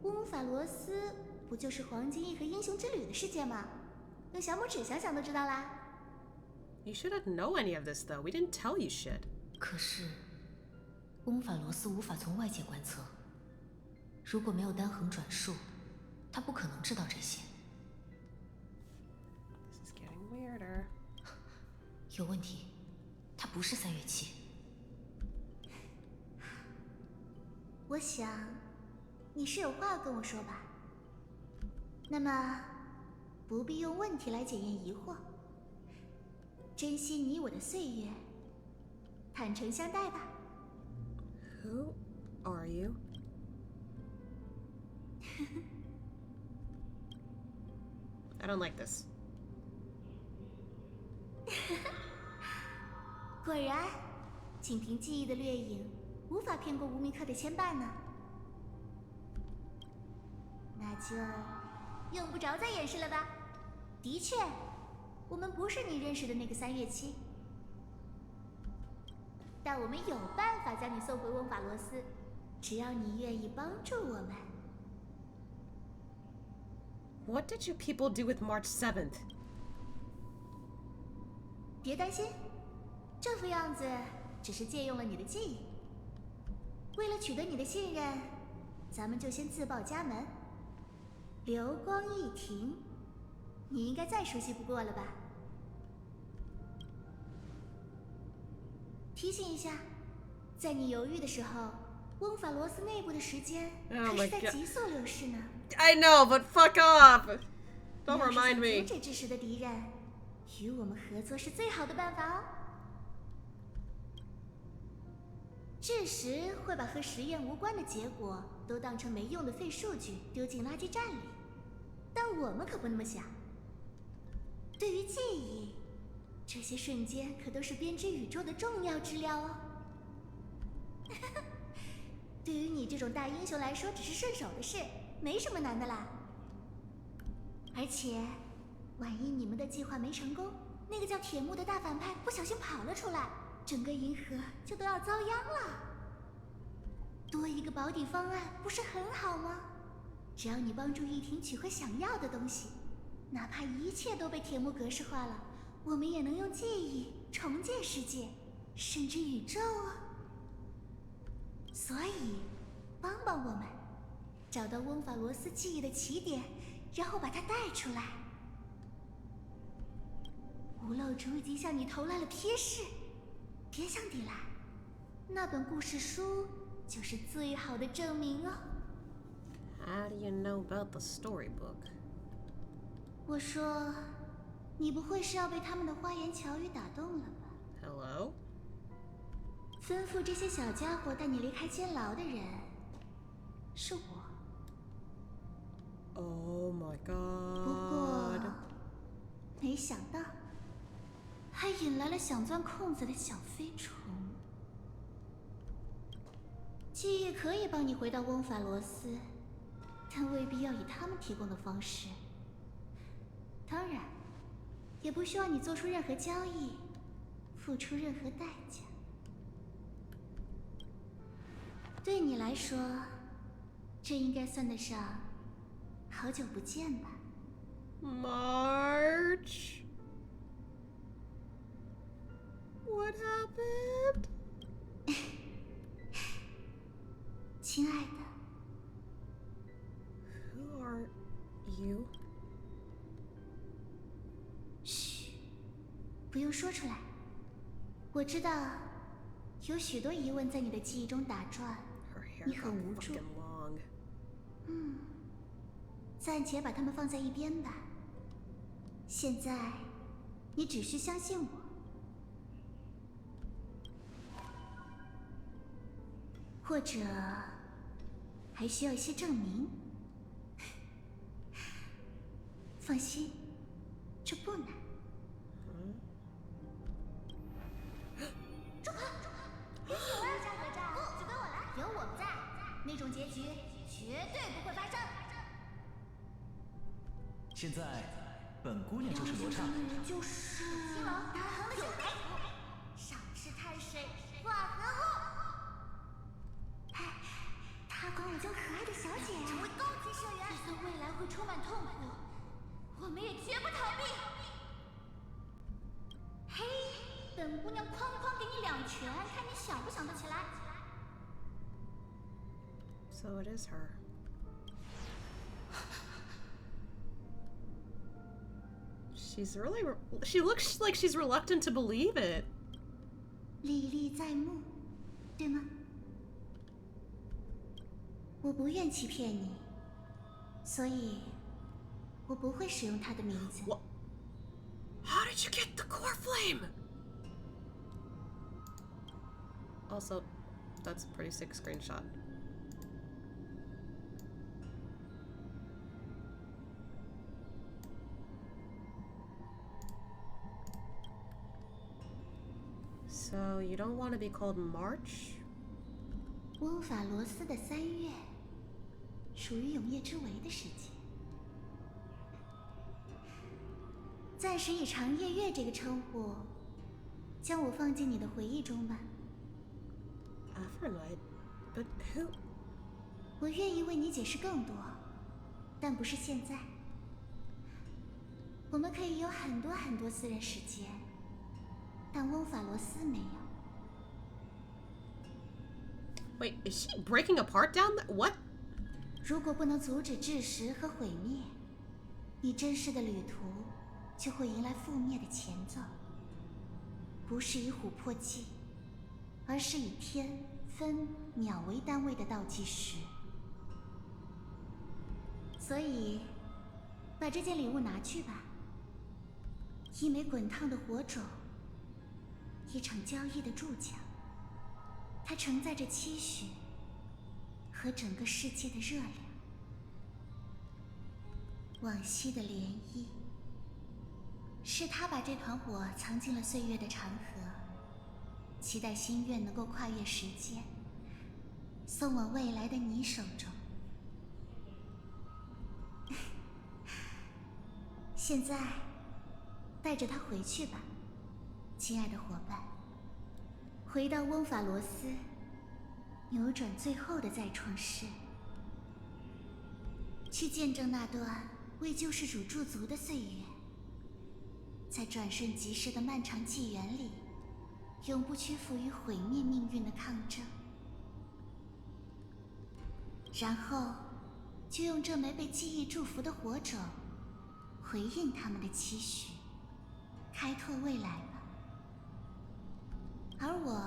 乌姆法罗斯不就是黄金翼和英雄之旅的世界吗？用小拇指想想都知道啦。You shouldn't know any of this, though. We didn't tell you shit. 可是，乌姆法罗斯无法从外界观测。如果没有丹恒转述，他不可能知道这些。This is getting weirder. 有问题，他不是三月七。我想，你是有话要跟我说吧？那么，不必用问题来检验疑惑，珍惜你我的岁月，坦诚相待吧。Who are you? I don't like this. 果然，仅凭记忆的掠影，无法骗过无名客的牵绊呢。那就用不着再掩饰了吧？的确，我们不是你认识的那个三月七，但我们有办法将你送回翁法罗斯，只要你愿意帮助我们。What did you people do with March 7th? 别担心，这副样子只是借用了你的记忆。为了取得你的信任，咱们就先自报家门。流光一停，你应该再熟悉不过了吧？提醒一下，在你犹豫的时候，翁法罗斯内部的时间可是在急速流逝呢。I know, but fuck off! Don't remind me. 阻止知识的敌人，与我们合作是最好的办法哦。这时会把和实验无关的结果都当成没用的废数据丢进垃圾站里，但我们可不那么想。对于记忆，这些瞬间可都是编织宇宙的重要资料哦。对于你这种大英雄来说，只是顺手的事，没什么难的啦。而且，万一你们的计划没成功，那个叫铁木的大反派不小心跑了出来，整个银河就都要遭殃了。多一个保底方案不是很好吗？只要你帮助玉婷取回想要的东西，哪怕一切都被铁木格式化了，我们也能用记忆重建世界，甚至宇宙啊。所以，帮帮我们，找到翁法罗斯记忆的起点，然后把它带出来。无漏竹已经向你投来了瞥视，别想抵赖。那本故事书就是最好的证明哦。How do you know about the storybook? 我说，你不会是要被他们的花言巧语打动了吧 Hello? 吩咐这些小家伙带你离开监牢的人，是我。Oh my 不过 god. 没想到，还引来了想钻空子的小飞虫。记忆可以帮你回到翁法罗斯，但未必要以他们提供的方式。当然，也不需要你做出任何交易，付出任何代价。对你来说，这应该算得上好久不见吧 March? What happened? 亲爱的。 Who are you? 嘘，不用说出来。我知道，有许多疑问在你的记忆中打转，你很无助。暂且把它们放在一边吧。现在，你只需相信我。或者，还需要一些证明。放心，这不难。住口！别喜欢这个战，就跟我来。有我们在，那种结局绝对不会发生。现在，本姑娘就是罗刹。就是新郎大亨的酒杯，少吃碳水，化合物。他管我叫可爱的小姐。成为高级社员，就算未来会充满痛苦，我们也绝不逃避。嘿，本姑娘哐哐给你2拳，看你想不想得起来。So it is her. She looks like she's reluctant to believe it. 历历在目，对吗？我不愿欺骗你，所以我不会使用他的名字。How did you get the core flame? Also, that's a pretty sick screenshot. So you don't want to be called March? 翁法罗斯的3月，属于永夜之围的时节。暂时以长夜月这个称呼，将我放进你的回忆中吧。Amphoreus, but who? 我愿意为你解释更多，但不是现在。我们可以有很多很多私人时间，但翁法罗斯没有。Wait, is she breaking apart down there? What? 如果不能阻止致食和毁灭，你真实的旅途就会迎来覆灭的前奏。不是以琥珀计，而是以天、分、秒为单位的倒计时。所以，把这件礼物拿去吧。一枚滚烫的火种，一场交易的注脚。它承载着期许和整个世界的热量。往昔的涟漪，是他把这团火藏进了岁月的长河，期待心愿能够跨越时间，送往未来的你手中。现在，带着它回去吧，亲爱的伙伴。回到翁法罗斯，扭转最后的再创世，去见证那段为救世主驻足的岁月，在转瞬即逝的漫长纪元里，永不屈服于毁灭命运的抗争。然后就用这枚被记忆祝福的火种回应他们的期许，开拓未来吧。而我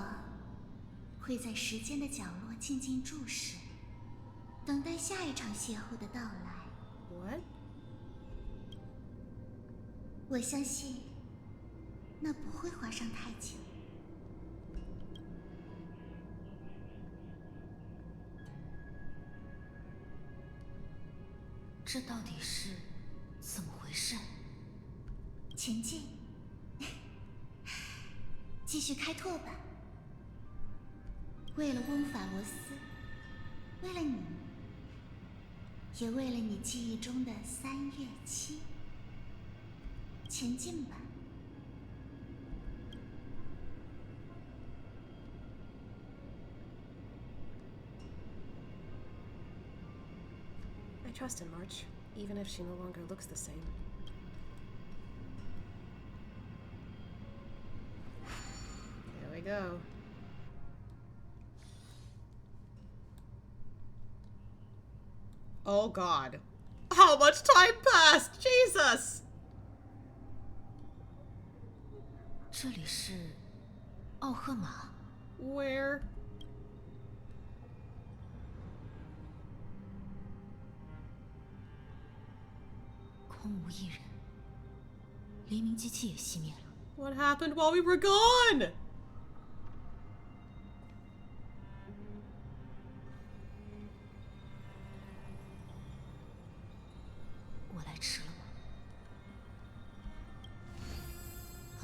会在时间的角落静静注视，等待下一场邂逅的到来。What？ 我相信那不会花上太久。这到底是怎么回事？前进，继续开拓吧。为了翁法罗斯，为了你，也为了你记忆中的3月7，前进吧。I trust in March, even if she no longer looks the same. There we go. Oh god. How much time passed? Jesus! 这里是奥赫玛。Where? 空无一人，黎明机器也熄灭了。What happened while we were gone? 我来迟了吗？啊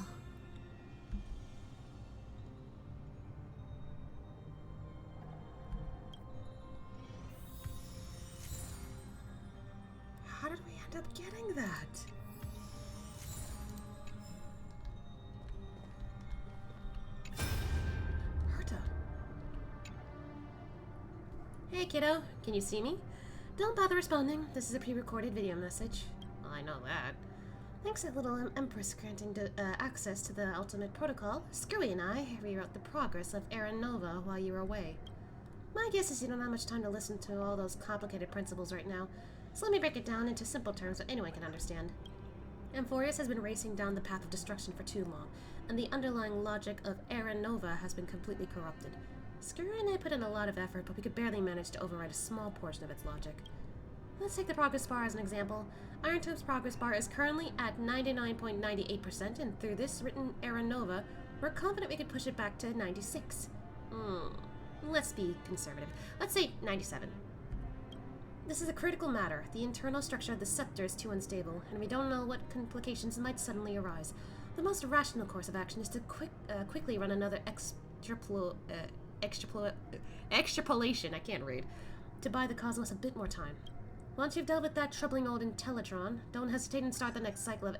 ！How did we end up getting that? Herta. Hey kiddo, can you see me? Don't bother responding. This is a pre-recorded video message. Well, I know that. Thanks to little Empress granting access to the ultimate protocol, Screwy and I rewrote the progress of Era Nova while you were away. My guess is you don't have much time to listen to all those complicated principles right now, so let me break it down into simple terms so anyone can understand. Amphoreus has been racing down the path of destruction for too long, and the underlying logic of Era Nova has been completely corrupted. Screwy and I put in a lot of effort, but we could barely manage to override a small portion of its logic. Let's take the progress bar as an example. Iron Tope's progress bar is currently at 99.98%, and through this written Era Nova, we're confident we could push it back to 96. Let's be conservative. Let's say 97. This is a critical matter. The internal structure of the scepter is too unstable, and we don't know what complications might suddenly arise. The most rational course of action is to quickly run another extrapolation, I can't read, to buy the cosmos a bit more time. Once you've dealt with that troubling old Intellitron, don't hesitate and start the next cycle of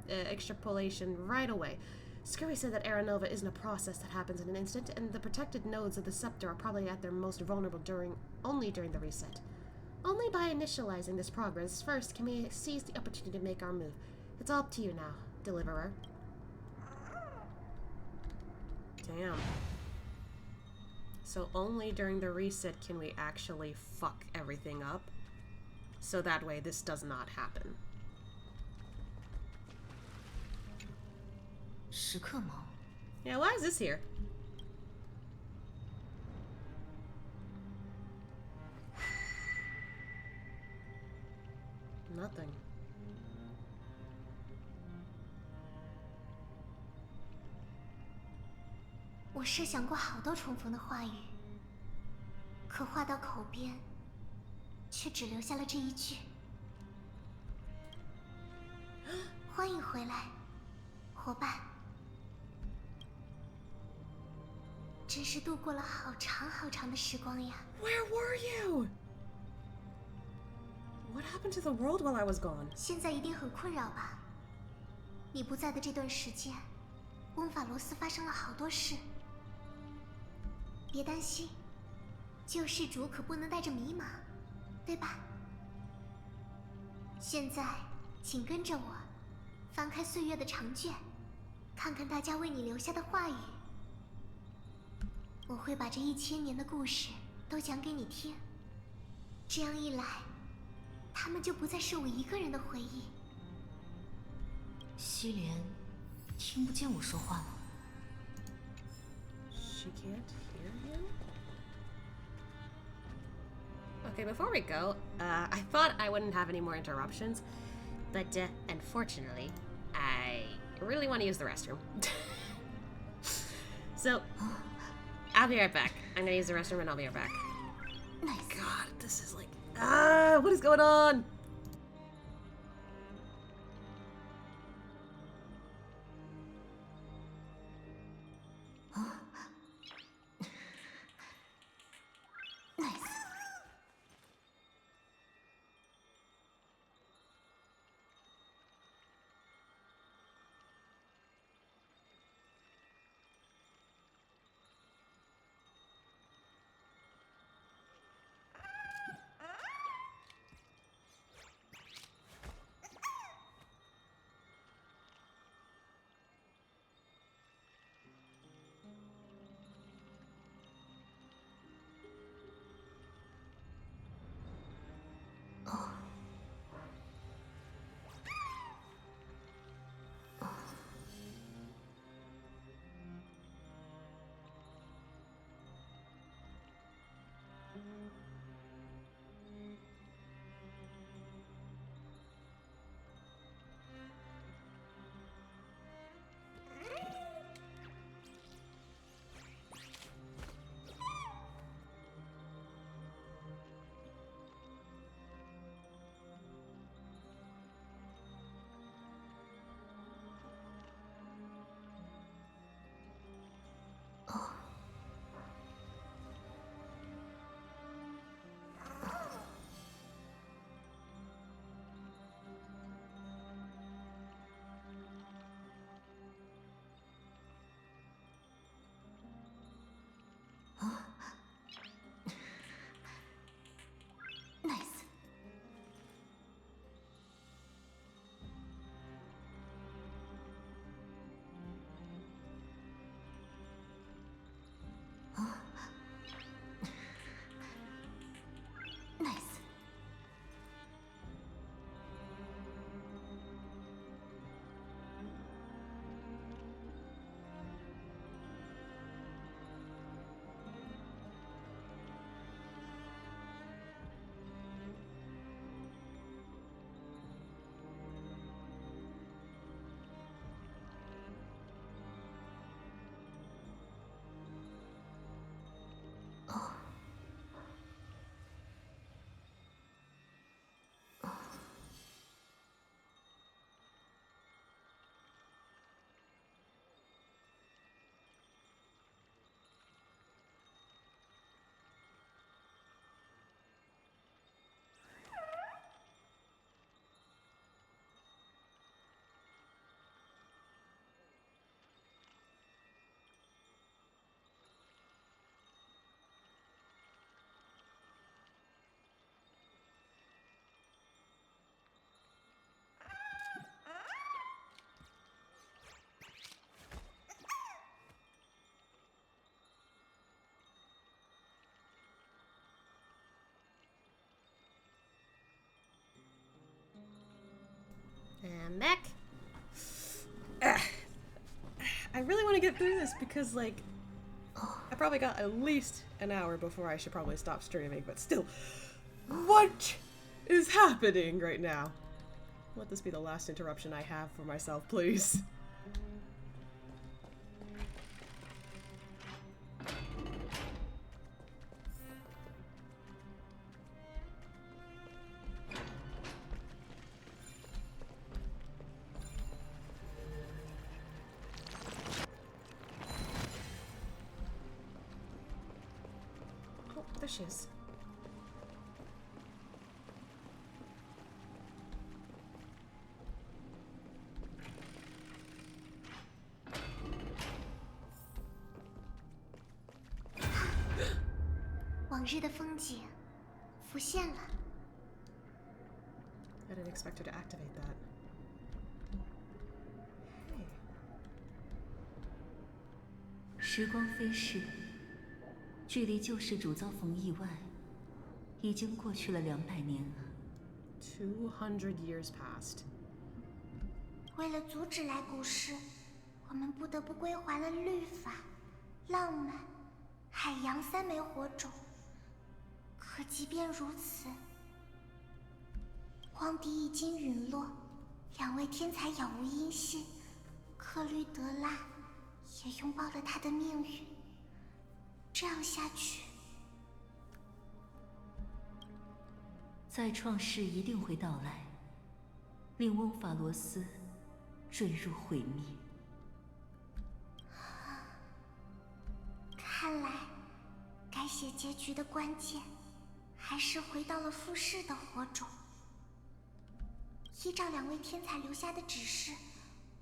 extrapolation right away. Scurry said that Era Nova isn't a process that happens in an instant, and the protected nodes of the scepter are probably at their most vulnerable only during the reset. Only by initializing this progress first can we seize the opportunity to make our move. It's all up to you now, Deliverer. Damn. So only during the reset can we actually fuck everything up? So that way this does not happen. 时刻矛. Yeah, why is this here? Nothing. 我设想过好多重逢的话语，可话到口边，却只留下了这一句：欢迎回来，伙伴。真是度过了好长好长的时光呀。Where were you? What happened to the world while I was gone? 现在一定很困扰吧？你不在的这段时间，翁法罗斯发生了好多事。别担心，救世主可不能带着迷茫，对吧？现在，请跟着我，翻开岁月的长卷，看看大家为你留下的话语。我会把这1000年的故事都讲给你听，这样一来，他们就不再是我一个人的回忆。西莲听不见我说话吗？ She can't hear you? Okay, before we go, I thought I wouldn't have any more interruptions, but unfortunately, I really want to use the restroom. So, I'll be right back. I'm gonna use the restroom and I'll be right back. Nice. God, this is like, what is going on? And back. I really want to get through this because, like, I probably got at least an hour before I should probably stop streaming, but still, what is happening right now? Let this be the last interruption I have for myself, please. There she is. I didn't expect her to activate that. Hey. 时光飞逝，距离救世主遭逢意外，已经过去了200年了。200 years passed. 为了阻止来古世，我们不得不归还了律法、浪漫、海洋3枚火种。可即便如此，荒敌已经陨落，2位天才杳无音信，克律德拉也拥抱了他的命运。这样下去，再创世一定会到来，令翁法罗斯坠入毁灭。看来，改写结局的关键，还是回到了复世的火种。依照2位天才留下的指示，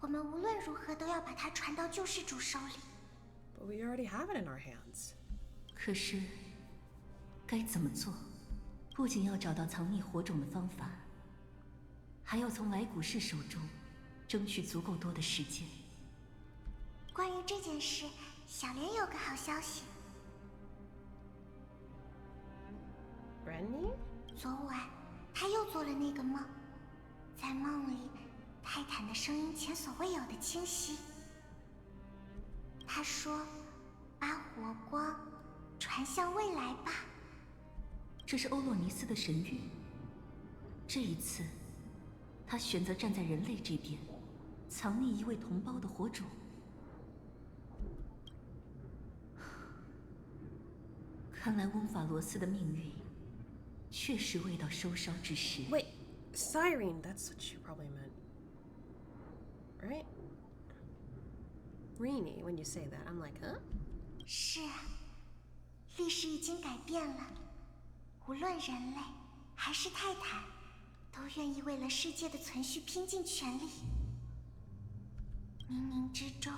我们无论如何都要把它传到救世主手里。But we already have it in our hands. 可是，该怎么做？不仅要找到藏匿火种的方法，还要从来古士手中争取足够多的时间。关于这件事，小莲有个好消息。Rennie？ 昨晚，他又做了那个梦，在梦里，泰坦的声音前所未有的清晰。他说：“把火光传向未来吧。”这是欧洛尼斯的神谕。这一次，他选择站在人类这边，藏匿一位同胞的火种。看来翁法罗斯的命运确实未到收梢之时。Wait, Cyrene, that's what you probably meant. Right? Rennie, when you say that, I'm like, huh? 是啊，历史已经改变了。无论人类还是泰坦，都愿意为了世界的存续拼尽全力。冥冥之中，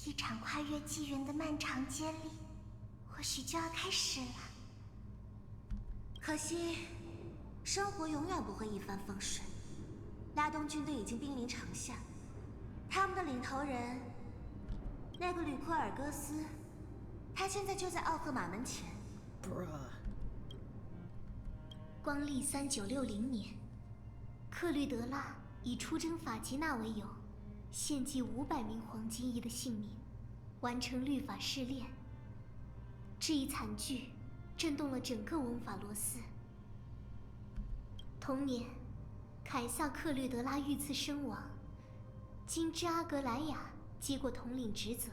一场跨越纪元的漫长接力，或许就要开始了。可惜，生活永远不会一帆风顺。拉东军队已经兵临城下，他们的领头人，那个吕库尔戈斯，他现在就在奥赫马门前。光历3960年，克律德拉以出征法吉纳为由，献祭500名黄金翼的性命，完成律法试炼。这一惨剧震动了整个翁法罗斯。同年，凯撒克律德拉遇刺身亡，金之阿格莱亚接过统领职责。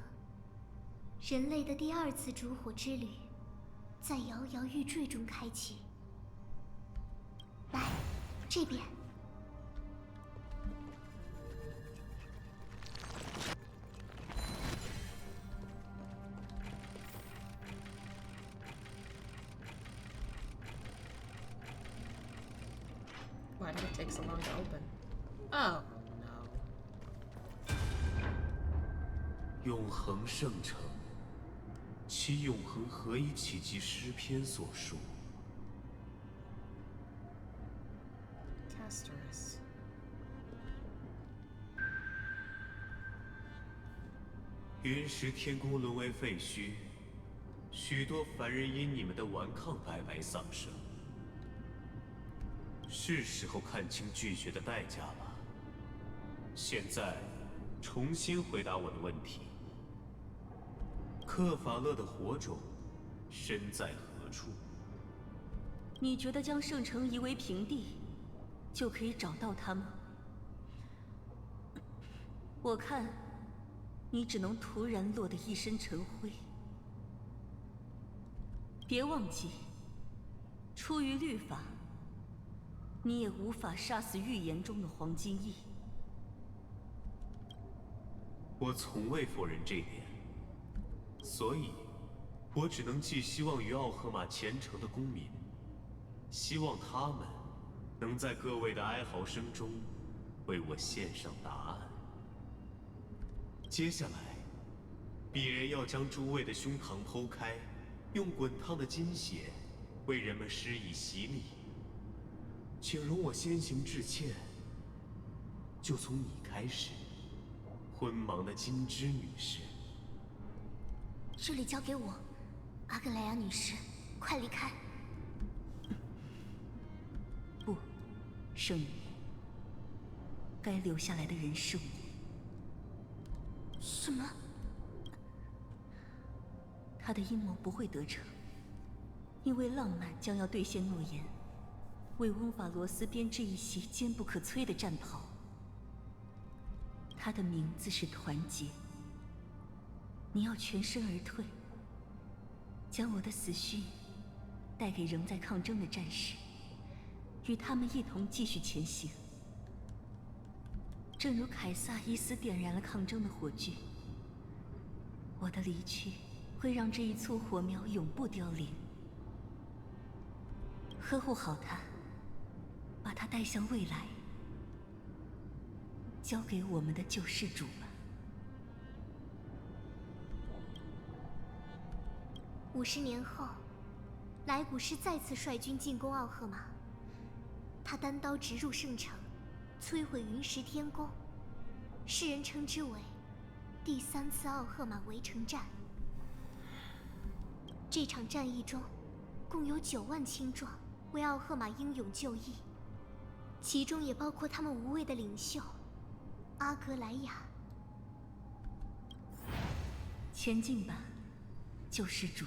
人类的第2次烛火之旅，在摇摇欲坠中开启。来，这边。Why did it take so long to open? Oh, no. 永恒圣城，其永恒何以启及诗篇所述？Castorus. 云石天宫沦为废墟，许多凡人因你们的顽抗白白丧生。是时候看清拒绝的代价了。现在，重新回答我的问题：克法勒的火种身在何处？你觉得将圣城夷为平地，就可以找到它吗？我看，你只能突然落得一身尘灰。别忘记，出于律法，你也无法杀死预言中的黄金翼。我从未否认这点，所以，我只能寄希望于奥赫玛虔诚的公民，希望他们能在各位的哀嚎声中为我献上答案。接下来，鄙人要将诸位的胸膛剖开，用滚烫的金血为人们施以洗礼。请容我先行致歉，就从你开始，昏盲的金枝女士。这里交给我，阿格莱亚女士，快离开。圣女，该留下来的人是我。什么？他的阴谋不会得逞，因为浪漫将要兑现诺言，为翁法罗斯编织一袭坚不可摧的战袍。他的名字是团结。你要全身而退，将我的死讯带给仍在抗争的战士，与他们一同继续前行。正如凯撒伊斯点燃了抗争的火炬，我的离去会让这一簇火苗永不凋零。呵护好它，把它带向未来，交给我们的救世主吧。50年后，莱古斯再次率军进攻奥赫玛，他单刀直入圣城，摧毁云石天宫，世人称之为第3次奥赫玛围城战。这场战役中，共有9万青壮为奥赫玛英勇就义，其中也包括他们无畏的领袖阿格莱雅。前进吧，救世主。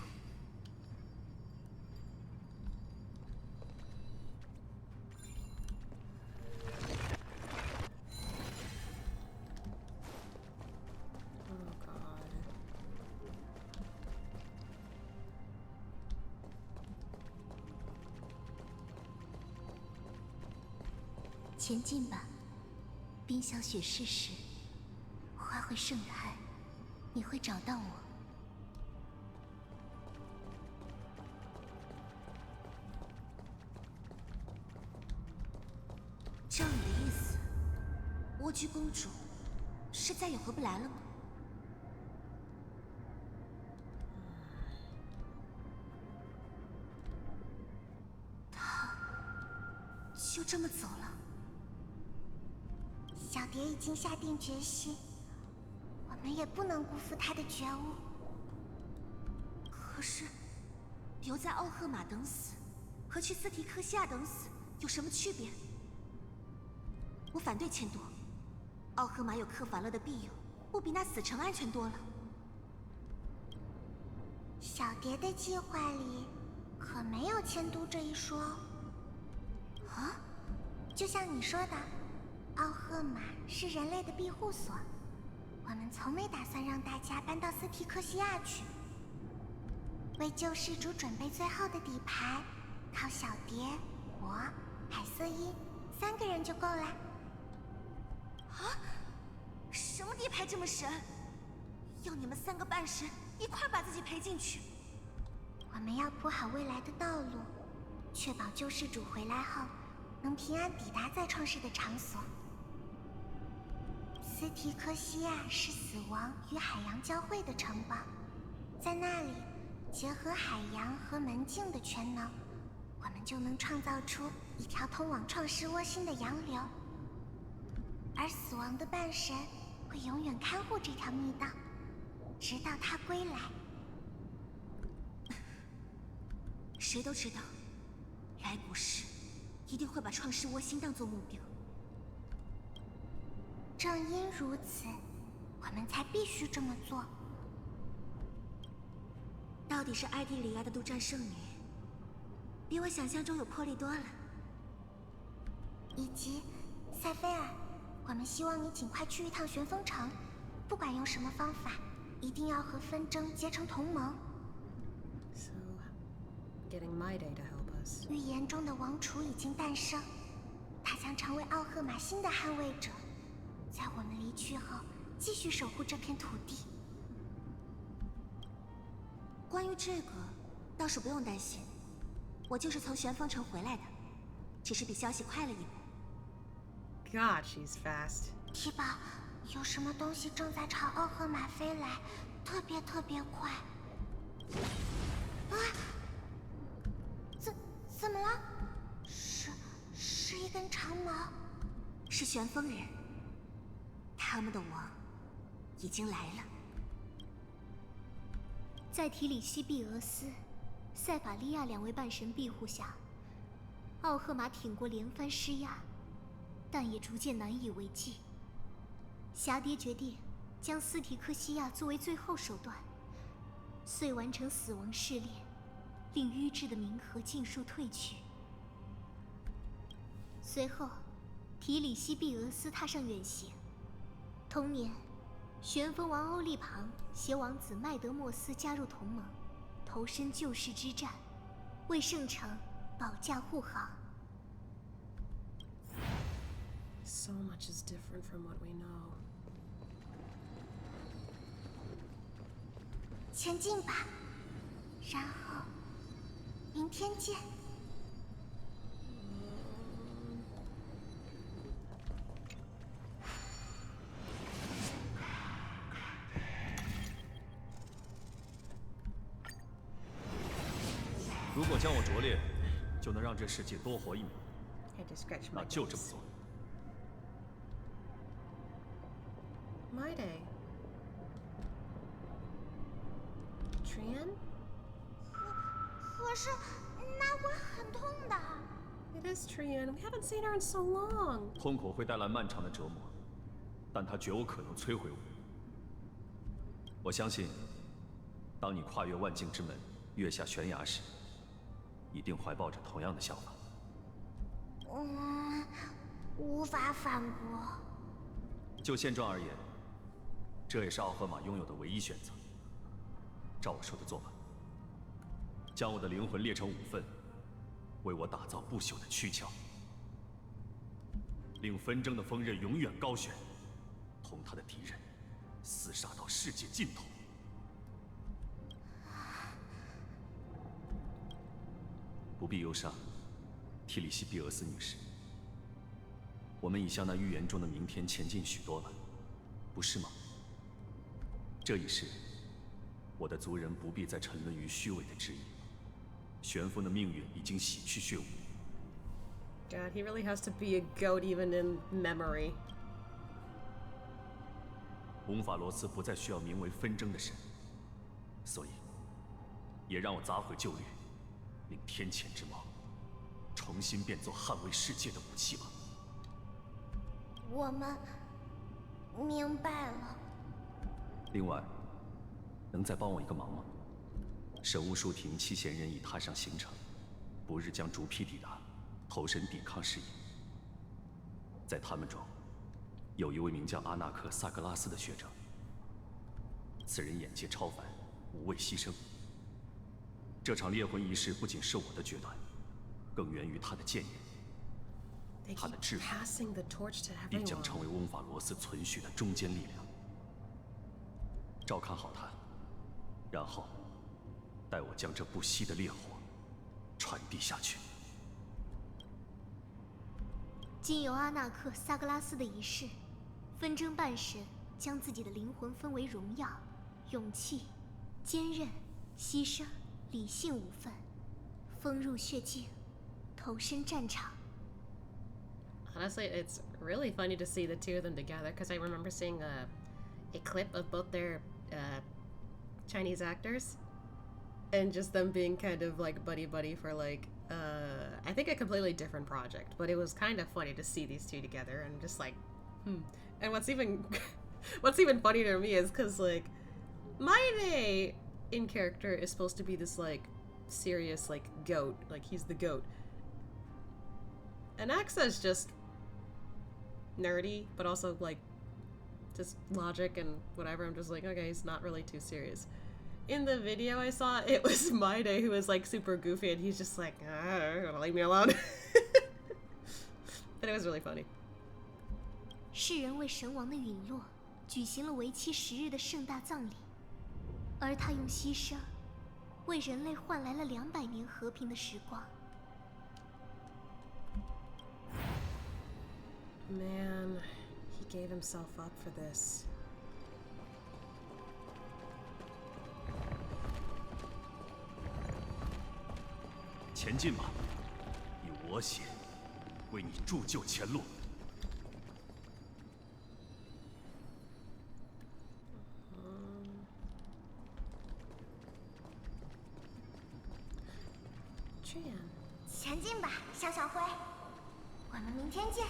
前进吧，冰消雪逝时，花会盛开，你会找到我。照你的意思，莴苣公主是再也回不来了吗？她就这么走了？小蝶已经下定决心，我们也不能辜负她的觉悟。可是，留在奥赫玛等死，和去斯提克西亚等死有什么区别？我反对迁都。奥赫玛有克法勒的庇佑，不比那死城安全多了。小蝶的计划里可没有迁都这一说。啊？就像你说的，奥赫玛是人类的庇护所，我们从没打算让大家搬到斯提克西亚去。为救世主准备最后的底牌，靠小蝶、我、海瑟伊3个人就够了。啊？什么底牌这么神？要你们3个半神一块把自己赔进去？我们要铺好未来的道路，确保救世主回来后能平安抵达再创世的场所。斯提克西亚是死亡与海洋交汇的城堡，在那里结合海洋和门径的全能，我们就能创造出一条通往创世窝心的洋流。而死亡的半神会永远看护这条密道，直到他归来。谁都知道，莱古斯一定会把创世窝心当作目标。正因如此，我们才必须这么做。到底是艾蒂里亚的陆战圣女，比我想象中有魄力多了。以及塞菲尔，我们希望你尽快去一趟旋风城，不管用什么方法，一定要和纷争结成同盟。So, getting my day to help us. 预言中的王储已经诞生，他将成为奥赫玛新的捍卫者，在我们离去后，继续守护这片土地。关于这个，倒是不用担心，我就是从旋风城回来的，只是比消息快了一步。God, she's fast. 提宝，有什么东西正在朝奥赫玛飞来，特别快。啊！怎么了？是一根长矛。是旋风人，他们的王已经来了。在提里西庇俄斯、塞法利亚2位半神庇护下，奥赫玛挺过连番施压，但也逐渐难以为继。霞蝶决定将斯提克西亚作为最后手段，遂完成死亡试炼，令瘀滞的冥河尽数退去。随后，提里西庇俄斯踏上远行。同年，旋风王欧利庞携王子麦德莫斯加入同盟，投身救世之战，为圣城保驾护航。So much is different from what we know. 前进吧，然后明天见。如果将我拙劣，就能让这世界多活一秒， I just scratched 那 my 就这么做。 My day. Trian? 可是那会很痛的。 It is Trian. We haven't seen her in so long. 痛苦会带来漫长的折磨，但它绝无可能摧毁我。我相信，当你跨越万境之门，跃下悬崖时，一定怀抱着同样的想法。无法反驳。就现状而言，这也是奥赫玛拥有的唯一选择。照我说的做吧，将我的灵魂裂成5份，为我打造不朽的躯壳，令纷争的锋刃永远高悬，同他的敌人厮杀到世界尽头。不必忧伤，提里西庇俄斯女士，我们已向那预言中的明天前进许多了，不是吗？这一世，我的族人不必再沉沦于虚伪的质疑，旋风的命运已经洗去血污。 God, he really has to be a goat even in memory. 翁法罗斯不再需要名为纷争的神，所以，也让我砸毁旧掠，令天谴之矛重新变作捍卫世界的武器吧。我们明白了。另外，能再帮我一个忙吗？神巫术庭7贤人已踏上行程，不日将逐批抵达，投身抵抗事业。在他们中，有一位名叫阿纳克·萨格拉斯的学者。此人眼界超凡，无畏牺牲。这场猎魂仪式不仅是我的决断，更源于他的谏言。他的智慧必将成为翁法罗斯存续的中坚力量。照看好他，然后待我将这不息的烈火传递下去。经由阿纳克·萨格拉斯的仪式，纷争半神将自己的灵魂分为荣耀、勇气、坚韧、牺牲、理性5份，封入血境，投身战场。 Honestly, it's really funny to see the two of them together because I remember seeing a clip of both their Chinese actors and just them being kind of like buddy for like I think a completely different project, but it was kind of funny to see these two together and just like And what's even funnier to me is because like Maide in character is supposed to be this like serious like goat, like he's the goat, and Axa's just nerdy, but also like just logic and whatever. I'm just like, okay, he's not really too serious. In the video I saw, it was Maide who was like super goofy, and he's just like, leave me alone. But it was really funny. 世人为神王的陨落举行了为期10日的盛大葬礼，而他用牺牲为人类换来了200年和平的时光。 Man, he gave himself up for this. 前进吧，以我血为你铸就前路。前进吧，小灰，我们明天见。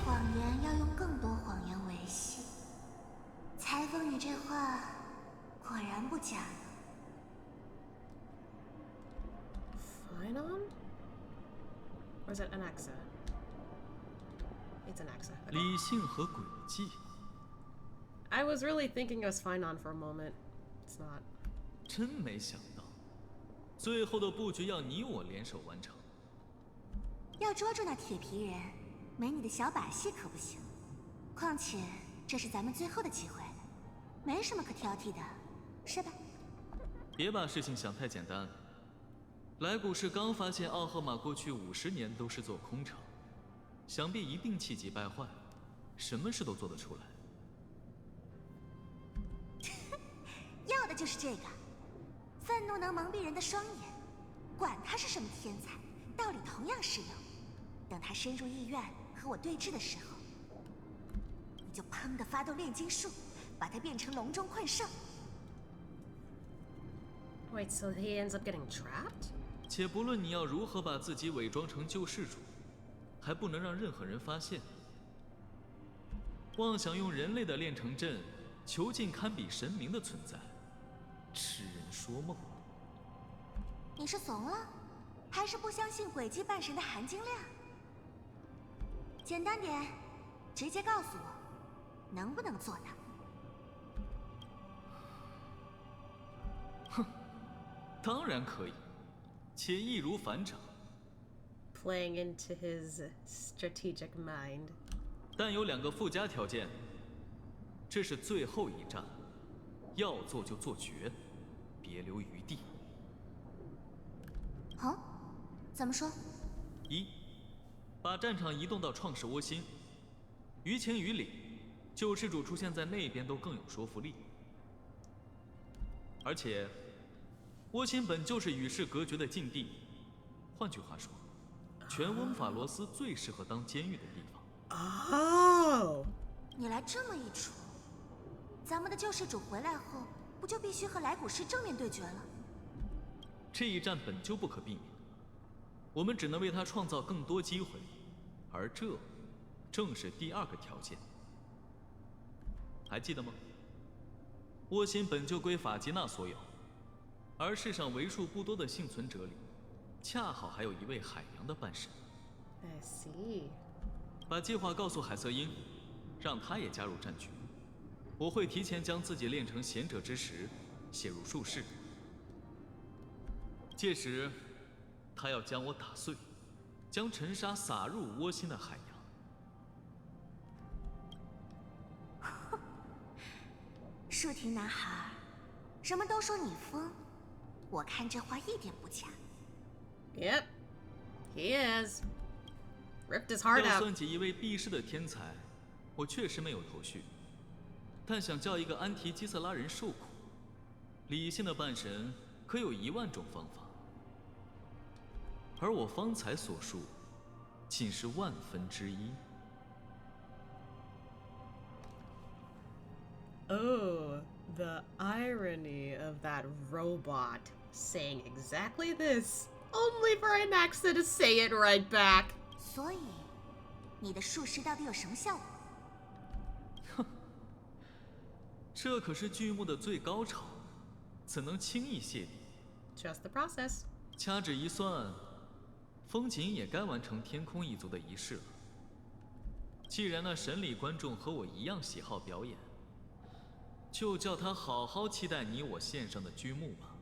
谎言要用更多谎言维系。裁缝，你这话果然不假呢。Phenom? Or is it Anaxa? It's Anaxa. 理性和诡计。I was really thinking it was Phenom for a moment. It's not. 真没想到，最后的布局要你我联手完成。要捉住那铁皮人，没你的小把戏可不行。况且这是咱们最后的机会，没什么可挑剔的，是吧？别把事情想太简单。来古市刚发现奥赫玛过去50年都是座空城，想必一定气急败坏，什么事都做得出来。要的就是这个，愤怒能蒙蔽人的双眼，管他是什么天才，道理同样适用。等他深入医院和我对峙的时候，你就砰地发动炼金术，把他变成笼中困兽。Wait, so he ends up getting trapped? 且不论你要如何把自己伪装成救世主，还不能让任何人发现。妄想用人类的炼成阵囚禁堪比神明的存在，痴人说梦。你是怂了，还是不相信诡计半神的含金量？简单点，直接告诉我，能不能做到？哼，当然可以，且易如反掌。Playing into his strategic mind. 但有2个附加条件。这是最后一战，要做就做绝，别留余地。哦，怎么说？1，把战场移动到创世窝心，于情于理，救世主出现在那边都更有说服力。而且，窝心本就是与世隔绝的禁地，换句话说，全翁法罗斯最适合当监狱的地方。哦，你来这么一出，咱们的救世主回来后，不就必须和来古市正面对决了？这一战本就不可避免，我们只能为他创造更多机会，而这正是第2个条件。还记得吗？窝心本就归法吉娜所有，而世上为数不多的幸存者里，恰好还有一位海洋的半神。I see. 把计划告诉海瑟英，让他也加入战局。我会提前将自己炼成贤者之石，写入术士。届时，他要将我打碎，将尘沙撒入窝心的海洋。舒婷男孩，什么都说你疯，我看这话一点不假。Yep, he is. Ripped his heart out. 要算计一位避世的天才，我确实没有头绪。但想叫一个安提基瑟拉人受苦，理性的半神可有10000种方法，而我方才所述，仅是1/1000。Oh, the irony of that robot saying exactly this, only for Anaxa to say it right back. 所以，你的术士到底有什么效果？哼，这可是剧目的最高潮，怎能轻易泄底 ？Just the process. 掐指一算，风景也该完成天空一族的仪式了。既然那神里观众和我一样喜好表演，就叫他好好期待你我献上的剧目吧。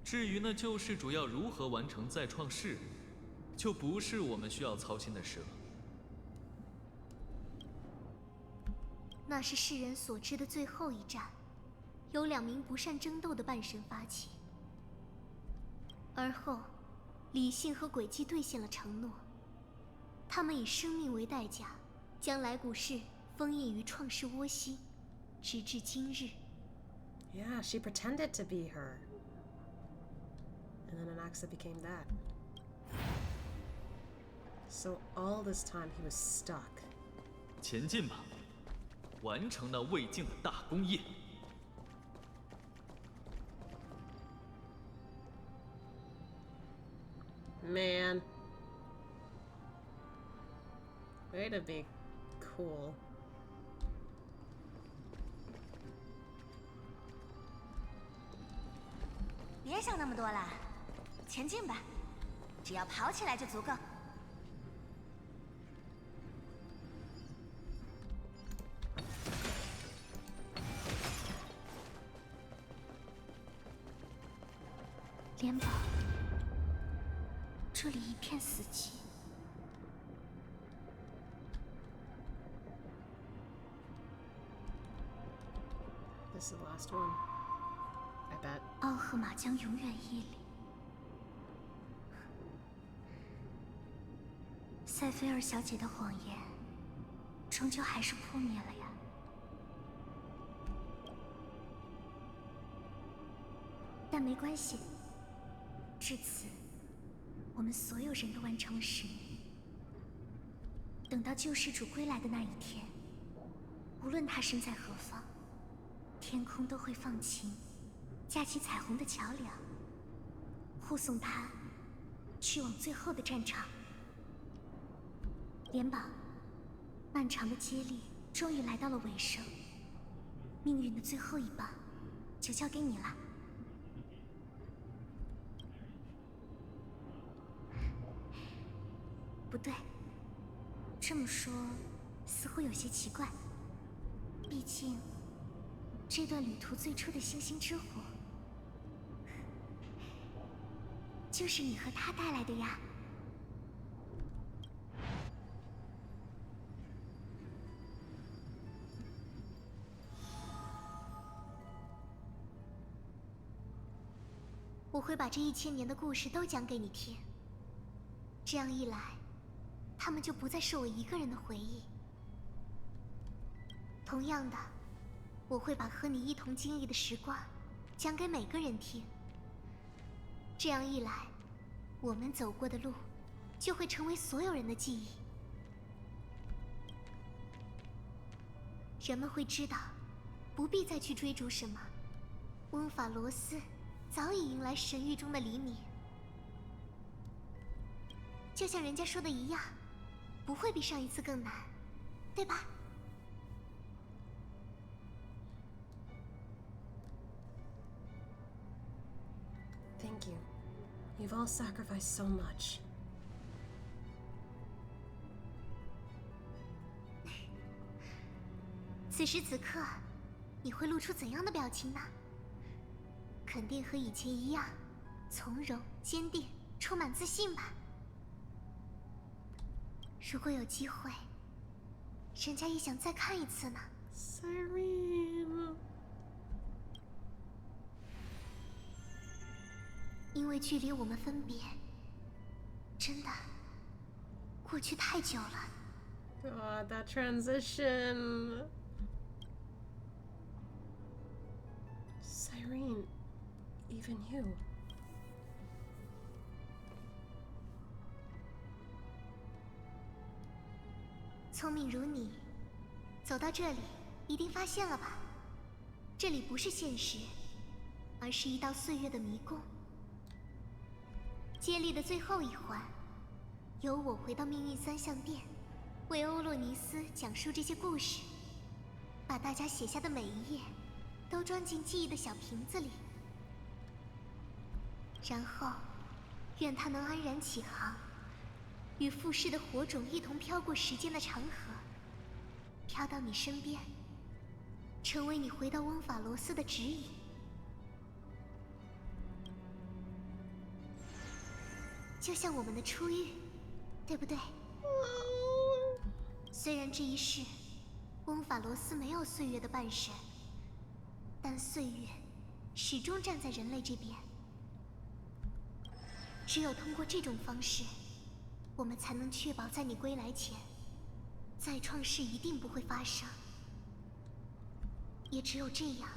至于那救世主要如何完成再创世，就不是我们需要操心的事了。那是世人所知的最后一战，由2名不善争斗的半神发起。而后，理性和诡计兑现了承诺，他们以生命为代价，将来古市封印于创世窝心，直至今日。Yeah, she pretended to be her. And then Anaxa became that. So all this time he was stuck. 前进吧，完成那未竟的大功业。Man. Way to be cool. 别想那么多了，前进吧，只要跑起来就足够。联宝，这里一片死寂。This is the last one. I bet. 奥赫玛将永远屹立。塞菲尔小姐的谎言，终究还是破灭了呀。但没关系，至此，我们所有人都完成了使命。等到救世主归来的那一天，无论他身在何方，天空都会放晴，架起彩虹的桥梁，护送他去往最后的战场。联宝，漫长的接力终于来到了尾声，命运的最后一棒就交给你了。不对，这么说似乎有些奇怪。毕竟，这段旅途最初的星星之火，就是你和他带来的呀。我会把这1000年的故事都讲给你听。这样一来，他们就不再是我一个人的回忆。同样的，我会把和你一同经历的时光讲给每个人听。这样一来，我们走过的路就会成为所有人的记忆。人们会知道，不必再去追逐什么。温法罗斯早已迎来神域中的黎明，就像人家说的一样，不会比上一次更难，对吧？Thank you. You've all sacrificed so much. 此时此刻，你会露出怎样的表情呢？肯定和以前一样，从容、坚定，充满自信吧。如果有机会，人家也想再看一次呢。Cyrene。因为距离我们分别，真的过去太久了。God, that transition. Cyrene, even you. 聪明如你，走到这里一定发现了吧？这里不是现实，而是一道岁月的迷宫。接力的最后一环，由我回到命运3象殿，为欧洛尼斯讲述这些故事，把大家写下的每一页都装进记忆的小瓶子里，然后愿他能安然起航，与复世的火种一同飘过时间的长河，飘到你身边，成为你回到翁法罗斯的指引。就像我们的初遇，对不对？虽然这一世，翁法罗斯没有岁月的半神，但岁月始终站在人类这边。只有通过这种方式，我们才能确保在你归来前，再创世一定不会发生。也只有这样，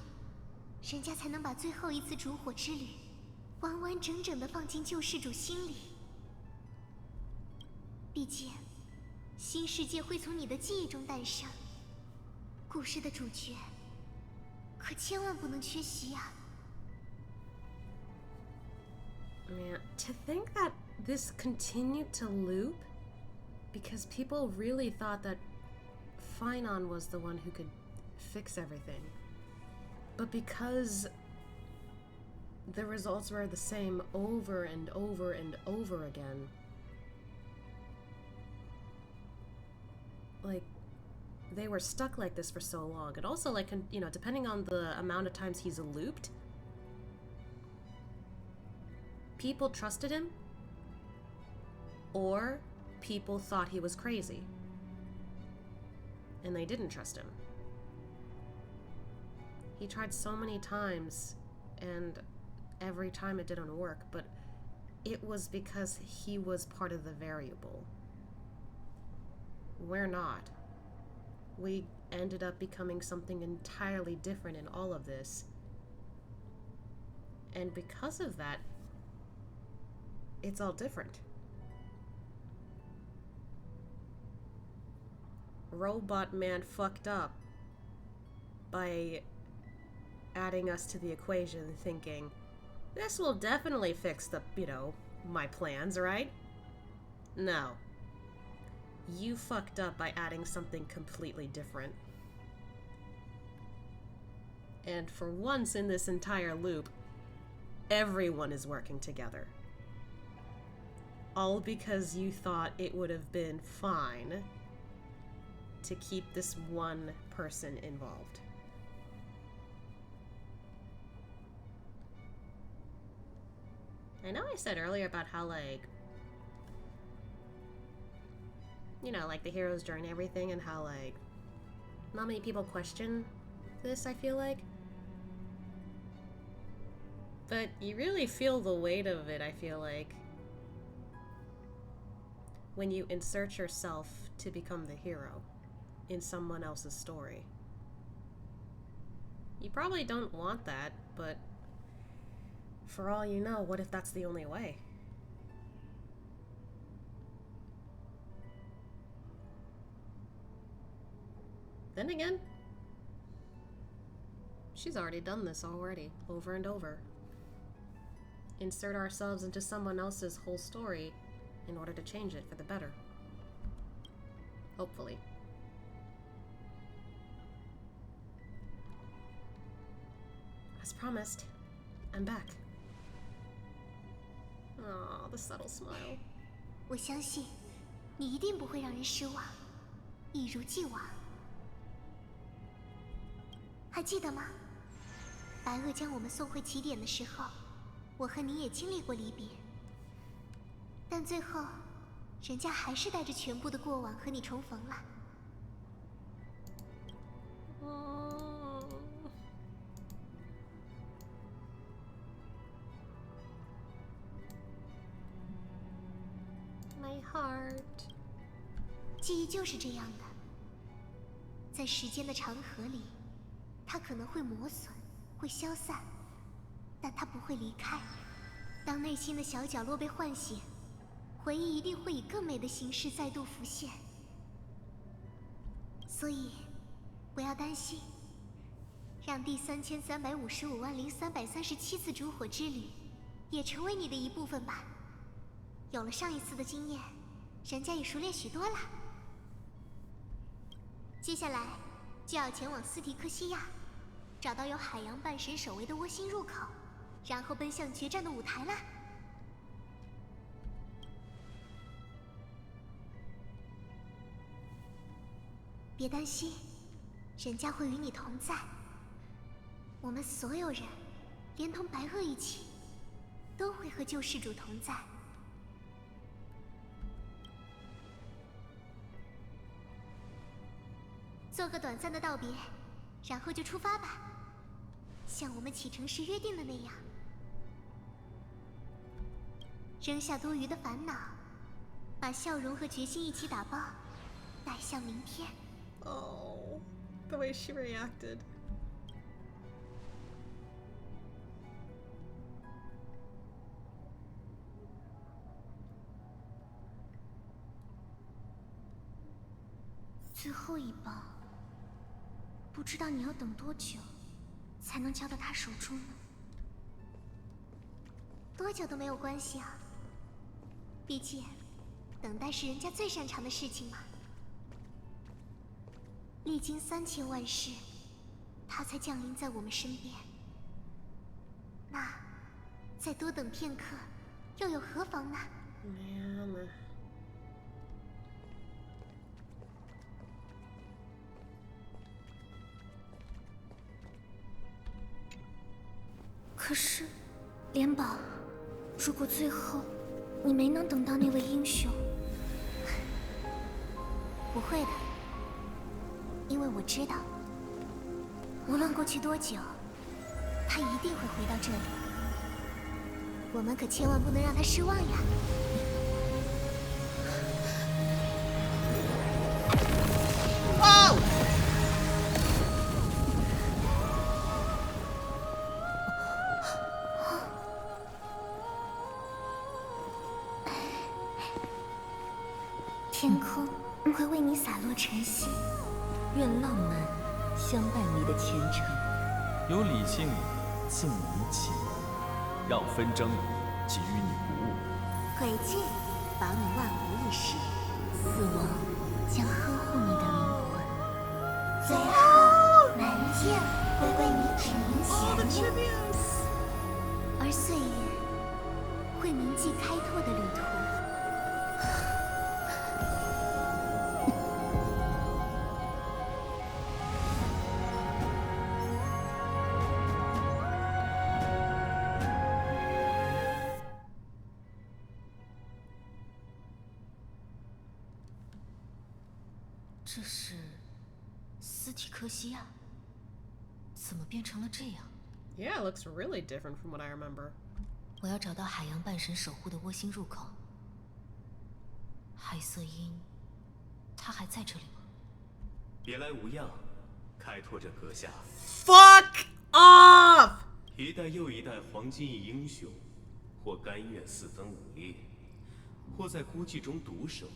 人家才能把最后一次烛火之旅完完整整地放进救世主心里。毕竟，新世界会从你的记忆中诞生，故事的主角可千万不能缺席呀。Man, to think that this continued to loop because people really thought that Finon was the one who could fix everything. But because the results were the same over and over and over again, like, they were stuck like this for so long. And also, like, you know, depending on the amount of times he's looped, people trusted him, or people thought he was crazy, and they didn't trust him. He tried so many times, and every time it didn't work, but it was because he was part of the variable. We're not. We ended up becoming something entirely different in all of this. And because of that, it's all different. Robot Man fucked up by adding us to the equation, thinking, this will definitely fix the, you know, my plans, right? No. You fucked up by adding something completely different. And for once in this entire loop, everyone is working together. All because you thought it would have been fine to keep this one person involved. I know I said earlier about how, like, you know, like, the hero's journey and everything, and how, like, not many people question this, I feel like. But you really feel the weight of it, I feel like, when you insert yourself to become the hero in someone else's story. You probably don't want that, but for all you know, what if that's the only way? Then again, she's already done this already, over and over. Insert ourselves into someone else's whole story in order to change it for the better. Hopefully. As promised, I'm back. Aw, the subtle smile. 我相信你一定不会让人失望，一如既往。还记得吗？白鳄将我们送回起点的时候，我和你也经历过离别。但最后，人家还是带着全部的过往和你重逢了。My heart。记忆就是这样的，在时间的长河里，它可能会磨损，会消散，但它不会离开。当内心的小角落被唤醒，回忆一定会以更美的形式再度浮现。所以，不要担心，让第33550337次烛火之旅也成为你的一部分吧。有了上一次的经验，人家也熟练许多了。接下来就要前往斯提克西亚，找到有海洋半神守卫的窝心入口，然后奔向决战的舞台了。别担心，人家会与你同在。我们所有人，连同白鳄一起，都会和救世主同在。做个短暂的道别，然后就出发吧，像我们启程时约定的那样，扔下多余的烦恼，把笑容和决心一起打包，带向明天。Oh, the way she reacted. "最后一棒，不知道你要等多久，才能交到他手中呢？多久都没有关系啊，毕竟等待是人家最擅长的事情嘛。历经3000万世，他才降临在我们身边。那再多等片刻，又有何妨呢？可是，莲宝，如果最后你没能等到那位英雄，不会的，因为我知道，无论过去多久，他一定会回到这里。我们可千万不能让他失望呀！哦！天空会为你洒落晨曦，愿浪漫相伴你的前程。有理性纵你起舞，让纷争给予你鼓舞。轨迹保你万无一失，死亡将呵护你的灵魂。最后，南剑会为你指明前路，而岁月会铭记开拓的旅途。这是斯提克西亚，怎么变成了这样 Yeah, it looks really different from what I remember. 我要找到海洋半神守护的窝心入口。海瑟因，他还在这里吗？别来无恙，开拓者阁下。Fuck off！ 一代又一代黄金翼英雄，或甘愿4分5裂，或在孤寂中独守，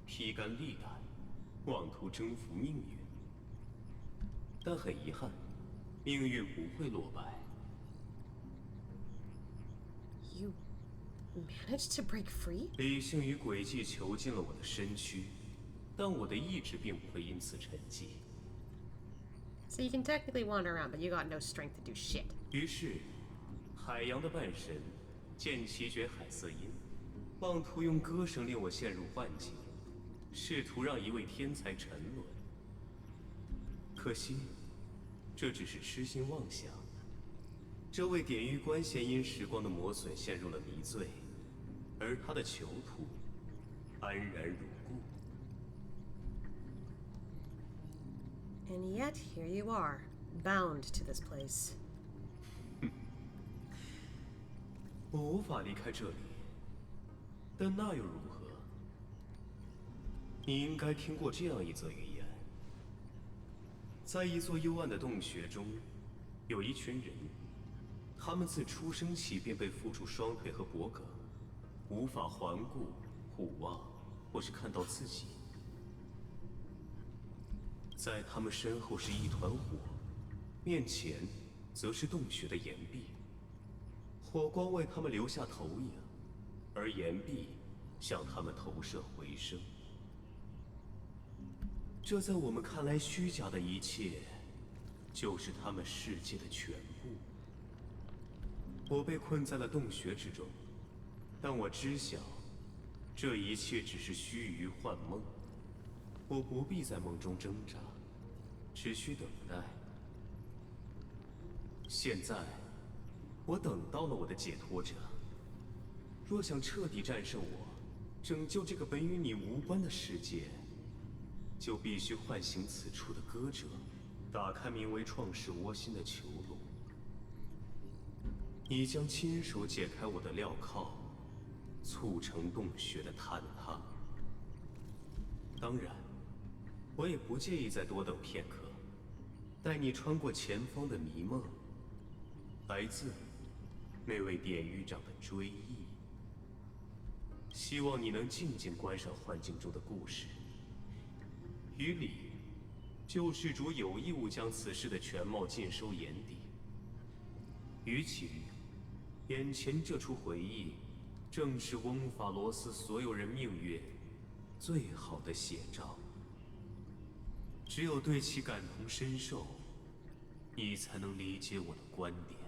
披肝沥胆，妄图征服命运。但很遗憾，命运不会落败。You managed to break free? 理性与诡计囚禁了我的身躯，但我的意志并不会因此沉寂。So you can technically wander around, but you got no strength to do shit. 于是，海洋的半神见奇绝海瑟因，妄图用歌声令我陷入幻境，试图让一位天才沉沦。可惜，这只是痴心妄想。这位典狱官先因时光的磨损陷入了迷醉，而他的囚徒安然如故。And yet, here you are, bound to this place. 我无法离开这里，但那又如何？你应该听过这样一则寓言：在一座幽暗的洞穴中，有一群人，他们自出生起便被缚住双腿和脖颈，无法环顾、互望，或是看到自己。在他们身后是一团火，面前则是洞穴的岩壁。火光为他们留下投影，而岩壁向他们投射回声。这在我们看来虚假的一切，就是他们世界的全部。我被困在了洞穴之中，但我知晓，这一切只是虚臾幻梦。我不必在梦中挣扎，只需等待。现在，我等到了我的解脱者。若想彻底战胜我，拯救这个本与你无关的世界，就必须唤醒此处的歌者，打开名为创世窝心的囚笼。你将亲手解开我的镣铐，促成洞穴的坍塌。当然，我也不介意再多等片刻，带你穿过前方的迷梦，来自那位典狱长的追忆。希望你能静静观赏幻境中的故事。于理，救世主有义务将此事的全貌尽收眼底。于情，眼前这出回忆，正是翁法罗斯所有人命运最好的写照。只有对其感同身受，你才能理解我的观点。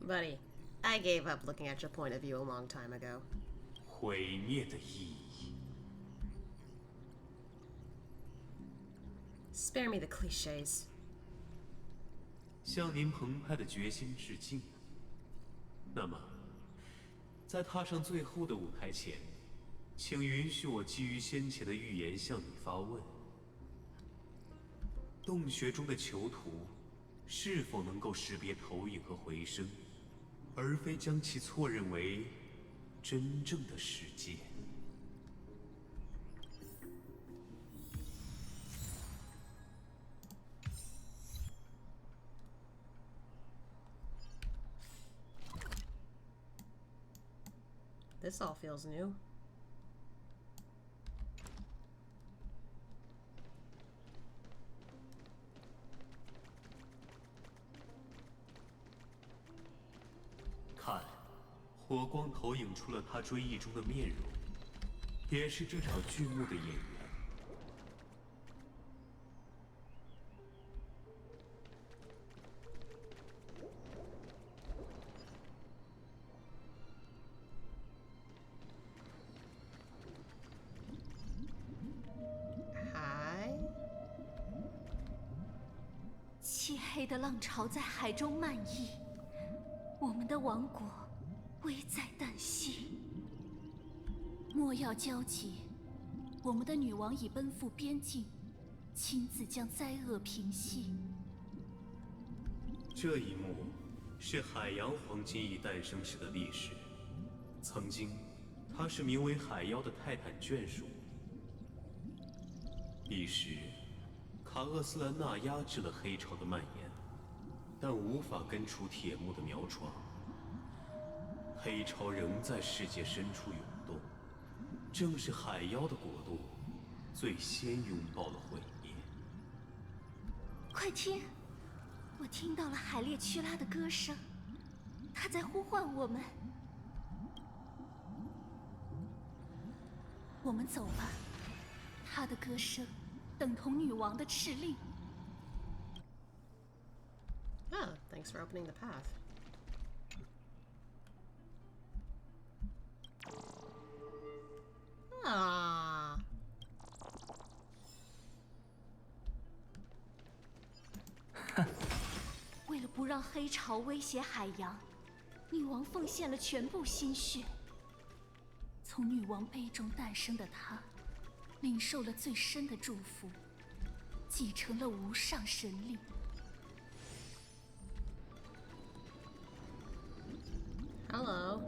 Buddy, I gave up looking at your point of view a long time ago. 毁灭的意义。Spare me the cliches. 向您澎湃的决心致敬。那么，在踏上最后的舞台前，请允许我基于先前的预言向你发问：洞穴中的囚徒是否能够识别投影和回声，而非将其错认为真正的世界？This all feels new. 看，火光投影出了他追忆中的面容，也是这场剧目的演员。漆黑的浪潮在海中漫溢，我们的王国危在旦夕。莫要焦急，我们的女王已奔赴边境，亲自将灾厄平息。这一幕是海洋黄金翼诞生时的历史。曾经，它是名为海妖的泰坦眷属。彼时，卡厄斯兰纳压制了黑潮的蔓延，但无法根除铁幕的苗疮。黑潮仍在世界深处涌动，正是海妖的国度最先拥抱了毁灭。快听，我听到了海列屈拉的歌声，他在呼唤我们。我们走吧，他的歌声等同女王的敕令。Oh, thanks for opening the path. Ah. 为了不让黑潮威胁海洋，女王奉献了全部心血。从女王杯中诞生的她，领受了最深的祝福，继承了无上神力。Hello.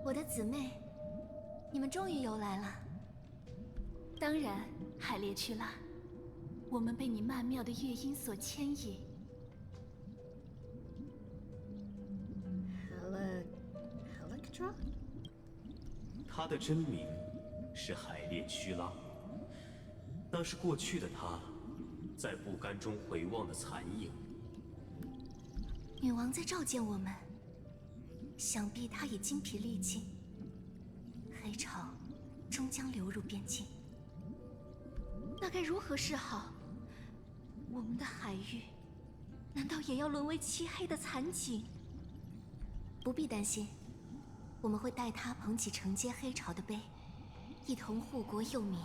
我的姊妹，你们终于游来了。当然，海列屈拉，我们被你曼妙的乐音所牵引。Electra？ 她的真名是海列屈拉，那是过去的她在不甘中回望的残影。女王在召见我们，想必她已精疲力尽。黑潮终将流入边境，那该如何是好？我们的海域难道也要沦为漆黑的残景？不必担心，我们会带她捧起承接黑潮的杯，一同护国佑民。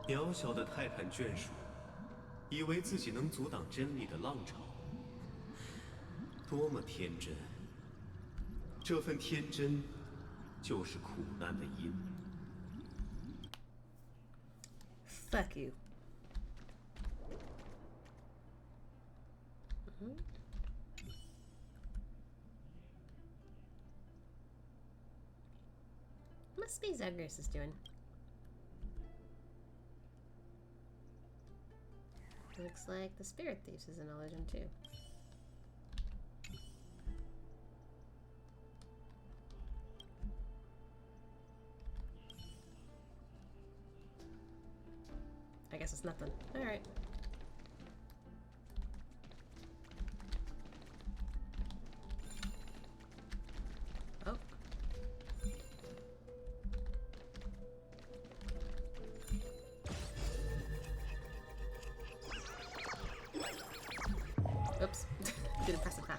渺小的泰坦眷属，以为自己能阻挡真理的浪潮，多么天真！这份天真，就是苦难的因。Fuck you. Must be Zagreus is doing. Looks like the Spirit Thieves is in a legend too. I guess it's nothing. Alright.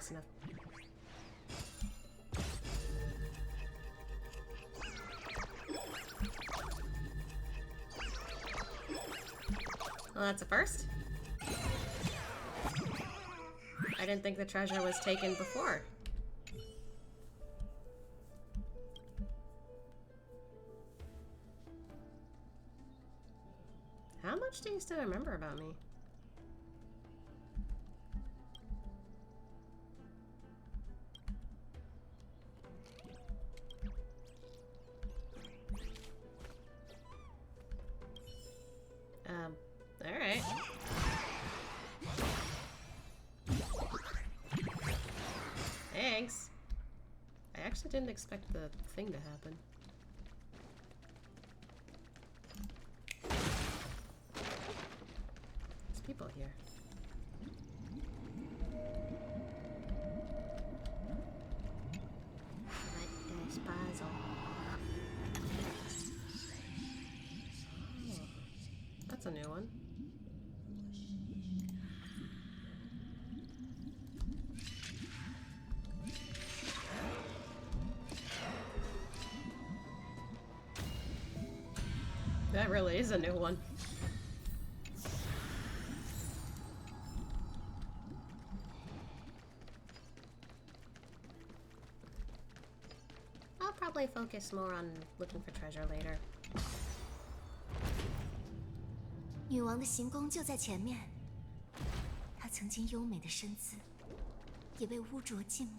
fast enough. Well, that's a first. I didn't think the treasure was taken before. How much do you still remember about me? Alright. Thanks. I actually didn't expect the thing to happen. There's people here. That's a new one. That really is a new one. I'll probably focus more on looking for treasure later. 女王的行宫就在前面，她曾经优美的身姿，也被污浊浸没。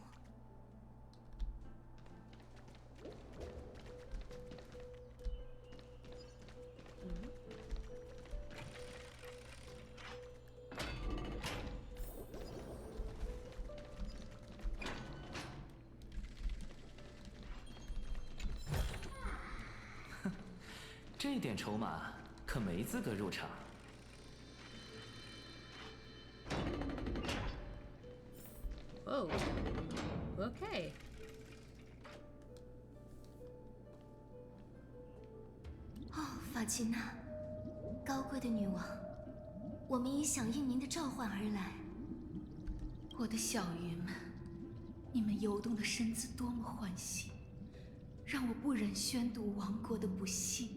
这点筹码可没资格入场。Oh, okay. 哦，法吉娜，高贵的女王，我们已响应您的召唤而来。我的小鱼们，你们游动的身姿多么欢喜，让我不忍宣读王国的不幸。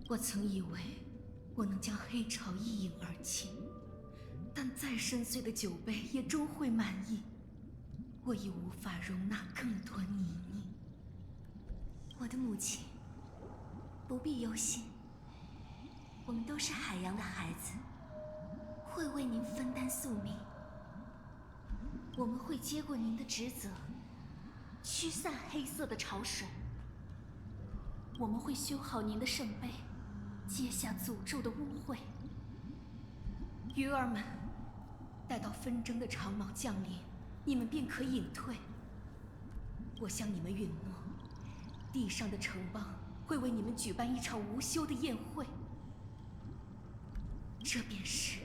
我曾以为我能将黑潮一饮而尽，但再深邃的酒杯也终会满溢。我已无法容纳更多泥泞。我的母亲，不必忧心，我们都是海洋的孩子，会为您分担宿命。我们会接过您的职责，驱散黑色的潮水。我们会修好您的圣杯，接下诅咒的污秽。鱼儿们，待到纷争的长矛降临，你们便可隐退。我向你们允诺，地上的城邦会为你们举办一场无休的宴会。这便是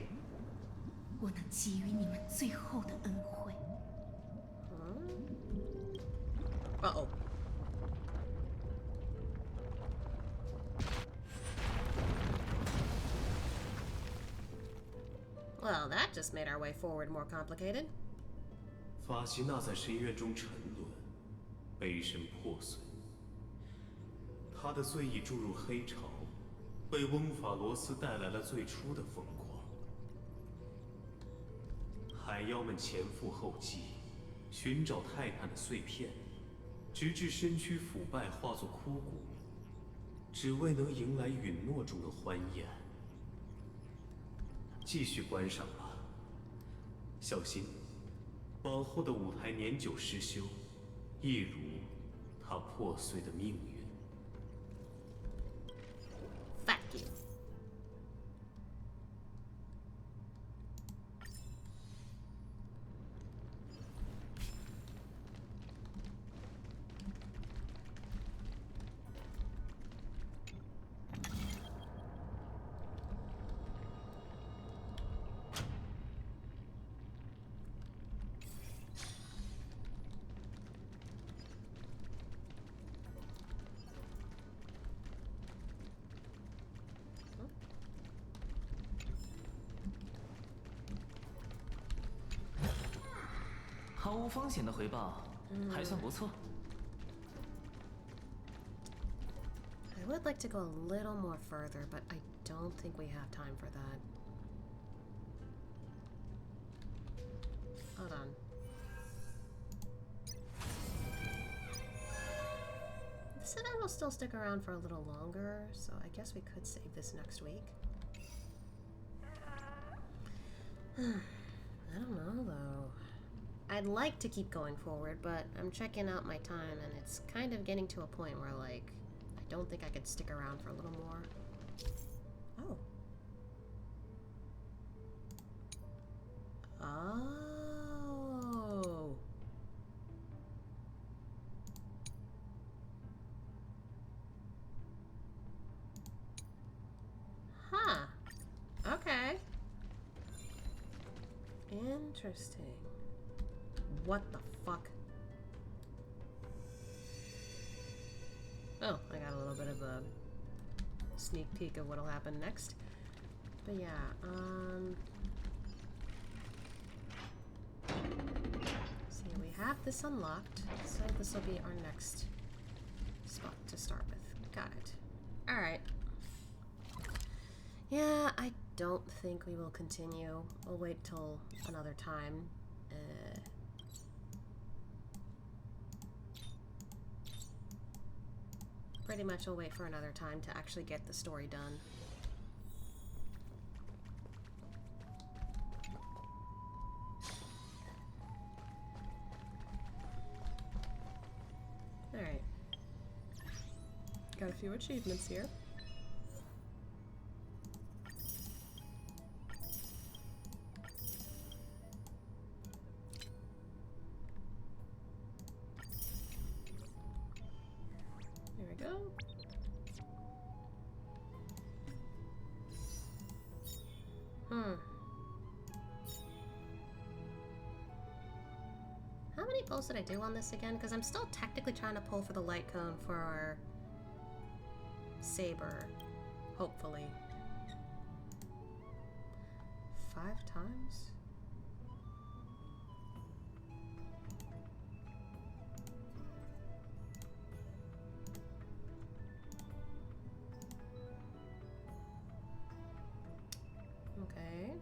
我能给予你们最后的恩惠。Uh-oh. Well, that just made our way forward more complicated. 法西娜在深渊中沉沦，杯身破碎。她的罪已注入黑潮，为翁法罗斯带来了最初的疯狂。海妖们前赴后继，寻找泰坦的碎片，直至身躯腐败，化作枯骨，只为能迎来允诺中的欢宴。继续观赏吧，小心，往后的舞台年久失修，一如它破碎的命运。Fuck you. 毫无风险的回报，还算不错。I would like to go a little more further, but I don't think we have time for that. Hold on. This event will still stick around for a little longer, so I guess we could save this next week. I don't know, though. I'd like to keep going forward, but I'm checking out my time, and it's kind of getting to a point where, like, I don't think I could stick around for a little more. Oh. Oh. Huh. Okay. Interesting. What the fuck? Oh, I got a little bit of a sneak peek of what'll happen next. But yeah, see, we have this unlocked, so this will be our next spot to start with. Got it. Alright. Yeah, I don't think we will continue. We'll wait till another time. Pretty much we'll wait for another time to actually get the story done. Alright. Got a few achievements here. There we go. How many pulls did I do on this again? Because I'm still technically trying to pull for the light cone for our saber. Hopefully. 5 times? Okay.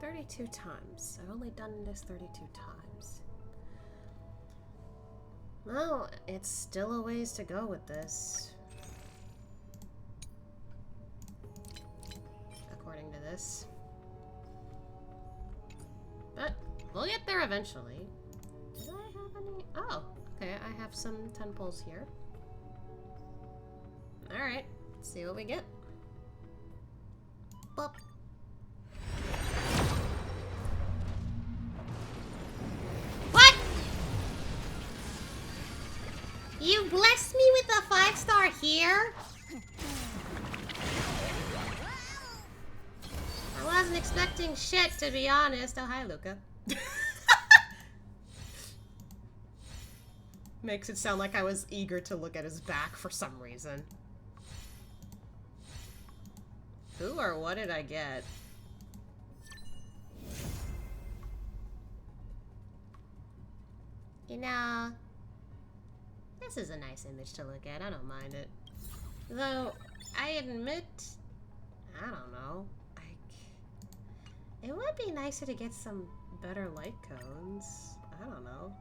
"32 times. I've only done this 32 times. Well, it's still a ways to go with this. According to this. But we'll get there eventually. Did I have any? Oh, okay. I have some 10 pulls here. Alright. Let's see what we get. Boop. What? You blessed me with a 5-star here? I wasn't expecting shit, to be honest. Oh, hi, Luca. Makes it sound like I was eager to look at his back for some reason. Who or what did I get? You know, this is a nice image to look at. I don't mind it. Though, I admit, I don't know. It would be nicer to get some better light cones. I don't know.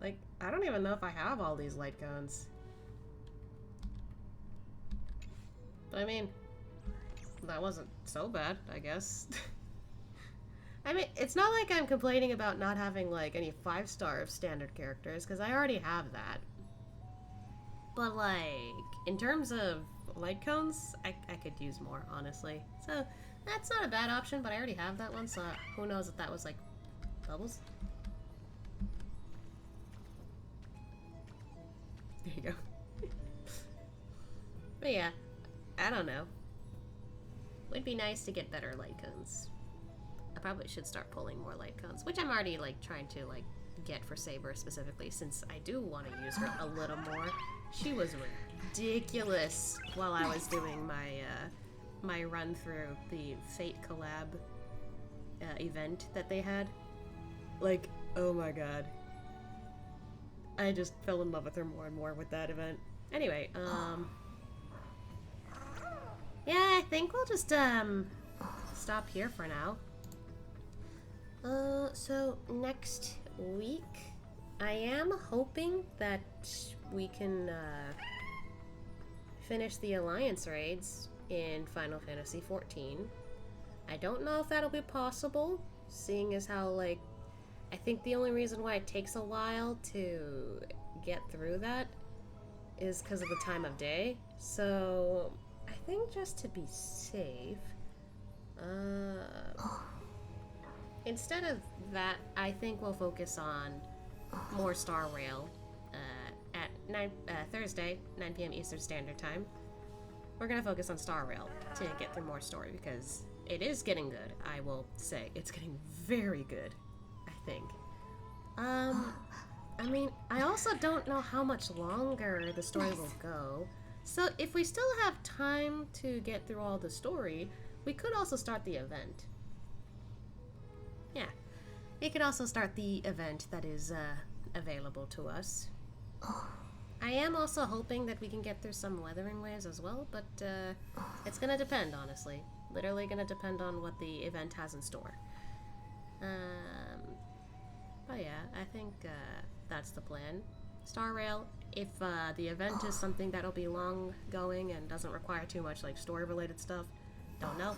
Like, I don't even know if I have all these light cones. But I mean, that wasn't so bad, I guess. I mean, it's not like I'm complaining about not having, like, any 5-star standard characters, because I already have that. But, like, in terms of light cones, I could use more, honestly. So, that's not a bad option, but I already have that one, so who knows if that was, like, bubbles? There you go. But yeah, I don't know. Would be nice to get better light cones. I probably should start pulling more light cones, which I'm already, like, trying to, like, get for Saber specifically, since I do want to use her a little more. She was ridiculous while I was doing my my run through the Fate collab event that they had. Like, oh my god. I just fell in love with her more and more with that event. Anyway, yeah, I think we'll just stop here for now. So next week, I am hoping that we can finish the Alliance raids in Final Fantasy XIV. I don't know if that'll be possible, seeing as how, like, I think the only reason why it takes a while to get through that is because of the time of day. So I think just to be safe, instead of that, I think we'll focus on more Star Rail at Thursday, 9 p.m. Eastern Standard Time. We're gonna focus on Star Rail to get through more story, because it is getting good. I will say it's getting very good, I think. I mean, I also don't know how much longer the story will go. So if we still have time to get through all the story, we could also start the event. Yeah, we could also start the event that is available to us. I am also hoping that we can get through some weathering waves as well, but it's gonna depend, honestly. Literally gonna depend on what the event has in store. Oh yeah, I think that's the plan. Star Rail, if the event is something that'll be long going and doesn't require too much like story related stuff, don't know.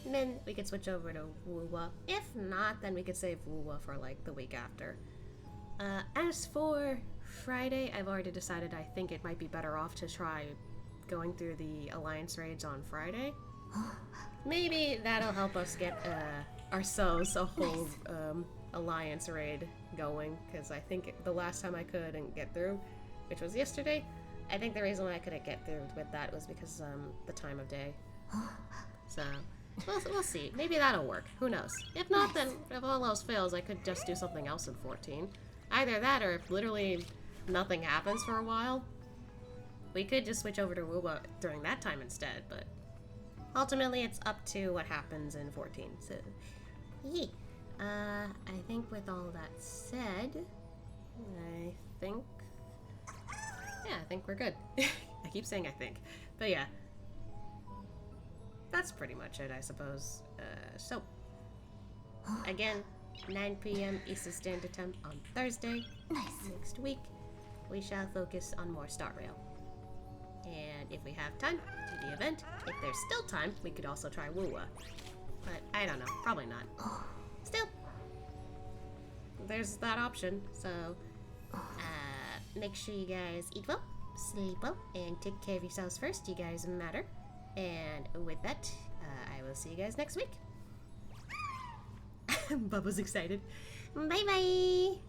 And then we could switch over to Wuwa. If not, then we could save Wuwa for like the week after. As for Friday, I've already decided I think it might be better off to try going through the Alliance raids on Friday. Maybe that'll help us get ourselves a whole Alliance raid going, because I think the last time I couldn't get through, which was yesterday, I think the reason why I couldn't get through with that was because the time of day. So we'll see. Maybe that'll work. Who knows? If not, then if all else fails, I could just do something else in 14. Either that, or if literally nothing happens for a while, we could just switch over to Wuba during that time instead. But ultimately, it's up to what happens in 14. So, yeah. I think with all that said, I think we're good. I keep saying I think, but yeah, that's pretty much it, I suppose. So, again, 9 p.m. Eastern Standard Time on Thursday. Next week, we shall focus on more Star Rail. And if we have time to do the event, if there's still time, we could also try Wuwa. But I don't know, probably not. Still, there's that option, so make sure you guys eat well, sleep well, and take care of yourselves first. You guys matter. And with that, I will see you guys next week. Bubba's excited. Bye-bye!